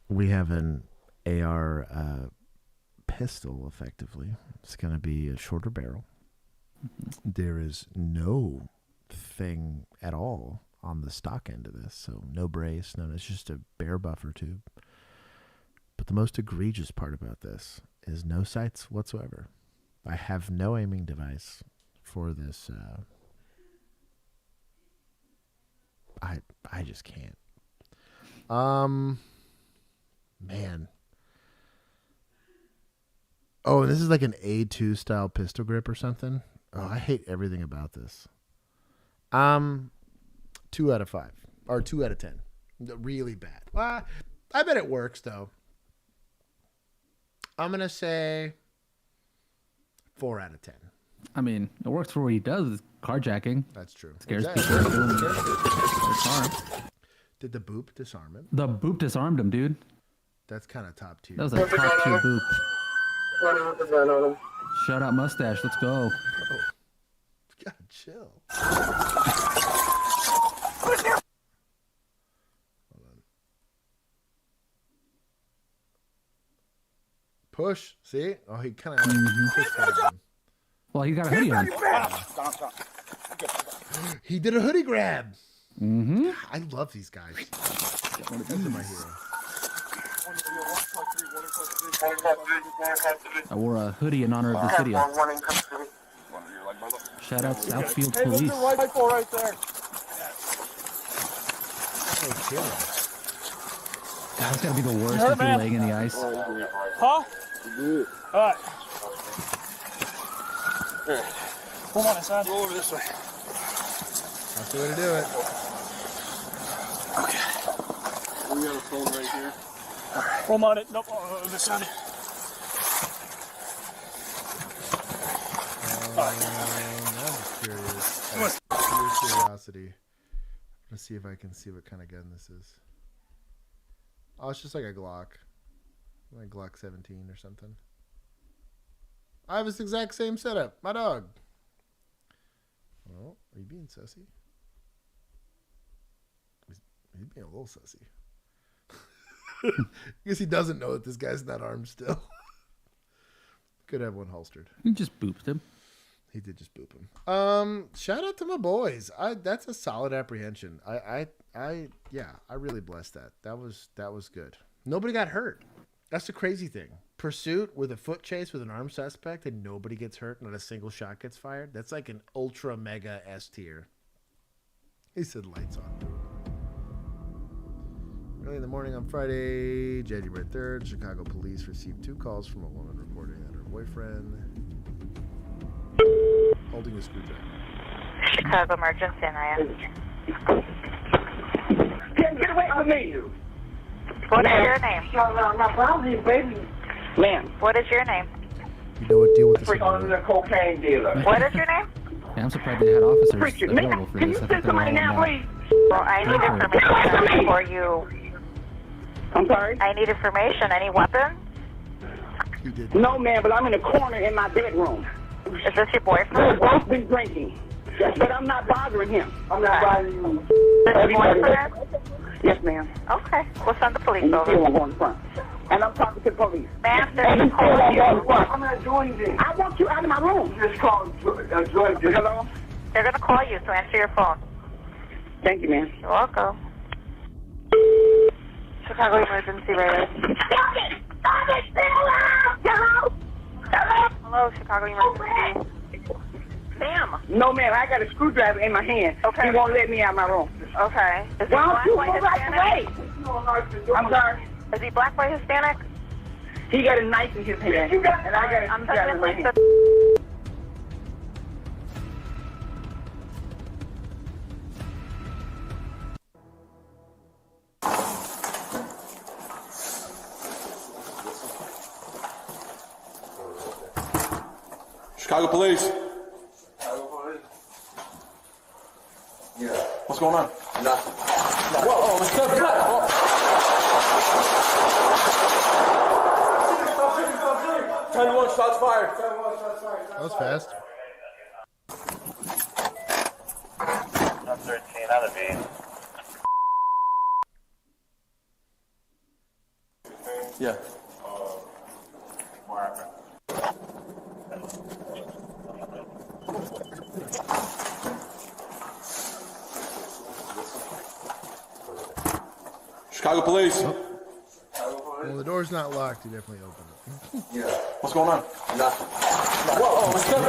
We have an AR pistol, effectively. It's going to be a shorter barrel. There is no thing at all on the stock end of this, so no brace, no, it's just a bare buffer tube. But the most egregious part about this is no sights whatsoever. I have no aiming device for this. I just can't. Man. Oh, this is like an A2 style pistol grip or something. Oh, I hate everything about this. 2 out of 5 or 2 out of 10. Really bad. Well, I bet it works though. I'm gonna say 4 out of 10. I mean, it works for what he does, carjacking. That's true. Scares Exactly. people. Disarm. Did the boop disarm him? The boop disarmed him, dude. That's kind of top tier. That was a top tier boop. Shout out Mustache. Let's go. Oh. You gotta chill. Push. See? Oh, he kind of pushed him. Well, he got a hoodie on. He did a hoodie grab. Mm-hmm. I love these guys. Those are my heroes. I wore a hoodie in honor of this video. Shout out Southfield Hey, look Police. at the rifle right there. God, it's gotta be the worst Hurt, if you're man? laying in the ice. Huh? Alright. Come on inside. Go over this way. That's the way to do it. Okay. We got a phone right here. I'm on it. Nope, this side. I'm just curious. Pure curiosity. Let's see if I can see what kind of gun this is. Oh, it's just like a Glock. Like Glock 17 or something. I have this exact same setup. My dog. Oh, are you being sussy? He's being a little sussy. I guess he doesn't know that this guy's not armed still. Could have one holstered. You just booped him. He did just boop him. Shout out to my boys. That's a solid apprehension. I really blessed that. That was good. Nobody got hurt. That's the crazy thing. Pursuit with a foot chase with an armed suspect and nobody gets hurt, not a single shot gets fired. That's like an ultra mega S tier. He said lights on. Early in the morning on Friday, January 3rd, Chicago police received 2 calls from a woman reporting that her boyfriend holding a screwdriver. Chicago emergency, and Get away from me! What is your name? Ma'am. What is your name? You know what? Deal with this. On the cocaine dealer. What is your name? Yeah, I'm surprised they had officers Preacher, available for can this. you I send thought they were somebody all now, on please? Well, I need information before you. I'm sorry? I need information. Any weapons? No, ma'am, but I'm in a corner in my bedroom. Is this your We've boyfriend? both been drinking. But I'm not bothering him. I'm not bothering you. Is this your boyfriend? Yes, ma'am. Okay, we'll send the police And you over. see I'm going front. And I'm talking to the police. Ma'am, And there's you a see call I'm you. going front. I'm not doing this. I want you out of my room. Just call. Hello? They're going to call you, so answer your phone. Thank you, ma'am. You're welcome. Chicago emergency radar. Stop it! Stop it! Hello? Hello? Hello, Chicago emergency. Ma'am. No, ma'am. I got a screwdriver in my hand. Okay. He won't let me out of my room. Okay. Is he Why black, don't you white, move out the way? Hispanic? I'm sorry. Is he black, white, Hispanic? He got a knife in his hand, and I got a I'm screwdriver in my talking hand. Chicago Police. Yeah. What's going on? Nothing. Whoa, it's so good. Stop shooting. 10-1, shots fired. 10-1, shots fired. That was fast. I'm 13 out of B. Yeah. Chicago Police. Well, the door's not locked. You definitely open it. Yeah. What's going on? Nothing. Whoa, it's so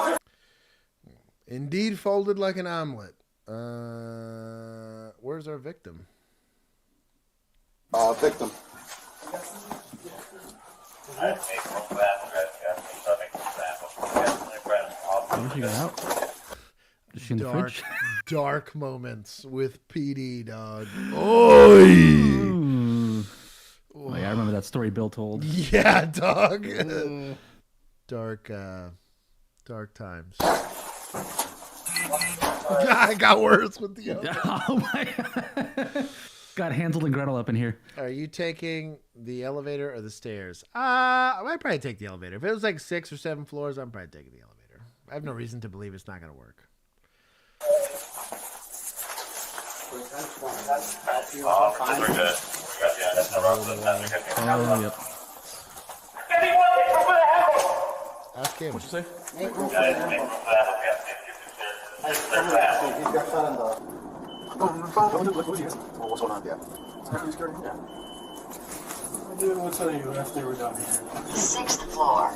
good. Indeed, folded like an omelet. Where's our victim? Victim. Oh, she got out. Is she in the Dark, fridge? dark moments with PD, dog. Oi! Oh, yeah, I remember that story Bill told. Yeah, dog. Dark times. I got worse with the other. Oh my God. Got Hansel and Gretel up in here. Are you taking the elevator or the stairs? I might probably take the elevator. If it was like 6 or 7 floors, I'm probably taking the elevator. I have no reason to believe it's not going to work. Oh, yep. Ask him. What'd you say? What's going on there? I did want to tell you after they were down here. 6th floor.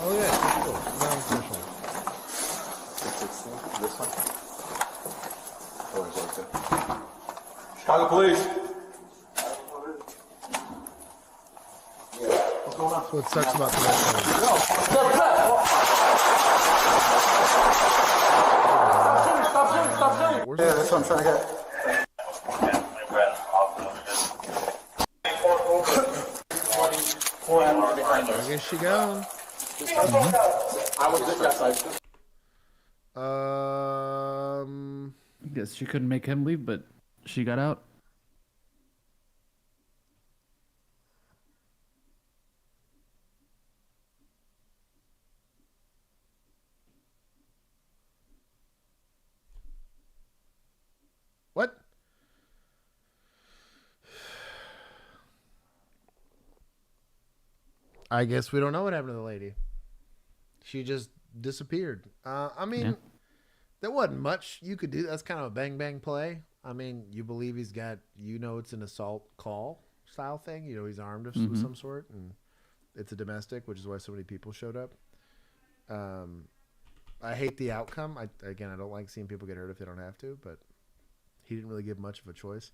Oh, yeah. Cool. Ground station. This one? Or is it Chicago Police. What's going on? That's what sucks about the rest of Stop shooting. Yeah, that's what I'm trying to get. I guess she gone. I was just I guess she couldn't make him leave, but she got out. What? I guess we don't know what happened to the lady. She just disappeared. I mean, Yeah. there wasn't much you could do. That's kind of a bang bang play. I mean, you believe he's got, it's an assault call style thing. He's armed of some sort, and it's a domestic, which is why so many people showed up. I hate the outcome. I don't like seeing people get hurt if they don't have to, but he didn't really give much of a choice.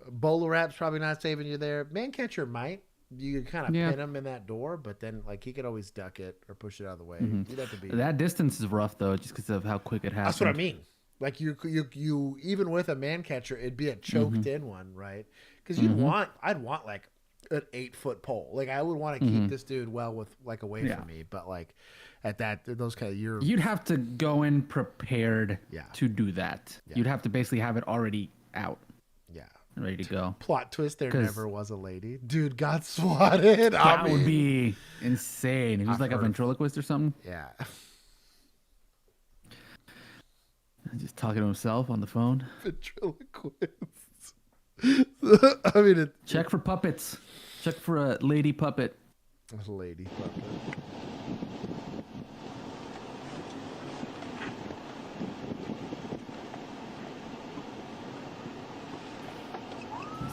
Bowler wrap's probably not saving you there. Man catcher might. You could kind of pin him in that door, but then he could always duck it or push it out of the way. You'd have to be. That distance is rough though, just because of how quick it happened. That's what I mean. Like you even with a man catcher, it'd be a choked in one, right? Because I'd want like an 8-foot pole. Like I would want to keep this dude away from me, but at those kind of you'd have to go in prepared to do that. Yeah. You'd have to basically have it already out. Yeah. Ready to go. Plot twist, there never was a lady. Dude got swatted. That would be insane. If he was like a ventriloquist or something. Yeah. Just talking to himself on the phone. Ventriloquist. I mean, check for puppets. Check for a lady puppet. A lady puppet.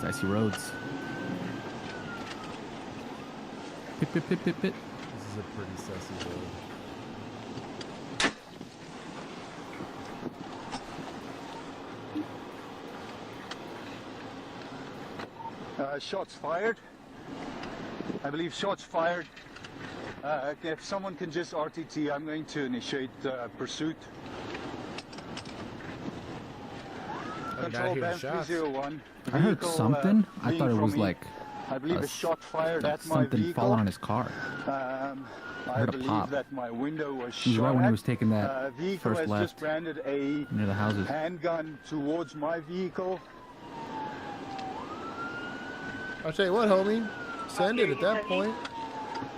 These icy roads. Pit, pit, pit, pit, pit. This is a pretty sussy road. Shots fired. I believe shots fired. If someone can just RTT, I'm going to initiate pursuit. Control band 301. I heard something. I thought it was like I believe a shot fired at my something vehicle. falling on his car. I heard a believe pop. that my window was It was shot right when he at. was taking that Vehicle first has left just branded a near the houses. handgun towards my vehicle. I'll tell you what, homie. Send it at that point.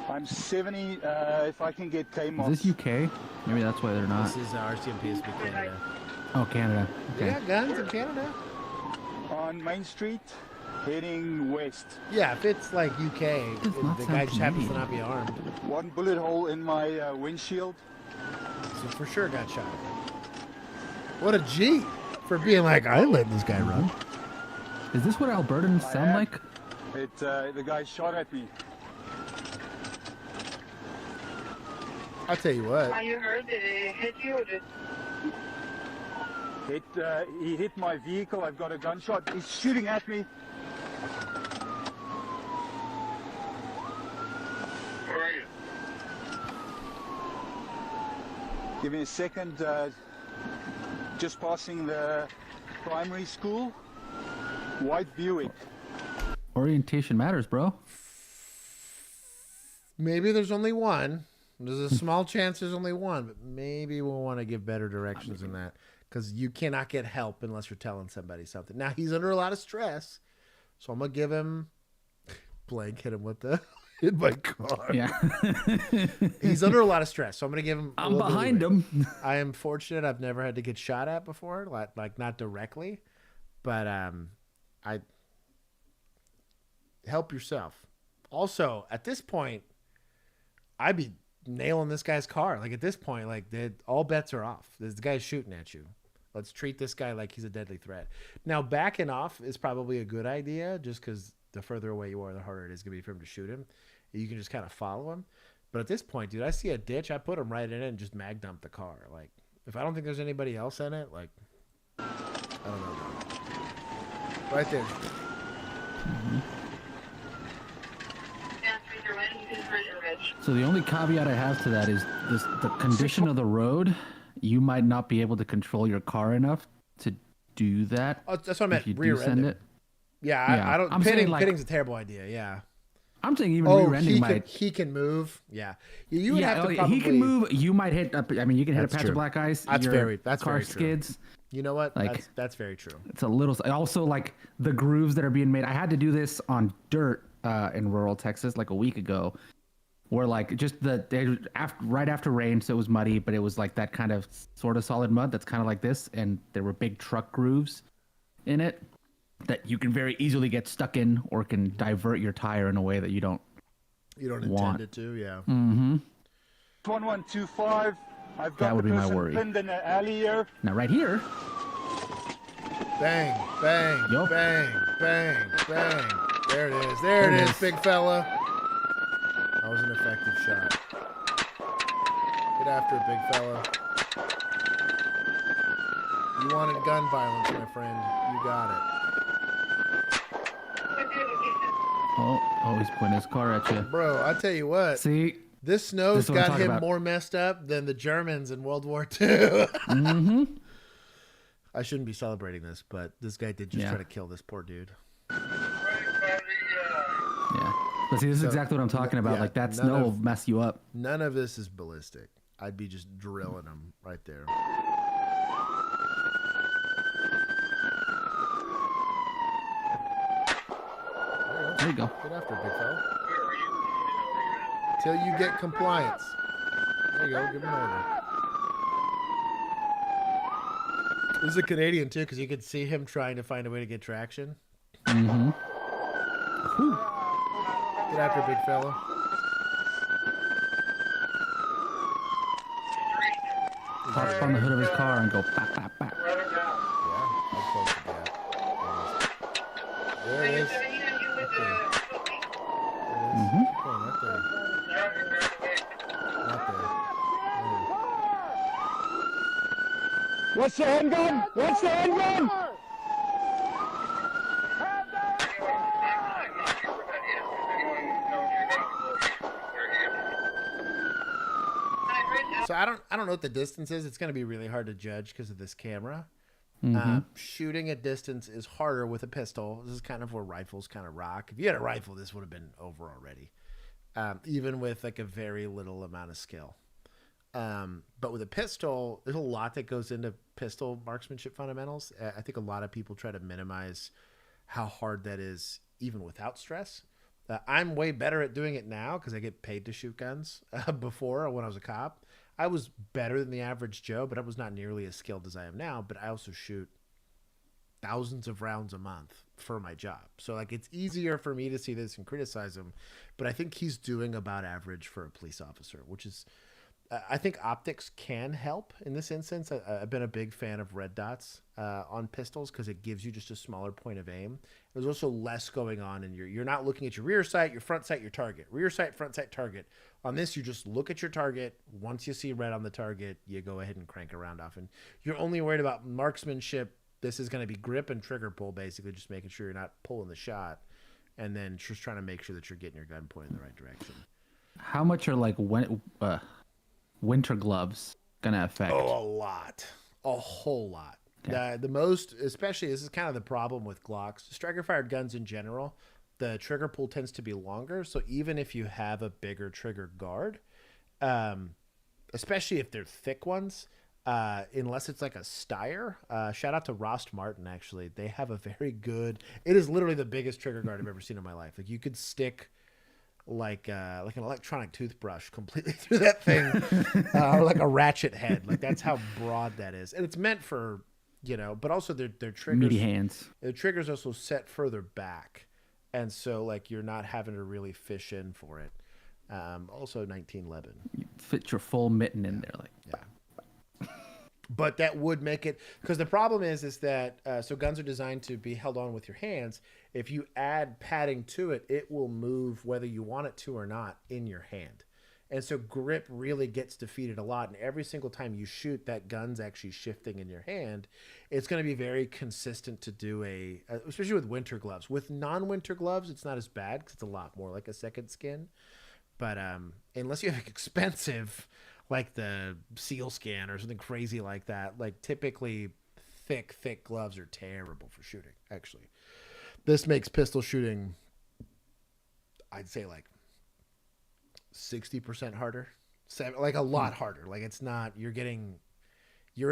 I'm 70. If I can get K-Mox. Is this UK? Maybe that's why they're not. This is RCMP Canada. Oh, Canada. They Okay. got guns in Canada? On Main Street, heading west. Yeah, if it's like UK, the guy just happens to not be armed. One bullet hole in my windshield. So for sure got shot. What a G for being like, I ain't letting this guy run. Is this what Albertans sound like? The guy shot at me. I'll tell you what. You heard, did it hit you or just... He hit my vehicle. I've got a gunshot. He's shooting at me. Where are you? Give me a second. Just passing the primary school. White Buick. Orientation matters, bro. Maybe there's only one. There's a small chance there's only one, but maybe we'll want to give better directions than that. Because you cannot get help unless you're telling somebody something. Now, he's under a lot of stress, so I'm going to give him... Blank hit him with the... in my car. Yeah. He's under a lot of stress, so I'm going to give him... I'm behind him. I am fortunate I've never had to get shot at before, like not directly, but I... Help yourself. Also, at this point, I'd be nailing this guy's car. Like, at this point, like, all bets are off. This guy's shooting at you. Let's treat this guy like he's a deadly threat. Now, backing off is probably a good idea, just because the further away you are, the harder it is going to be for him to shoot him. You can just kind of follow him. But at this point, dude, I see a ditch. I put him right in it and just mag dump the car. Like, if I don't think there's anybody else in it, like, I don't know. Right there. Mm-hmm. Rich. So the only caveat I have to that is the condition of the road. You might not be able to control your car enough to do that. Oh, that's what I meant. If you do Rear send end it. Yeah, I don't. I'm saying, like, pitting's a terrible idea. Yeah. I'm saying even rear-ending might. He can move. Yeah. You would have to he probably. can move. You might hit. I mean, you can hit a That's patch true. of black ice. That's your very car true. skids. You know what? Like, That's very true. It's a little. Also, like the grooves that are being made. I had to do this on dirt in rural Texas like a week ago, where like just right after rain, so it was muddy, but it was like that kind of sort of solid mud that's kind of like this, and there were big truck grooves in it that you can very easily get stuck in, or can divert your tire in a way that you don't. You don't want. intend it to, yeah. Mm-hmm. 1125. I've got That would the be my person worry. pinned in the alley here. Now right here. Bang, bang, Yup. bang, bang, bang. There it is. There it is, big fella. That was an effective shot. Get after it, big fella. You wanted gun violence, my friend. You got it. Oh, he's pointing his car at you. Bro, I tell you what. See? This snow's This is what I'm got talking him about. more messed up than the Germans in World War II. Mm-hmm. I shouldn't be celebrating this, but this guy did just Yeah. try to kill this poor dude. Yeah. But see, this is So, exactly what I'm talking about. yeah, Like that none snow of- will mess you up. None of this is ballistic. I'd be just drilling him right there. There you go. Get after it, big fella. Till you get compliance. There you go. Give him over. This is a Canadian too, because you could see him trying to find a way to get traction. Mm-hmm. Get after it, big fella. Hop up on the hood of his car and go bap, bap, bap. There it there. Not there. What's the handgun? What's the handgun? So I don't know what the distance is. It's going to be really hard to judge because of this camera. Shooting at distance is harder with a pistol. This is kind of where rifles kind of rock. If you had a rifle, this would have been over already, even with like a very little amount of skill. But with a pistol, there's a lot that goes into pistol marksmanship fundamentals. I think a lot of people try to minimize how hard that is, even without stress. I'm way better at doing it now because I get paid to shoot guns. Before, when I was a cop, I was better than the average Joe, but I was not nearly as skilled as I am now. But I also shoot thousands of rounds a month for my job. So like it's easier for me to see this and criticize him. But I think he's doing about average for a police officer, which is, I think optics can help in this instance. I've been a big fan of red dots on pistols because it gives you just a smaller point of aim. There's also less going on, and you're not looking at your rear sight, your front sight, your target. Rear sight, front sight, target. On this, you just look at your target. Once you see red on the target, you go ahead and crank a round off. And you're only worried about marksmanship. This is going to be grip and trigger pull, basically, just making sure you're not pulling the shot, and then just trying to make sure that you're getting your gun pointed in the right direction. How much are like winter gloves gonna affect? Oh, a lot. A whole lot. Okay. The most, especially, this is kind of the problem with Glocks. Striker-fired guns in general, the trigger pull tends to be longer. So even if you have a bigger trigger guard, especially if they're thick ones, unless it's like a Steyr, shout out to Rost Martin, actually. They have a very good, it is literally the biggest trigger guard I've ever seen in my life. Like you could stick like an electronic toothbrush completely through that thing, or like a ratchet head. Like that's how broad that is, and it's meant for, you know, but also their triggers, meaty hands. The triggers also set further back, and so like you're not having to really fish in for it. Also 1911. You fit your full mitten in there, like. Yeah. But that would make it, because the problem is that so guns are designed to be held on with your hands. If you add padding to it, it will move whether you want it to or not in your hand. And so grip really gets defeated a lot. And every single time you shoot, that gun's actually shifting in your hand. It's going to be very consistent to do especially with winter gloves. With non-winter gloves, it's not as bad because it's a lot more like a second skin. But unless you have expensive, like the seal scan or something crazy like that, like typically thick gloves are terrible for shooting, actually. This makes pistol shooting, I'd say like 60% harder, like a lot harder. Like it's not, you're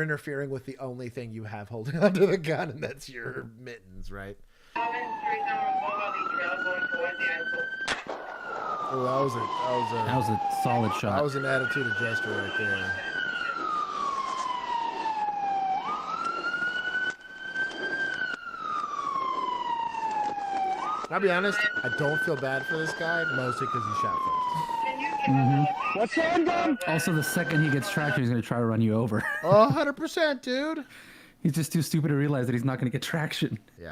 interfering with the only thing you have holding onto the gun, and that's your mittens, right? Oh, that was a solid shot. That was an attitude adjuster right there. I'll be honest, I don't feel bad for this guy, mostly because he shot first. What's the handgun? Also, the second he gets traction, he's going to try to run you over. 100%, dude. He's just too stupid to realize that he's not going to get traction. Yeah,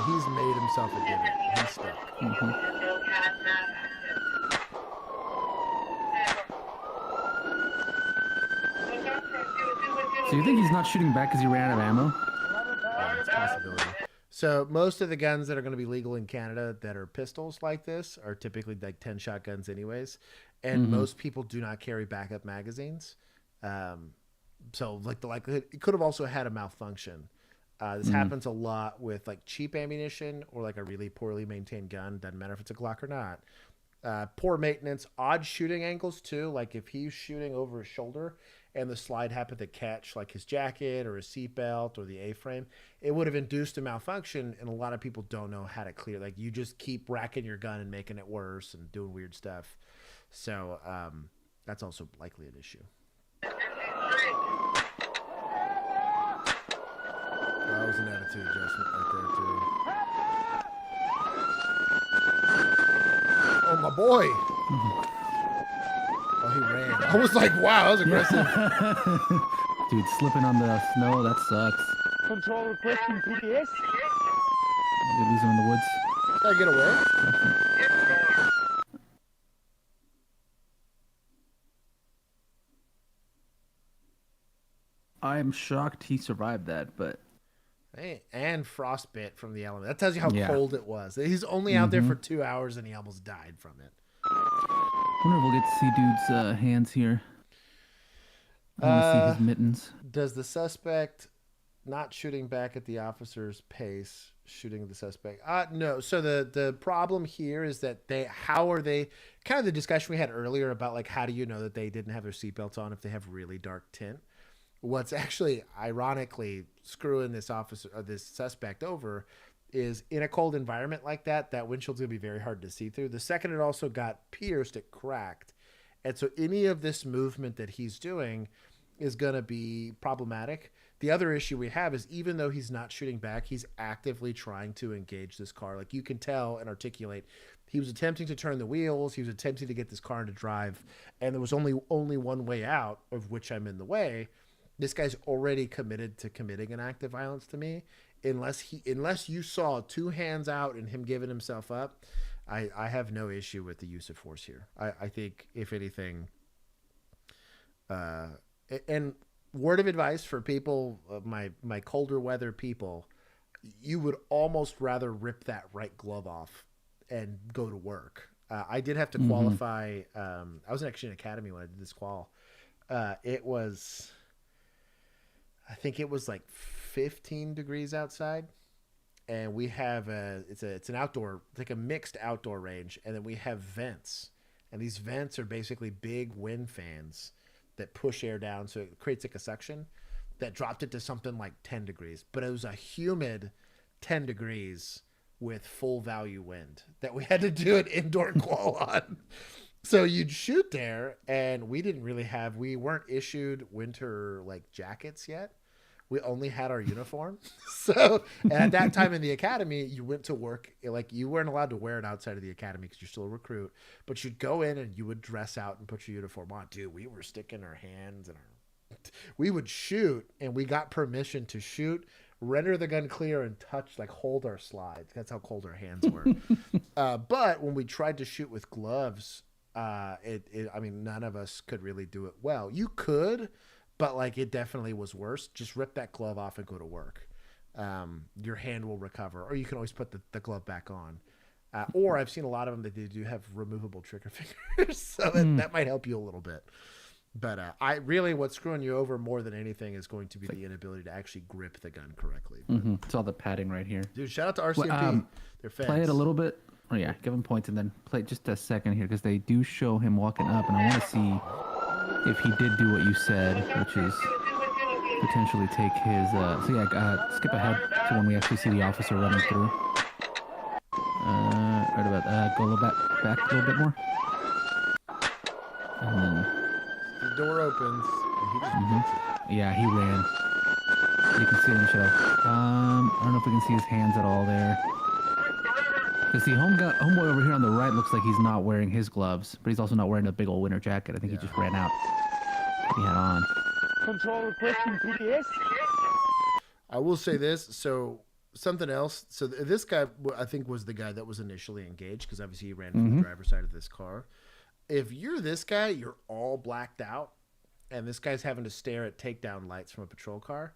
he's made himself a divot. He's stuck. So you think he's not shooting back because he ran out of ammo? It's a possibility. So most of the guns that are going to be legal in Canada that are pistols like this are typically like 10-shot guns anyways. And most people do not carry backup magazines. So like the likelihood, it could have also had a malfunction. This happens a lot with like cheap ammunition or like a really poorly maintained gun. Doesn't matter if it's a Glock or not. Poor maintenance, odd shooting angles too. Like if he's shooting over his shoulder and the slide happened to catch like his jacket or his seatbelt or the A-frame, it would have induced a malfunction, and a lot of people don't know how to clear. Like you just keep racking your gun and making it worse and doing weird stuff. So that's also likely an issue. That was an attitude adjustment right there too. Oh my boy! Oh, he ran. I was like, wow, that was aggressive. Dude, slipping on the snow, that sucks. Control requesting PPS. They lose him in the woods. Gotta get away. I'm shocked he survived that, but and frostbite from the element. That tells you how Yeah. cold it was. He's only out there for 2 hours and he almost died from it. I wonder if we'll get to see dude's hands here. I want to see his mittens. Does the suspect not shooting back at the officer's pace, shooting the suspect? No. So the problem here is that how are they, kind of the discussion we had earlier about like, how do you know that they didn't have their seatbelts on if they have really dark tint? What's actually ironically screwing this officer or this suspect over is in a cold environment like that windshield's gonna be very hard to see through. The second it also got pierced, it cracked. And so any of this movement that he's doing is gonna be problematic. The other issue we have is even though he's not shooting back, he's actively trying to engage this car. Like you can tell and articulate, he was attempting to turn the wheels. He was attempting to get this car into drive. And there was only one way out, of which I'm in the way. This guy's already committed to committing an act of violence to me. Unless you saw 2 hands out and him giving himself up, I have no issue with the use of force here. I think if anything, and word of advice for people, my colder weather people, you would almost rather rip that right glove off and go to work. I did have to qualify. I was actually in academy when I did this qual. I think it was like 15 degrees outside, and we have it's an outdoor, like a mixed outdoor range, and then we have vents, and these vents are basically big wind fans that push air down, so it creates like a suction that dropped it to something like 10 degrees, but it was a humid 10 degrees with full value wind that we had to do an indoor qual on. So you'd shoot there, and we weren't issued winter like jackets yet. We only had our uniform. So and at that time in the academy, you went to work, like you weren't allowed to wear it outside of the academy because you're still a recruit, but you'd go in and you would dress out and put your uniform on. Dude, we were sticking our hands and we would shoot, and we got permission to shoot, render the gun clear, and hold our slides. That's how cold our hands were. But when we tried to shoot with gloves, none of us could really do it well. You could, but like it definitely was worse. Just rip that glove off and go to work. Your hand will recover, or you can always put the glove back on. Or I've seen a lot of them that they do have removable trigger fingers, so that might help you a little bit. But what's screwing you over more than anything is going to be the inability to actually grip the gun correctly. It's all the padding right here. Dude, shout out to RCMP. They're fans. Play it a little bit. Oh yeah, give him points and then play just a second here because they do show him walking up, and I want to see if he did do what you said, which is potentially take his. Skip ahead to when we actually see the officer running through. Right about go a little back a little bit more, and then the door opens. And he just yeah, he ran. You can see it in the shadow. I don't know if we can see his hands at all there. Because see, homeboy over here on the right looks like he's not wearing his gloves, but he's also not wearing a big old winter jacket. I think he just ran out. He had on. Control requesting PDS. I will say this. So something else. So this guy, I think, was the guy that was initially engaged because obviously he ran from the driver's side of this car. If you're this guy, you're all blacked out, and this guy's having to stare at takedown lights from a patrol car.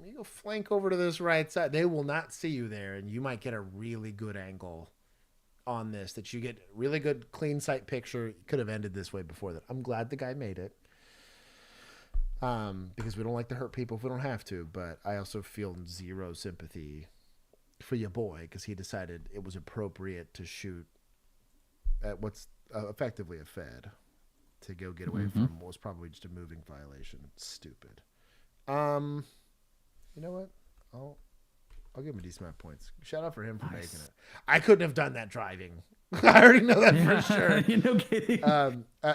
You go flank over to this right side. They will not see you there, and you might get a really good angle on this. That you get really good clean sight picture. It could have ended this way before that. I'm glad the guy made it, because we don't like to hurt people if we don't have to. But I also feel zero sympathy for your boy because he decided it was appropriate to shoot at what's effectively a Fed to go get away from what was probably just a moving violation. Stupid. You know what? I'll give him a decent amount of points. Shout out for him for making it. I couldn't have done that driving. I already know that for sure. You're no kidding.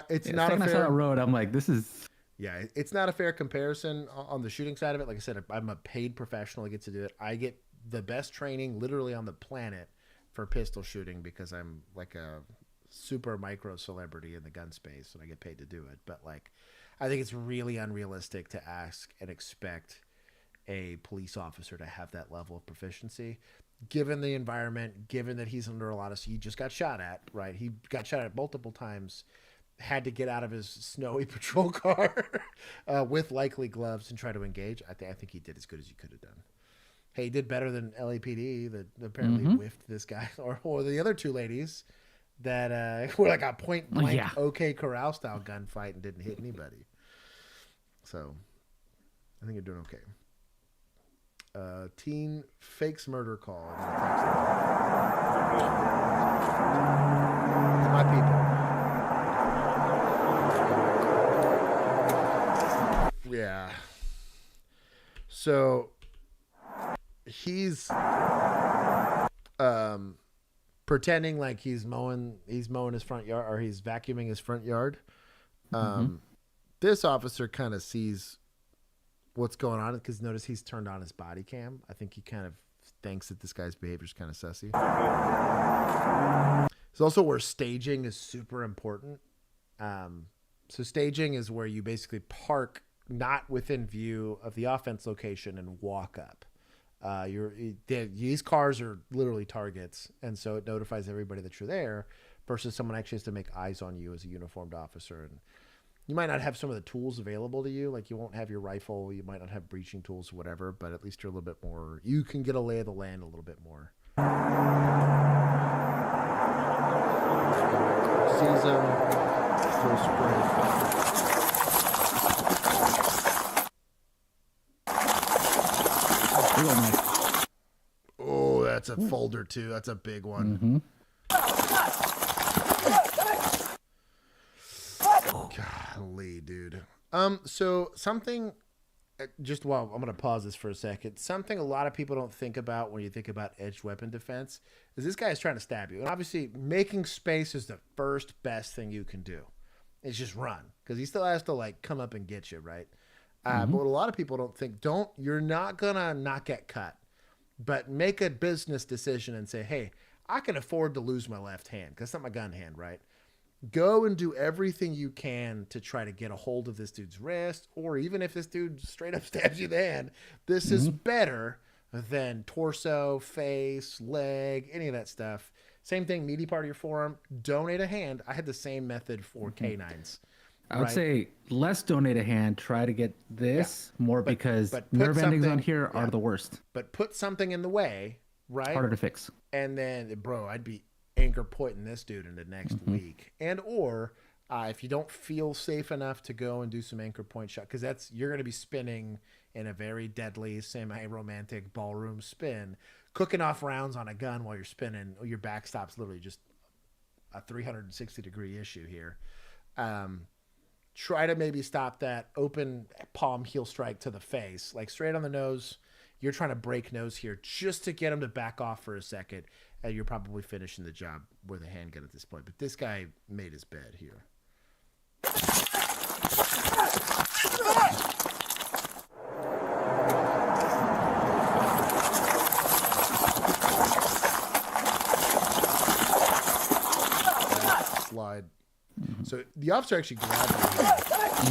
It's not a fair. I saw that road, I'm like, this is. Yeah, it's not a fair comparison on the shooting side of it. Like I said, I'm a paid professional. I get to do it. I get the best training literally on the planet for pistol shooting because I'm like a super micro celebrity in the gun space and I get paid to do it. But like, I think it's really unrealistic to ask and expect a police officer to have that level of proficiency given the environment, given that he's under a lot of, he just got shot at, right? He got shot at multiple times, had to get out of his snowy patrol car with likely gloves and try to engage. I think he did as good as he could have done. Hey, he did better than LAPD that apparently whiffed this guy, or the other two ladies that were like a point blank OK Corral style gunfight and didn't hit anybody. So I think you're doing okay. Teen fakes murder call. My people. Yeah. So he's pretending like he's mowing his front yard, or he's vacuuming his front yard. This officer kind of sees what's going on because notice he's turned on his body cam. I think he kind of thinks that this guy's behavior is kind of sussy. It's also where staging is super important. So staging is where you basically park not within view of the offense location and walk up. These cars are literally targets, and so it notifies everybody that you're there versus someone actually has to make eyes on you as a uniformed officer. And you might not have some of the tools available to you, like you won't have your rifle, you might not have breaching tools, whatever, but at least you're a little bit more, you can get a lay of the land a little bit more. Sees him, full sprint. Oh, that's a folder too. That's a big one. Golly, dude. So something, just while I'm going to pause this for a second, something a lot of people don't think about when you think about edged weapon defense is this guy is trying to stab you. And obviously making space is the first best thing you can do. It's just run, because he still has to like come up and get you, right? But what a lot of people don't think, you're not going to not get cut, but make a business decision and say, hey, I can afford to lose my left hand because it's not my gun hand, right? Go and do everything you can to try to get a hold of this dude's wrist, or even if this dude straight up stabs you in the hand, this is better than torso, face, leg, any of that stuff. Same thing, meaty part of your forearm, donate a hand. I had the same method for canines. I would say less donate a hand, try to get this more because nerve endings on here are the worst. But put something in the way, right? Harder to fix. And then, bro, I'd be anchor pointing this dude in the next week. And or if you don't feel safe enough to go and do some anchor point shot, because you're going to be spinning in a very deadly, semi-romantic ballroom spin, cooking off rounds on a gun while you're spinning. Your backstop's literally just a 360-degree issue here. Try to maybe stop that open palm heel strike to the face, like straight on the nose. You're trying to break nose here just to get him to back off for a second, and you're probably finishing the job with a handgun at this point. But this guy made his bed here. Slide. So the officer actually grabbed him.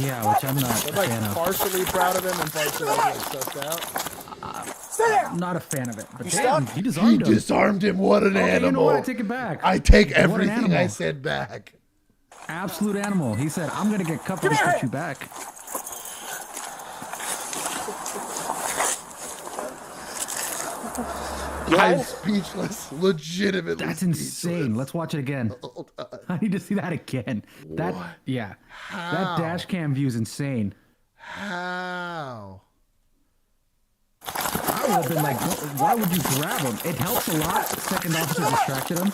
Yeah, which I'm not a fan of. Partially proud of him and partially like sussed out. Not a fan of it. But You damn, stuck? he disarmed him. He disarmed him. What an animal. You know what? I take it back. I take What an everything animal. I said back. Absolute animal. He said, I'm going to get cuffed and put you back. I'm speechless. Legitimately That's insane. Let's watch it again. I need to see that again. That, What? yeah. How? That dash cam view is insane. How? I would have been like, why would you grab him? It helps a lot. Second officer distracted him.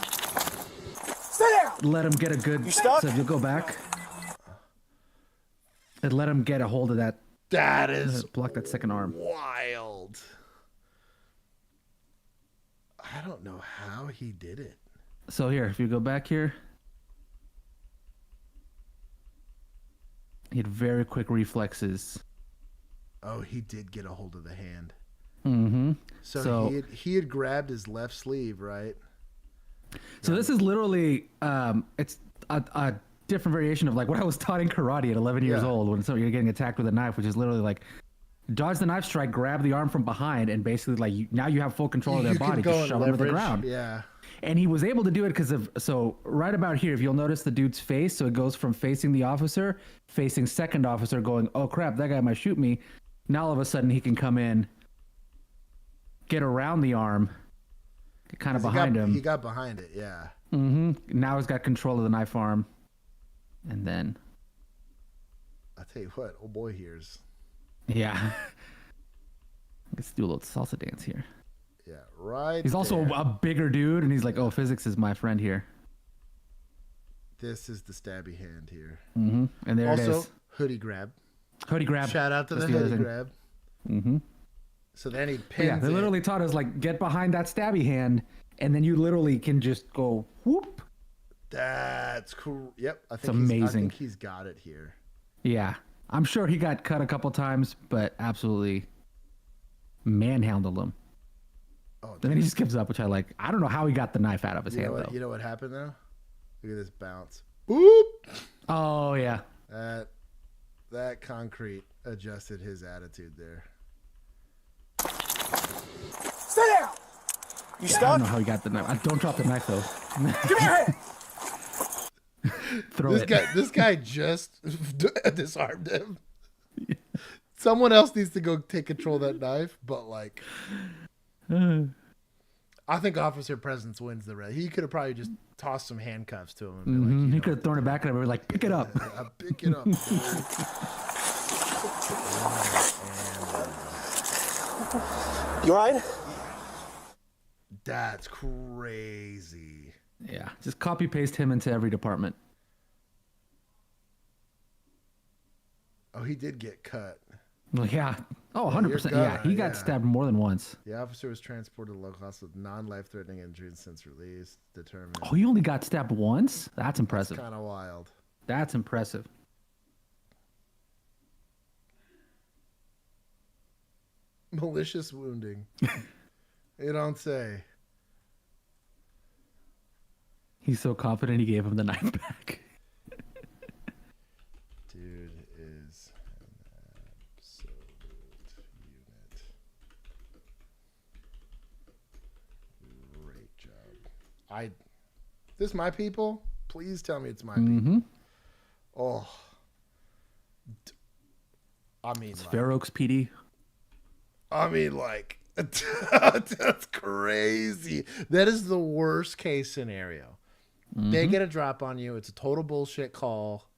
Let him get a good. So if you go back, and let him get a hold of that. That is block that second arm. wild. I don't know how he did it. So here, if you go back here, he had very quick reflexes. Oh, he did get a hold of the hand. Mm-hmm. So he had grabbed his left sleeve, right? So this is literally it's a different variation of like what I was taught in karate at 11 years old when you're getting attacked with a knife, which is literally like dodge the knife strike, grab the arm from behind, and basically like now you have full control of their You can body. go Just and shove them to the leverage, ground. yeah. And he was able to do it because of, so right about here, if you'll notice the dude's face, so it goes from facing the officer, facing second officer, going, oh crap, that guy might shoot me. Now all of a sudden he can come in, get around the arm, get kind of behind him. He got behind it, yeah. Now he's got control of the knife arm. And then, I'll tell you what, oh boy, here's. yeah. Let's do a little salsa dance here. Yeah, right. He's also a bigger dude, and he's like, oh, physics is my friend here. This is the stabby hand here. And there also, it is. Hoodie grab. Hoodie grab. Shout out to That's the the other hoodie thing. grab. So then he pins Yeah, they literally taught us, like, get behind that stabby hand, and then you literally can just go, whoop. That's cool. Yep. I think It's amazing. I think he's got it here. Yeah. I'm sure he got cut a couple times, but absolutely manhandled him. Oh, And then he just gives up, which I like. I don't know how he got the knife out of his hand, though. You know what happened, though? Look at this bounce. Boop! Oh, yeah. That concrete adjusted his attitude there. Stay down. You I stuck? don't know how he got the knife. Don't drop the knife, though. Give me your hand. Throw it. This guy just disarmed him. Someone else needs to go take control of that knife, but like, I think officer presence wins the race. He could have probably just tossed some handcuffs to him. And be like, He could have thrown it back at him and be like, pick it up. Pick it up. You alright? That's crazy. Yeah, just copy paste him into every department. Oh, he did get cut. Well, yeah. Oh, Yeah, 100%. you're Yeah, he gonna- got stabbed more than once. The officer was transported to local hospital with non-life-threatening injuries since release. Determined. Oh, he only got stabbed once? That's impressive. Kind of wild. That's impressive. Malicious wounding. You don't say. He's so confident he gave him the knife back. Dude is an absolute unit. Great job. This my people? Please tell me it's my people. Oh. I mean, It's Fair Oaks PD. I mean, like, that's crazy. That is the worst case scenario. They get a drop on you. It's a total bullshit call.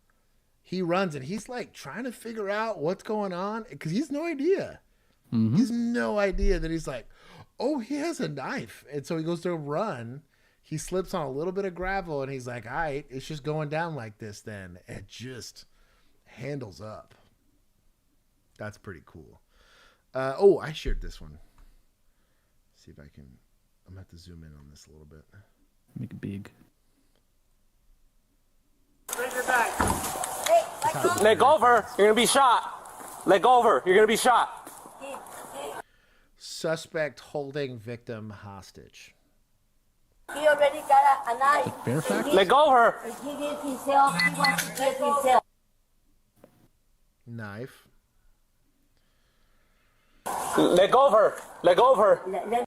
He runs and he's like trying to figure out what's going on because he's no idea. He's no idea that he's like, oh, he has a knife. And so he goes to run. He slips on a little bit of gravel and he's like, all right, it's just going down like this then. It just handles up. That's pretty cool. I shared this one. See if I can. I'm going to have to zoom in on this a little bit. Make it big. Leg over. You're going to be shot. Leg over. You're going to be shot. Suspect holding victim hostage. He already got a knife. Fairfax? Leg over. If he did himself, he wants to get himself. Knife. Leg over. Leg over.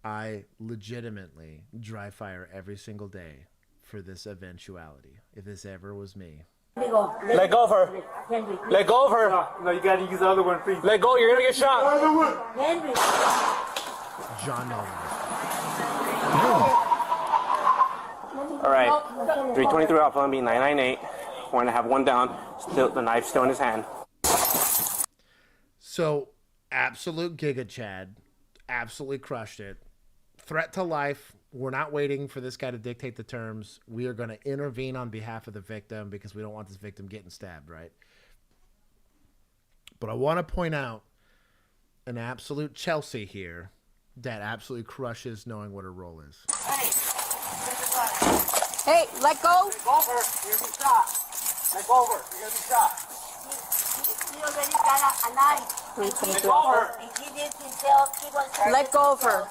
I legitimately dry fire every single day for this eventuality. If this ever was me. Leg over. Leg over. No, you gotta use the other one, please. Leg go. You're gonna get shot. Henry. John Nolan. All right. 323 Alpha, I'm being 998. We're gonna have one down. Still, the knife's still in his hand. So, absolute Giga Chad. Absolutely crushed it. Threat to life. We're not waiting for this guy to dictate the terms. We are going to intervene on behalf of the victim because we don't want this victim getting stabbed, right? But I want to point out an absolute Chelsea here that absolutely crushes knowing what her role is. Hey, let go. Leg over. You're gonna be shot. Leg over. You're gonna be shot. He already got a knife. Leg over. If he did himself, he wants to Let go of her.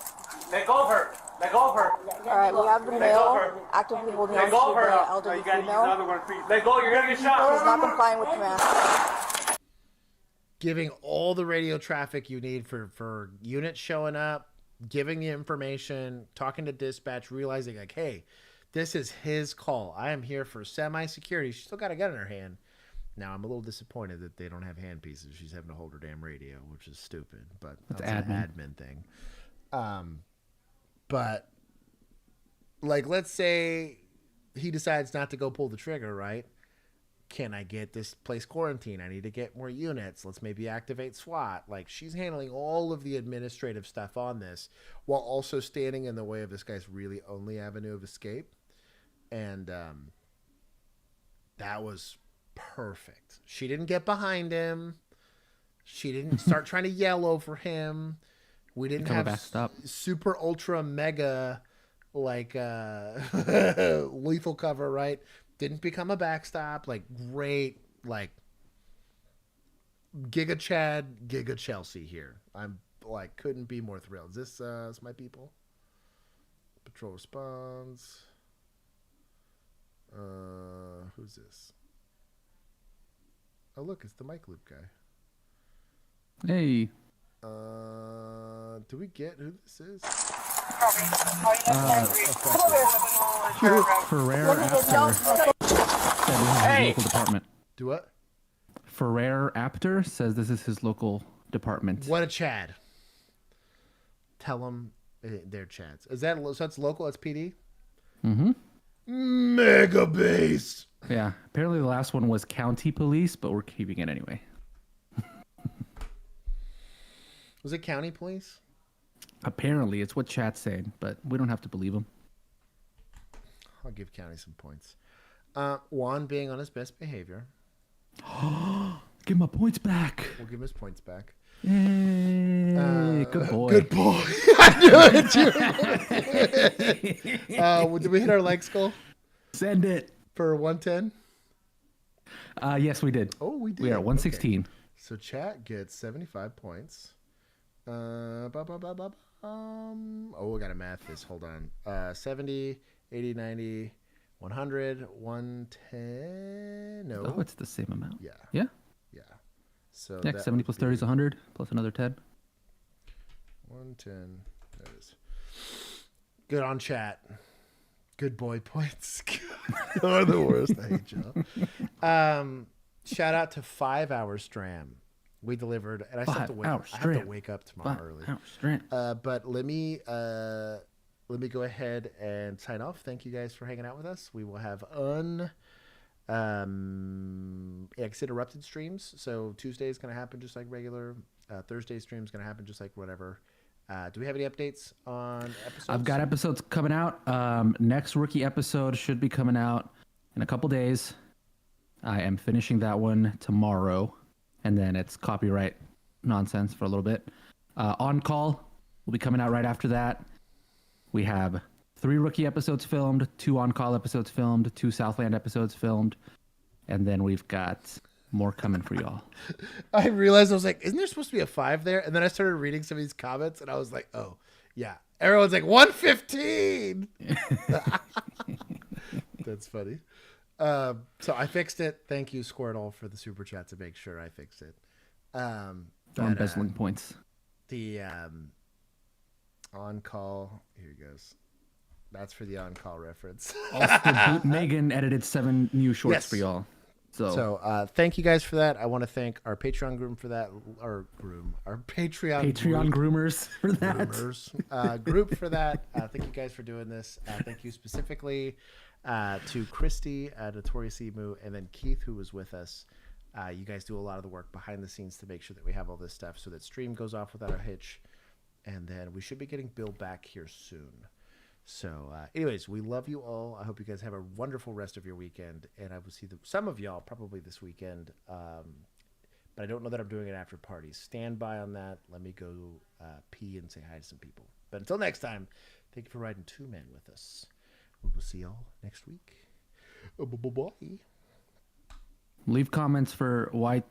Leg over. Leg over. All right, we have the male actively holding on Leg to over. the No, elderly you gotta use the female. other one, please. Leg go. You're gonna get shot. She's not complying with command. giving all the radio traffic you need for units showing up, giving the information, talking to dispatch, realizing like, hey, this is his call. I am here for semi-security. She's still got a gun in her hand. Now, I'm a little disappointed that they don't have handpieces. She's having to hold her damn radio, which is stupid, but that's an admin thing. But, like, let's say he decides not to go pull the trigger, right? Can I get this place quarantined? I need to get more units. Let's maybe activate SWAT. Like, she's handling all of the administrative stuff on this while also standing in the way of this guy's really only avenue of escape. And that was perfect. She didn't get behind him. She didn't start trying to yell over him. We didn't have super ultra mega like lethal cover, right? Didn't become a backstop. Like, great, like Giga Chad, Giga Chelsea here. I'm like, couldn't be more thrilled. Is this my people? Patrol responds. Who's this? Oh, look, it's the mic loop guy. Hey. Do we get who this is? Ferrer Apter said this is his local department. Do what? Ferrer Apter says this is his local department. What a Chad. Tell him they're Chads. Is that so? That's local. That's PD. Mm-hmm. Mega base. Yeah. Apparently the last one was county police, but we're keeping it anyway. Was it county police? Apparently, it's what chat's saying, but we don't have to believe him. I'll give county some points. Juan being on his best behavior. Give my points back. We'll give him his points back. Yay, good boy. Good boy. I knew it. Did we hit our legs goal? Send it. For 110? Yes, we did. Oh, we did. We are at 116. Okay. So chat gets 75 points. Oh, we got to math this. Hold on. 70, 80, 90, 100, 110. No. Oh, it's the same amount. Yeah. Yeah? Yeah. So yeah, 70 plus 30 is 100, plus another 10. 110. There it is. Good on chat. Good boy points. You're the worst. I hate y'all. Shout out to 5 Hour Stram. We delivered, and I still have to wake up tomorrow early. But let me go ahead and sign off. Thank you guys for hanging out with us. We will have interrupted streams. So Tuesday is going to happen just like regular. Thursday stream is going to happen just like whatever. Do we have any updates on episodes? I've got episodes coming out. Next rookie episode should be coming out in a couple days. I am finishing that one tomorrow, and then it's copyright nonsense for a little bit. On Call will be coming out right after that. We have 3 rookie episodes filmed, 2 On Call episodes filmed, 2 Southland episodes filmed, and then we've got more coming for y'all. I realized, I was like, isn't there supposed to be a 5 there? And then I started reading some of these comments, and I was like, oh, yeah. Everyone's like, 115! That's funny. So I fixed it. Thank you, Squirtle, for the super chat to make sure I fixed it. Embezzling points. The On Call, here he goes. That's for the On Call reference. Also, Megan edited 7 new shorts for y'all. So thank you guys for that. I want to thank our Patreon groom for that, our Patreon groomers for that. Group for that. Thank you guys for doing this. Thank you specifically to Christy, Notorious Emu, and then Keith, who was with us. You guys do a lot of the work behind the scenes to make sure that we have all this stuff so that stream goes off without a hitch. And then we should be getting Bill back here soon. So anyways, we love you all. I hope you guys have a wonderful rest of your weekend. And I will see some of y'all probably this weekend. But I don't know that I'm doing it after parties. Stand by on that. Let me go pee and say hi to some people. But until next time, thank you for riding 2 men with us. We will see y'all next week. Bye-bye. Leave comments for why